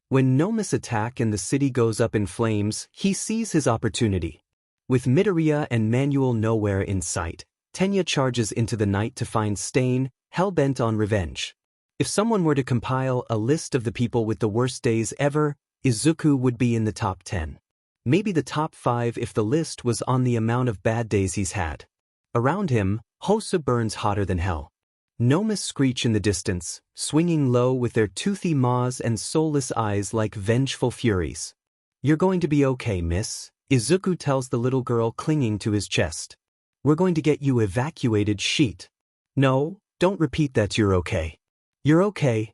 When Noma's attack and the city goes up in flames, he sees his opportunity. With Midoriya and Manuel nowhere in sight, Tenya charges into the night to find Stain, hell-bent on revenge. If someone were to compile a list of the people with the worst days ever, Izuku would be in the top 10. Maybe the top 5 if the list was on the amount of bad days he's had. Around him, Hosa burns hotter than hell. Nomas screech in the distance, swinging low with their toothy maws and soulless eyes like vengeful furies. You're going to be okay, miss, Izuku tells the little girl clinging to his chest. We're going to get you evacuated, sheet. No, don't repeat that you're okay. You're okay.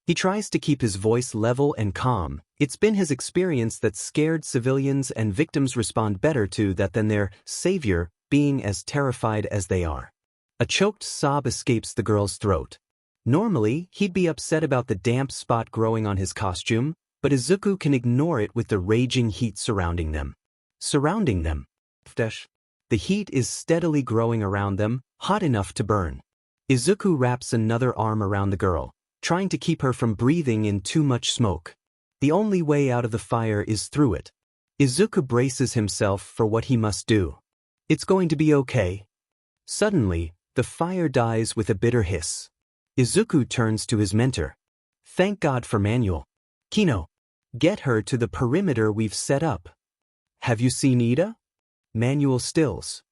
He tries to keep his voice level and calm. It's been his experience that scared civilians and victims respond better to that than their savior being as terrified as they are. A choked sob escapes the girl's throat. Normally, he'd be upset about the damp spot growing on his costume, but Izuku can ignore it with the raging heat surrounding them. The heat is steadily growing around them, hot enough to burn. Izuku wraps another arm around the girl, trying to keep her from breathing in too much smoke. The only way out of the fire is through it. Izuku braces himself for what he must do. It's going to be okay. Suddenly, the fire dies with a bitter hiss. Izuku turns to his mentor. Thank God for Manuel. Kino, get her to the perimeter we've set up. Have you seen Ida? Manuel stills.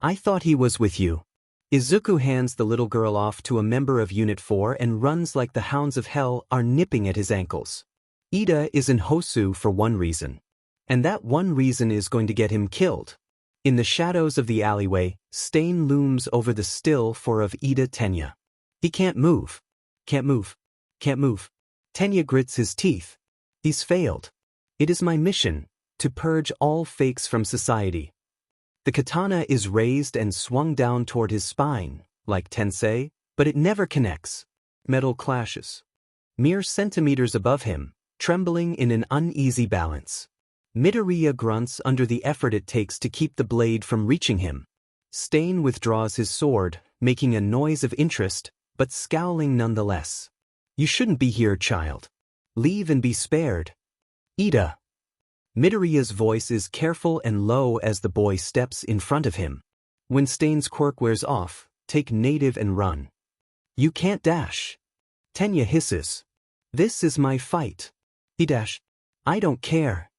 I thought he was with you. Izuku hands the little girl off to a member of Unit 4 and runs like the hounds of hell are nipping at his ankles. Ida is in Hosu for one reason. And that one reason is going to get him killed. In the shadows of the alleyway, Stain looms over the still form of Ida Tenya. He can't move. Can't move. Tenya grits his teeth. He's failed. It is my mission, to purge all fakes from society. The katana is raised and swung down toward his spine, like tensei, but it never connects. Metal clashes. Mere centimeters above him, trembling in an uneasy balance. Midoriya grunts under the effort it takes to keep the blade from reaching him. Stain withdraws his sword, making a noise of interest, but scowling nonetheless. You shouldn't be here, child. Leave and be spared. Ida. Midoriya's voice is careful and low as the boy steps in front of him. When Stain's quirk wears off, take native and run. You can't dash. Tenya hisses. This is my fight. He dash. I don't care.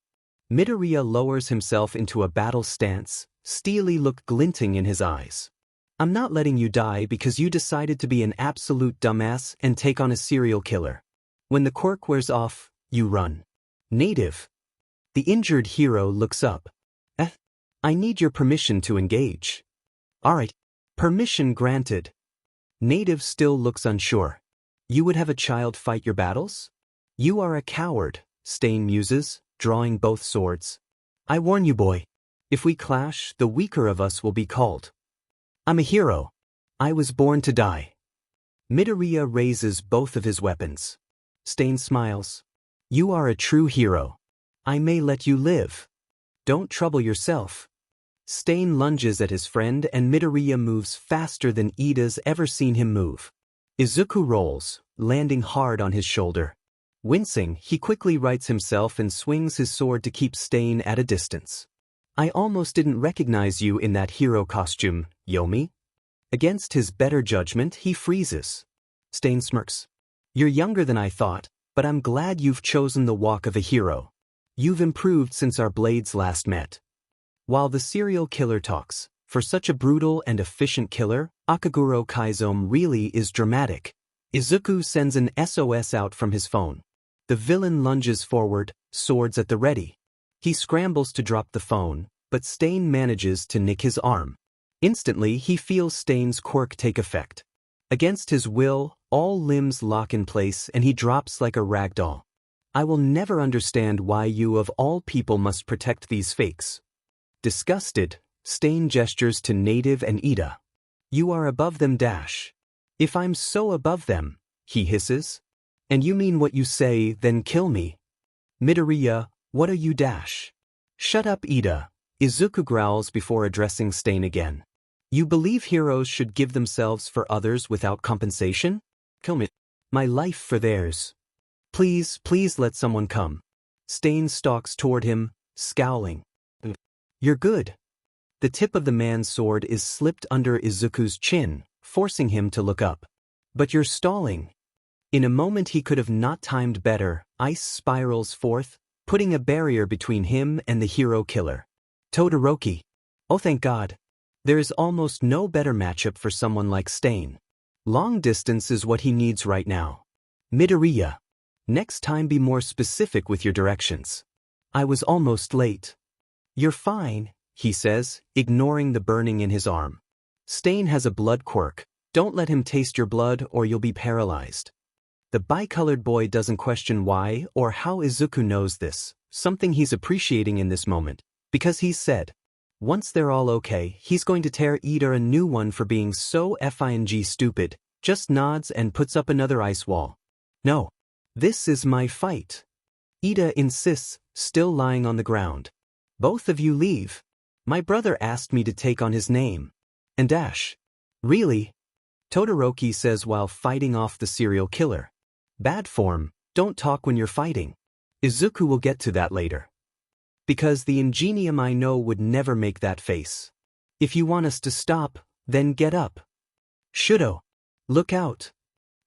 Midoriya lowers himself into a battle stance, steely look glinting in his eyes. I'm not letting you die because you decided to be an absolute dumbass and take on a serial killer. When the quirk wears off, you run. Native. The injured hero looks up. I need your permission to engage. Alright. Permission granted. Native still looks unsure. You would have a child fight your battles? You are a coward, Stain muses, drawing both swords. I warn you, boy. If we clash, the weaker of us will be called. I'm a hero. I was born to die. Midoriya raises both of his weapons. Stain smiles. You are a true hero. I may let you live. Don't trouble yourself. Stain lunges at his friend and Midoriya moves faster than Ida's ever seen him move. Izuku rolls, landing hard on his shoulder. Wincing, he quickly rights himself and swings his sword to keep Stain at a distance. I almost didn't recognize you in that hero costume, Yomi. Against his better judgment, he freezes. Stain smirks. You're younger than I thought, but I'm glad you've chosen the walk of a hero. You've improved since our blades last met. While the serial killer talks, for such a brutal and efficient killer, Akaguro Kaizome really is dramatic. Izuku sends an SOS out from his phone. The villain lunges forward, swords at the ready. He scrambles to drop the phone, but Stain manages to nick his arm. Instantly, he feels Stain's quirk take effect. Against his will, all limbs lock in place and he drops like a rag doll. I will never understand why you of all people must protect these fakes. Disgusted, Stain gestures to Native and Ida. You are above them dash. If I'm so above them, he hisses. And you mean what you say, then kill me. Midoriya, what are you dash? Shut up Ida, Izuku growls before addressing Stain again. You believe heroes should give themselves for others without compensation? Kill me. My life for theirs. Please, please let someone come. Stain stalks toward him, scowling. You're good. The tip of the man's sword is slipped under Izuku's chin, forcing him to look up. But you're stalling. In a moment he could have not timed better, ice spirals forth, putting a barrier between him and the hero killer. Todoroki. Oh thank God. There is almost no better matchup for someone like Stain. Long distance is what he needs right now. Midoriya. Next time be more specific with your directions. I was almost late. You're fine, he says, ignoring the burning in his arm. Stain has a blood quirk. Don't let him taste your blood or you'll be paralyzed. The bicolored boy doesn't question why or how Izuku knows this, something he's appreciating in this moment, because he's said, once they're all okay, he's going to tear Ida a new one for being so FING stupid, just nods and puts up another ice wall. No. This is my fight. Ida insists, still lying on the ground. Both of you leave. My brother asked me to take on his name. And dash. Really? Todoroki says while fighting off the serial killer. Bad form, don't talk when you're fighting. Izuku will get to that later. Because the ingenium I know would never make that face. If you want us to stop, then get up. Shudo. Look out.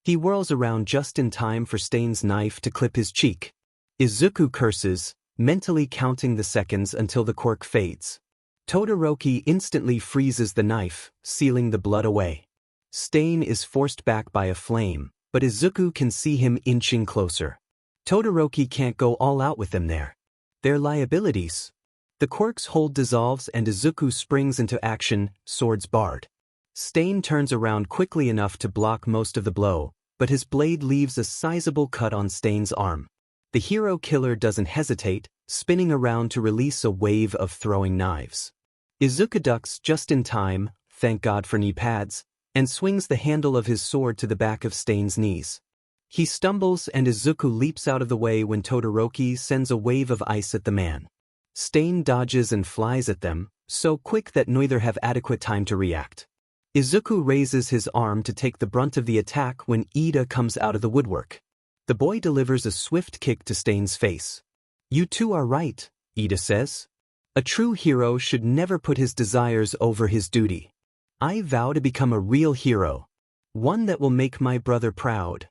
He whirls around just in time for Stain's knife to clip his cheek. Izuku curses, mentally counting the seconds until the quirk fades. Todoroki instantly freezes the knife, sealing the blood away. Stain is forced back by a flame, but Izuku can see him inching closer. Todoroki can't go all out with them there. They're liabilities. The quirk's hold dissolves and Izuku springs into action, swords bared. Stain turns around quickly enough to block most of the blow, but his blade leaves a sizable cut on Stain's arm. The hero killer doesn't hesitate, spinning around to release a wave of throwing knives. Izuku ducks just in time, thank God for knee pads, and swings the handle of his sword to the back of Stain's knees. He stumbles and Izuku leaps out of the way when Todoroki sends a wave of ice at the man. Stain dodges and flies at them, so quick that neither have adequate time to react. Izuku raises his arm to take the brunt of the attack when Ida comes out of the woodwork. The boy delivers a swift kick to Stain's face. You two are right, Ida says. A true hero should never put his desires over his duty. I vow to become a real hero. One that will make my brother proud.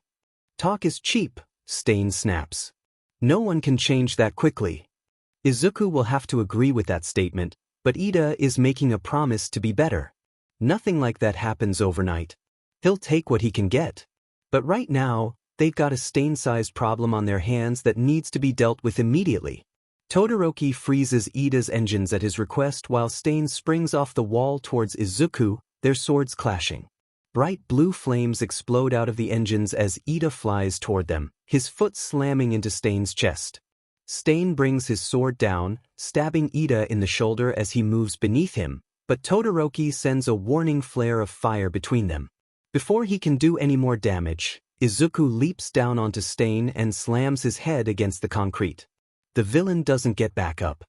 Talk is cheap, Stain snaps. No one can change that quickly. Izuku will have to agree with that statement, but Ida is making a promise to be better. Nothing like that happens overnight. He'll take what he can get. But right now, they've got a Stain-sized problem on their hands that needs to be dealt with immediately. Todoroki freezes Ida's engines at his request while Stain springs off the wall towards Izuku, their swords clashing. Bright blue flames explode out of the engines as Ida flies toward them, his foot slamming into Stain's chest. Stain brings his sword down, stabbing Ida in the shoulder as he moves beneath him, but Todoroki sends a warning flare of fire between them. Before he can do any more damage, Izuku leaps down onto Stain and slams his head against the concrete. The villain doesn't get back up.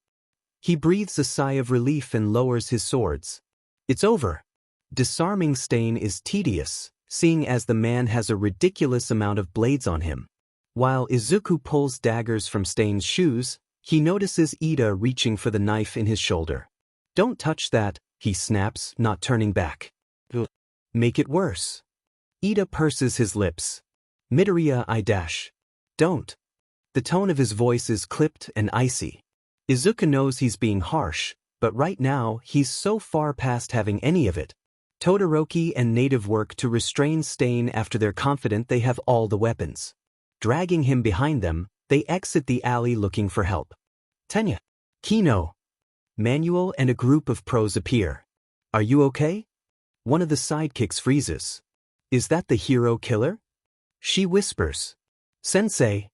He breathes a sigh of relief and lowers his swords. It's over. Disarming Stain is tedious, seeing as the man has a ridiculous amount of blades on him. While Izuku pulls daggers from Stain's shoes, he notices Ida reaching for the knife in his shoulder. Don't touch that, he snaps, not turning back. Make it worse. Ida purses his lips. Midoriya I dash. Don't. The tone of his voice is clipped and icy. Izuku knows he's being harsh, but right now he's so far past having any of it. Todoroki and Native work to restrain Stain after they're confident they have all the weapons. Dragging him behind them, they exit the alley looking for help. Tenya. Kino. Manuel and a group of pros appear. Are you okay? One of the sidekicks freezes. Is that the hero killer? She whispers. Sensei.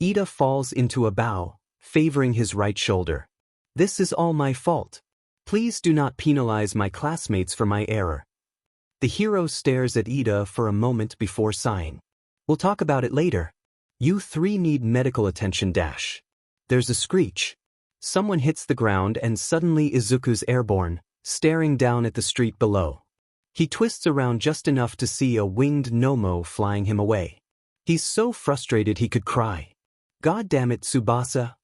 Ida falls into a bow, favoring his right shoulder. This is all my fault. Please do not penalize my classmates for my error. The hero stares at Ida for a moment before sighing. We'll talk about it later. You three need medical attention. There's a screech. Someone hits the ground and suddenly Izuku's airborne, staring down at the street below. He twists around just enough to see a winged Nomo flying him away. He's so frustrated he could cry. God damn it, Tsubasa!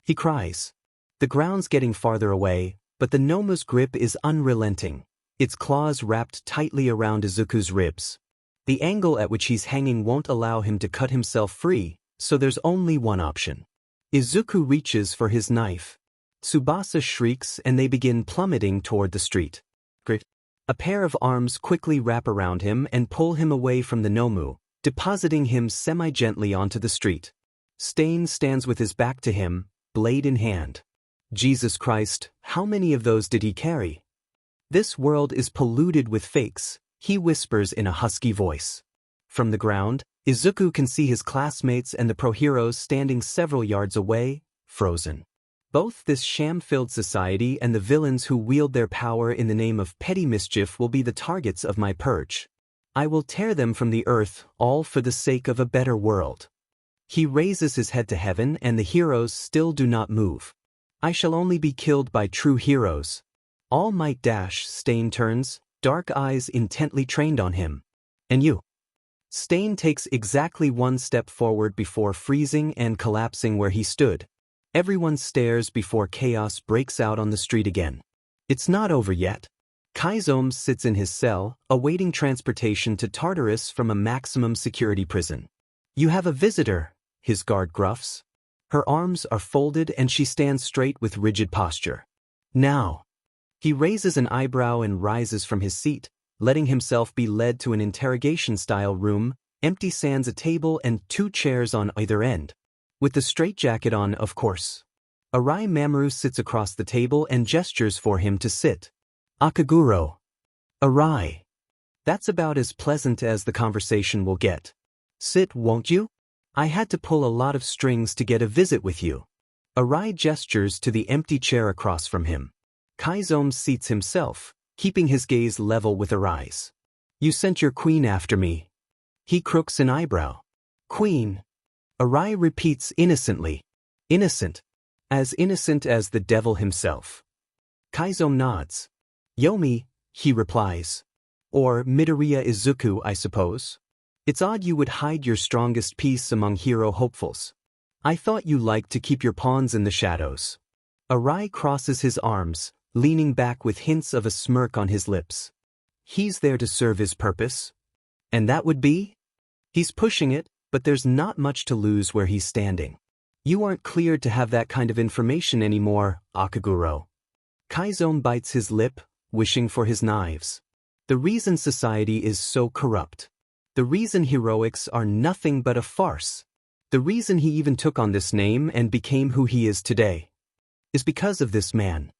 He cries. The ground's getting farther away, but the Nomo's grip is unrelenting, its claws wrapped tightly around Izuku's ribs. The angle at which he's hanging won't allow him to cut himself free, so there's only one option. Izuku reaches for his knife. Tsubasa shrieks and they begin plummeting toward the street. A pair of arms quickly wrap around him and pull him away from the Nomu, depositing him semi-gently onto the street. Stain stands with his back to him, blade in hand. Jesus Christ, how many of those did he carry? This world is polluted with fakes, he whispers in a husky voice. From the ground, Izuku can see his classmates and the pro-heroes standing several yards away, frozen. Both this sham-filled society and the villains who wield their power in the name of petty mischief will be the targets of my purge. I will tear them from the earth, all for the sake of a better world. He raises his head to heaven and the heroes still do not move. I shall only be killed by true heroes. All Might. Stain turns, dark eyes intently trained on him. And you? Stain takes exactly one step forward before freezing and collapsing where he stood. Everyone stares before chaos breaks out on the street again. It's not over yet. Kaizomi sits in his cell, awaiting transportation to Tartarus from a maximum security prison. You have a visitor, his guard gruffs. Her arms are folded and she stands straight with rigid posture. Now. He raises an eyebrow and rises from his seat, letting himself be led to an interrogation-style room, empty sans a table and 2 chairs on either end. With the straitjacket on, of course. Arai Mamoru sits across the table and gestures for him to sit. Akaguro. Arai. That's about as pleasant as the conversation will get. Sit, won't you? I had to pull a lot of strings to get a visit with you. Arai gestures to the empty chair across from him. Kaizomi seats himself, keeping his gaze level with Arai's. You sent your queen after me. He crooks an eyebrow. Queen. Arai repeats innocently. Innocent. As innocent as the devil himself. Kaizomi nods. Yomi, he replies. Or Midoriya Izuku, I suppose. It's odd you would hide your strongest piece among hero hopefuls. I thought you liked to keep your pawns in the shadows. Arai crosses his arms, leaning back with hints of a smirk on his lips. He's there to serve his purpose. And that would be? He's pushing it, but there's not much to lose where he's standing. You aren't cleared to have that kind of information anymore, Akaguro. Kaizomi bites his lip, wishing for his knives. The reason society is so corrupt. The reason heroics are nothing but a farce. The reason he even took on this name and became who he is today. Is because of this man.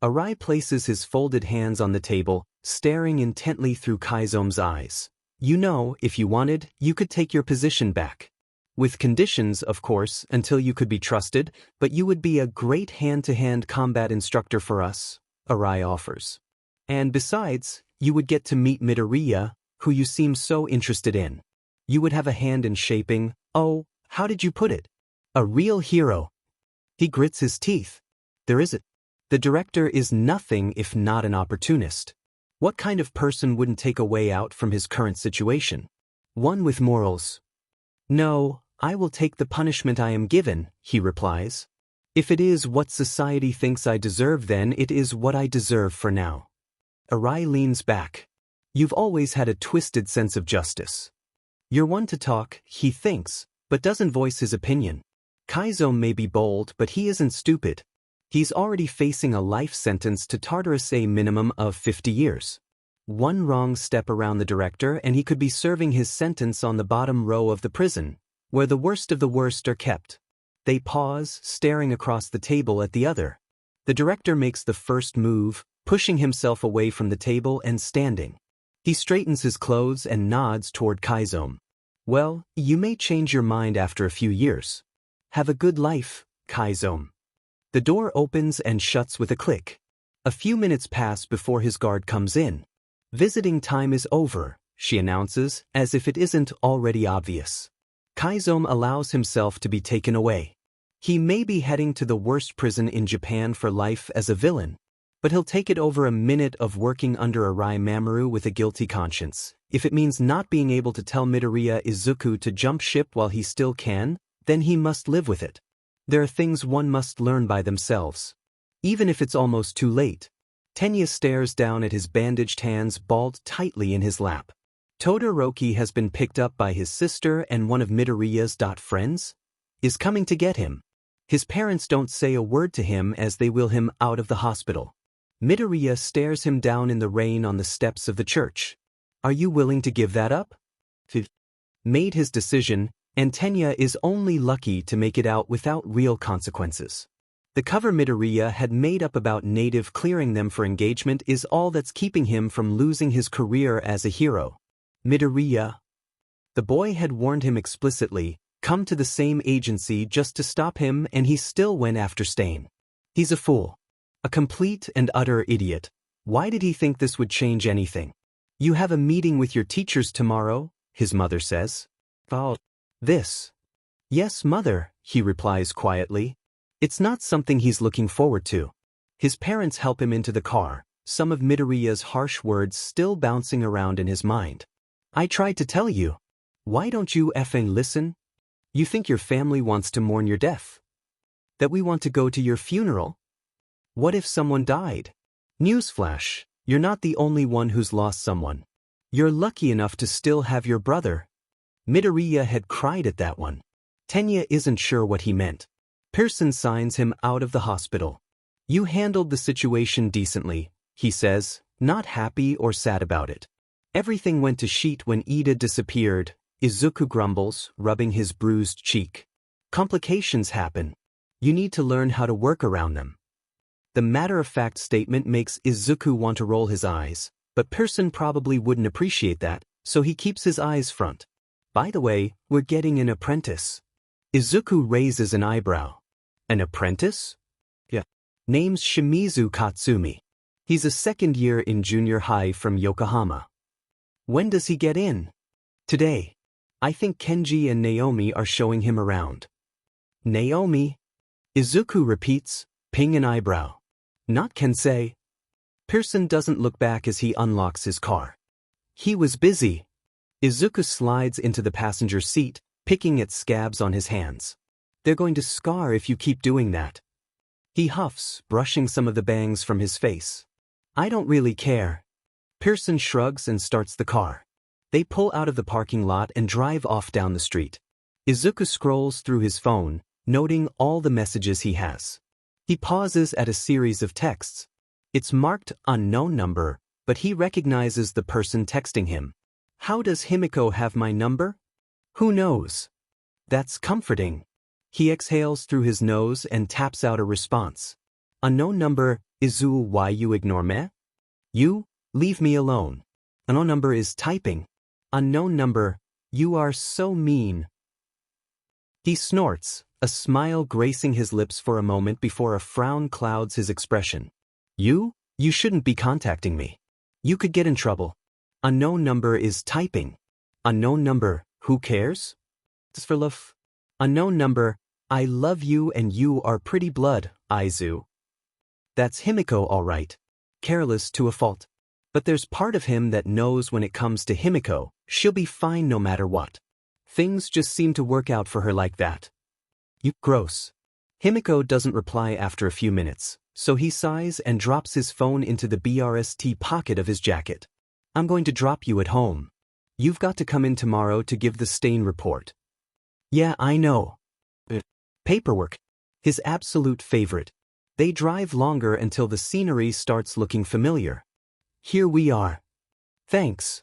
Arai places his folded hands on the table, staring intently through Kaizomi's eyes. You know, if you wanted, you could take your position back. With conditions, of course, until you could be trusted, but you would be a great hand-to-hand combat instructor for us, Arai offers. And besides, you would get to meet Midoriya, who you seem so interested in. You would have a hand in shaping, oh, how did you put it? A real hero. He grits his teeth. There isn't. The director is nothing if not an opportunist. What kind of person wouldn't take a way out from his current situation? One with morals. No, I will take the punishment I am given, he replies. If it is what society thinks I deserve, then it is what I deserve for now. Arai leans back. You've always had a twisted sense of justice. You're one to talk, he thinks, but doesn't voice his opinion. Kaizomi may be bold, but he isn't stupid. He's already facing a life sentence to Tartarus, a minimum of 50 years. One wrong step around the director and he could be serving his sentence on the bottom row of the prison, where the worst of the worst are kept. They pause, staring across the table at the other. The director makes the first move, pushing himself away from the table and standing. He straightens his clothes and nods toward Kaizomi. Well, you may change your mind after a few years. Have a good life, Kaizome. The door opens and shuts with a click. A few minutes pass before his guard comes in. Visiting time is over, she announces, as if it isn't already obvious. Kaizome allows himself to be taken away. He may be heading to the worst prison in Japan for life as a villain, but he'll take it over a minute of working under a Rai Mamoru with a guilty conscience. If it means not being able to tell Midoriya Izuku to jump ship while he still can, then he must live with it. There are things one must learn by themselves. Even if it's almost too late. Tenya stares down at his bandaged hands balled tightly in his lap. Todoroki has been picked up by his sister and one of Midoriya's friends is coming to get him. His parents don't say a word to him as they wheel him out of the hospital. Midoriya stares him down in the rain on the steps of the church. Are you willing to give that up? Made his decision, and Tenya is only lucky to make it out without real consequences. The cover Midoriya had made up about Native clearing them for engagement is all that's keeping him from losing his career as a hero. Midoriya. The boy had warned him explicitly, come to the same agency just to stop him, and he still went after Stain. He's a fool. A complete and utter idiot. Why did he think this would change anything? You have a meeting with your teachers tomorrow, his mother says. Oh, this. Yes, mother, he replies quietly. It's not something he's looking forward to. His parents help him into the car, some of Midoriya's harsh words still bouncing around in his mind. I tried to tell you. Why don't you effing listen? You think your family wants to mourn your death? That we want to go to your funeral? What if someone died? Newsflash, you're not the only one who's lost someone. You're lucky enough to still have your brother. Midoriya had cried at that one. Tenya isn't sure what he meant. Pearson signs him out of the hospital. You handled the situation decently, he says, not happy or sad about it. Everything went to shit when Ida disappeared, Izuku grumbles, rubbing his bruised cheek. Complications happen. You need to learn how to work around them. The matter-of-fact statement makes Izuku want to roll his eyes, but Pearson probably wouldn't appreciate that, so he keeps his eyes front. By the way, we're getting an apprentice. Izuku raises an eyebrow. An apprentice? Yeah. Name's Shimizu Katsumi. He's a second year in junior high from Yokohama. When does he get in? Today. I think Kenji and Naomi are showing him around. Naomi? Izuku repeats, ping an eyebrow. Not Kensei. Pearson doesn't look back as he unlocks his car. He was busy. Izuku slides into the passenger seat, picking at scabs on his hands. They're going to scar if you keep doing that. He huffs, brushing some of the bangs from his face. I don't really care. Pearson shrugs and starts the car. They pull out of the parking lot and drive off down the street. Izuku scrolls through his phone, noting all the messages he has. He pauses at a series of texts. It's marked unknown number, but he recognizes the person texting him. How does Himiko have my number? Who knows? That's comforting. He exhales through his nose and taps out a response. Unknown number, Izu, why you ignore me? You, leave me alone. Unknown number is typing. Unknown number, you are so mean. He snorts, a smile gracing his lips for a moment before a frown clouds his expression. You shouldn't be contacting me. You could get in trouble. Unknown number is typing. Unknown number, who cares? It's for love. Unknown number, I love you and you are pretty blood, Izu. That's Himiko all right. Careless to a fault. But there's part of him that knows when it comes to Himiko, she'll be fine no matter what. Things just seem to work out for her like that. You gross. Himiko doesn't reply after a few minutes, so he sighs and drops his phone into the BRST pocket of his jacket. I'm going to drop you at home. You've got to come in tomorrow to give the stain report. Yeah, I know. Paperwork. His absolute favorite. They drive longer until the scenery starts looking familiar. Here we are. Thanks.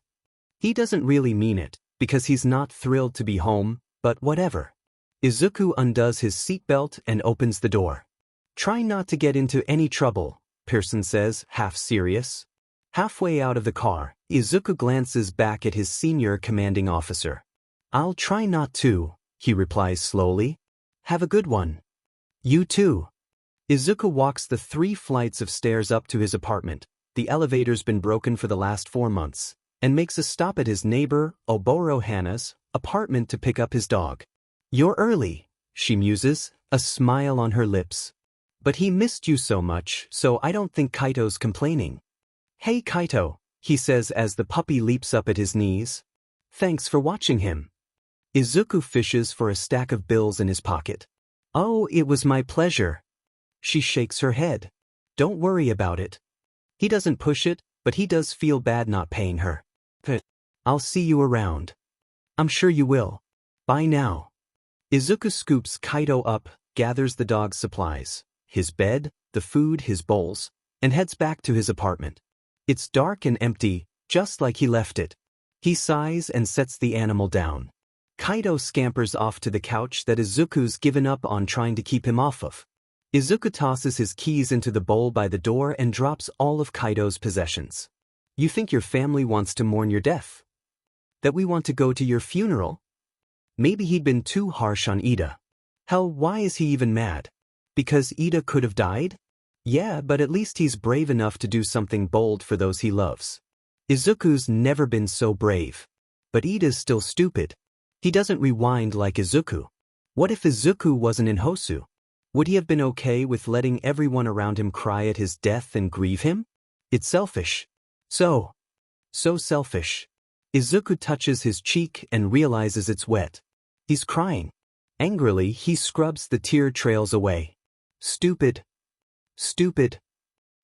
He doesn't really mean it, because he's not thrilled to be home, but whatever. Izuku undoes his seatbelt and opens the door. Try not to get into any trouble, Pearson says, half serious. Halfway out of the car, Izuku glances back at his senior commanding officer. I'll try not to, he replies slowly. Have a good one. You too. Izuku walks the 3 flights of stairs up to his apartment. The elevator's been broken for the last 4 months, and makes a stop at his neighbor, Oboro Hana's, apartment to pick up his dog. You're early, she muses, a smile on her lips. But he missed you so much, so I don't think Kaito's complaining. Hey Kaito, he says as the puppy leaps up at his knees. Thanks for watching him. Izuku fishes for a stack of bills in his pocket. Oh, it was my pleasure. She shakes her head. Don't worry about it. He doesn't push it, but he does feel bad not paying her. I'll see you around. I'm sure you will. Bye now. Izuku scoops Kaito up, gathers the dog's supplies, his bed, the food, his bowls, and heads back to his apartment. It's dark and empty, just like he left it. He sighs and sets the animal down. Kaito scampers off to the couch that Izuku's given up on trying to keep him off of. Izuku tosses his keys into the bowl by the door and drops all of Kaito's possessions. You think your family wants to mourn your death? That we want to go to your funeral? Maybe he'd been too harsh on Ida. Hell, why is he even mad? Because Ida could have died? Yeah, but at least he's brave enough to do something bold for those he loves. Izuku's never been so brave. But Ida's still stupid. He doesn't rewind like Izuku. What if Izuku wasn't in Hosu? Would he have been okay with letting everyone around him cry at his death and grieve him? It's selfish. So selfish. Izuku touches his cheek and realizes it's wet. He's crying. Angrily, he scrubs the tear trails away. Stupid.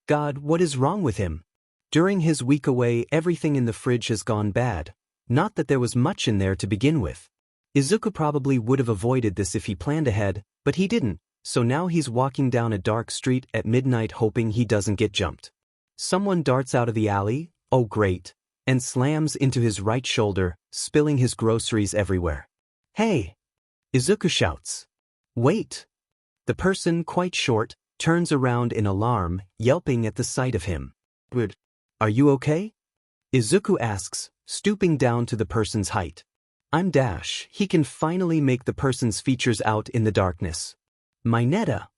God, what is wrong with him? During his week away, everything in the fridge has gone bad. Not that there was much in there to begin with. Izuku probably would have avoided this if he planned ahead, but he didn't, so now he's walking down a dark street at midnight hoping he doesn't get jumped. Someone darts out of the alley, oh great, and slams into his right shoulder, spilling his groceries everywhere. Hey! Izuku shouts. Wait! The person, quite short, turns around in alarm, yelping at the sight of him. Are you okay? Izuku asks, stooping down to the person's height. I'm Dash. He can finally make the person's features out in the darkness. Mineta.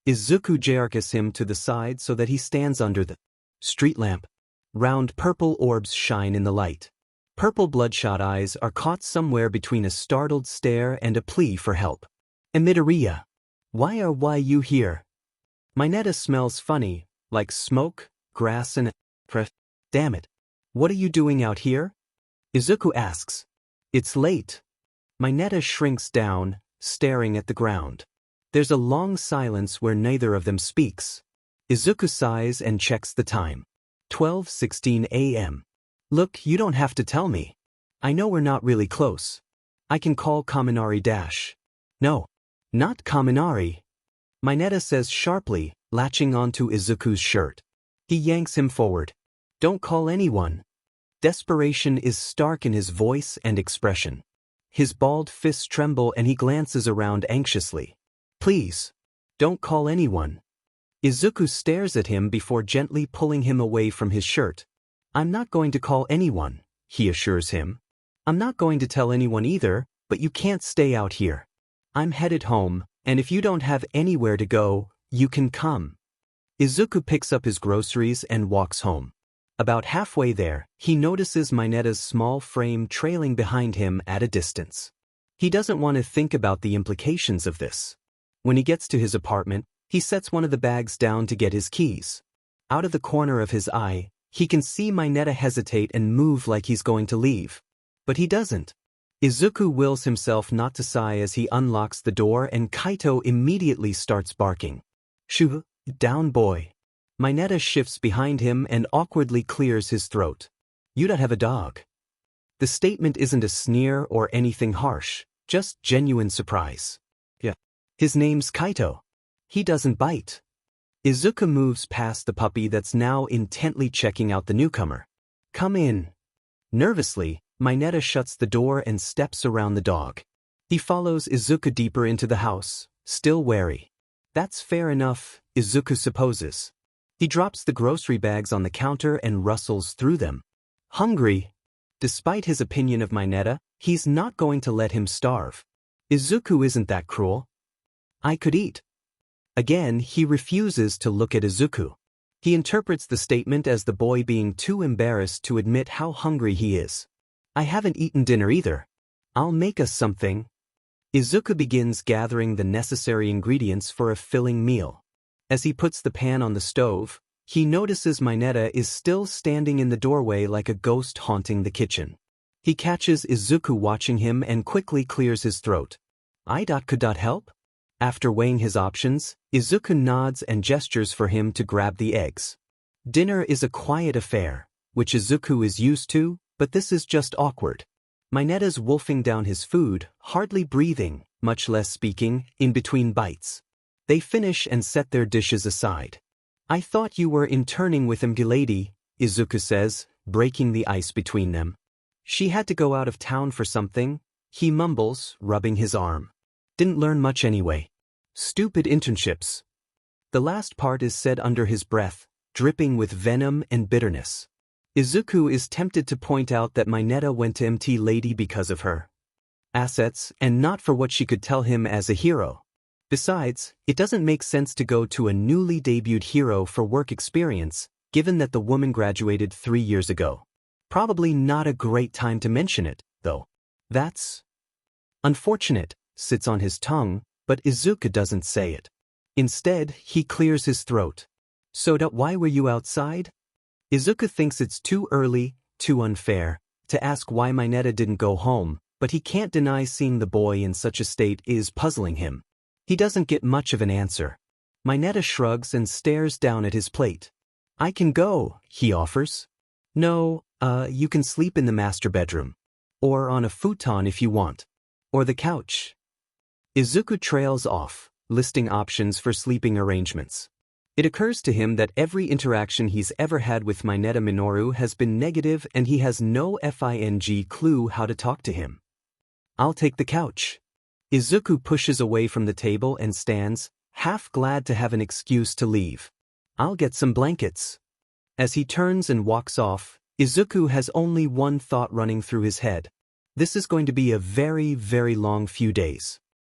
Izuku jerks him to the side so that he stands under the street lamp. Round purple orbs shine in the light. Purple bloodshot eyes are caught somewhere between a startled stare and a plea for help. Midoriya. Why are you here? Mineta smells funny, like smoke, grass and Damn it. What are you doing out here? Izuku asks. It's late. Mineta shrinks down, staring at the ground. There's a long silence where neither of them speaks. Izuku sighs and checks the time. 12:16 a.m. Look, you don't have to tell me. I know we're not really close. I can call Kaminari Dash. No, not Kaminari. Mineta says sharply, latching onto Izuku's shirt. He yanks him forward. Don't call anyone. Desperation is stark in his voice and expression. His balled fists tremble and he glances around anxiously. Please, don't call anyone. Izuku stares at him before gently pulling him away from his shirt. I'm not going to call anyone, he assures him. I'm not going to tell anyone either, but you can't stay out here. I'm headed home, and if you don't have anywhere to go, you can come. Izuku picks up his groceries and walks home. About halfway there, he notices Mineta's small frame trailing behind him at a distance. He doesn't want to think about the implications of this. When he gets to his apartment, he sets one of the bags down to get his keys. Out of the corner of his eye, he can see Mineta hesitate and move like he's going to leave. But he doesn't. Izuku wills himself not to sigh as he unlocks the door and Kaito immediately starts barking. Shoo, down boy. Mineta shifts behind him and awkwardly clears his throat. You don't have a dog. The statement isn't a sneer or anything harsh, just genuine surprise. Yeah. His name's Kaito. He doesn't bite. Izuku moves past the puppy that's now intently checking out the newcomer. Come in. Nervously, Mineta shuts the door and steps around the dog. He follows Izuku deeper into the house, still wary. That's fair enough, Izuku supposes. He drops the grocery bags on the counter and rustles through them. Hungry. Despite his opinion of Mineta, he's not going to let him starve. Izuku isn't that cruel. I could eat. Again, he refuses to look at Izuku. He interprets the statement as the boy being too embarrassed to admit how hungry he is. I haven't eaten dinner either. I'll make us something. Izuku begins gathering the necessary ingredients for a filling meal. As he puts the pan on the stove, he notices Mineta is still standing in the doorway like a ghost haunting the kitchen. He catches Izuku watching him and quickly clears his throat. Could that help? After weighing his options, Izuku nods and gestures for him to grab the eggs. Dinner is a quiet affair, which Izuku is used to, but this is just awkward. Mineta's wolfing down his food, hardly breathing, much less speaking, in between bites. They finish and set their dishes aside. I thought you were interning with Mgilady, Izuku says, breaking the ice between them. She had to go out of town for something, he mumbles, rubbing his arm. Didn't learn much anyway. Stupid internships. The last part is said under his breath, dripping with venom and bitterness. Izuku is tempted to point out that Mineta went to Mgilady because of her assets and not for what she could tell him as a hero. Besides, it doesn't make sense to go to a newly debuted hero for work experience, given that the woman graduated 3 years ago. Probably not a great time to mention it, though. That's unfortunate, sits on his tongue, but Izuku doesn't say it. Instead, he clears his throat. Soda, why were you outside? Izuku thinks it's too early, too unfair, to ask why Mineta didn't go home, but he can't deny seeing the boy in such a state is puzzling him. He doesn't get much of an answer. Mineta shrugs and stares down at his plate. I can go, he offers. No, you can sleep in the master bedroom. Or on a futon if you want. Or the couch. Izuku trails off, listing options for sleeping arrangements. It occurs to him that every interaction he's ever had with Mineta Minoru has been negative and he has no clue how to talk to him. I'll take the couch. Izuku pushes away from the table and stands, half glad to have an excuse to leave. I'll get some blankets. As he turns and walks off, Izuku has only one thought running through his head. This is going to be a very, very long few days.